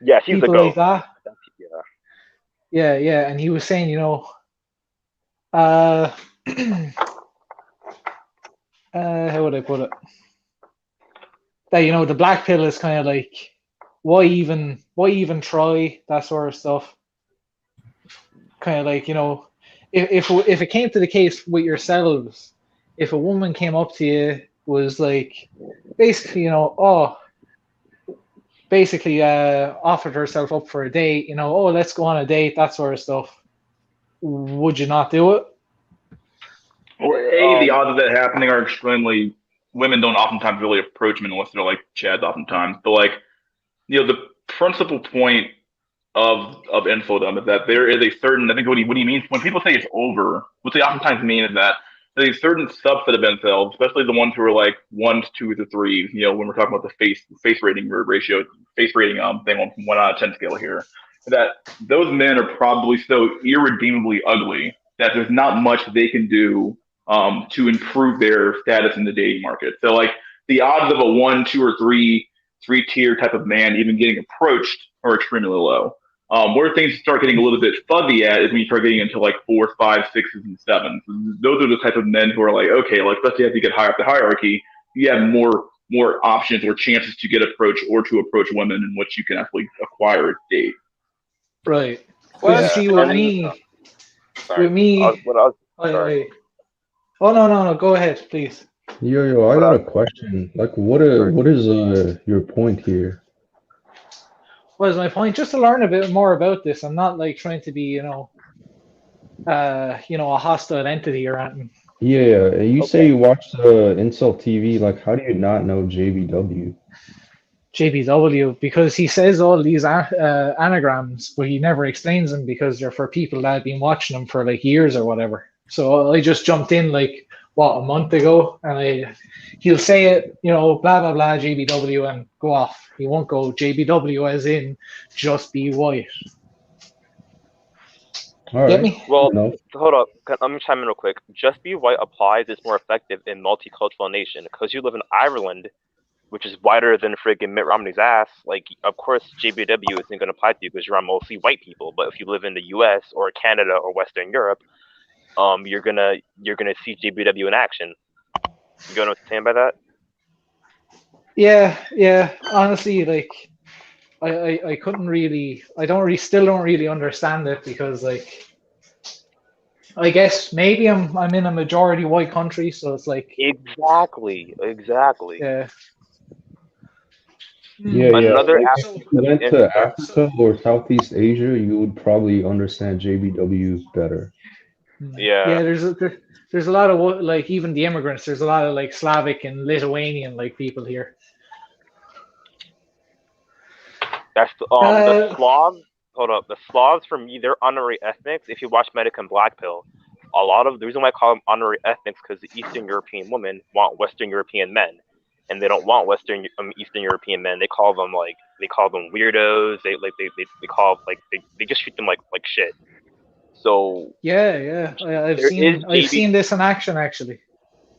Yeah, she's people the goat. like that. Yeah, and he was saying, how would I put it? That the black pill is kind of like, why even try, that sort of stuff. Kind of like, if it came to the case with yourselves, if a woman came up to you, was like, basically, offered herself up for a date, let's go on a date, that sort of stuff, would you not do it? Well, the odds of that happening are extremely. Women don't oftentimes really approach men unless they're like chads oftentimes. But like, the principal point of infodom is that there is a certain. I think what he means when people say it's over, what they oftentimes mean is that there's a certain subset of incels, especially the ones who are like 1s, 2s, or 3s. When we're talking about the face rating ratio, face rating thing on 1 out of 10 scale here, that those men are probably so irredeemably ugly that there's not much they can do to improve their status in the dating market. So like the odds of a 1, 2, or three tier type of man even getting approached are extremely low. Where things start getting a little bit fuzzy at is when you start getting into like 4s, 5s, 6s, and 7s. Those are the type of men who are like, okay, like let's say as you get higher up the hierarchy, you have more options or chances to get approached or to approach women in which you can actually acquire a date. Right. Well, Because you see, with and me, Sorry. Oh no, go ahead, please. Yo, I What got I a question. Like, what is your point here? What is my point? Just to learn a bit more about this. I'm not like trying to be, a hostile entity or anything. Yeah, and you say Okay. you watch Incel TV. Like, how do you not know JBW? JBW, because he says all these anagrams, but he never explains them because they're for people that have been watching them for like years or whatever. So I just jumped in like a month ago, and he'll say it, blah blah blah JBW and go off. He won't go JBW as in just be white. All Get right, me? fair Well, enough. hold up. Let me chime in real quick. Just be white applies is more effective in multicultural nation because you live in Ireland, which is whiter than friggin' Mitt Romney's ass. Like, of course, JBW isn't going to apply to you because you're around mostly white people. But if you live in the U.S. or Canada or Western Europe, you're gonna see JBW in action. You know what I'm saying by that? Yeah. Honestly, like I couldn't really, still don't really understand it because like I guess maybe I'm in a majority white country, so it's like Exactly. yeah. Yeah. Another Like, if aspect you of went to Incel. Africa or Southeast Asia, you would probably understand JBW better. Yeah, Yeah, there's a lot of like even the immigrants. There's a lot of like Slavic and Lithuanian like people here. that's the Uh, Slavs. Hold up, the Slavs for me, they're honorary ethnics. If you watch Medic and Black Pill, a lot of the reason why I call them honorary ethnics because the Eastern European women want Western European men, and they don't want Eastern European men. They call them weirdos. They call they just treat them like shit. So yeah. I've there is JB. seen this in action actually.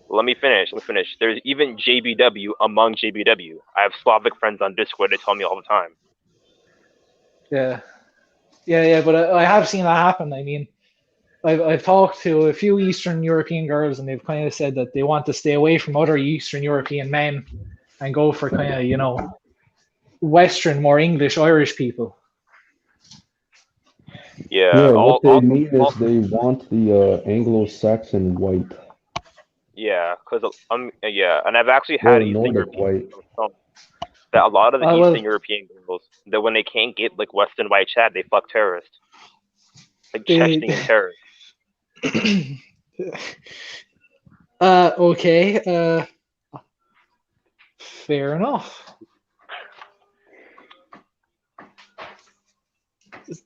Let me finish. There's even JBW among JBW. I have Slavic friends on Discord. They tell me all the time. Yeah. But I have seen that happen. I mean, I've talked to a few Eastern European girls, and they've kind of said that they want to stay away from other Eastern European men and go for kind of Western, more English, Irish people. Yeah. Yeah, what they mean is they want the Anglo-Saxon white Yeah, because and I've actually had or Eastern Nordic European white. girls tell me that a lot of the Well, Eastern European girls that when they can't get like Western white Chad, they fuck terrorists, like they, Chechnyan terrorists. okay. Fair enough.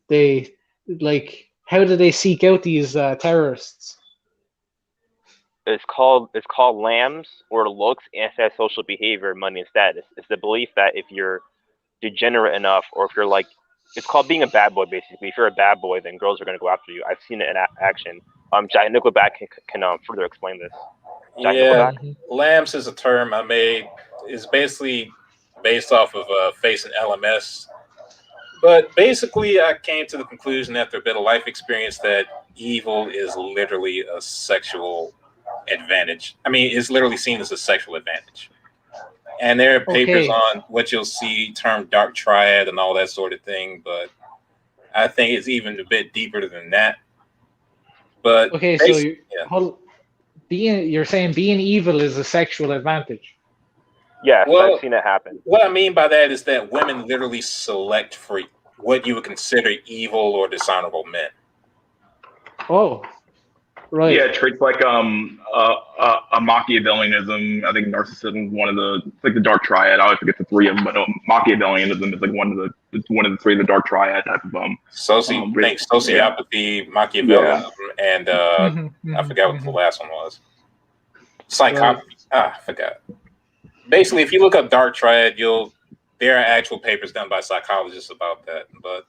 They like how do they seek out these terrorists? It's called lambs or looks, antisocial behavior, money, and status. It's the belief that if you're degenerate enough, or if you're like, it's called being a bad boy. Basically, if you're a bad boy, then girls are gonna go after you. I've seen it in action. Jack Nickelback can further explain this. Jack Yeah, Nickelback. lambs is a term I made. It's basically based off of facing LMS. But basically, I came to the conclusion after a bit of life experience that evil is literally a sexual advantage. I mean, it's literally seen as a sexual advantage. And there are papers Okay. on what you'll see termed dark triad and all that sort of thing, but I think it's even a bit deeper than that. But Okay, so you're saying being evil is a sexual advantage. Yes, I've well, seen it happen. what I mean by that is that women literally select for what you would consider evil or dishonorable men. Oh, right. Yeah, traits like a Machiavellianism. I think narcissism is one of it's like the dark triad. I always forget the three of them, but Machiavellianism is like one of the three of the dark triad type of Sociopathy, Machiavellianism, and I forgot what the last one was. Psychopathy. Right. I forgot. Basically, if you look up dark triad, there are actual papers done by psychologists about that. But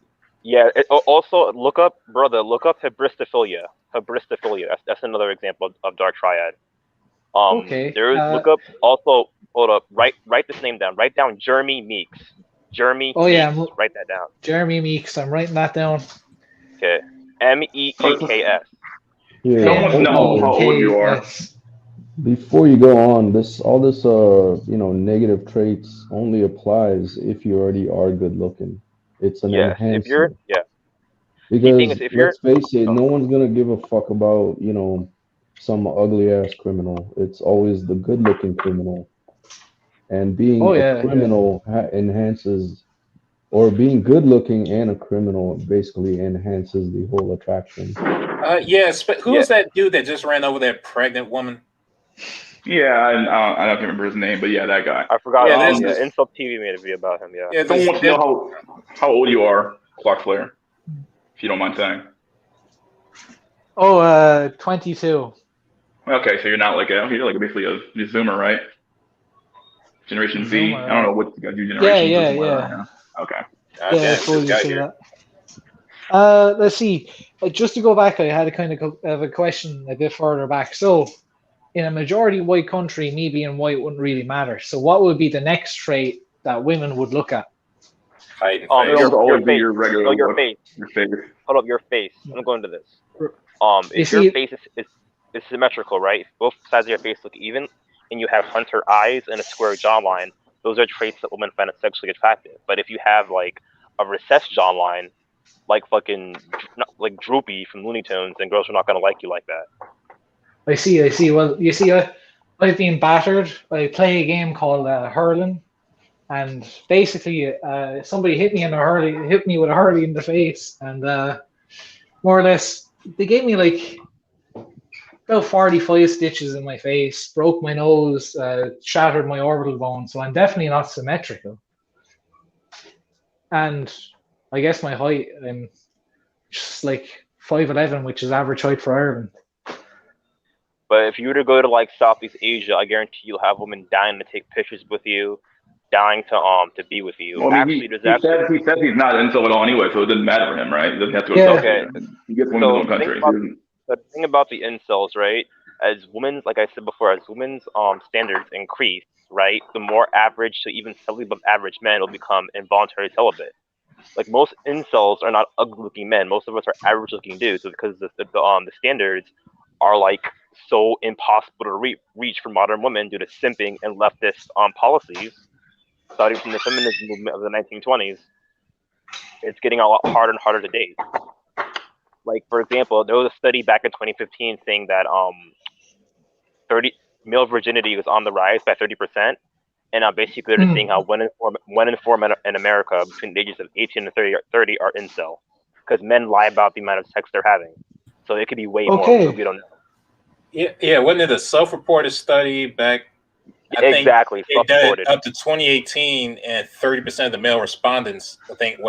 Yeah. Also, look up hybristophilia. Hybristophilia. That's another example of dark triad. Okay. There's look up also. Hold up. Write this name down. Write down Jeremy Meeks. Jeremy Oh yeah, Meeks. Write that down. Jeremy Meeks. I'm writing that down. Okay. Meeks. Yeah. Someone know how old you are. MEKS. Before you go on, all this negative traits only applies if you already are good looking. It's an Yes. If you're enhancement. The thing is, Because if you're let's face it, no one's gonna give a fuck about, some ugly ass criminal. It's always the good looking criminal. And being Oh a yeah, criminal enhances, or being good looking and a criminal basically enhances the whole attraction. Yes, but who Yeah. was that dude that just ran over that pregnant woman? Yeah, I don't remember his name, but yeah, that guy. I forgot. Yeah, this is- Insult TV made a video about him. Yeah. Yeah, Someone wants to know how old you are, Clark Flair, if you don't mind saying. Oh, 22. Okay, so you're not like you're basically a Zoomer, right? Generation Z. Zoomer, I don't know what you generation. Yeah. Okay. God Yeah, I damn, suppose this you guy say here. that. Let's see. Just to go back, I had a kind of a question a bit further back. So, in a majority white country, me being white wouldn't really matter. So, what would be the next trait that women would look at? Height and It face. will always be face. your regular No, your look, face. your face. Hold up, your face. I'm going to this. You If your see- face is symmetrical, right? If both sides of your face look even, and you have hunter eyes and a square jawline, those are traits that women find sexually attractive. But if you have like a recessed jawline, like fucking like Droopy from Looney Tunes, then girls are not gonna like you like that. I see. Well, you see, I've been battered. I play a game called Hurling, and basically, somebody hit me with a hurley in the face, and more or less, they gave me like about 45 stitches in my face, broke my nose, shattered my orbital bone. So I'm definitely not symmetrical. And I guess my height, I'm just like 5'11", which is average height for Ireland. But if you were to go to like Southeast Asia, I guarantee you'll have women dying to take pictures with you, dying to be with you. Well, I mean, he says he's not incel at all anyway, so it doesn't matter for him, right? He doesn't have to go Yeah. South Okay. Asia. He gets women in his own country. The thing about the incels, right? As women's, like I said before, as women's standards increase, right, the more average to even slightly above average men will become involuntary celibate. Like most incels are not ugly-looking men. Most of us are average-looking dudes, because the standards are like so impossible to reach for modern women due to simping and leftist policies, starting from the feminism movement of the 1920s. It's getting a lot harder and harder to date. Like, for example, there was a study back in 2015 saying that male virginity was on the rise by 30%, and basically they're saying how one in four men in America between the ages of 18 and 30 are incel, because men lie about the amount of sex they're having. So it could be way more. So we don't know. Yeah, wasn't it a self-reported study back? Exactly, it did up to 2018, and 30% of the male respondents, I think,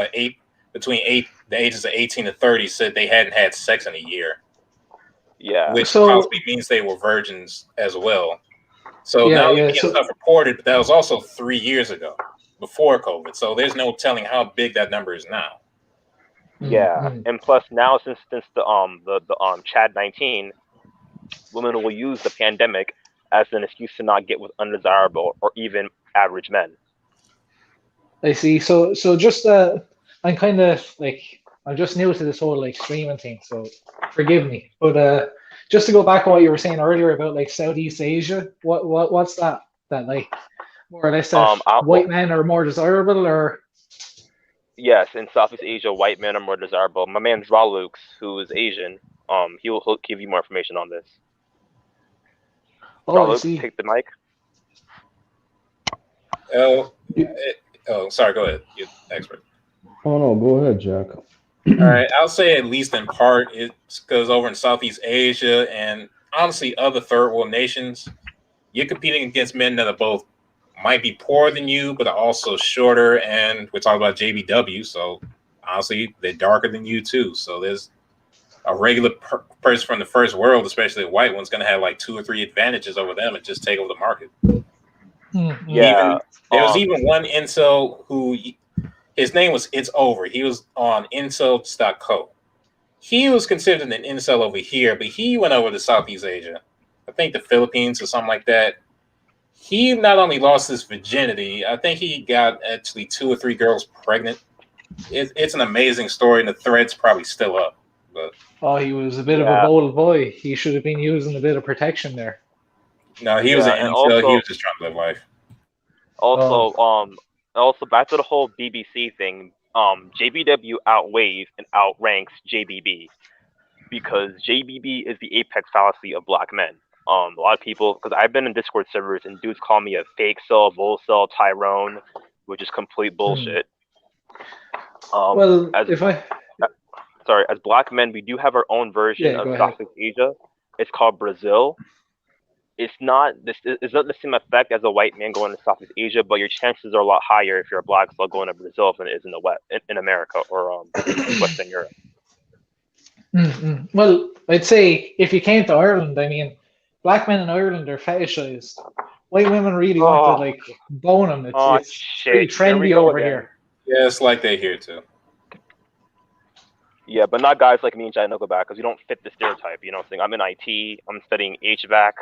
between the ages of 18 and 30, said they hadn't had sex in a year. Yeah, which possibly means they were virgins as well. So now it's self-reported, but that was also 3 years ago, before COVID. So there's no telling how big that number is now. Yeah, and plus now since the Chad 19, women will use the pandemic as an excuse to not get with undesirable or even average men. I see. So just I'm kind of like, I'm just new to this whole like streaming thing, so forgive me. But just to go back to what you were saying earlier about like Southeast Asia, what's that like more or less that white men are more desirable, or? Yes, in Southeast Asia, white men are more desirable. My man Drawlux, who is Asian, he'll give you more information on this. Oh, I see. Take the mic. Sorry, go ahead, you expert. Oh no, go ahead, Jack. All right, I'll say at least in part it's because over in Southeast Asia and honestly other third world nations, you're competing against men that are both might be poorer than you, but are also shorter, and we're talking about JBW, so honestly they're darker than you too. So there's a regular person from the first world, especially a white one's going to have like 2 or 3 advantages over them and just take over the market. Mm-hmm. Yeah, there was even one incel who His name was It's Over. He was on Incel.co. He was considered an incel over here, but he went over to Southeast Asia. I think the Philippines or something like that. He not only lost his virginity, I think he got actually 2 or 3 girls pregnant. It's an amazing story, and the thread's probably still up. But Oh, he was a bit of a bold boy. He should have been using a bit of protection there. no, he was an and incel. He also was just trying to live life. also back to the whole BBC thing. JBW outweighs and outranks JBB because JBB is the apex fallacy of black men. A lot of people, because I've been in Discord servers and dudes call me a fake cell, bull cell, Tyrone, which is complete bullshit. Well, as black men, we do have our own version of Southeast Asia. It's called Brazil. It's not the same effect as a white man going to Southeast Asia, but your chances are a lot higher if you're a black cell going to Brazil than it is in the West, in America or Western Europe. Well, I'd say if you came to Ireland, I mean, black men in Ireland are fetishized. White women really want to like bone them. It's pretty trendy over here. Yeah, it's like that here too. Yeah, but not guys like me and Jai Nickelback because you don't fit the stereotype. You know what I'm saying? I'm in IT. I'm studying HVAC.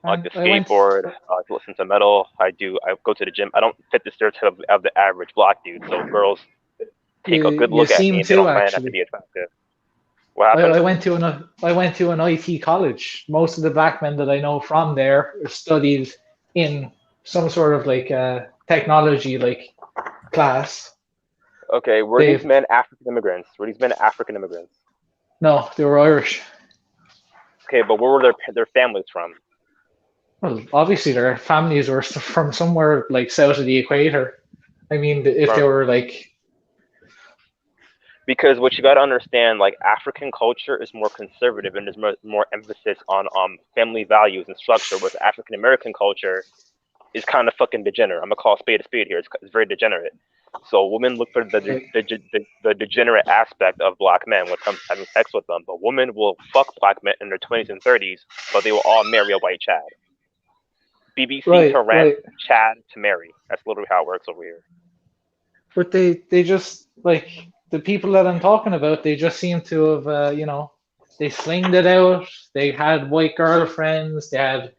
Like the skateboard. I listen to metal. I go to the gym. I don't fit the stereotype of the average black dude. So girls take a good look at me and they don't plan not to be attractive. What happened? I went to an IT college. Most of the black men that I know from there studied in some sort of like technology like class. Okay, were these men African immigrants? No, they were Irish. Okay, but where were their families from? Well, obviously their families were from somewhere like south of the equator. I mean, if they were like... Because what you got to understand, like African culture is more conservative and there's more emphasis on family values and structure, whereas African American culture is kind of fucking degenerate. I'm gonna call a spade here. It's very degenerate. So women look for the degenerate aspect of black men when it comes to having sex with them. But women will fuck black men in their 20s and 30s, but they will all marry a white Chad. BBC to rent, Chad to marry. That's literally how it works over here. But they just, like, the people that I'm talking about, they just seem to have, they slinged it out. They had white girlfriends. They had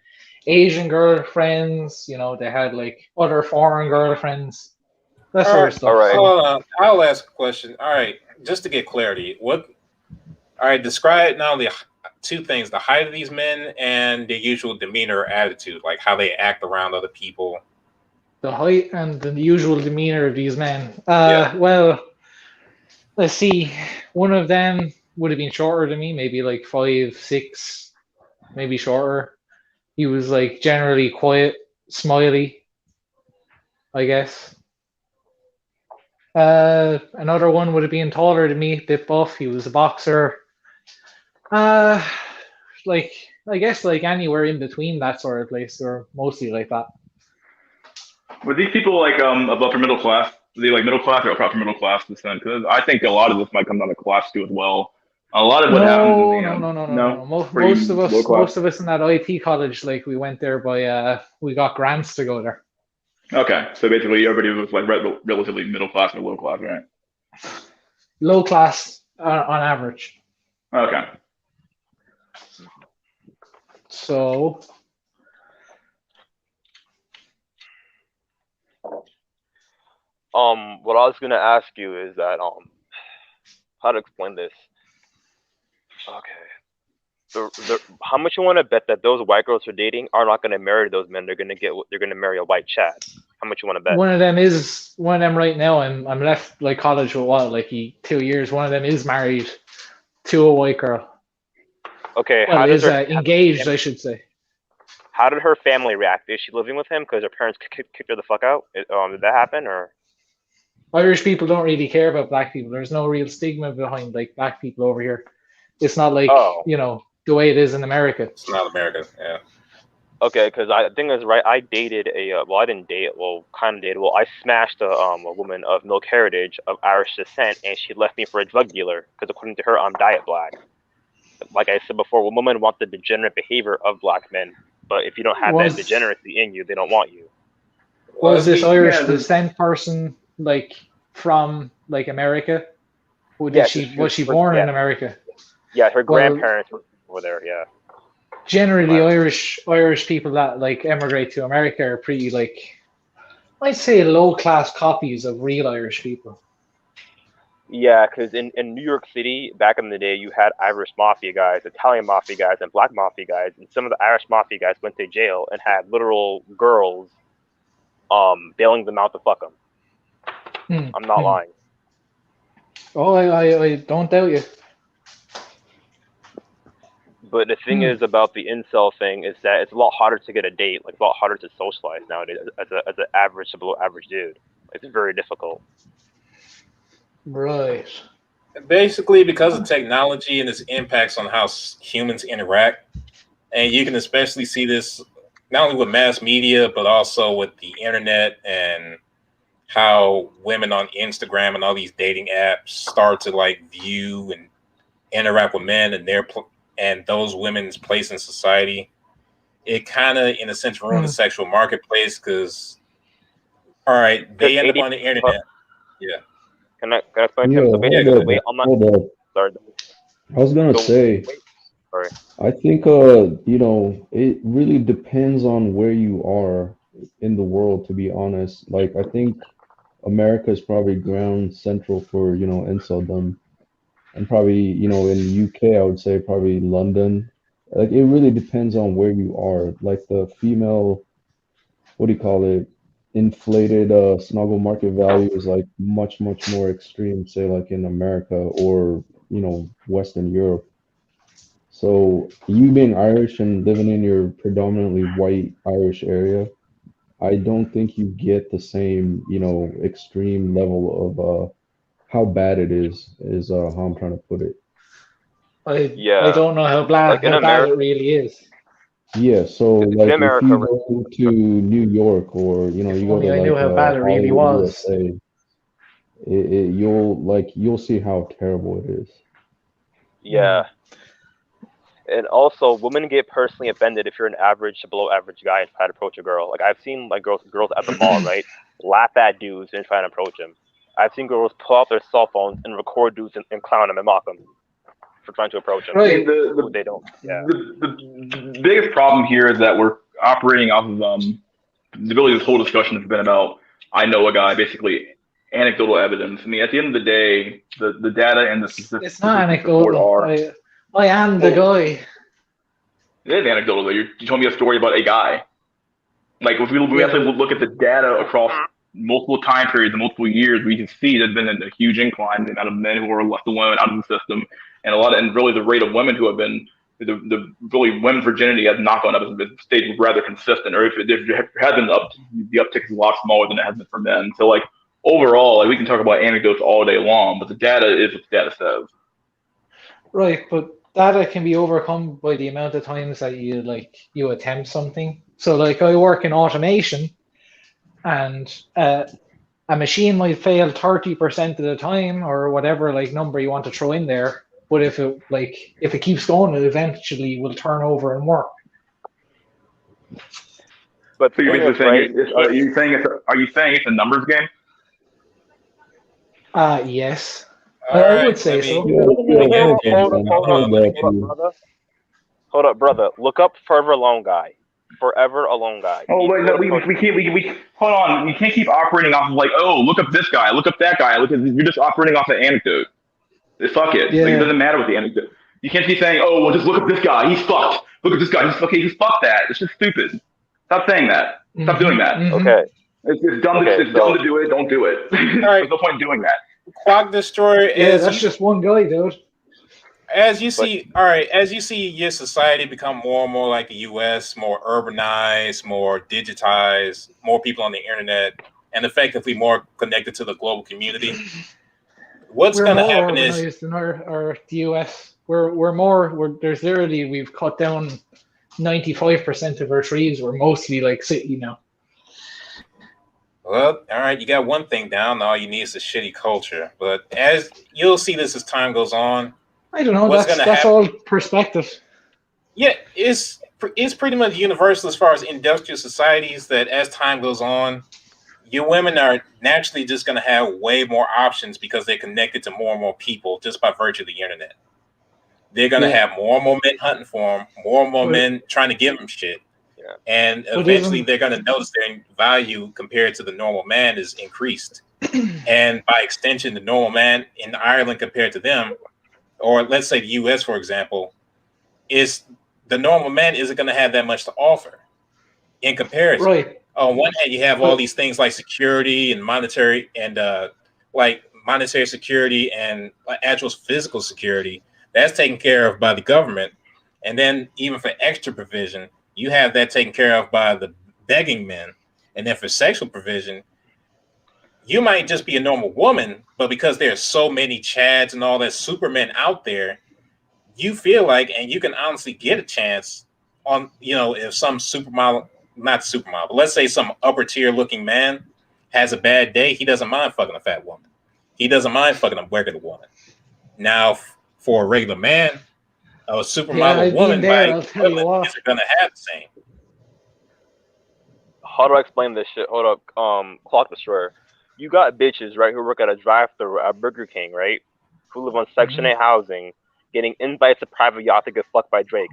Asian girlfriends. They had, like, other foreign girlfriends. That sort of stuff. All right. Hold on. I'll ask a question. All right. Just to get clarity. All right. Describe now the 2 things: the height of these men and their usual demeanor or attitude, like how they act around other people. The height and the usual demeanor of these men. Well, let's see. One of them would have been shorter than me, maybe like 5'6", maybe shorter. He was like generally quiet, smiley, I guess. Another one would have been taller than me, bit buff. He was a boxer. Like, I guess like anywhere in between that sort of place, or mostly like that. Were these people like above or middle class? Were they like middle class or upper middle class descent? Because I think a lot of this might come down to class too as well. A lot of what happens. No. Most of us in that IT college, like we went there by we got grants to go there. Okay, so basically everybody was like relatively middle class or low class, right? Low class on average. Okay. So, what I was gonna ask you is that how to explain this? Okay. How much you want to bet that those white girls are dating are not going to marry those men? They're going to marry a white Chad. How much you want to bet? One of them right now. I'm left like college for like 2 years. One of them is married to a white girl. Okay. Well, is engaged, I should say. How did her family react? Is she living with him because her parents kicked her the fuck out? Did that happen or? Irish people don't really care about black people. There's no real stigma behind like black people over here. It's not like the way it is in America. It's not America, yeah. Okay, because I think it's right. I dated I didn't date. Well, kind of dated. Well, I smashed a woman of milk heritage of Irish descent, and she left me for a drug dealer because according to her, I'm diet black. Like I said before, women want the degenerate behavior of black men, but if you don't have that degeneracy in you, they don't want you. Was this Irish yeah, descent person like from like America? Or Yeah, did she was she born in America? Yeah, her Well, grandparents were there. Yeah. generally Irish people that like emigrate to America are pretty like I'd say low class copies of real Irish people. Yeah, because in New York City back in the day, you had Irish mafia guys, Italian mafia guys, and black mafia guys, and some of the Irish mafia guys went to jail and had literal girls, bailing them out to fuck them. I'm not lying. Oh, I don't doubt you. But the thing is about the incel thing is that it's a lot harder to get a date, like a lot harder to socialize nowadays as an average to below average dude. It's very difficult. Right. Basically, because of technology and its impacts on how humans interact, and you can especially see this not only with mass media, but also with the internet and how women on Instagram and all these dating apps start to like view and interact with men and and those women's place in society. It kind of, in a sense, ruined the sexual marketplace because, all right, they end up on the internet. Yeah. Can I explain Yeah, to him? So basically, wait, I'm not. hold up. Sorry. I was gonna So, say, sorry. I think it really depends on where you are in the world, to be honest. Like, I think America is probably ground central for, inceldom. And probably, in the UK, I would say probably London. Like, it really depends on where you are. Like, the female, what do you call it, inflated snuggle market value is like much, much more extreme, say, like in America or, Western Europe. So you being Irish and living in your predominantly white Irish area, I don't think you get the same, extreme level of how bad it is how I'm trying to put it. I don't know how Like in bad America, it really is. Yeah, so in like if America, you go to New York or If you go to only I knew like how bad it really Hollywood, was. USA, you'll see how terrible it is. yeah. And also, women get personally offended if you're an average to below average guy and try to approach a girl. Like I've seen like girls at the mall, right, laugh at dudes and try to approach them. I've seen girls pull out their cell phones and record dudes and clown them and mock them for trying to approach them. Right. They don't. Yeah. The biggest problem here is that we're operating off of really this whole discussion has been about I know a guy, basically anecdotal evidence. I mean, at the end of the day, the data and the statistics It's not support anecdotal. are. I am the guy. It is anecdotal though. You told me a story about a guy. Like if we have to look at the data across multiple time periods and multiple years, we can see there's been a huge incline in the amount of men who are left alone out of the system, and really the rate of women who have been the really women's virginity has not gone up. It's stayed rather consistent, or if it has been up, the uptick is a lot smaller than it has been for men. So like overall, like we can talk about anecdotes all day long, but the data is what the data says. Right, but data can be overcome by the amount of times that you attempt something. So like I work in automation, and a machine might fail 30% of the time or whatever like number you want to throw in there. But if it keeps going, it eventually will turn over and work. But so you're basically saying, are you saying it's a numbers game? Yes. I would say so. Hold up, brother. Look up Forever Alone Guy. Forever Alone Guy. Oh wait, no, we can't. Hold on. You can't keep operating off of like, oh, look up this guy, look up that guy. You're just operating off an anecdote. Fuck it. Yeah. Like, it doesn't matter what the anecdote. You can't be saying, oh, well, just look at this guy. He's fucked. Look at this guy. He's okay. Just fuck that. It's just stupid. Stop saying that. Stop doing that. Okay. It's dumb. It's dumb to do it. Don't do it. There's no point in doing that. Quack Destroyer. Yeah, that's just one guy, dude. As you see your society become more and more like the U.S., more urbanized, more digitized, more people on the internet, and effectively more connected to the global community. What's going to happen is in the U.S. There's literally we've cut down 95% of our trees. We're mostly like city now. Well, all right, you got one thing down. All you need is a shitty culture. But as you'll see this as time goes on. I don't know. That's all perspective. Yeah, it's pretty much universal as far as industrial societies that as time goes on, you women are naturally just going to have way more options because they're connected to more and more people just by virtue of the internet. They're going to have more and more men hunting for them, more and more men trying to give them shit. Yeah. And eventually they're going to notice their value compared to the normal man is increased. And by extension, the normal man in Ireland compared to them, or let's say the US, for example, is the normal man isn't going to have that much to offer in comparison. Right. On one hand, you have all these things like security and monetary and like monetary security and actual physical security that's taken care of by the government. And then even for extra provision, you have that taken care of by the begging men. And then for sexual provision, you might just be a normal woman, but because there's so many Chads and all that supermen out there, you feel like, and you can honestly get a chance on, you know, if some supermodel, not supermodel, but let's say some upper tier looking man has a bad day, he doesn't mind fucking a fat woman. He doesn't mind fucking a regular woman. Now, for a regular man, a supermodel woman by equivalent isn't going to have the same. How do I explain this shit? Hold up, Clock Destroyer. You got bitches, right, who work at a drive-thru at Burger King, right? Who live on Section 8 housing, getting invites to private yacht to get fucked by Drake.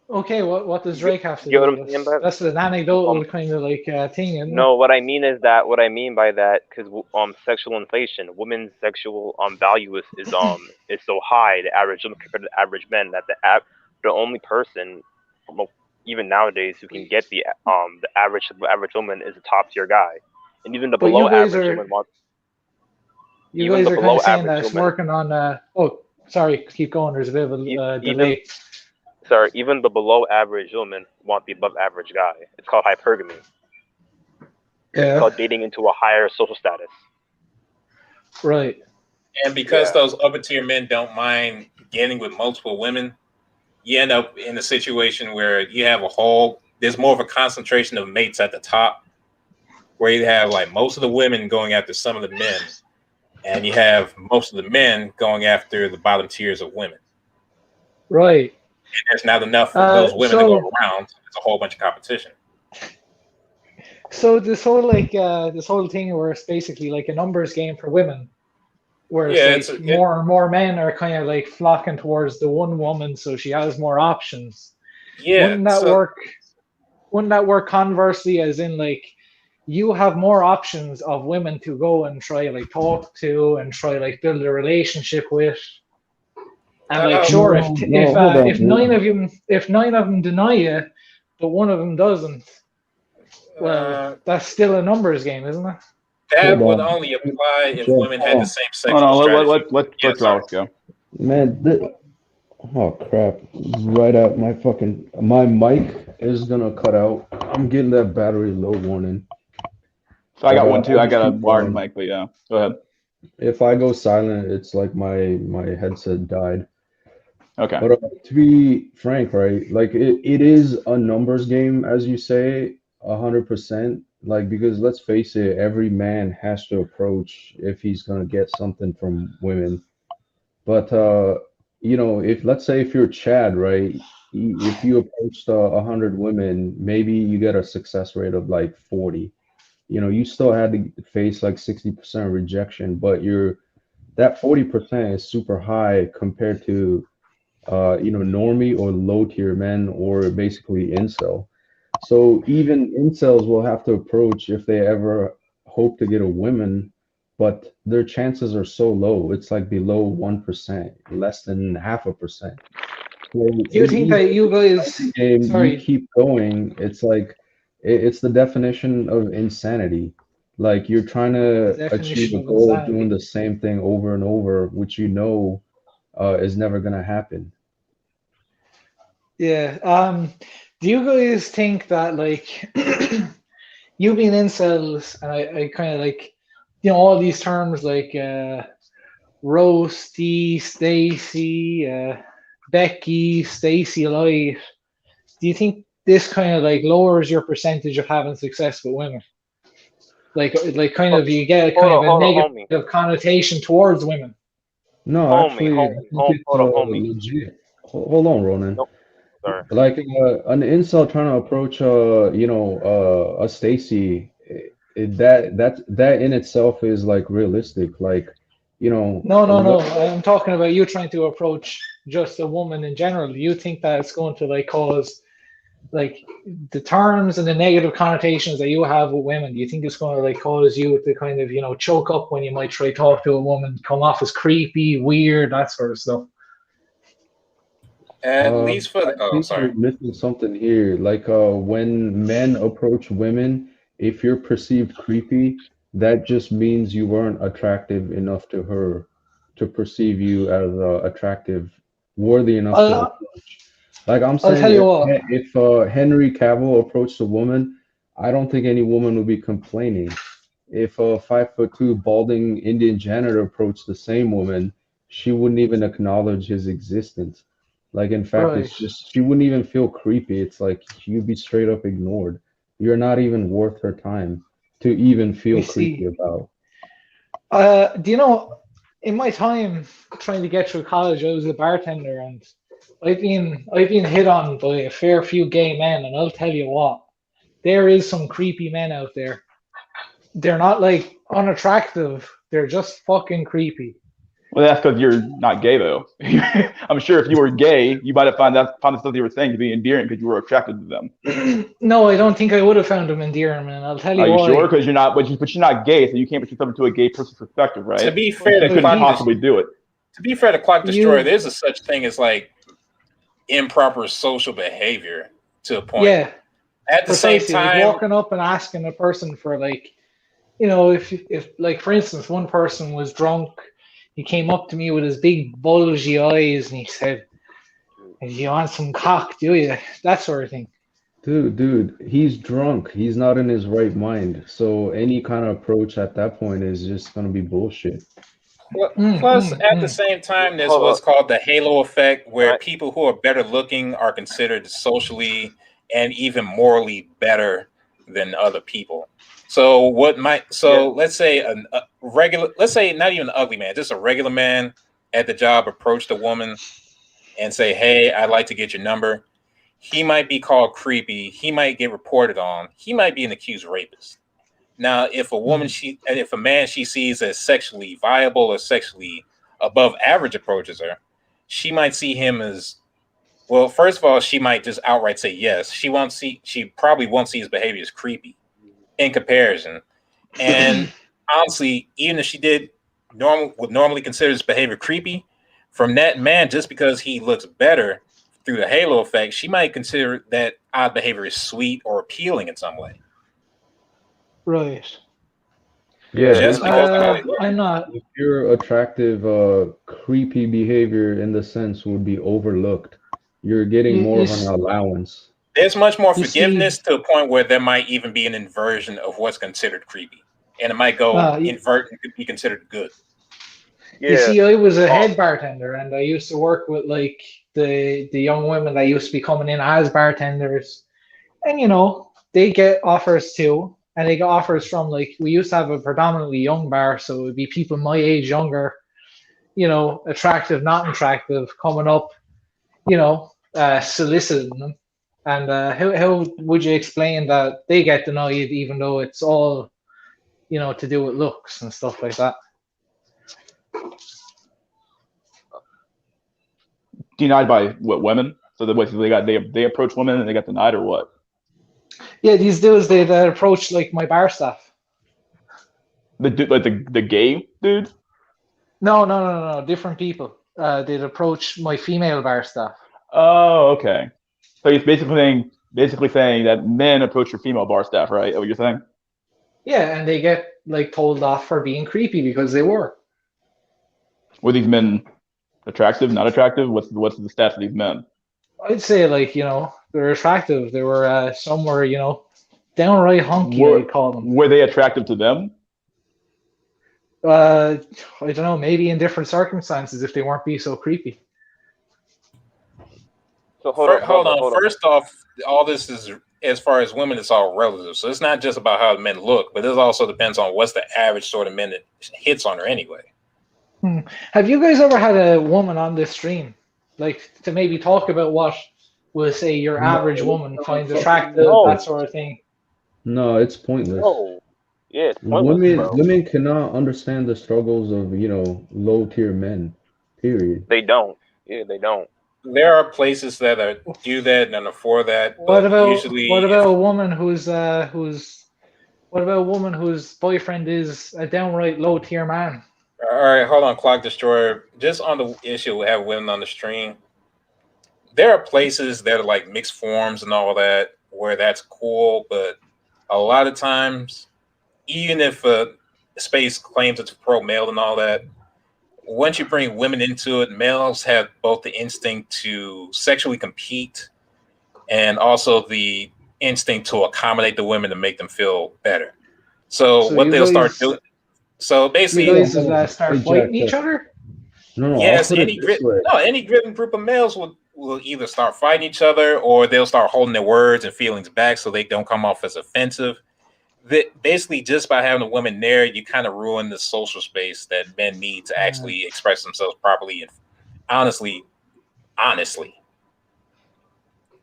Okay, what does Drake have to You know do what I'm with saying this? by That's an anecdotal kind of like thing, isn't No, what I mean is that what I mean by that, because sexual inflation, women's sexual value is so high, the average woman compared to the average men, that the only person, well, even nowadays, who can get the average woman is a top tier guy, and even the below average woman wants. You guys are kind of saying that it's working on. Oh, sorry, keep going. There's a bit of a delay. Sorry, even the below average women want the above average guy. It's called hypergamy. Yeah. It's called dating into a higher social status. Right. And because those upper tier men don't mind getting with multiple women, you end up in a situation where you have there's more of a concentration of mates at the top, where you have like most of the women going after some of the men, and you have most of the men going after the bottom tiers of women. Right. And there's not enough of those women to go around. So there's a whole bunch of competition. So this whole thing where it's basically like a numbers game for women, where it's more and more men are kind of like flocking towards the one woman, so she has more options. Yeah. Wouldn't that work? Wouldn't that work conversely, as in like you have more options of women to go and try like talk to and try like build a relationship with? And like, sure, if nine of them deny you, but one of them doesn't, well, that's still a numbers game, isn't it? That would only apply if women had the same sexual strategy. Let's go. Man, oh crap! Right out my mic is gonna cut out. I'm getting that battery low warning. So I got one too. I got a wired mic, but yeah, go ahead. If I go silent, it's like my headset died. Okay. But to be frank, right, like it is a numbers game, as you say, 100%. Like, because let's face it, every man has to approach if he's gonna get something from women. But you know, if let's say if you're Chad, right, if you approached 100 women, maybe you get a success rate of like 40. You know, you still had to face like 60% rejection, but that 40% is super high compared to you know, normie or low tier men, or basically incel. So even incels will have to approach if they ever hope to get a woman, but their chances are so low. It's like below 1%, less than 0.5%. So do you think that you guys you keep going, it's like it's the definition of insanity. Like you're trying to achieve a goal of doing the same thing over and over, which you know is never gonna happen. Yeah. Do you guys think that like you being incels, and I kind of like, you know, all these terms like Roasty, Stacy, Becky, Stacy Light, do you think this kind of like lowers your percentage of having success with women? Like kind of you get kind of a negative connotation towards women. No, actually, I think it's legit. Hold on, Ronan. Nope. Sorry. Like an incel trying to approach a Stacy, that in itself is like realistic. Like, No, a no, no. I'm talking about you trying to approach just a woman in general. Do you think that it's going to like cause like the terms and the negative connotations that you have with women? Do you think it's going to like cause you to kind of choke up when you might try to talk to a woman, come off as creepy, weird, that sort of stuff? At least for I the. Oh, think sorry. you're missing something here. Like, when men approach women, if you're perceived creepy, that just means you weren't attractive enough to her to perceive you as attractive, worthy enough to I'll, approach. Like I'm I'll saying, tell you what. if Henry Cavill approached a woman, I don't think any woman would be complaining. If a 5'2" balding Indian janitor approached the same woman, she wouldn't even acknowledge his existence. Like, in fact, it's Right. just she wouldn't even feel creepy. It's like you'd be straight up ignored. You're not even worth her time to even You feel creepy see, about. do you know, in my time trying to get through college, I was a bartender, and I've been hit on by a fair few gay men, and I'll tell you what, there is some creepy men out there. They're not like unattractive. They're just fucking creepy. Well, that's because you're not gay, though. I'm sure if you were gay, you might have found the stuff you were saying to be endearing because you were attracted to them. No, I don't think I would have found them endearing, man. I'll tell Are you you sure? why. Because you're not, but you're not gay, so you can't put yourself into a gay person's perspective, To right? be But, fair You to but couldn't Clock, people, possibly do it. to be fair to Clock Destroyer, you, there's a such thing as like improper social behavior to a point. yeah, At the same precisely. Like time, walking up and asking a person for like, if like for instance, one person was drunk, he came up to me with his big bulgy eyes and he said, "You want some cock, do you?" That sort of thing. Dude, he's drunk. He's not in his right mind. So any kind of approach at that point is just gonna be bullshit. Mm, plus mm, at the mm. same time, there's Hold what's on. called the halo effect, All where right. people who are better looking are considered socially and even morally better than other people. So Yeah. let's say a regular, let's say not even an ugly man, just a regular man at the job approached a woman and say, "Hey, I'd like to get your number." He might be called creepy. He might get reported on. He might be an accused rapist. Now, if a man she sees as sexually viable or sexually above average approaches her, she might see him as, well. First of all, she might just outright say yes. She probably won't see his behavior as creepy in comparison. And honestly, even if she did would normally consider his behavior creepy, from that man, just because he looks better through the halo effect, she might consider that odd behavior is sweet or appealing in some way, Right. Yeah, just because of how they look. I'm not. if you're attractive, creepy behavior in the sense would be overlooked. You're getting You, more you, of an allowance. There's much more you see. forgiveness to a point where there might even be an inversion of what's considered creepy, and it might go You, invert and could be considered good. you Yeah. see, I was a Oh, head bartender, and I used to work with like the young women that used to be coming in as bartenders, and they get offers too, and they get offers from like we used to have a predominantly young bar, so it would be people my age, younger, attractive, not attractive, coming up, soliciting them. And how would you explain that they get denied, even though it's all to do with looks and stuff like that? Denied by what, women? So they approach women and they got denied, or what? Yeah, these dudes they approach like my bar staff. The gay dude? No, no, no, no, different people. They'd approach my female bar staff. Oh, okay. So he's basically saying that men approach your female bar staff, right? Is that what you're saying? Yeah, and they get like told off for being creepy because they were. Were these men attractive, not attractive? What's the stats of these men? I'd say like they're attractive. They were some were downright honky. Were I'd call them. were they attractive to them? I don't know. Maybe in different circumstances if they weren't be so creepy. so hold on. First off, all this is, as far as women, it's all relative. So it's not just about how the men look, but it also depends on what's the average sort of men that hits on her anyway. Have you guys ever had a woman on this stream, like to maybe talk about will say your average woman finds attractive, No. that sort of thing. No, it's pointless. No. Yeah, it's pointless, bro. Women cannot understand the struggles of, low tier men. Period. They don't. Yeah, they don't. There are places that do that and are for that, What but about usually, a woman whose what about a woman whose boyfriend is a downright low tier man? all right, hold on, Clock Destroyer. Just on the issue of having women on the stream, there are places that are like mixed forms and all that where that's cool, but a lot of times, even if a space claims it's pro male and all that, once you bring women into it, males have both the instinct to sexually compete and also the instinct to accommodate the women to make them feel better. So what you they'll start guys, doing. So you basically, guys Hey, start Jack, fighting each Jack. other. No, I'll yes, put it this way. any driven group of males will either start fighting each other or they'll start holding their words and feelings back so they don't come off as offensive. Basically, just by having a woman there, you kind of ruin the social space that men need to actually express themselves properly and honestly.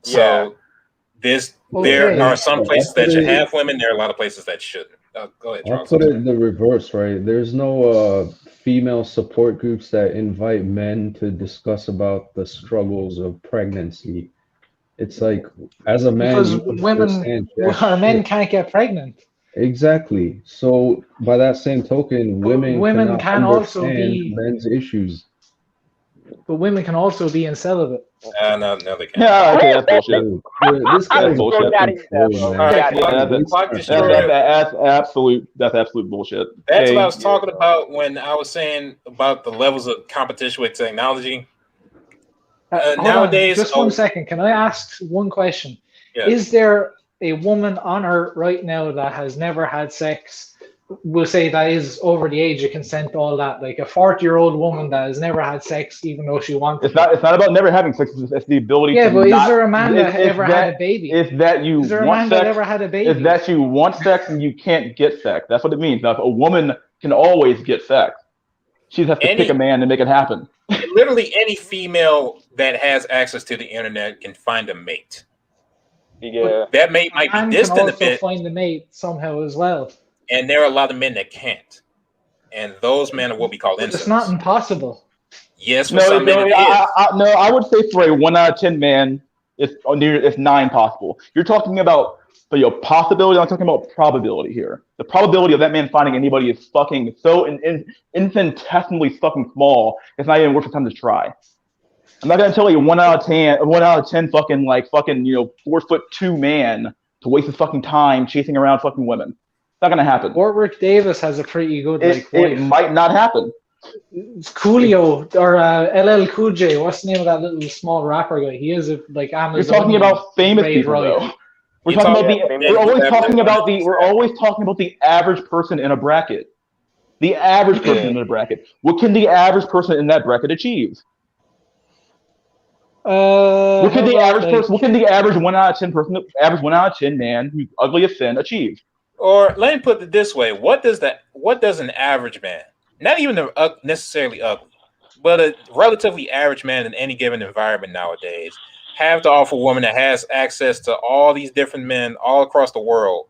Yeah. So there are some I'll places put that should it. have women. There are a lot of places that shouldn't. Go ahead, I'll Charles. put it the reverse, right? There's no female support groups that invite men to discuss about the struggles of pregnancy. It's like, as a man, Because you would women understand or that men shit. can't get pregnant. Exactly. So by that same token, But women women cannot can also understand be men's issues. in celibate. No, they can't. Yeah, okay, that's bullshit. This That's guy's bullshit. Get out of here, fucking bro. man. All right, Get out of here. Clock This Destroyer. That's absolute bullshit. That's what I Okay. was talking about when I was saying about the levels of competition with technology. Hold Nowadays, on, just 1 second. Can I ask one question? Yeah. Is there a woman on Earth right now that has never had sex? We'll say that is over the age of consent, all that. Like a 40-year-old woman that has never had sex, even though she wanted. It's not about never having sex. It's the ability. Yeah, to but not, is there a man that is ever had a baby? Is that you Is there a want man sex? that ever had a baby? Is that you want sex and you can't get sex? That's what it means. Now, if a woman can always get sex, she just has to pick a man and make it happen. Literally any female that has access to the internet can find a mate. Yeah. That mate might be Man distant can a also bit, find a mate somehow as well. and there are a lot of men that can't. And those men are what we call But incels. it's not impossible. Yes, for some men it is. I would say for a 1 out of 10 man, it's 9 possible. You're talking about the possibility. I'm talking about probability here. The probability of that man finding anybody is fucking so infinitesimally fucking small. It's not even worth the time to try. I'm not gonna tell you 1 out of 10 fucking 4'2" man to waste his fucking time chasing around fucking women. It's not gonna happen. Warwick Davis has a pretty good It wife. might not happen. It's Coolio or LL Cool J. What's the name of that little small rapper guy? He is Amazon. You're talking about famous people though. We're always talking about the average person in a bracket. The average person in a bracket. What can the average person in that bracket achieve? What can the average 1 out of 10 person, average 1 out of 10 man who's ugly as sin achieve? Or let me put it this way: what does an average man, not even necessarily ugly, but a relatively average man in any given environment nowadays, have to offer a woman that has access to all these different men all across the world?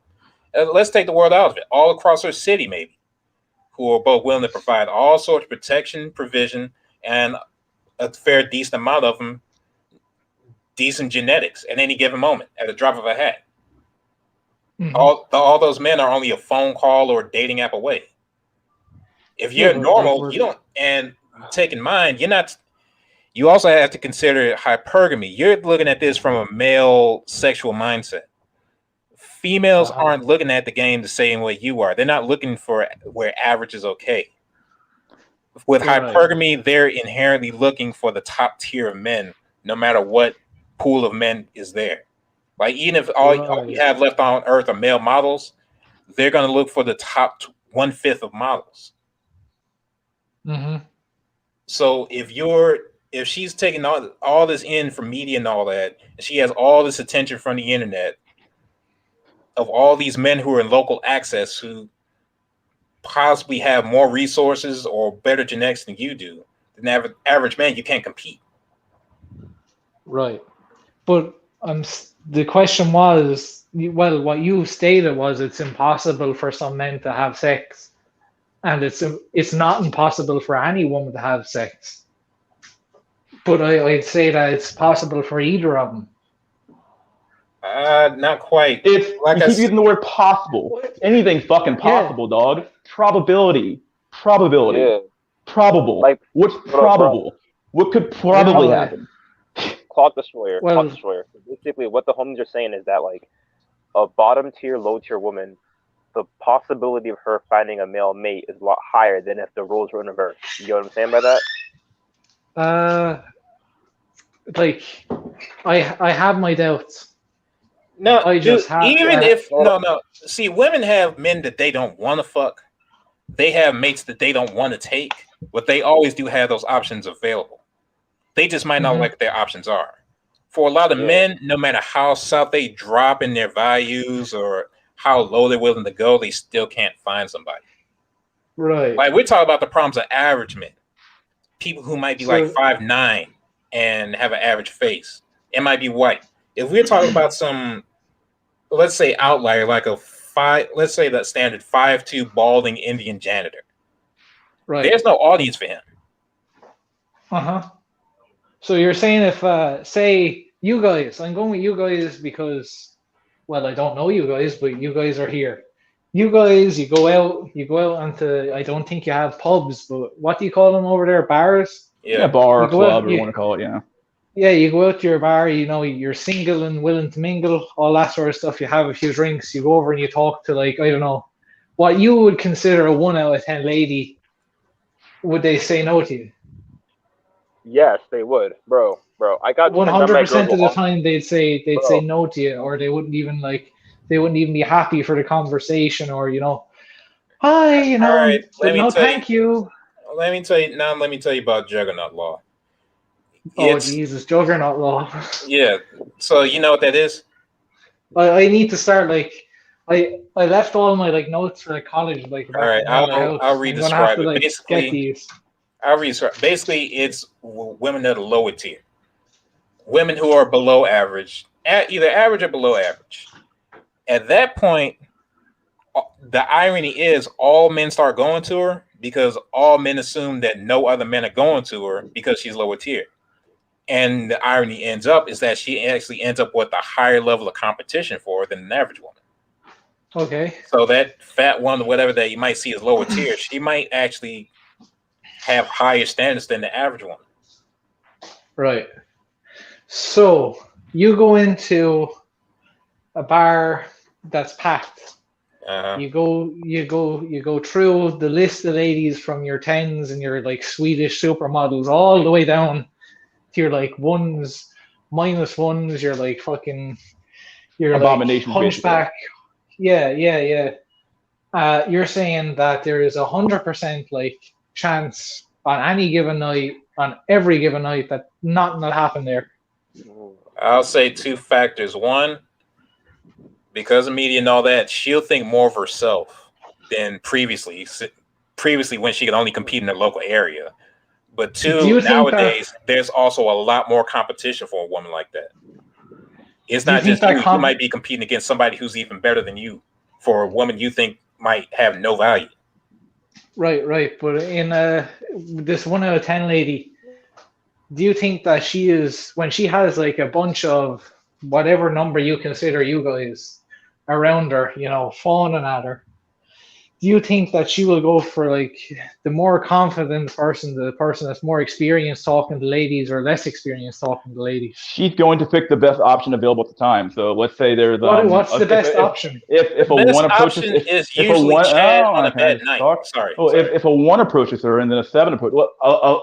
Let's take the world out of it. All across her city, maybe, who are both willing to provide all sorts of protection, provision, and a fair, decent amount of them, decent genetics at any given moment, at a drop of a hat. Mm-hmm. All those men are only a phone call or a dating app away. If you're normal, you don't. And take in mind, you're not. You also have to consider hypergamy. You're looking at this from a male sexual mindset. Females aren't looking at the game the same way you are. They're not looking for where average is okay. With hypergamy, they're inherently looking for the top tier of men, no matter what pool of men is there. Like, even if all you have left on Earth are male models, they're going to look for the top 1/5 of models. Mm-hmm. So if she's taking all this in from media and all that, and she has all this attention from the internet of all these men who are in local access who possibly have more resources or better genetics than you do, than average man, you can't compete. Right. But the question was, well, what you stated was it's impossible for some men to have sex, and it's not impossible for any woman to have sex. But I'd say that it's possible for either of them. Not quite. If Like you I keep said, using the word possible, anything's fucking Yeah. possible, dog. Probability. Yeah. Probable. Like, What's bro. probable? What could probably Yeah. happen? Clock Destroyer. Well- Clock Destroyer. Basically, what the homies are saying is that, like, a bottom tier, low tier woman, the possibility of her finding a male mate is a lot higher than if the roles were in reverse. You know what I'm saying by that? Like, I have my doubts. no, I just have even to- if no. See, women have men that they don't want to fuck. They have mates that they don't want to take, but they always do have those options available. They just might not Mhm. like what their options are. For a lot of Yeah. men, no matter how south they drop in their values or how low they're willing to go, they still can't find somebody. Right. Like, we're talking about the problems of average men. People who might be like So- 5'9" and have an average face. It might be white. If we're talking about some, let's say, outlier, like let's say that standard 5'2" balding Indian janitor. Right. There's no audience for him. Uh-huh. So you're saying if say you guys, I'm going with you guys because, well, I don't know you guys, but you guys are here. You guys, you go out onto, I don't think you have pubs, but what do you call them over there? Bars? Yeah, bar, You go club, out- or you- you want to call it, yeah. Yeah, you go out to your bar, you know, you're single and willing to mingle, all that sort of stuff. You have a few drinks, you go over and you talk to, like, I don't know, what you would consider a 1 out of 10 lady. Would they say no to you? Yes, they would, bro. I got 100% of the girls- time they'd say Bro. no to you, or they wouldn't even be happy for the conversation, or hi, All right, let me no tell you- thank you. Let me tell you about Juggernaut Law. Oh It's, Jesus, Juggernaut law. yeah. So you know what that is? I need to start I left all my notes for college back All right, in my house. I'll I'm re-describe gonna have to it. Basically, get these. Basically, it's women that are lower tier, women who are below average, either average or below average. At that point, the irony is all men start going to her because all men assume that no other men are going to her because she's lower tier. And the irony ends up is that she actually ends up with a higher level of competition for her than an average woman. Okay. So that fat one, whatever that you might see as lower tier, she might actually have higher standards than the average one. Right. So you go into a bar that's packed. Uh-huh. You go through the list of ladies from your tens and your Swedish supermodels all the way down to your ones, minus ones, your fucking your Abomination, hunchback. Yeah. You're saying that there is 100% chance on any given night, on every given night, that nothing will happen there. I'll say two factors. One, because of media and all that, she'll think more of herself than previously when she could only compete in her local area. But two, nowadays, there's also a lot more competition for a woman like that. It's not just you. You might be competing against somebody who's even better than you for a woman you think might have no value. Right. But in this 1 out of 10 lady, do you think that she is, when she has a bunch of whatever number you consider you guys around her, fawning at her, do you think that she will go for the more confident person, the person that's more experienced talking to ladies, or less experienced talking to ladies? She's going to pick the best option available at the time. So let's say there's what's the best option? If a one approaches, is usually Chad on a bad night. Sorry. If a one approaches her and then a seven approaches,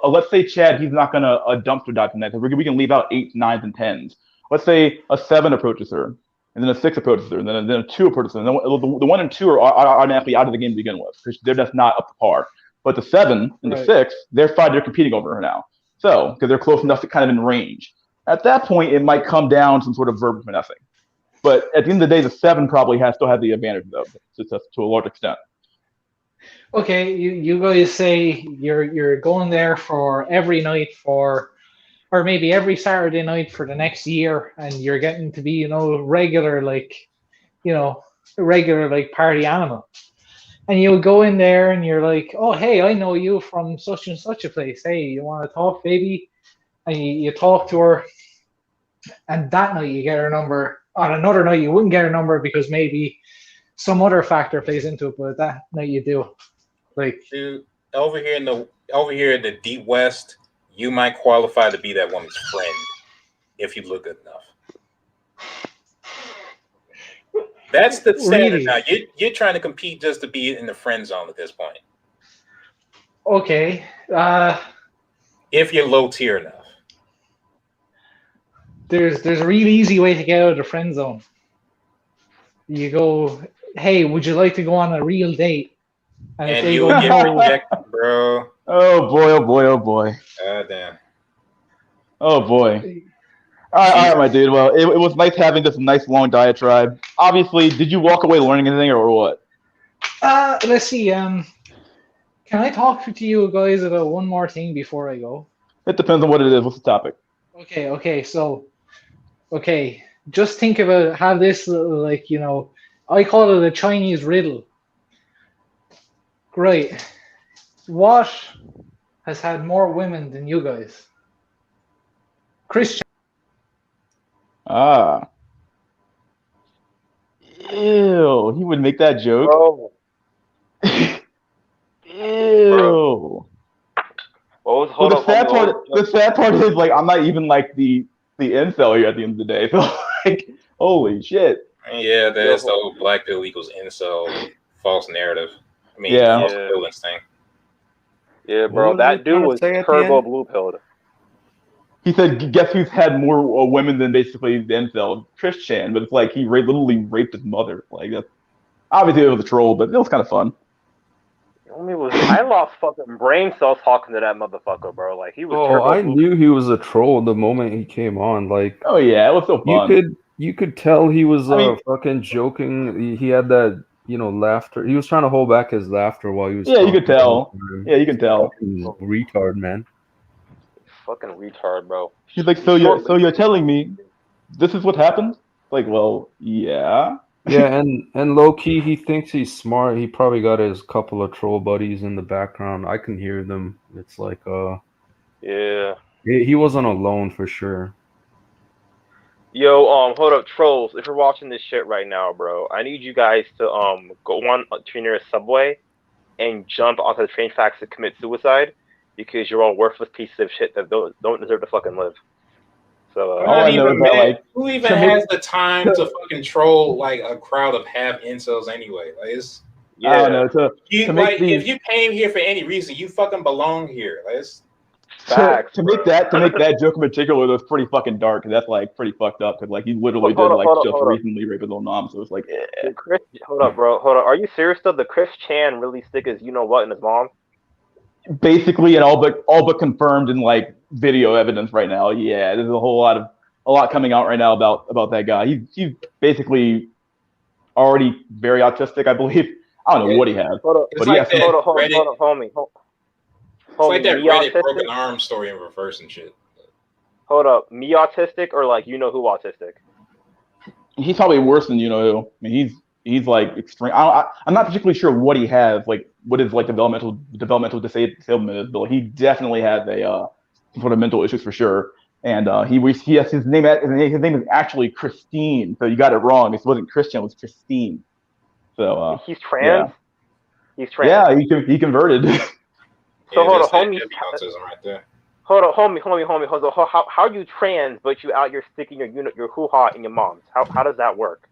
let's say Chad, he's not gonna dumpster dive from that because we can leave out 8s, 9s, and 10s. Let's say a 7 approaches her, and then a 6 approaches her, and then a 2 approaches her. And then the 1 and 2 are automatically out of the game to begin with because they're just not up to par. But the 7 and the 6, they're competing over her now. So because they're close enough to kind of in range. At that point, it might come down to some sort of verbal finessing. But at the end of the day, the 7 probably still have the advantage though, to a large extent. Okay, you guys say you're going there for every night for or maybe every Saturday night for the next year, and you're getting to be, regular like party animal. And you would go in there and you're like, oh, hey, I know you from such and such a place. Hey, you want to talk, baby? And you talk to her. And that night you get her number. On another night you wouldn't get her number because maybe some other factor plays into it. But that night you do. Like, dude, over here in the deep west, you might qualify to be that woman's friend if you look good enough. That's the standard really? now. You're trying to compete just to be in the friend zone at this point. Okay. If you're low tier enough. There's a really easy way to get out of the friend zone. You go, hey, would you like to go on a real date? And if they you go, will get no, rejected, bro. Oh boy, oh boy, oh boy. God damn. Oh boy. All right, my dude. Well, it was nice having this nice long diatribe. Obviously, did you walk away learning anything or what? let's see. Can I talk to you guys about one more thing before I go? It depends on what it is. What's the topic? Okay. So, just think about have this like I call it a Chinese riddle. Great. What has had more women than you guys? Christian. Ah. Ew. He would make that joke. Bro, Ew. hold the sad on. part is like I'm not even like the incel here at the end of the day. So like, holy shit. Yeah, that's the whole black pill equals incel false narrative. I mean, false equivalence thing. Yeah, bro, that dude was turbo blue pilled. He said, guess who's had more women than basically the incel? Christian, but it's like he literally raped his mother. Like, that's obviously it was a troll, but it was kind of fun. I lost fucking brain cells talking to that motherfucker, bro. Like, he was turbo I blue. knew he was a troll the moment he came on. Like, oh yeah, it was so fun. You could tell he was fucking joking. He had that laughter. He was trying to hold back his laughter while he was. Yeah, you could tell. Yeah, you can tell. Retard, man. Fucking retard, bro. He's like, so you're telling me this is what happened? Like, well, yeah. Yeah, and low key, he thinks he's smart. He probably got his couple of troll buddies in the background. I can hear them. It's like, yeah. He wasn't alone for sure. Yo, hold up, trolls. If you're watching this shit right now, bro, I need you guys to go on to your nearest subway and jump onto the train tracks to commit suicide because you're all worthless pieces of shit that don't deserve to fucking live. So who even has the time to fucking troll like a crowd of half incels anyway? Like, it's I don't know. If you came here for any reason, you fucking belong here. Like, it's facts, to make that joke in particular, that's pretty fucking dark. That's like pretty fucked up because like he literally recently rape his own mom. So it's like, Chris, hold up, bro. Hold up. Are you serious though? Did Chris Chan really stick his you know what in his mom? Basically, and all but confirmed in like video evidence right now. Yeah, there's a lot coming out right now about that guy. He's basically already very autistic, I believe. I don't know what he has. Hold up, but like hold up, homie. It's like that Reddit broken arm story in reverse and shit. Hold up, me autistic or like you know who autistic? He's probably worse than you know who. I mean, he's like extreme. I'm not particularly sure what he has, like what his like developmental disablement is, but he definitely has a some sort of mental issues for sure. And he has his name is actually Christine. So you got it wrong. It wasn't Christian. It was Christine. So he's trans. Yeah. He's trans. Yeah, he converted. So hold on, homie. Autism right there. Hold on, homie. Hold on. How are you trans, but you out here sticking your hoo-ha in your mom's? How does that work?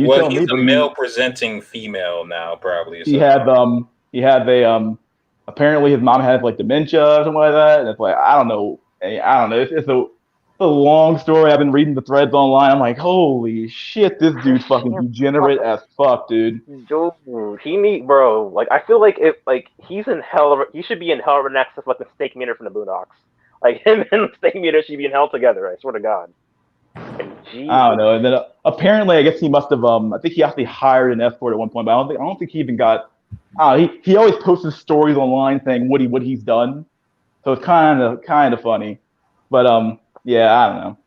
Well, he's a male-presenting female now, probably. He had apparently his mom had like dementia or something like that, and it's like I don't know. It's a long story. I've been reading the threads online. I'm like, holy shit, this dude's fucking degenerate as fuck, dude. Dude, bro. Like, I feel like he's in hell. He should be in hell right next to like the Steak Meter from the Boondocks. Like him and the Steak Meter should be in hell together. I swear to God. I don't know. And then apparently, I guess he must have. I think he actually hired an escort at one point, but I don't think he even got. He always posts stories online saying what he's done, so it's kind of funny. But yeah, I don't know.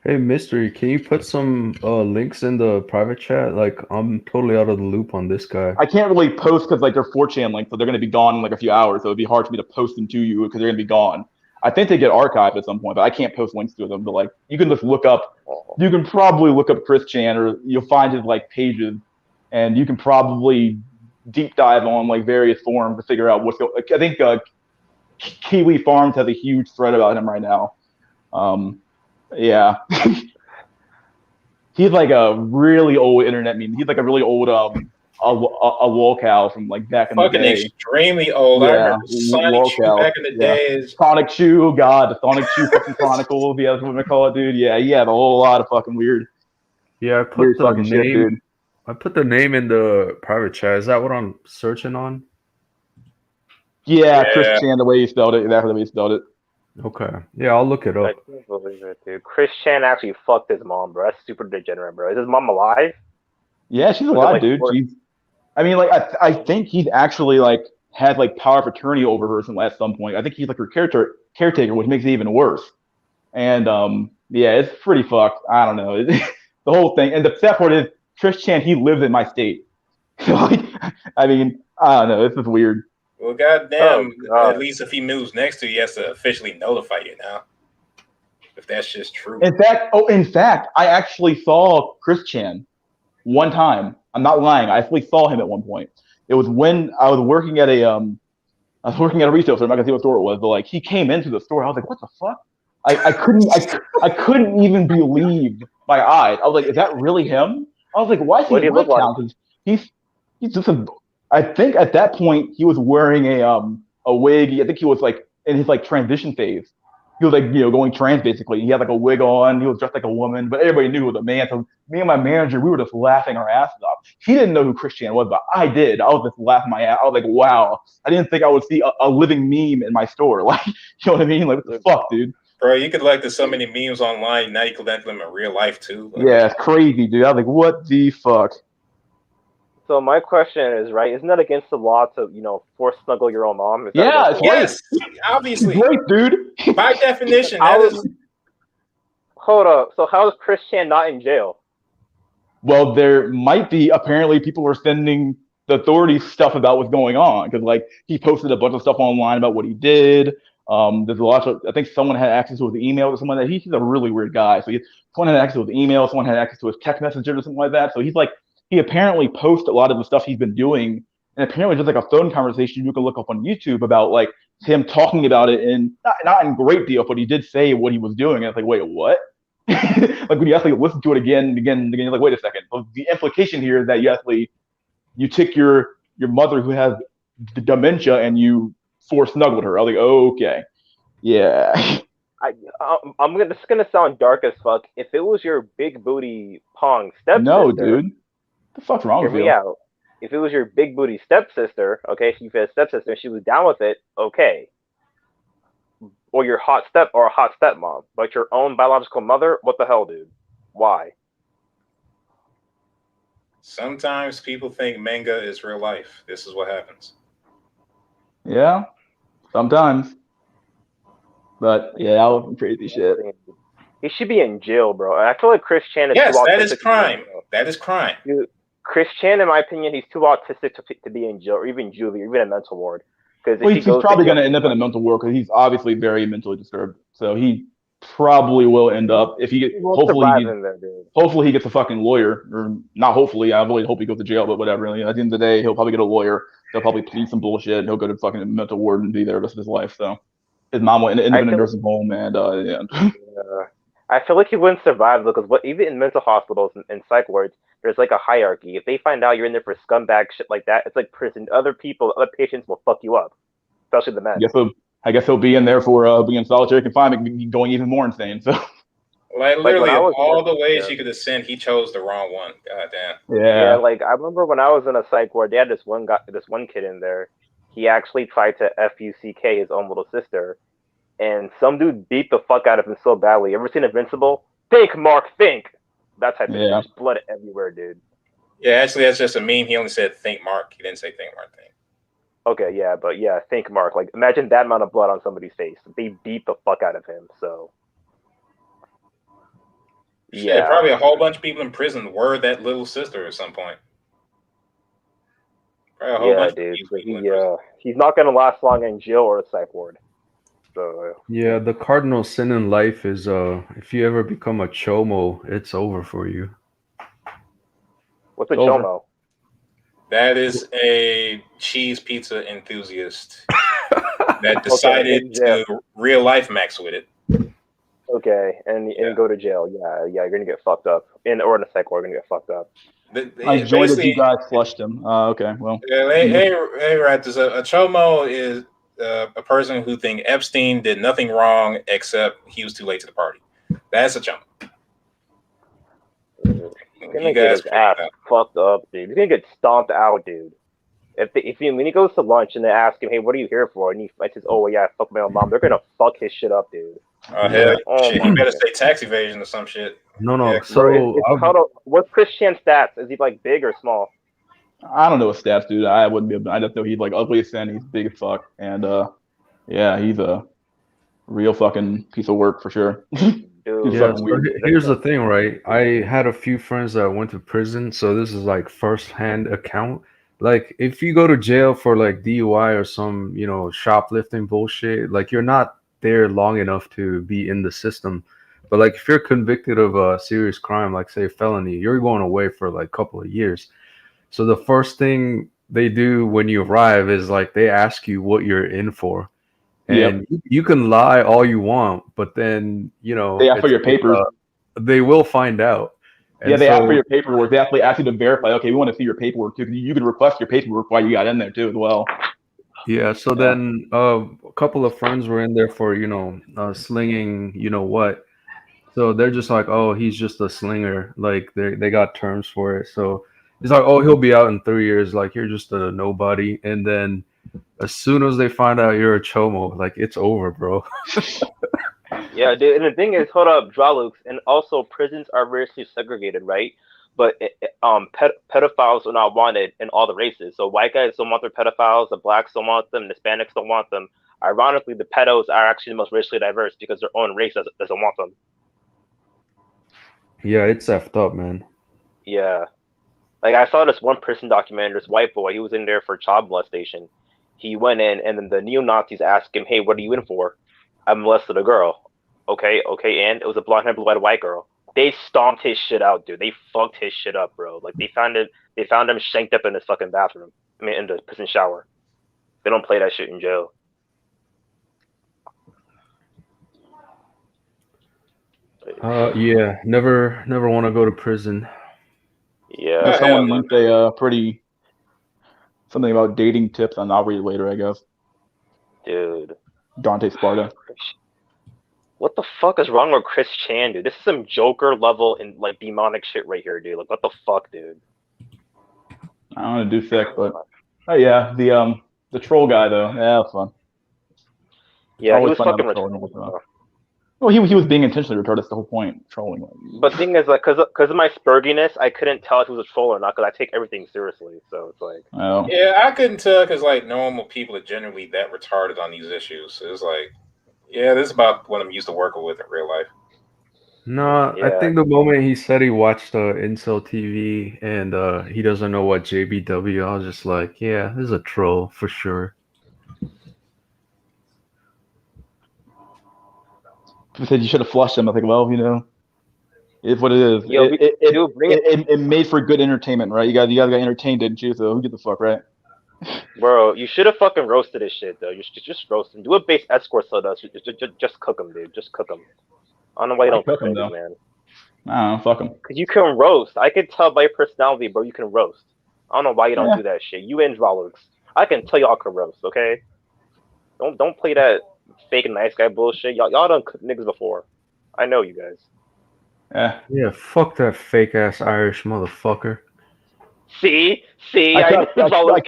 Hey, Mystery, can you put some links in the private chat? Like, I'm totally out of the loop on this guy. I can't really post because like they're 4chan links, so they're going to be gone in like a few hours. So it'd be hard for me to post them to you because they're going to be gone. I think they get archived at some point, but I can't post links to them. But like, you can just look up. You can probably look up Chris Chan, or you'll find his like pages, and you can probably deep dive on like various forums to figure out what's going. Like, I think Kiwi Farms has a huge thread about him right now. Yeah. He's like a really old internet meme. He's like a really old a wall cow from like back in the Fucking day. extremely old. I Yeah, remember Sonic wall Shoe cow. back in the Yeah. days. Sonic Shoe, God, the Sonic Shoe fucking Chronicles. Yeah, that's what we call it, dude. Yeah, he had a whole lot of fucking weird Yeah, I put weird the fucking shit, dude. name. I put the name in the private chat. Is that what I'm searching on? Yeah, Yeah. Chris Chan, the way he spelled it, exactly the way he spelled it. Okay. Yeah, I'll look it I up. can't believe it, dude. Chris Chan actually fucked his mom, bro. That's super degenerate, bro. Is his mom alive? Yeah, she's Was it, alive, like, dude. worse? I mean, like I think he's actually like had like power of attorney over her at some point. I think he's like her caretaker, which makes it even worse. And yeah, it's pretty fucked. I don't know. The whole thing. And the sad part is Chris Chan, he lives in my state. Like, I mean, I don't know. This is weird. Well, goddamn. Oh, God. At least if he moves next to you, he has to officially notify you now. If that's just true. In fact, I actually saw Chris Chan one time. I'm not lying. I actually saw him at one point. It was when I was working at a retail store. I'm not gonna say what store it was, but like he came into the store. I was like, what the fuck? I couldn't even believe my eyes. I was like, is that really him? I was like, why is he What do you look like? like? He's just a. I think at that point he was wearing a wig. I think he was like in his like transition phase. He was like, going trans basically. He had like a wig on. He was dressed like a woman, but everybody knew he was a man. So me and my manager, we were just laughing our asses off. He didn't know who Christian was, but I did. I was just laughing my ass. I was like, wow. I didn't think I would see a living meme in my store. Like, you know what I mean? Like, what the fuck, dude? Bro, you could like there's so many memes online. Now you can like them in real life too. Like, Yeah, it's crazy, dude. I was like, what the fuck? So my question is, right? Isn't that against the law to, force snuggle your own mom? Is that Yeah, against the law? yes, obviously. Great, dude. By definition, that is. Hold up. So how is Chris Chan not in jail? Well, there might be. Apparently, people are sending the authorities stuff about what's going on because, like, he posted a bunch of stuff online about what he did. There's a lot of. I think someone had access to his email or something like that. He's a really weird guy. So someone had access to his email. Someone had access to his text messenger or something like that. So he apparently posts a lot of the stuff he's been doing, and apparently just like a phone conversation you can look up on YouTube about like him talking about it in not in great deal, but he did say what he was doing. And it's like, wait, what? Like when you actually listen to it again and again and again, you're like, wait a second. Well, the implication here is that you took your mother who has dementia and you force snuggled her. I was like, oh, okay, yeah. This is gonna sound dark as fuck. If it was your big booty Pong stepsister, No, dude, what the fuck's wrong hear with me you? out. If it was your big booty stepsister, okay, she had a stepsister and she was down with it, okay. Or your hot stepmom, but your own biological mother, what the hell, dude? Why? Sometimes people think manga is real life. This is what happens. Yeah, sometimes. But yeah, that was some crazy shit. He should be in jail, bro. I feel like Chris Chan is Yes, too autistic. that is crime. That is crime. Dude, Chris Chan, in my opinion, he's too autistic to be in jail, or even juvie, or even a mental ward. Well, he's probably going to end up in a mental ward because he's obviously very mentally disturbed. So he probably will end up if he hopefully he gets a fucking lawyer, or not hopefully. I really hope he goes to jail, but whatever. At the end of the day, he'll probably get a lawyer. They'll probably plead some bullshit. And he'll go to fucking mental ward and be there the rest of his life. So his mom will end up in a nursing home, and yeah. I feel like he wouldn't survive because even in mental hospitals and psych wards, there's like a hierarchy. If they find out you're in there for scumbag shit like that, it's like prison. Other patients will fuck you up, especially the men. I guess he'll be in there for being solitary confinement, going even more insane. So, like literally, all the ways you could have sinned, he chose the wrong one. God damn. Yeah, like I remember when I was in a psych ward, they had this one kid in there. He actually tried to fuck his own little sister. And some dude beat the fuck out of him so badly. You ever seen Invincible? Think, Mark, think. That type of thing. Just blood everywhere, dude. Yeah, actually, that's just a meme. He only said think, Mark. He didn't say think, Mark, think. Okay, yeah, but yeah, think Mark. Like, imagine that amount of blood on somebody's face. They beat the fuck out of him. So Shit, yeah, probably a whole bunch of people in prison were that little sister at some point. Probably a whole yeah, bunch of dude. people So in prison. he's not gonna last long in jail or a psych ward. So Yeah, the cardinal sin in life is if you ever become a chomo, it's over for you. what's a It's over. chomo? That is a cheese pizza enthusiast that Okay, decided in jail. to real life max with it. Okay, and Yeah. go to jail. Yeah, you're gonna get fucked up. Or in a psych ward, you're gonna get fucked up. I joined it. You Basically, guys flushed him. Okay, well. yeah, hey, right. This a chomo is a person who think Epstein did nothing wrong except he was too late to the party. That's a chomo. He's gonna get his ass fucked up, dude. He's gonna get stomped out, dude. When he goes to lunch and they ask him, "Hey, what are you here for?" and he says, "Oh, yeah, fuck my own mom," they're gonna fuck his shit up, dude. Oh Yeah. hell, Oh shit! my You better God. say tax evasion or some shit. No, no. Yeah, So What's Chris Chan's stats? Is he like big or small? I don't know his stats, dude. I wouldn't be. I just know he's like ugly as sin. He's big as fuck, and yeah, he's a real fucking piece of work for sure. Dude, yeah, fucking so weird. here's the thing, right? I had a few friends that went to prison, so this is like first-hand account. Like, if you go to jail for like DUI or some, shoplifting bullshit, like you're not there long enough to be in the system. But like, if you're convicted of a serious crime, like say felony, you're going away for like a couple of years. So the first thing they do when you arrive is like they ask you what you're in for. Yep. And you can lie all you want, but then They ask for it's your like, papers. they will find out. Yeah, And they ask for so your paperwork. They actually ask you to verify. Okay, we want to see your paperwork too. You can request your paperwork while you got in there too as well. yeah, so Yeah. then a couple of friends were in there for slinging, what. So they're just like, oh, he's just a slinger. Like they got terms for it. So it's like, oh, he'll be out in 3 years. Like you're just a nobody. And then as soon as they find out you're a chomo, like it's over, bro. yeah, dude. And the thing is, hold up, Drawlux, and also prisons are racially segregated, right? But pedophiles are not wanted in all the races. So white guys don't want their pedophiles, the blacks don't want them, the Hispanics don't want them. Ironically, the pedos are actually the most racially diverse because their own race doesn't want them. Yeah, it's effed up, man. Yeah. Like, I saw this one prison documentary, this white boy, he was in there for child molestation. He went in, and then the neo-Nazis asked him, "Hey, what are you in for?" "I molested a girl." Okay, and it was a blonde-haired, blue-eyed white girl. They stomped his shit out, dude. They fucked his shit up, bro. Like, they found him shanked up in his fucking bathroom. I mean, in the prison shower. They don't play that shit in jail. Yeah, never want to go to prison. Yeah. Someone linked something about dating tips, and I'll read it later, I guess. Dude. Dante Sparta. What the fuck is wrong with Chris Chan, dude? This is some Joker level and like demonic shit right here, dude. Like, what the fuck, dude? I don't want to do sick, but oh yeah, the troll guy though, yeah, that was fun. Yeah, he was fun fucking trolling. retarded. Well, he was being intentionally retarded. That's the whole point, trolling. But the thing is, like, cause of my spurginess, I couldn't tell if he was a troll or not, because I take everything seriously. So it's like, oh. Yeah, I couldn't tell because like normal people are generally that retarded on these issues. So it's like, yeah, this is about what I'm used to working with in real life. No, I Yeah. think the moment he said he watched Incel TV and he doesn't know what JBW, I was just like, yeah, this is a troll for sure. People said you should have flushed him. I think, well, it's what it is. Yo, it made for good entertainment, right? You guys got entertained, didn't you? So who gives a fuck, right? bro, you should have fucking roasted this shit, though. You should just roast him. Do what base escort so does. Just cook him, dude. Just cook him. I don't know why you don't cook him, man. I don't know, fuck him. Because you can roast. I can tell by your personality, bro, you can roast. I don't know why you don't do that shit. You and Drawlux. I can tell y'all can roast, okay? Don't play that fake nice guy bullshit. Y'all done cooked niggas before. I know you guys. Yeah, fuck that fake ass Irish motherfucker. See, I honestly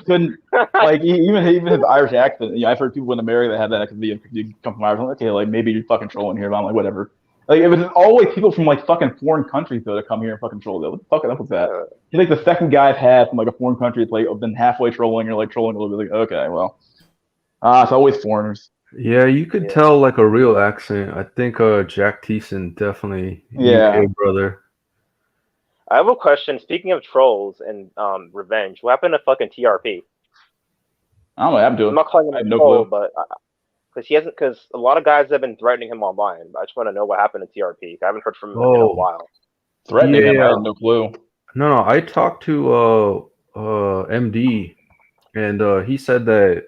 couldn't like even his Irish accent. I've heard people in America that have that because you come from Ireland. Okay, like maybe you're fucking trolling here, but I'm like whatever. Like, it was always people from like fucking foreign countries though to come here and fucking troll. What the fuck up with that? He's like the second guy I've had from like a foreign country that's like been halfway trolling or like trolling a little bit. Like, okay, well, it's always foreigners. Yeah, you could tell like a real accent. I think Jack Thiessen definitely Yeah. UK brother. I have a question. Speaking of trolls and revenge, what happened to fucking TRP? I don't know what happened to him. I'm not calling him I a have no troll, clue. but because a lot of guys have been threatening him online. But I just want to know what happened to TRP. I haven't heard from him in a while. Threatening him, I Yeah. had no clue. No, I talked to MD, and he said that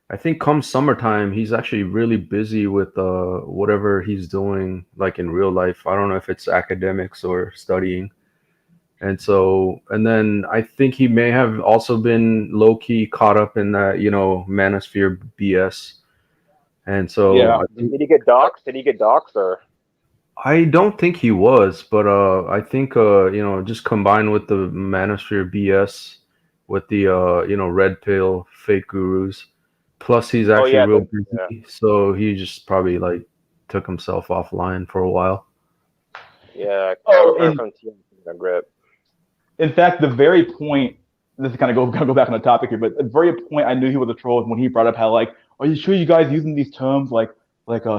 I think come summertime he's actually really busy with whatever he's doing like in real life. I don't know if it's academics or studying. And then I think he may have also been low key caught up in that, manosphere BS. And so Yeah. Did he get doxxed? Did he get doxxed or? I don't think he was, but I think just combined with the manosphere BS, with the red pill fake gurus, plus he's actually real busy, so he just probably like took himself offline for a while. Yeah, I haven't heard from TRP in a grip. In fact, the very point, this is kind of go back on the topic here, but the very point I knew he was a troll is when he brought up how like, are you sure you guys using these terms like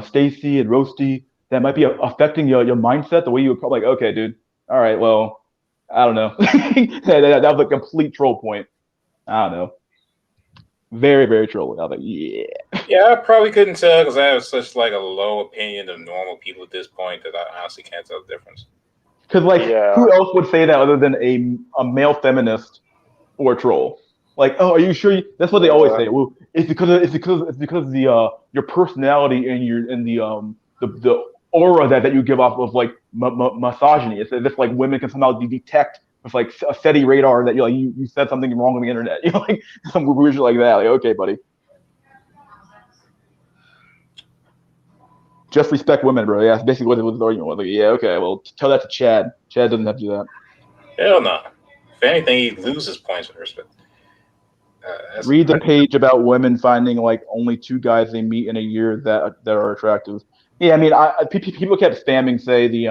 Stacy and Roasty that might be affecting your mindset the way you would probably like, okay, dude, all right, well, I don't know. that was a complete troll point. I don't know. Very, very trolly. I was like, yeah. Yeah, I probably couldn't tell because I have such like a low opinion of normal people at this point that I honestly can't tell the difference. Because who else would say that other than a male feminist or a troll? Like, oh, are you sure? That's what they always say. Well, it's because the your personality and the aura that you give off of like misogyny. It's as if like women can somehow detect with like a SETI radar that you said something wrong on the internet. Like some weird shit like that. Like, okay, buddy. Just respect women, bro. Yeah, that's basically what it was arguing with. Like, yeah, okay, well, tell that to Chad. Chad doesn't have to do that. Hell no. If anything, he loses points with respect. Read the page about women finding like only 2 guys they meet in a year that are attractive. Yeah, I mean, people kept spamming say the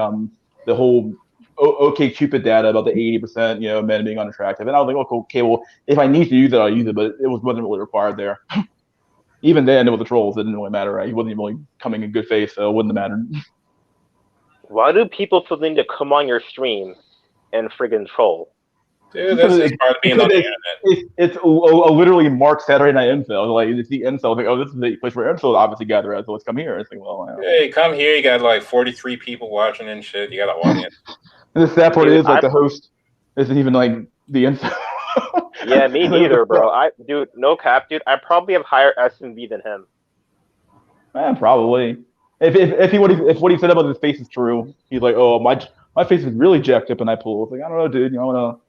whole OkCupid data about the 80% men being unattractive, and I was like, okay, well, if I need to use it, I'll use it, but it wasn't really required there. Even then, it was the trolls. It didn't really matter, right? He wasn't really coming in good faith, so it wouldn't have mattered. Why do people feel the need to come on your stream and friggin' troll? Dude, that's just part of being on the internet. It's literally Mark Saturday Night Incel. Like, it's the Incel. Like, oh, this is the place where Incel obviously gather at, so let's come here. It's like, well, hey, come here. You got like 43 people watching and shit. You got an audience. And the sad part is, like, the host isn't even like the Incel. Yeah, me neither, bro. Dude, no cap, dude. I probably have higher SMV than him. Probably. If what he said about his face is true, he's like, oh, my face is really jacked up, and I pull. It's like, I don't know, dude. I want to.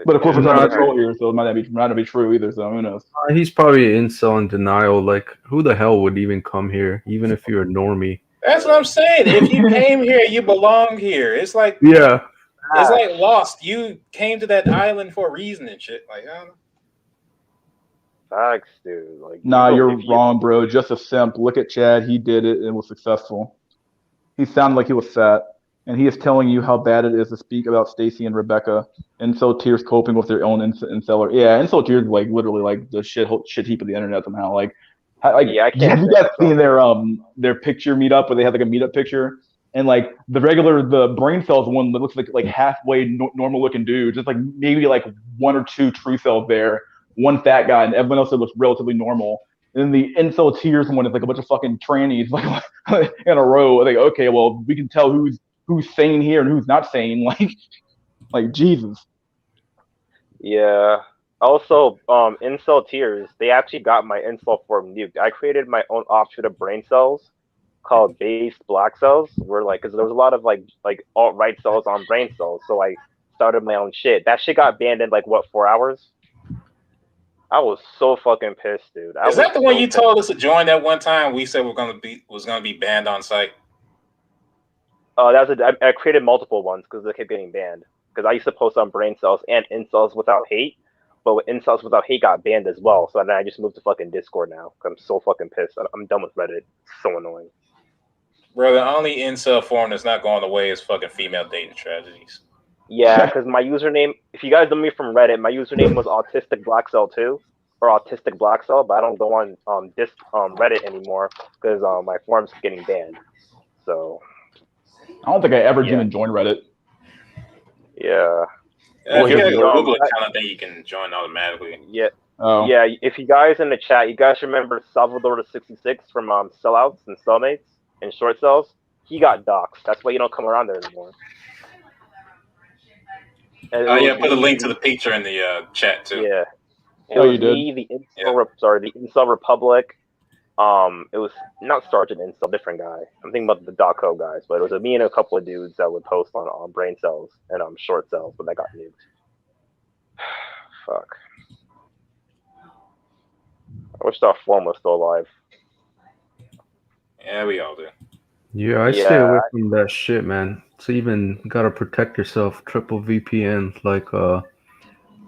But of course, we're trying to troll here, so it might not be true either. So who knows? He's probably incel in denial. Like, who the hell would even come here, even if you're a normie? That's what I'm saying. If you came here, you belong here. It's like it's like Lost. You came to that island for a reason and shit. Like, I don't know. Facts, dude. Like, nah, you're wrong, bro. Just a simp. Look at Chad. He did it and was successful. He sounded like he was fat. And he is telling you how bad it is to speak about Stacy and Rebecca. Incel tears coping with their own inceler. Yeah, Incel tears like literally like the shit heap of the internet somehow. Like yeah, I can't. Have you guys seen their picture meetup where they have like a meetup picture and like the brain cells one that looks like halfway normal looking dude, just like maybe like 1 or 2 true cells there, one fat guy, and everyone else that looks relatively normal. And then the Incel tears one is like a bunch of fucking trannies like in a row. Like, okay, well, we can tell who's sane here and who's not sane. Like Jesus. Yeah. Also, Incel tears, they actually got my Incel form nuked. I created my own offshoot of brain cells called base black cells, where like, because there was a lot of like alt-right cells on brain cells, so I started my own shit. That shit got banned in like what, 4 hours? I was so fucking pissed, dude. Is that the one you told us to join that one time? We said was gonna be banned on site. I created multiple ones because they kept getting banned. Because I used to post on brain cells and incels without hate, but with incels without hate got banned as well. So then I just moved to fucking Discord now. I'm so fucking pissed. I'm done with Reddit. It's so annoying. Bro, the only incel form that's not going away is fucking female dating tragedies. Yeah, because my username, if you guys know me from Reddit, my username was Autistic Black Cell 2 or Autistic Black Cell, but I don't go on Reddit anymore because my forum's getting banned. So I don't think I ever yeah, even joined Reddit. yeah. If you Here's have a the Google account, I think you can join automatically. yeah. Oh. Yeah, if you guys in the chat, you guys remember Salvador the 66 from Sellouts and Cellmates and Short Cells? He got doxxed. That's why you don't come around there anymore. And Oh it yeah, was put a me, link to the picture in the chat too. yeah. It Oh, was you did? me, the the Incel Republic. It was not Sergeant Incel, different guy. I'm thinking about the .co guys, but it was me and a couple of dudes that would post on brain cells and short cells, but that got nuked. Fuck. I wish that form was still alive. Yeah, we all do. Yeah, I stay away from that shit, man. So even gotta protect yourself. Triple VPN. Like,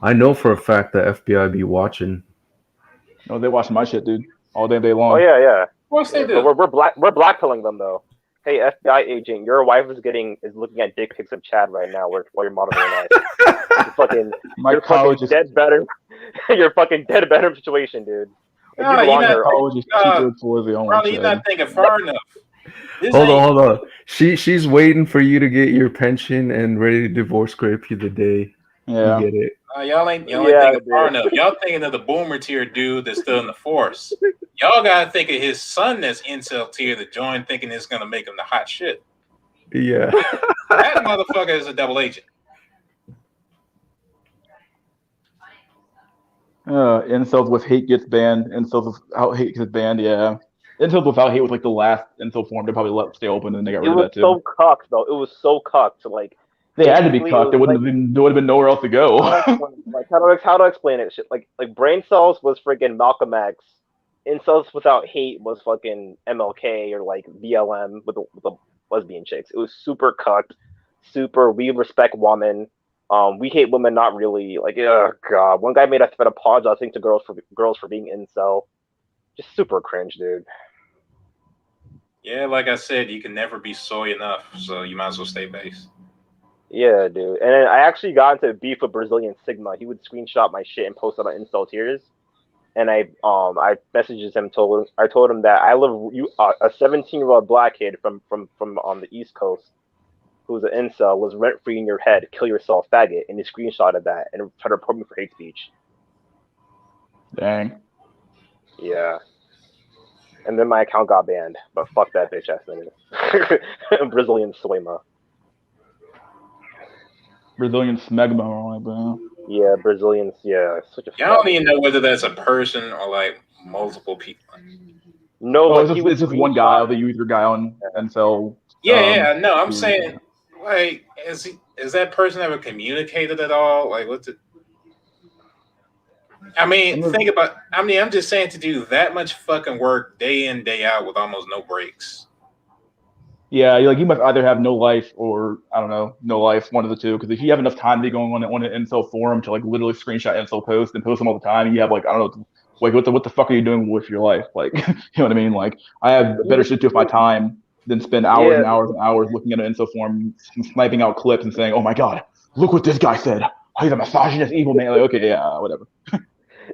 I know for a fact that FBI be watching. No, they watching my shit, dude, all day long. Oh yeah. Of course they do. But we're blackpilling them though. Hey FBI agent, your wife is looking at dick pics of Chad right now while you're monitoring us. My college is dead better. You're fucking dead better situation, dude. Like, No, you belong you're here. not, college is too good for the only Ronnie, you're not thinking far enough. Hold on. She's waiting for you to get your pension and ready to divorce rape you the day Yeah. you get it. Y'all ain't thinking far enough. Y'all thinking of the boomer tier dude that's still in the force. Y'all gotta think of his son that's incel tier that joined thinking it's gonna make him the hot shit. Yeah. That motherfucker is a double agent. Incels with hate gets banned. Incels without hate gets banned. Yeah. Incels without hate was like the last incel form to probably let stay open, and they got rid of that too. It was so cucked though. It was so cucked. Like they had to be cucked. There wouldn't have been nowhere else to go. How to explain it? Shit, like brain cells was freaking Malcolm X. Incels without hate was fucking MLK or like BLM with the lesbian chicks. It was super cucked, super. We respect women. We hate women, not really. Like, oh god, one guy made a threat apologizing to girls for being incel. Just super cringe, dude. Yeah, like I said, you can never be soy enough, so you might as well stay base. Yeah, dude. And then I actually got into beef with Brazilian Sigma. He would screenshot my shit and post it on Incel Tears. And I messaged him, I told him that I live a 17-year-old black kid from on the East Coast who's an incel was rent free in your head. Kill yourself, faggot. And he screenshotted that and tried to report me for hate speech. Dang. Yeah. And then my account got banned, but fuck that bitch ass nigga. Brazilian Swema. Brazilian smegma or like that. Yeah, Brazilians. Yeah, such a. Y'all don't even know whether that's a person or like multiple people. No, it's just one guy, the user guy on Incel. No, I'm saying, like, is that person ever communicated at all? Like, what's it? I mean, I'm just saying to do that much fucking work day in, day out with almost no breaks. Yeah, like you must either have no life or I don't know, no life, one of the two. Because if you have enough time to be going on an incel forum to like literally screenshot incel posts and post them all the time, you have like I don't know, like what the fuck are you doing with your life? Like you know what I mean? Like I have better shit to do with my time than spend hours and hours and hours looking at an incel forum, sniping out clips and saying, "Oh my god, look what this guy said. Oh, he's a misogynist, evil man." Like okay, yeah, whatever.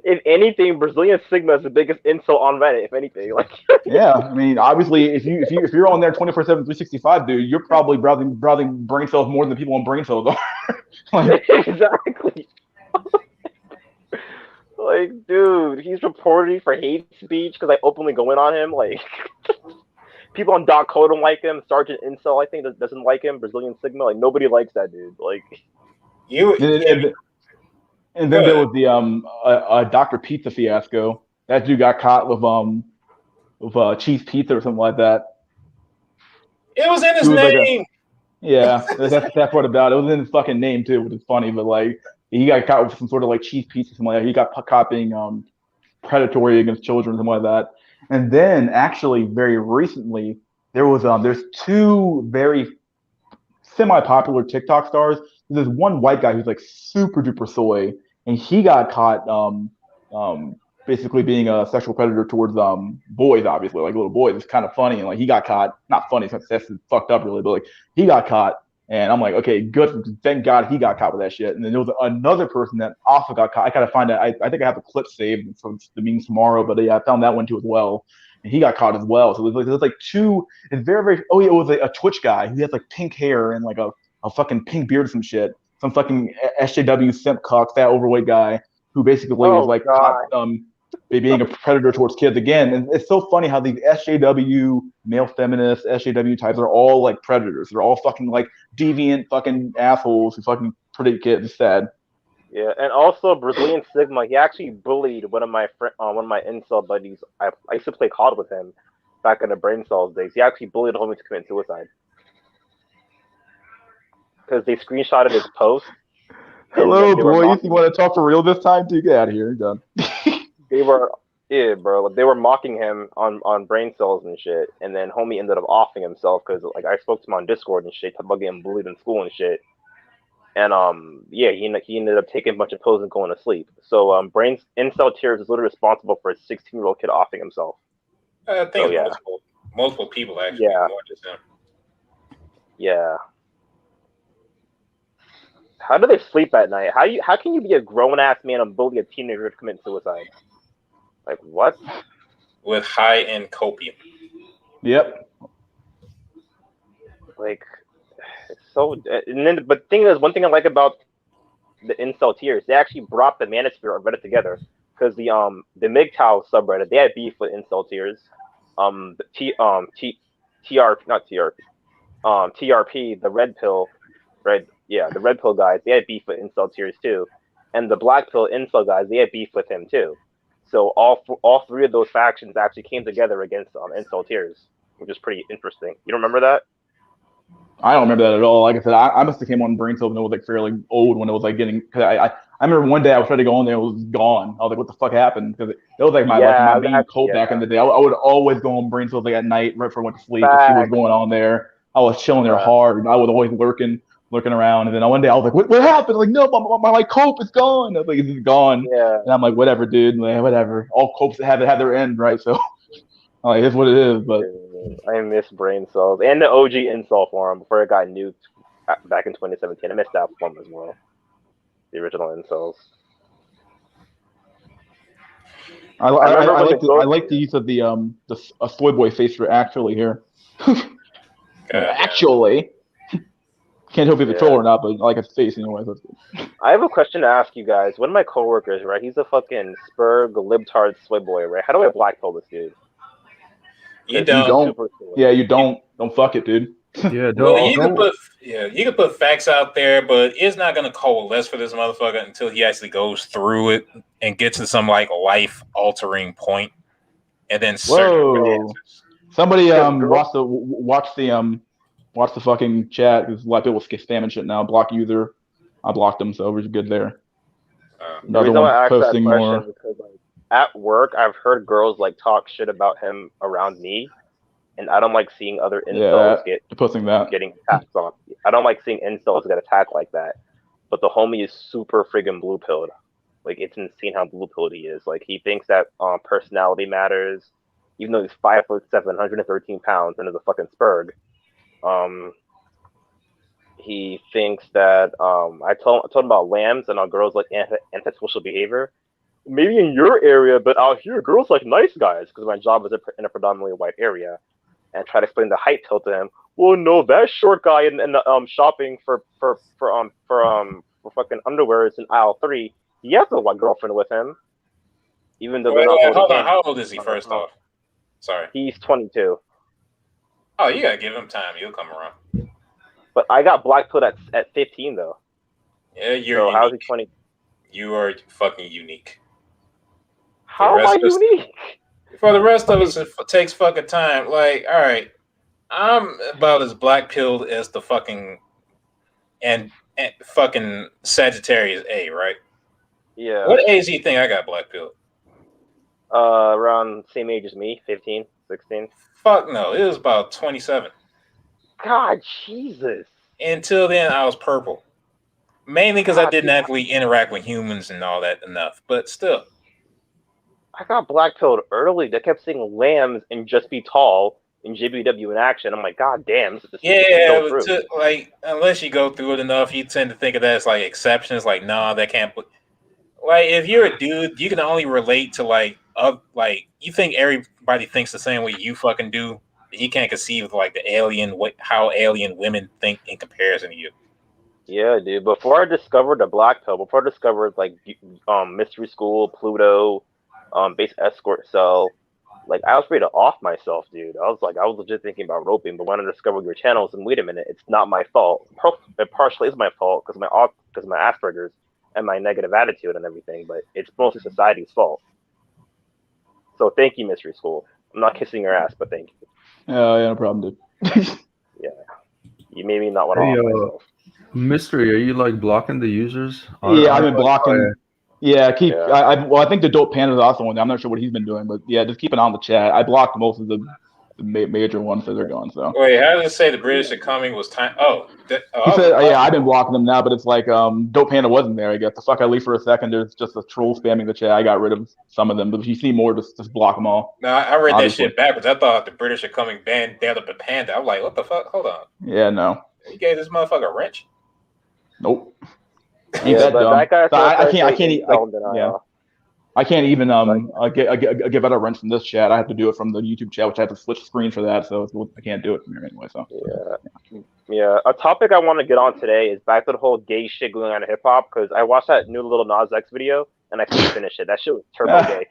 If anything, Brazilian Sigma is the biggest insult on Reddit. If anything, like yeah, I mean, obviously, if you're on there 24/7, 365, dude, you're probably browsing brain cells more than the people on brain cells are. Like, exactly. Like, dude, he's reported me for hate speech because I openly go in on him. Like, people on .co don't like him. Sergeant Incel, I think, doesn't like him. Brazilian Sigma, like nobody likes that dude. Like, and then there was the Dr. Pizza fiasco. That dude got caught with cheese pizza or something like that. It was in his name. Yeah, that's the sad part about it. It was in his fucking name too, which is funny. But like, he got caught with some sort of like cheese pizza, something like that. He got caught being predatory against children, something like that. And then actually, very recently, there's two very semi-popular TikTok stars. There's one white guy who's like super duper soy, and he got caught basically being a sexual predator towards boys, obviously, like little boys. It's kind of funny, and like he got caught. Not funny, that's fucked up, really, but like he got caught, and I'm like, okay, good. Thank God he got caught with that shit. And then there was another person that also got caught. I gotta find out. I think I have the clip saved from the memes tomorrow, but yeah, I found that one too as well. And he got caught as well. So there's like two. It's very, very. Oh yeah, it was a Twitch guy who had like pink hair and like a fucking pink beard or some shit. Some fucking SJW simp cock, fat overweight guy who basically was like caught being a predator towards kids again. And it's so funny how these SJW male feminists, SJW types are all like predators. They're all fucking like deviant fucking assholes who fucking predate kids. It's sad. Yeah, and also Brazilian Sigma, he actually bullied one of my incel buddies. I used to play COD with him back in the brain cells days. He actually bullied homie to commit suicide because they screenshotted his post. Hello, boys. You want to talk for real this time? Dude, get out of here. You're done. They were, yeah, bro. They were mocking him on brain cells and shit. And then homie ended up offing himself because like I spoke to him on Discord and shit, talking about getting bullied in school and shit. And yeah, he ended up taking a bunch of pills and going to sleep. So Incel Tears is literally responsible for a 16-year-old kid offing himself. I think multiple people actually. Yeah. More just him. Yeah. How do they sleep at night? How can you be a grown ass man and bully a teenager to commit suicide? Like what? With high-end copium. Yep. Like it's so. And then, but the thing is, one thing I like about the Incel Tears, they actually brought the Manosphere on Reddit together because the MGTOW subreddit, they had beef with Incel Tears. TRP, the red pill, right? Yeah, the red pill guys, they had beef with Incel Tears too, and the black pill Incel guys, they had beef with him too. So all three of those factions actually came together against Incel Tears, which is pretty interesting. You don't remember that? I don't remember that at all. Like I said, I must have came on brain cells when it was like fairly old, when it was like getting. Cause I remember one day I was trying to go on there, it was gone. I was like, what the fuck happened? Because it was like my main cult back in the day. I would always go on brain cells like at night right before I went to sleep. She was going on there. I was chilling there hard. I was always lurking around. And then one day I was like, what happened? Like, no, my cope is gone. I was like, it's gone. Yeah. And I'm like, whatever, dude. Like, whatever. All copes have their end, right? So, like, it's what it is. But I miss brain cells and the OG Incel forum before it got nuked back in 2017. I missed that forum as well. The original Incels. I like the use of the a soy boy face for actually here. Actually. Can't tell if he's a troll or not, but I like his face anyway. So that's good. I have a question to ask you guys. One of my coworkers, right? He's a fucking spurg libtard soy boy, right? How do I blackpill this dude? You don't. Yeah, you don't. Don't fuck it, dude. Yeah, you can put facts out there, but it's not gonna coalesce for this motherfucker until he actually goes through it and gets to some like life altering point, and then somebody watch the fucking chat because a lot of people spamming shit now. Block user, I blocked him, so we're good there. Another one posting more. Because, like, at work, I've heard girls like talk shit about him around me, and I don't like seeing other incels getting attacked on. I don't like seeing incels get attacked like that. But the homie is super friggin' blue pilled. Like it's insane how blue pilled he is. Like he thinks that personality matters, even though he's 5'7", 113 pounds, and is a fucking spurg. He thinks that I told him about lambs and how girls like antisocial behavior. Maybe in your area, but out here, girls like nice guys because my job is in a predominantly white area. And try to explain the height tilt to him. Well, no, that short guy in the shopping for fucking underwears in aisle 3, he has a white girlfriend with him. Even though hold on, how old is he first off? Sorry, he's 22. Oh, you gotta give him time. He'll come around. But I got blackpilled at 15 though. Yeah, you're. So unique. how's he 20? You are fucking unique. How am I unique? For the rest of us, it takes fucking time. Like, all right, I'm about as black pilled as the fucking and fucking Sagittarius A, right? Yeah. What age do you think I got black pilled? Around same age as me, 15, 16. Fuck no, it was about 27. God, Jesus. Until then, I was purple. Mainly because I didn't actually interact with humans and all that enough, but still. I got blackpilled early. They kept saying lambs and just be tall in JBW in action. I'm like, God damn, this is Yeah, so but true. like unless you go through it enough, you tend to think of that as like exceptions. Like, nah, that can't. Like, if you're a dude, you can only relate to like you think everybody thinks the same way you fucking do. But you can't conceive of like how alien women think in comparison to you. Yeah, dude. Before I discovered the black pill, before I discovered like mystery school, Pluto, base escort cell, like I was ready to off myself, dude. I was legit thinking about roping, but when I discovered your channels, and wait a minute, it's not my fault. It partially is my fault because my Asperger's and my negative attitude and everything, but it's mostly society's fault. So thank you, mystery school. I'm not kissing your ass, but thank you. Oh, yeah, no problem, dude. Yeah, you made me not want to Hey, off myself. Mystery, are you like blocking the users? Yeah, I've been blocking. Yeah, Yeah. I think the Dope Panda is also one. I'm not sure what he's been doing, but yeah, just keep an eye on the chat. I blocked most of the major ones that they're gone. So Wait, how does it say the British are coming was time? he said, yeah, I've been blocking them now, but it's like Dope Panda wasn't there. I guess the fuck I leave for a second. There's just a troll spamming the chat. I got rid of some of them, but if you see more, just block them all. No, I read Obviously. that shit backwards. I thought the British are coming banned down to Panda. I'm like, what the fuck? Hold on. Yeah, no. You gave this motherfucker a wrench? Nope. Ain't Yeah, that but dumb. that guy I can't even get out a wrench from this chat. I have to do it from the YouTube chat, which I have to switch screens for that. So I can't do it from here anyway. So yeah. A topic I want to get on today is back to the whole gay shit going on in hip hop because I watched that new Little Nas X video and I couldn't finish it. That shit was turbo gay.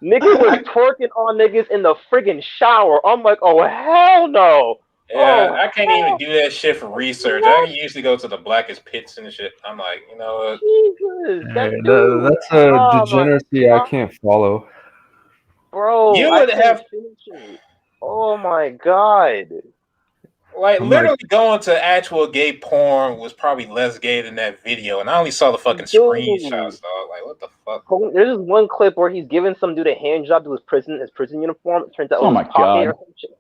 Nigga was twerking on niggas in the friggin' shower. I'm like, oh hell no. Yeah, I can't even do that shit for research. I usually go to the blackest pits and shit. I'm like, you know what? Jesus, that's a degeneracy I can't follow. Bro, you would have finish it. Oh my god. Like literally going to actual gay porn was probably less gay than that video, and I only saw the fucking screenshots. Dog. Like, what the fuck? There's this one clip where he's giving some dude a hand job to his prison uniform. It turns out it was his pocket or some shit.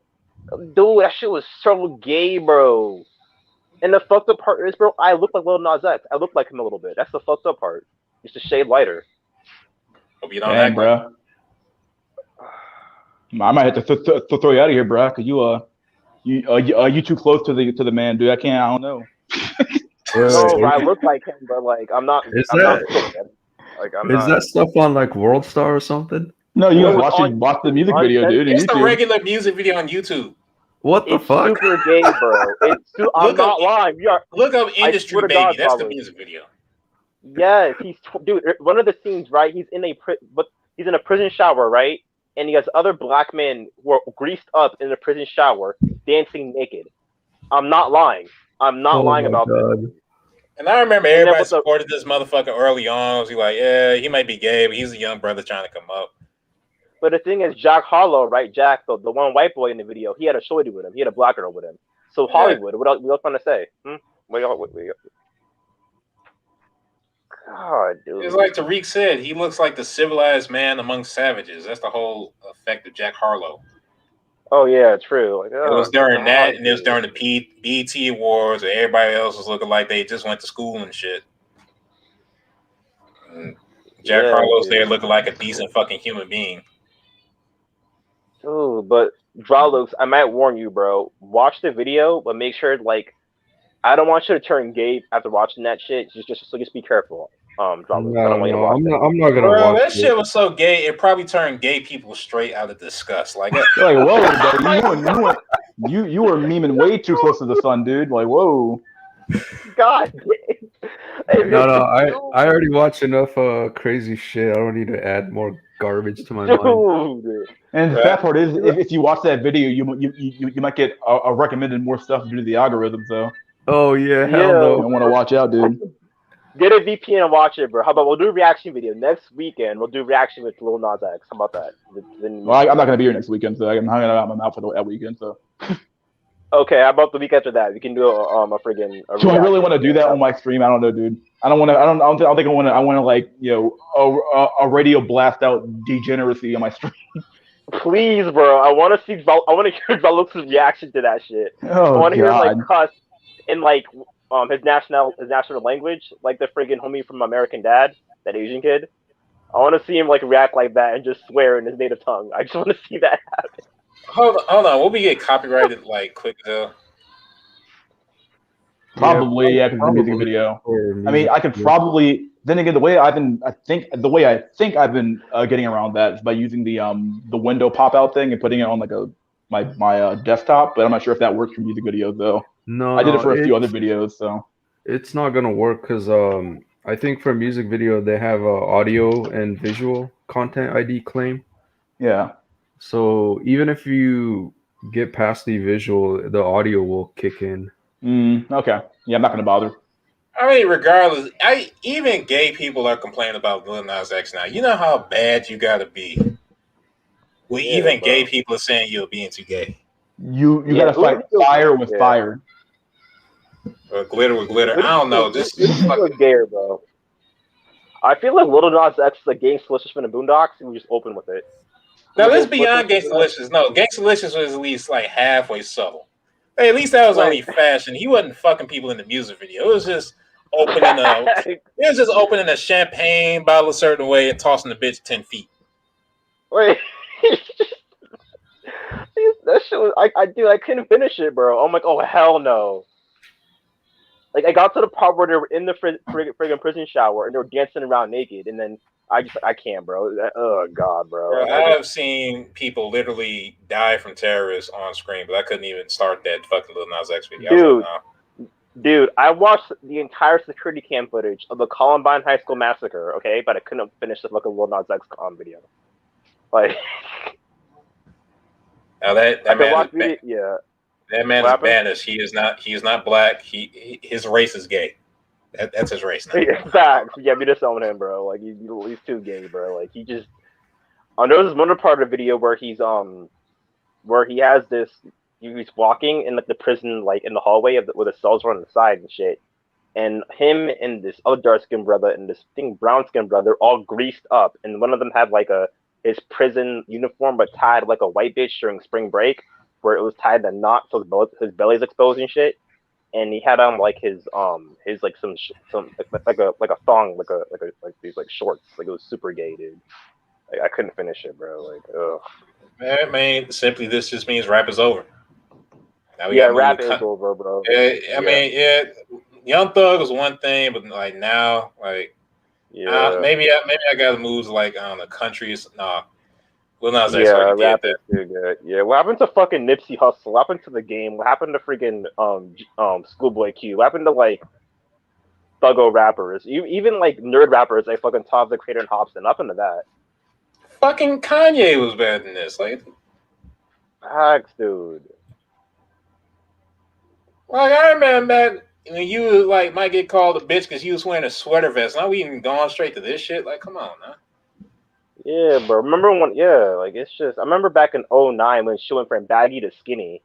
Dude, that shit was so gay, bro. And the fucked up part is, bro, I look like Lil Nas X. I look like him a little bit. That's the fucked up part. Just a shade lighter. Hope you don't act, bro. I might have to throw you out of here, bro, because you too close to the man, dude. I don't know. No, I look like him, but like I'm not. Is that stuff on like World Star or something? No, you guys watch the music video, dude. It's the regular music video on YouTube. What the fuck? It's super gay, bro. I'm not lying. Look up Industry Baby. That's the music video. Yes, dude. One of the scenes, right? He's in a prison shower, right? And he has other black men who are greased up in the prison shower, dancing naked. I'm not lying. I'm not lying about this. And I remember everybody supported this motherfucker early on. Was he like, yeah, he might be gay, but he's a young brother trying to come up. But the thing is, Jack Harlow, right? Jack, the one white boy in the video, he had a shorty with him. He had a black girl with him. So Hollywood, what else want to say? God, dude. It's like Tariq said, he looks like the civilized man among savages. That's the whole effect of Jack Harlow. Oh yeah, true. Like, it was during that, and it was during the BET Awards, where everybody else was looking like they just went to school and shit. And Jack Harlow's there looking like a decent fucking human being. Oh, but Dralux, I might warn you, bro. Watch the video, but make sure, like, I don't want you to turn gay after watching that shit. Just be careful. Dralux. I don't want you to watch I'm not gonna watch that shit was so gay. It probably turned gay people straight out of disgust. Like, like whoa, you were memeing way too close to the sun, dude. Like, whoa. God. No, I already watched enough crazy shit. I don't need to add more garbage to my mind. And the bad part is, if you watch that video, you might get a recommended more stuff due to the algorithm. So. Oh yeah, hell no. I want to watch out, dude. Get a VPN and watch it, bro. How about we'll do a reaction video next weekend? We'll do reaction with Lil Nas X. How about that? Well, I'm not gonna be here next weekend, so I'm hanging out my mouth for that weekend. So. Okay, how about the week after that? We can do a friggin'. Do I really want to do that on my stream? I don't know, dude. I don't want to. I don't think I want to. I want to like a radio blast out degeneracy on my stream. Please, bro. I want to see. I want to hear Valux's reaction to that shit. Oh, I want to hear God. him like cuss in like his national language, like the friggin' homie from American Dad, that Asian kid. I want to see him like react like that and just swear in his native tongue. I just want to see that happen. Hold on. Will we get copyrighted like quick though? Probably, yeah, because the music probably. video. Or I mean, I could probably. Then again, the way I think I've been getting around that is by using the window pop out thing and putting it on like my desktop. But I'm not sure if that works for music videos though. No, I did it no, for a few other videos, so it's not gonna work because I think for music video they have audio and visual content ID claim. yeah. So even if you get past the visual, the audio will kick in. Okay. Yeah, I'm not gonna bother. I mean, regardless, even gay people are complaining about Lil Nas X now. You know how bad you gotta be. Well, Yeah, even bro. gay people are saying you're being too gay. You Yeah, gotta fight fire with fire. Or glitter with glitter. I don't know. This This was gayer, bro. I feel like Lil Nas X is like getting Delicious from the Boondocks, and we just open with it. now this beyond Gangsta-licious. No, Gangsta-licious was at least like halfway subtle. Hey, at least that was only fashion. He wasn't fucking people in the music video. It was just opening a champagne bottle a certain way and tossing the bitch 10 feet. Wait. That shit was I couldn't finish it, bro. I'm like, oh hell no. Like I got to the part where they were in the friggin' prison shower and they were dancing around naked, and then I can't, bro. Oh god, bro. I have seen people literally die from terrorists on screen, but I couldn't even start that fucking Lil Nas X video. Dude, I watched the entire security cam footage of the Columbine High School massacre, okay, but I couldn't finish the fucking Lil Nas X video. Like, now that man yeah. That man is banished. He is not black. His race is gay. That's his race now. Facts. Yeah, we just on him, bro. Like he's too gay, bro. Like he just. There was this one part of the video where he has this. He's walking in like the prison, like in the hallway where the cells were on the side and shit. And him and this other dark skinned brother and this brown skinned brother all greased up, and one of them had like his prison uniform but tied like a white bitch during spring break, where it was tied to knot so his belly's exposed and shit, and he had on like his like some like a thong like these like shorts, like it was super gay, dude. Like, I couldn't finish it, bro. Like, ugh. Man, simply this just means rap is over. Now rap is over, bro. I mean, Young Thug was one thing, but like now, like, maybe I gotta move to like on the countries. Nah. Lil Nas X rap is too good. Yeah, what happened to fucking Nipsey Hussle? What happened to the game? What happened to freaking Schoolboy Q? What happened to like thuggo rappers? Even like nerd rappers like fucking Top the Creator and Hobson. What happened to that? Fucking Kanye was better than this. Like, facts, dude. Like I remember when you like might get called a bitch because you was wearing a sweater vest. Now we even gone straight to this shit. Like, come on, man. Yeah, bro. Remember when? Yeah, like it's just. I remember back in 2009 when she went from baggy to skinny.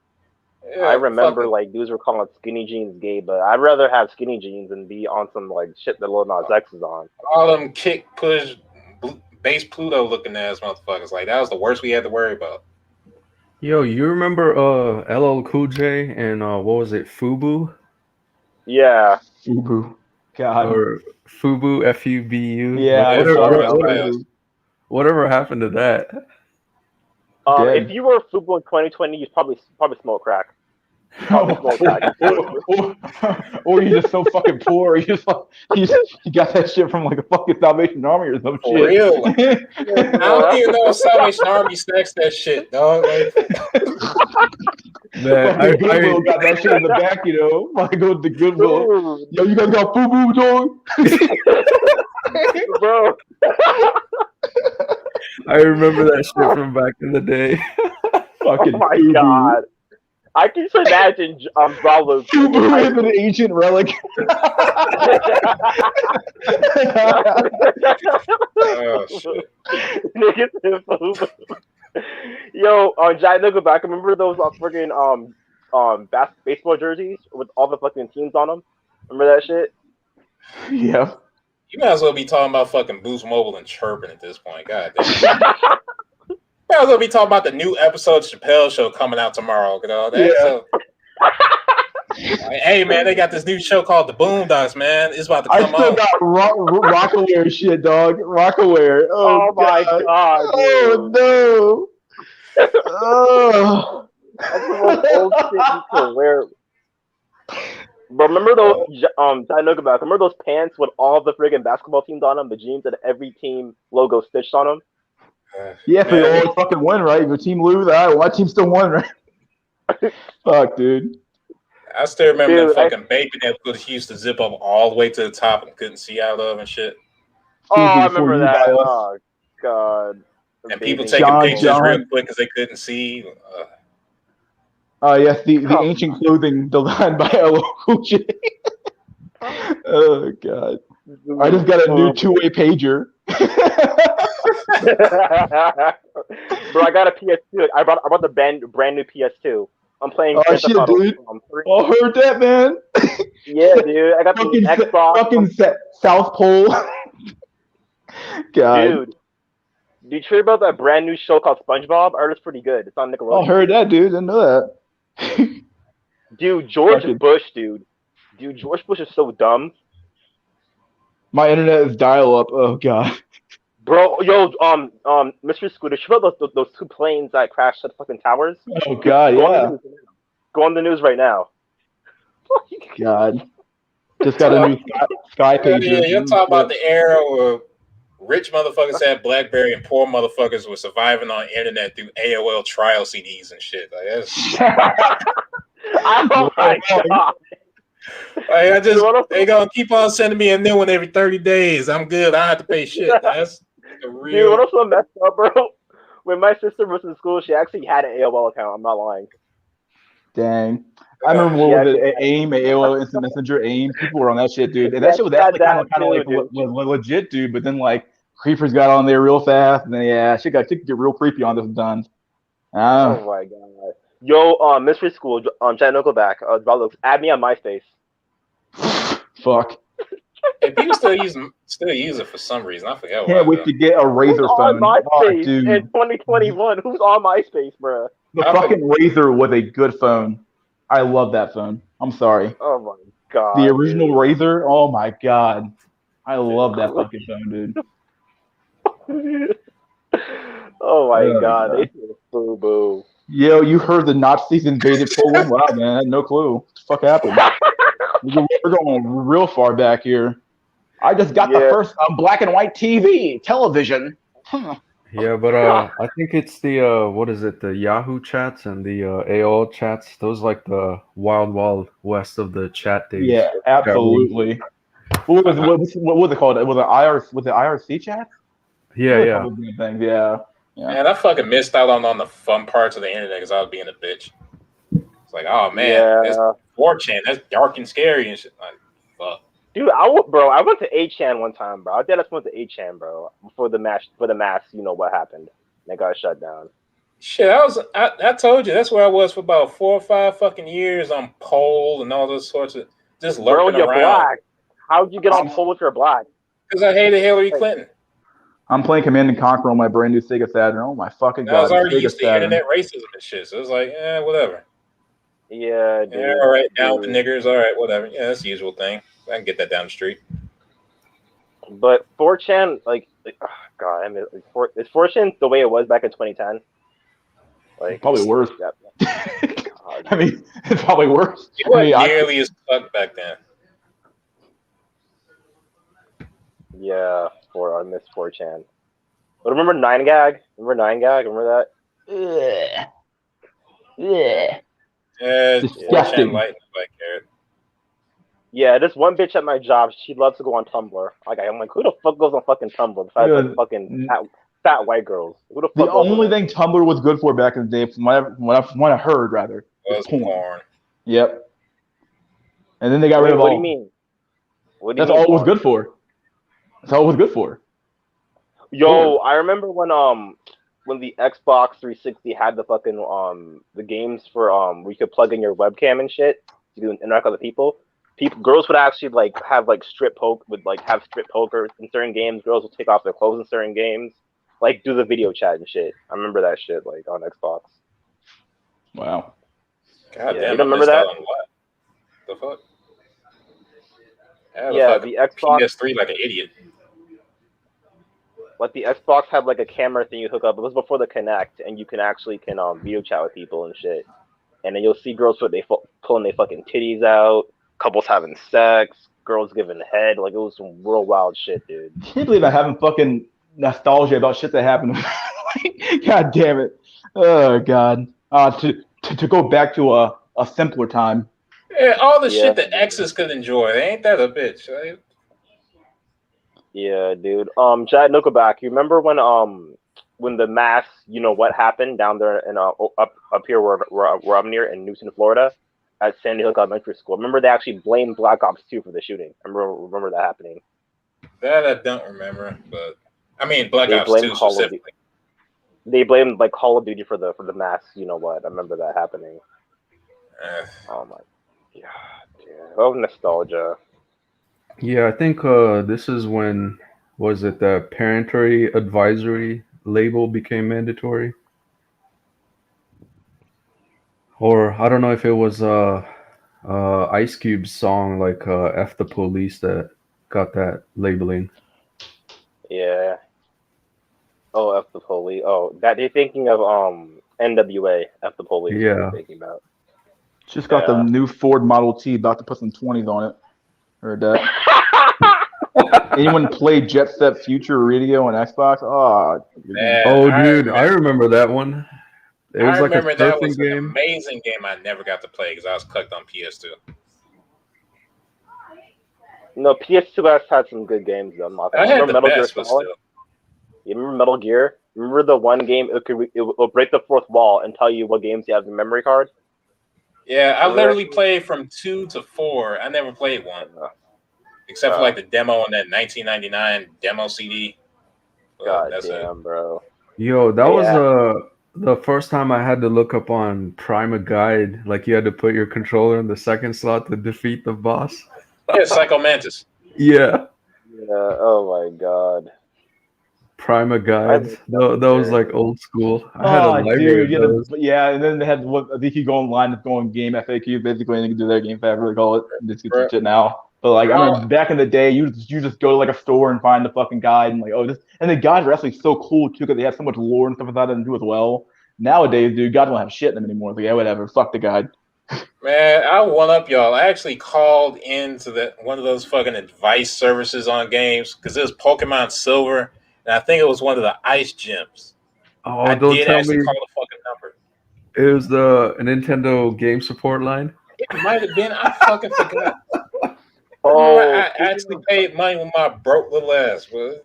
Yeah, I remember like dudes were calling skinny jeans gay, but I'd rather have skinny jeans and be on some like shit that Lil Nas X is on. All them kick, push, bass Pluto looking ass motherfuckers. Like that was the worst we had to worry about. Yo, you remember LL Cool J and what was it, Fubu? Yeah. Fubu. God. Or Fubu, F-U-B-U. Yeah. Whatever happened to that? If you were Fubu in 2020, you'd probably smoke crack. Or you're just so fucking poor. You got that shit from like a fucking Salvation Army or some shit. For real. I don't even know if Salvation Army stacks that shit, dog. Like, man, I got that shit in the back, you know. I go to the Goodwill. Yo, you guys got Fubu, dog? Bro. I remember that shit from back in the day. Fucking oh my god. I can just imagine Bravo. Fubu is an ancient relic. oh shit. Yo, Giant Nickelback, remember those freaking baseball jerseys with all the fucking teams on them? Remember that shit? Yeah. You might as well be talking about fucking Boost Mobile and chirping at this point. God damn. You might as well be talking about the new episode of Chappelle Show coming out tomorrow. You know? Like, hey man, they got this new show called The Boondocks, man. It's about to I come still on. got Rockaware shit, dog. Rockaware. Oh my god, dude. Oh no. Oh. That's the most old shit you can wear. But remember those Nugaback, remember those pants with all the friggin' basketball teams on them, the jeans and every team logo stitched on them? Yeah, so you always fucking win, right? If your team lose, all right, well, my team still won, right? Fuck, dude. I still remember Dude, that fucking baby that he used to zip up all the way to the top and couldn't see out of and shit. Oh, I Before remember you that. buy us. Oh god. And people Bathing taking John, pictures real quick because they couldn't see. Yes, the ancient clothing designed by LL Cool J. Oh god. I just got a new two-way pager. Bro, I got a PS2. I bought the brand new PS2. I'm playing. Oh shit, dude! 3. Oh, heard that, man. Yeah, dude. I got the Xbox. Fucking South Pole. God. Dude, did you hear about that brand new show called SpongeBob? I heard it's pretty good. It's on Nickelodeon. Oh, heard that, dude. Didn't know that. Dude, George Bush, dude. Dude, George Bush is so dumb. My internet is dial-up. Oh god. Bro, yo, Mr. Scooter, you know those two planes that crashed at the fucking towers? Oh god, yeah. Go on the news right now. God. Just got a new sky pager. Yeah, you're talking about the era where rich motherfuckers had BlackBerry and poor motherfuckers were surviving on the internet through AOL trial CDs and shit. Like that's. Oh my god. Like, they gonna keep on sending me a new one every 30 days. I'm good. I don't have to pay shit. That's the real. Dude, what else so messed up, bro? When my sister was in school, she actually had an AOL account. I'm not lying. Dang. I remember what was it, AIM, AOL Instant Messenger, AIM. People were on that shit, dude. And that shit was actually kind of legit, dude. But then like creepers got on there real fast, and then shit could get real creepy on this done. Oh my god. Yo, Mystery School, Jen Nickelback, add me on MySpace. Fuck. Hey, people still use it for some reason. I forget why. Can't wait to get a Razor phone. On MySpace dude. in 2021. Who's on MySpace, bro? The fucking Razor was a good phone. I love that phone. I'm sorry. Oh my god. The original Razor. Oh my god. I love that fucking phone, dude. Oh my god. They boo boo. Yo, you heard the Nazis invaded Poland? Wow, man, I had no clue. What the fuck happened? We're going real far back here. I just got the first black and white television. Huh. Yeah, but I think it's the what is it? The Yahoo chats and the AOL chats. Those like the wild west of the chat days. Yeah, absolutely. What was it called? Was it IRC chat? Yeah. Things. Yeah. Man, I fucking missed out on the fun parts of the internet because I was being a bitch. It's like, oh man, that's 4chan. That's dark and scary and shit. Like, fuck. Dude, I went to 8chan one time, bro. I just went to 8chan, bro, for the mass. You know what happened? They got shut down. Shit, I told you that's where I was for about 4 or 5 fucking years on Pole and all those sorts of just lurking bro, you're around. Black. How'd you get on Pole if you're black? Because I hated Hillary Clinton. I'm playing Command and Conquer on my brand new Sega Saturn. Oh my fucking god! I was already used to internet racism and shit, so it was like, whatever. Yeah, dude. Yeah, all right, down with the niggers. All right, whatever. Yeah, that's the usual thing. I can get that down the street. But 4chan, like oh god, I mean, is 4chan the way it was back in 2010? Like probably worse. I mean, it's probably worse. It wasn't nearly as fucked back then. Yeah, I miss 4chan. But remember 9gag? Remember that? Yeah, disgusting. Yeah, this one bitch at my job, she loves to go on Tumblr. I'm like, who the fuck goes on fucking Tumblr besides like fucking fat white girls? Who the fuck? The only thing Tumblr was good for back in the day, from what I heard, rather, was porn. Yep. And then they got rid of all. What do you mean? That's all it was good for. That's all it was good for. Yo, I remember when the Xbox 360 had the fucking the games for where you could plug in your webcam and shit to interact with other people. Girls would actually have strip poker in certain games. Girls would take off their clothes in certain games, do the video chat and shit. I remember that shit on Xbox. Wow. God damn, you don't remember that? The fuck? I have a Yeah, fucking the Xbox, PS3 like an idiot. like the Xbox had like a camera thing you hook up. It was before the Kinect, and you can actually video chat with people and shit. And then you'll see girls pulling their fucking titties out, couples having sex, girls giving head. Like, it was some real wild shit, dude. I can't believe I'm having fucking nostalgia about shit that happened. God damn it. Oh god. To go back to a simpler time. Yeah, all the Yeah, shit that exes could enjoy. Ain't that a bitch? Right? yeah, dude. Chad Nickelback, you remember when the mass, what happened down there in up here where I'm near in Newton, Florida, at Sandy Hook Elementary School? Remember they actually blamed Black Ops 2 for the shooting. I remember that happening. That I don't remember, but I mean Black They Ops blamed 2 Call of Duty. specifically. They blamed like Call of Duty for the mass. You know what? I remember that happening. Oh my god, dude. Oh, nostalgia. Yeah, I think this is when was it the parentary advisory label became mandatory, or I don't know if it was Ice Cube's song like "F the Police" that got that labeling. Yeah. Oh, F the police. Oh, that you're thinking of NWA. F the police. What Yeah. you're thinking about? Just got the Yeah. new Ford Model T, about to put some 20s on it. Heard that. Anyone play Jet Set Future Radio on Xbox? Oh, Man, Oh, I dude, I remember, remember that one. It was I like a remember that was surfing an game. amazing game I never got to play because I was cooked on PS2. No, PS2 has had some good games though. I'm not gonna I lie. had Remember the Metal Gear best, but Solid? still. You remember Metal Gear? Remember the one game it'll break the fourth wall and tell you what games you have in the memory card? Yeah, I Remember literally that? played from 2 to 4. I never played 1. Uh, Except for like the demo on that 1999 demo CD. But God that's it. damn, bro. Yo, that was Yeah. the first time I had to look up on Prima Guide. Like you had to put your controller in the second slot to defeat the boss. Yeah, Psycho Mantis. Yeah, Yeah. Oh my god. Prima I Guides. miss That Metal was Gear. like old school. I had a oh, library dude, of those. yeah, and then they had what I think you go online and go on game FAQ, basically anything to do their game fab, really call it. Just get some shit now. But like I remember back in the day, you just go to like a store and find the fucking guide and like and the guides are actually so cool too because they have so much lore and stuff like that to do as well. Nowadays, dude, guides don't have shit in them anymore. It's like, yeah, whatever, fuck the guide. Man, I one up y'all. I actually called into one of those fucking advice services on games because it was Pokemon Silver, and I think it was one of the Ice Gyms. Oh, I don't did tell actually me call the fucking number. it was the Nintendo game support line. It might have been. I fucking forgot. Oh, I actually paid money with my broke little ass, but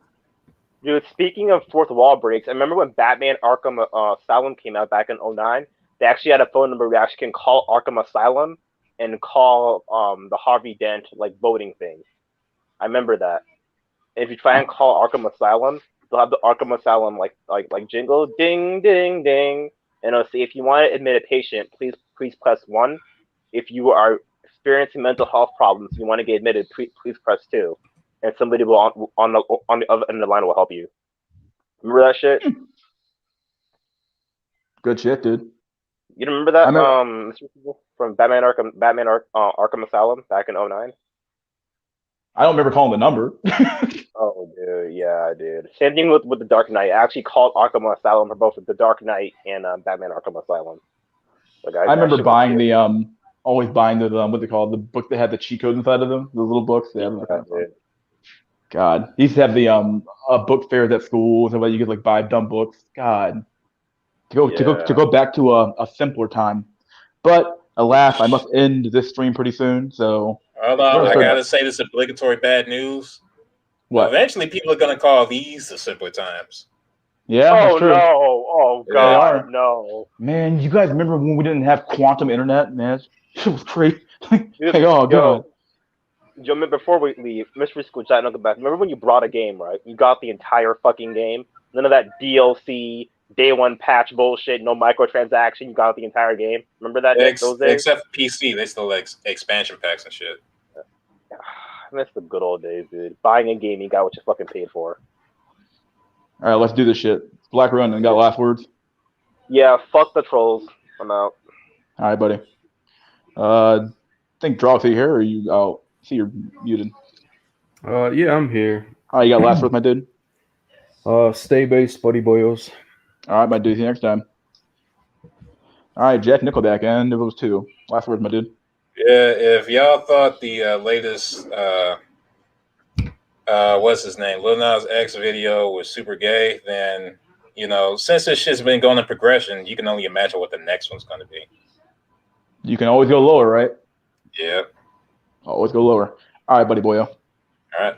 dude, speaking of fourth wall breaks, I remember when Batman Arkham Asylum came out back in 2009, they actually had a phone number where you actually can call Arkham Asylum and call the Harvey Dent like voting thing. I remember that. And if you try and call Arkham Asylum, they'll have the Arkham Asylum like jingle ding ding ding, and it'll say if you want to admit a patient, please press 1. If you are experiencing mental health problems, you want to get admitted, please press 2. And somebody will on the other end of the line will help you. Remember that shit? Good shit, dude. You remember that I remember, from Batman Arkham Asylum back in 2009? I don't remember calling the number. Oh, dude, yeah, dude. Same thing with the Dark Knight. I actually called Arkham Asylum for both the Dark Knight and Batman Arkham Asylum. Like, I remember shit was buying scary. always buying the what they call the book that had the cheat codes inside of them, the little books. Yeah, that was kind of fun. Dude. God, he used to have the book fairs at school, so you could like buy dumb books. God, to go back to a simpler time, but alas, I must end this stream pretty soon. So hold on, I gotta say this obligatory bad news. What? Eventually, people are gonna call these the simpler times. Yeah, Oh that's true. no! Oh god, are. no! Man, you guys remember when we didn't have quantum internet? Man, it was crazy. Dude, oh god. Yo, before we leave, Mystery School Chat, and I'll go back. Remember when you brought a game, right? You got the entire fucking game. None of that DLC, day one patch bullshit, no microtransaction. You got the entire game. Remember that those days? Except for PC, they still like expansion packs and shit. I miss the good old days, dude. Buying a game, you got what you fucking paid for. All right, let's do this shit. Black Run, and got last words? Yeah, fuck the trolls. I'm out. All right, buddy. think Draw, are you here or are you out? See, you're muted. Yeah, I'm here. All right, you got last words, my dude. Stay based, buddy boyos. All right, my dude. See you next time. All right, Jack Nickelback and it was 2. Last words, my dude. Yeah, if y'all thought the latest what's his name, Lil Nas X video was super gay, then since this shit's been going in progression, you can only imagine what the next one's going to be. You can always go lower, right? Yeah. Always go lower. All right, buddy boyo. All right.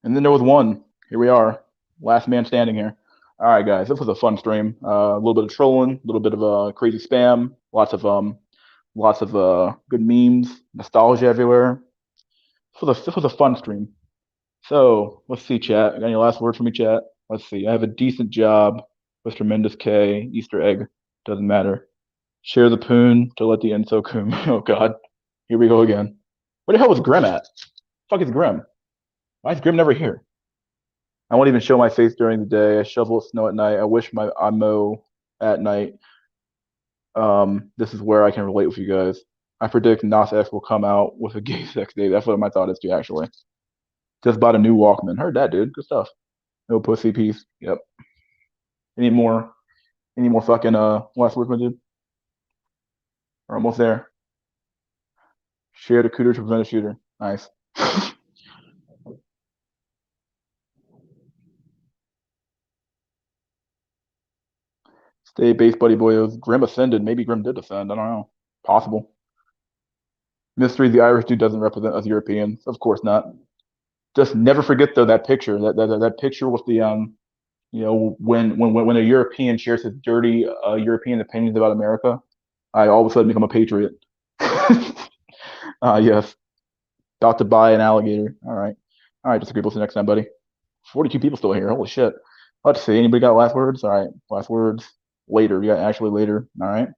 And then there was one. Here we are. Last man standing here. All right, guys. This was a fun stream. A little bit of trolling, a little bit of crazy spam, lots of good memes, nostalgia everywhere. This was a fun stream. So let's see, chat. Got any last words for me, chat? Let's see. I have a decent job with tremendous K. Easter egg. Doesn't matter. Share the poon to let the info come. Oh God. Here we go again. Where the hell was Grim at? Fuck is Grim? Why is Grim never here? I won't even show my face during the day. I shovel snow at night. I wish I mow at night. This is where I can relate with you guys. I predict Nas X will come out with a gay sex day. That's what my thought is too, actually. Just bought a new Walkman. Heard that, dude. Good stuff. No pussy piece. Yep. Any more fucking last words, my dude? We're almost there. Share the cooter to prevent a shooter. Nice. Stay base, buddy boyos. Grim ascended. Maybe Grim did ascend. I don't know. Possible. Mystery, the Irish dude doesn't represent us Europeans. Of course not. Just never forget though that picture. That picture with the when a European shares his dirty European opinions about America, I all of a sudden become a patriot. Yes. About to buy an alligator. All right. Just agree. We'll see you next time, buddy. 42 people still here. Holy shit. Let's see. Anybody got last words? All right. Last words. Later. You got actually later. All right.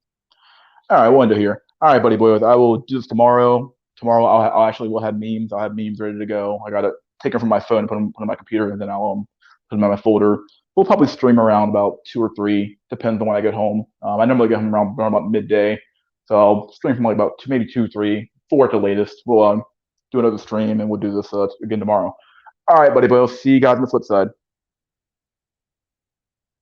We'll end it here. All right, buddy boys. I will do this tomorrow. Tomorrow I'll actually will have memes. I'll have memes ready to go. I got to take them from my phone and put them on my computer, and then I'll put them in my folder. We'll probably stream around about 2 or 3. Depends on when I get home. I normally get home around about midday, so I'll stream from like about 2, maybe 2, 3, 4 at the latest. We'll do another stream, and we'll do this again tomorrow. All right, buddy boys. See you guys on the flip side.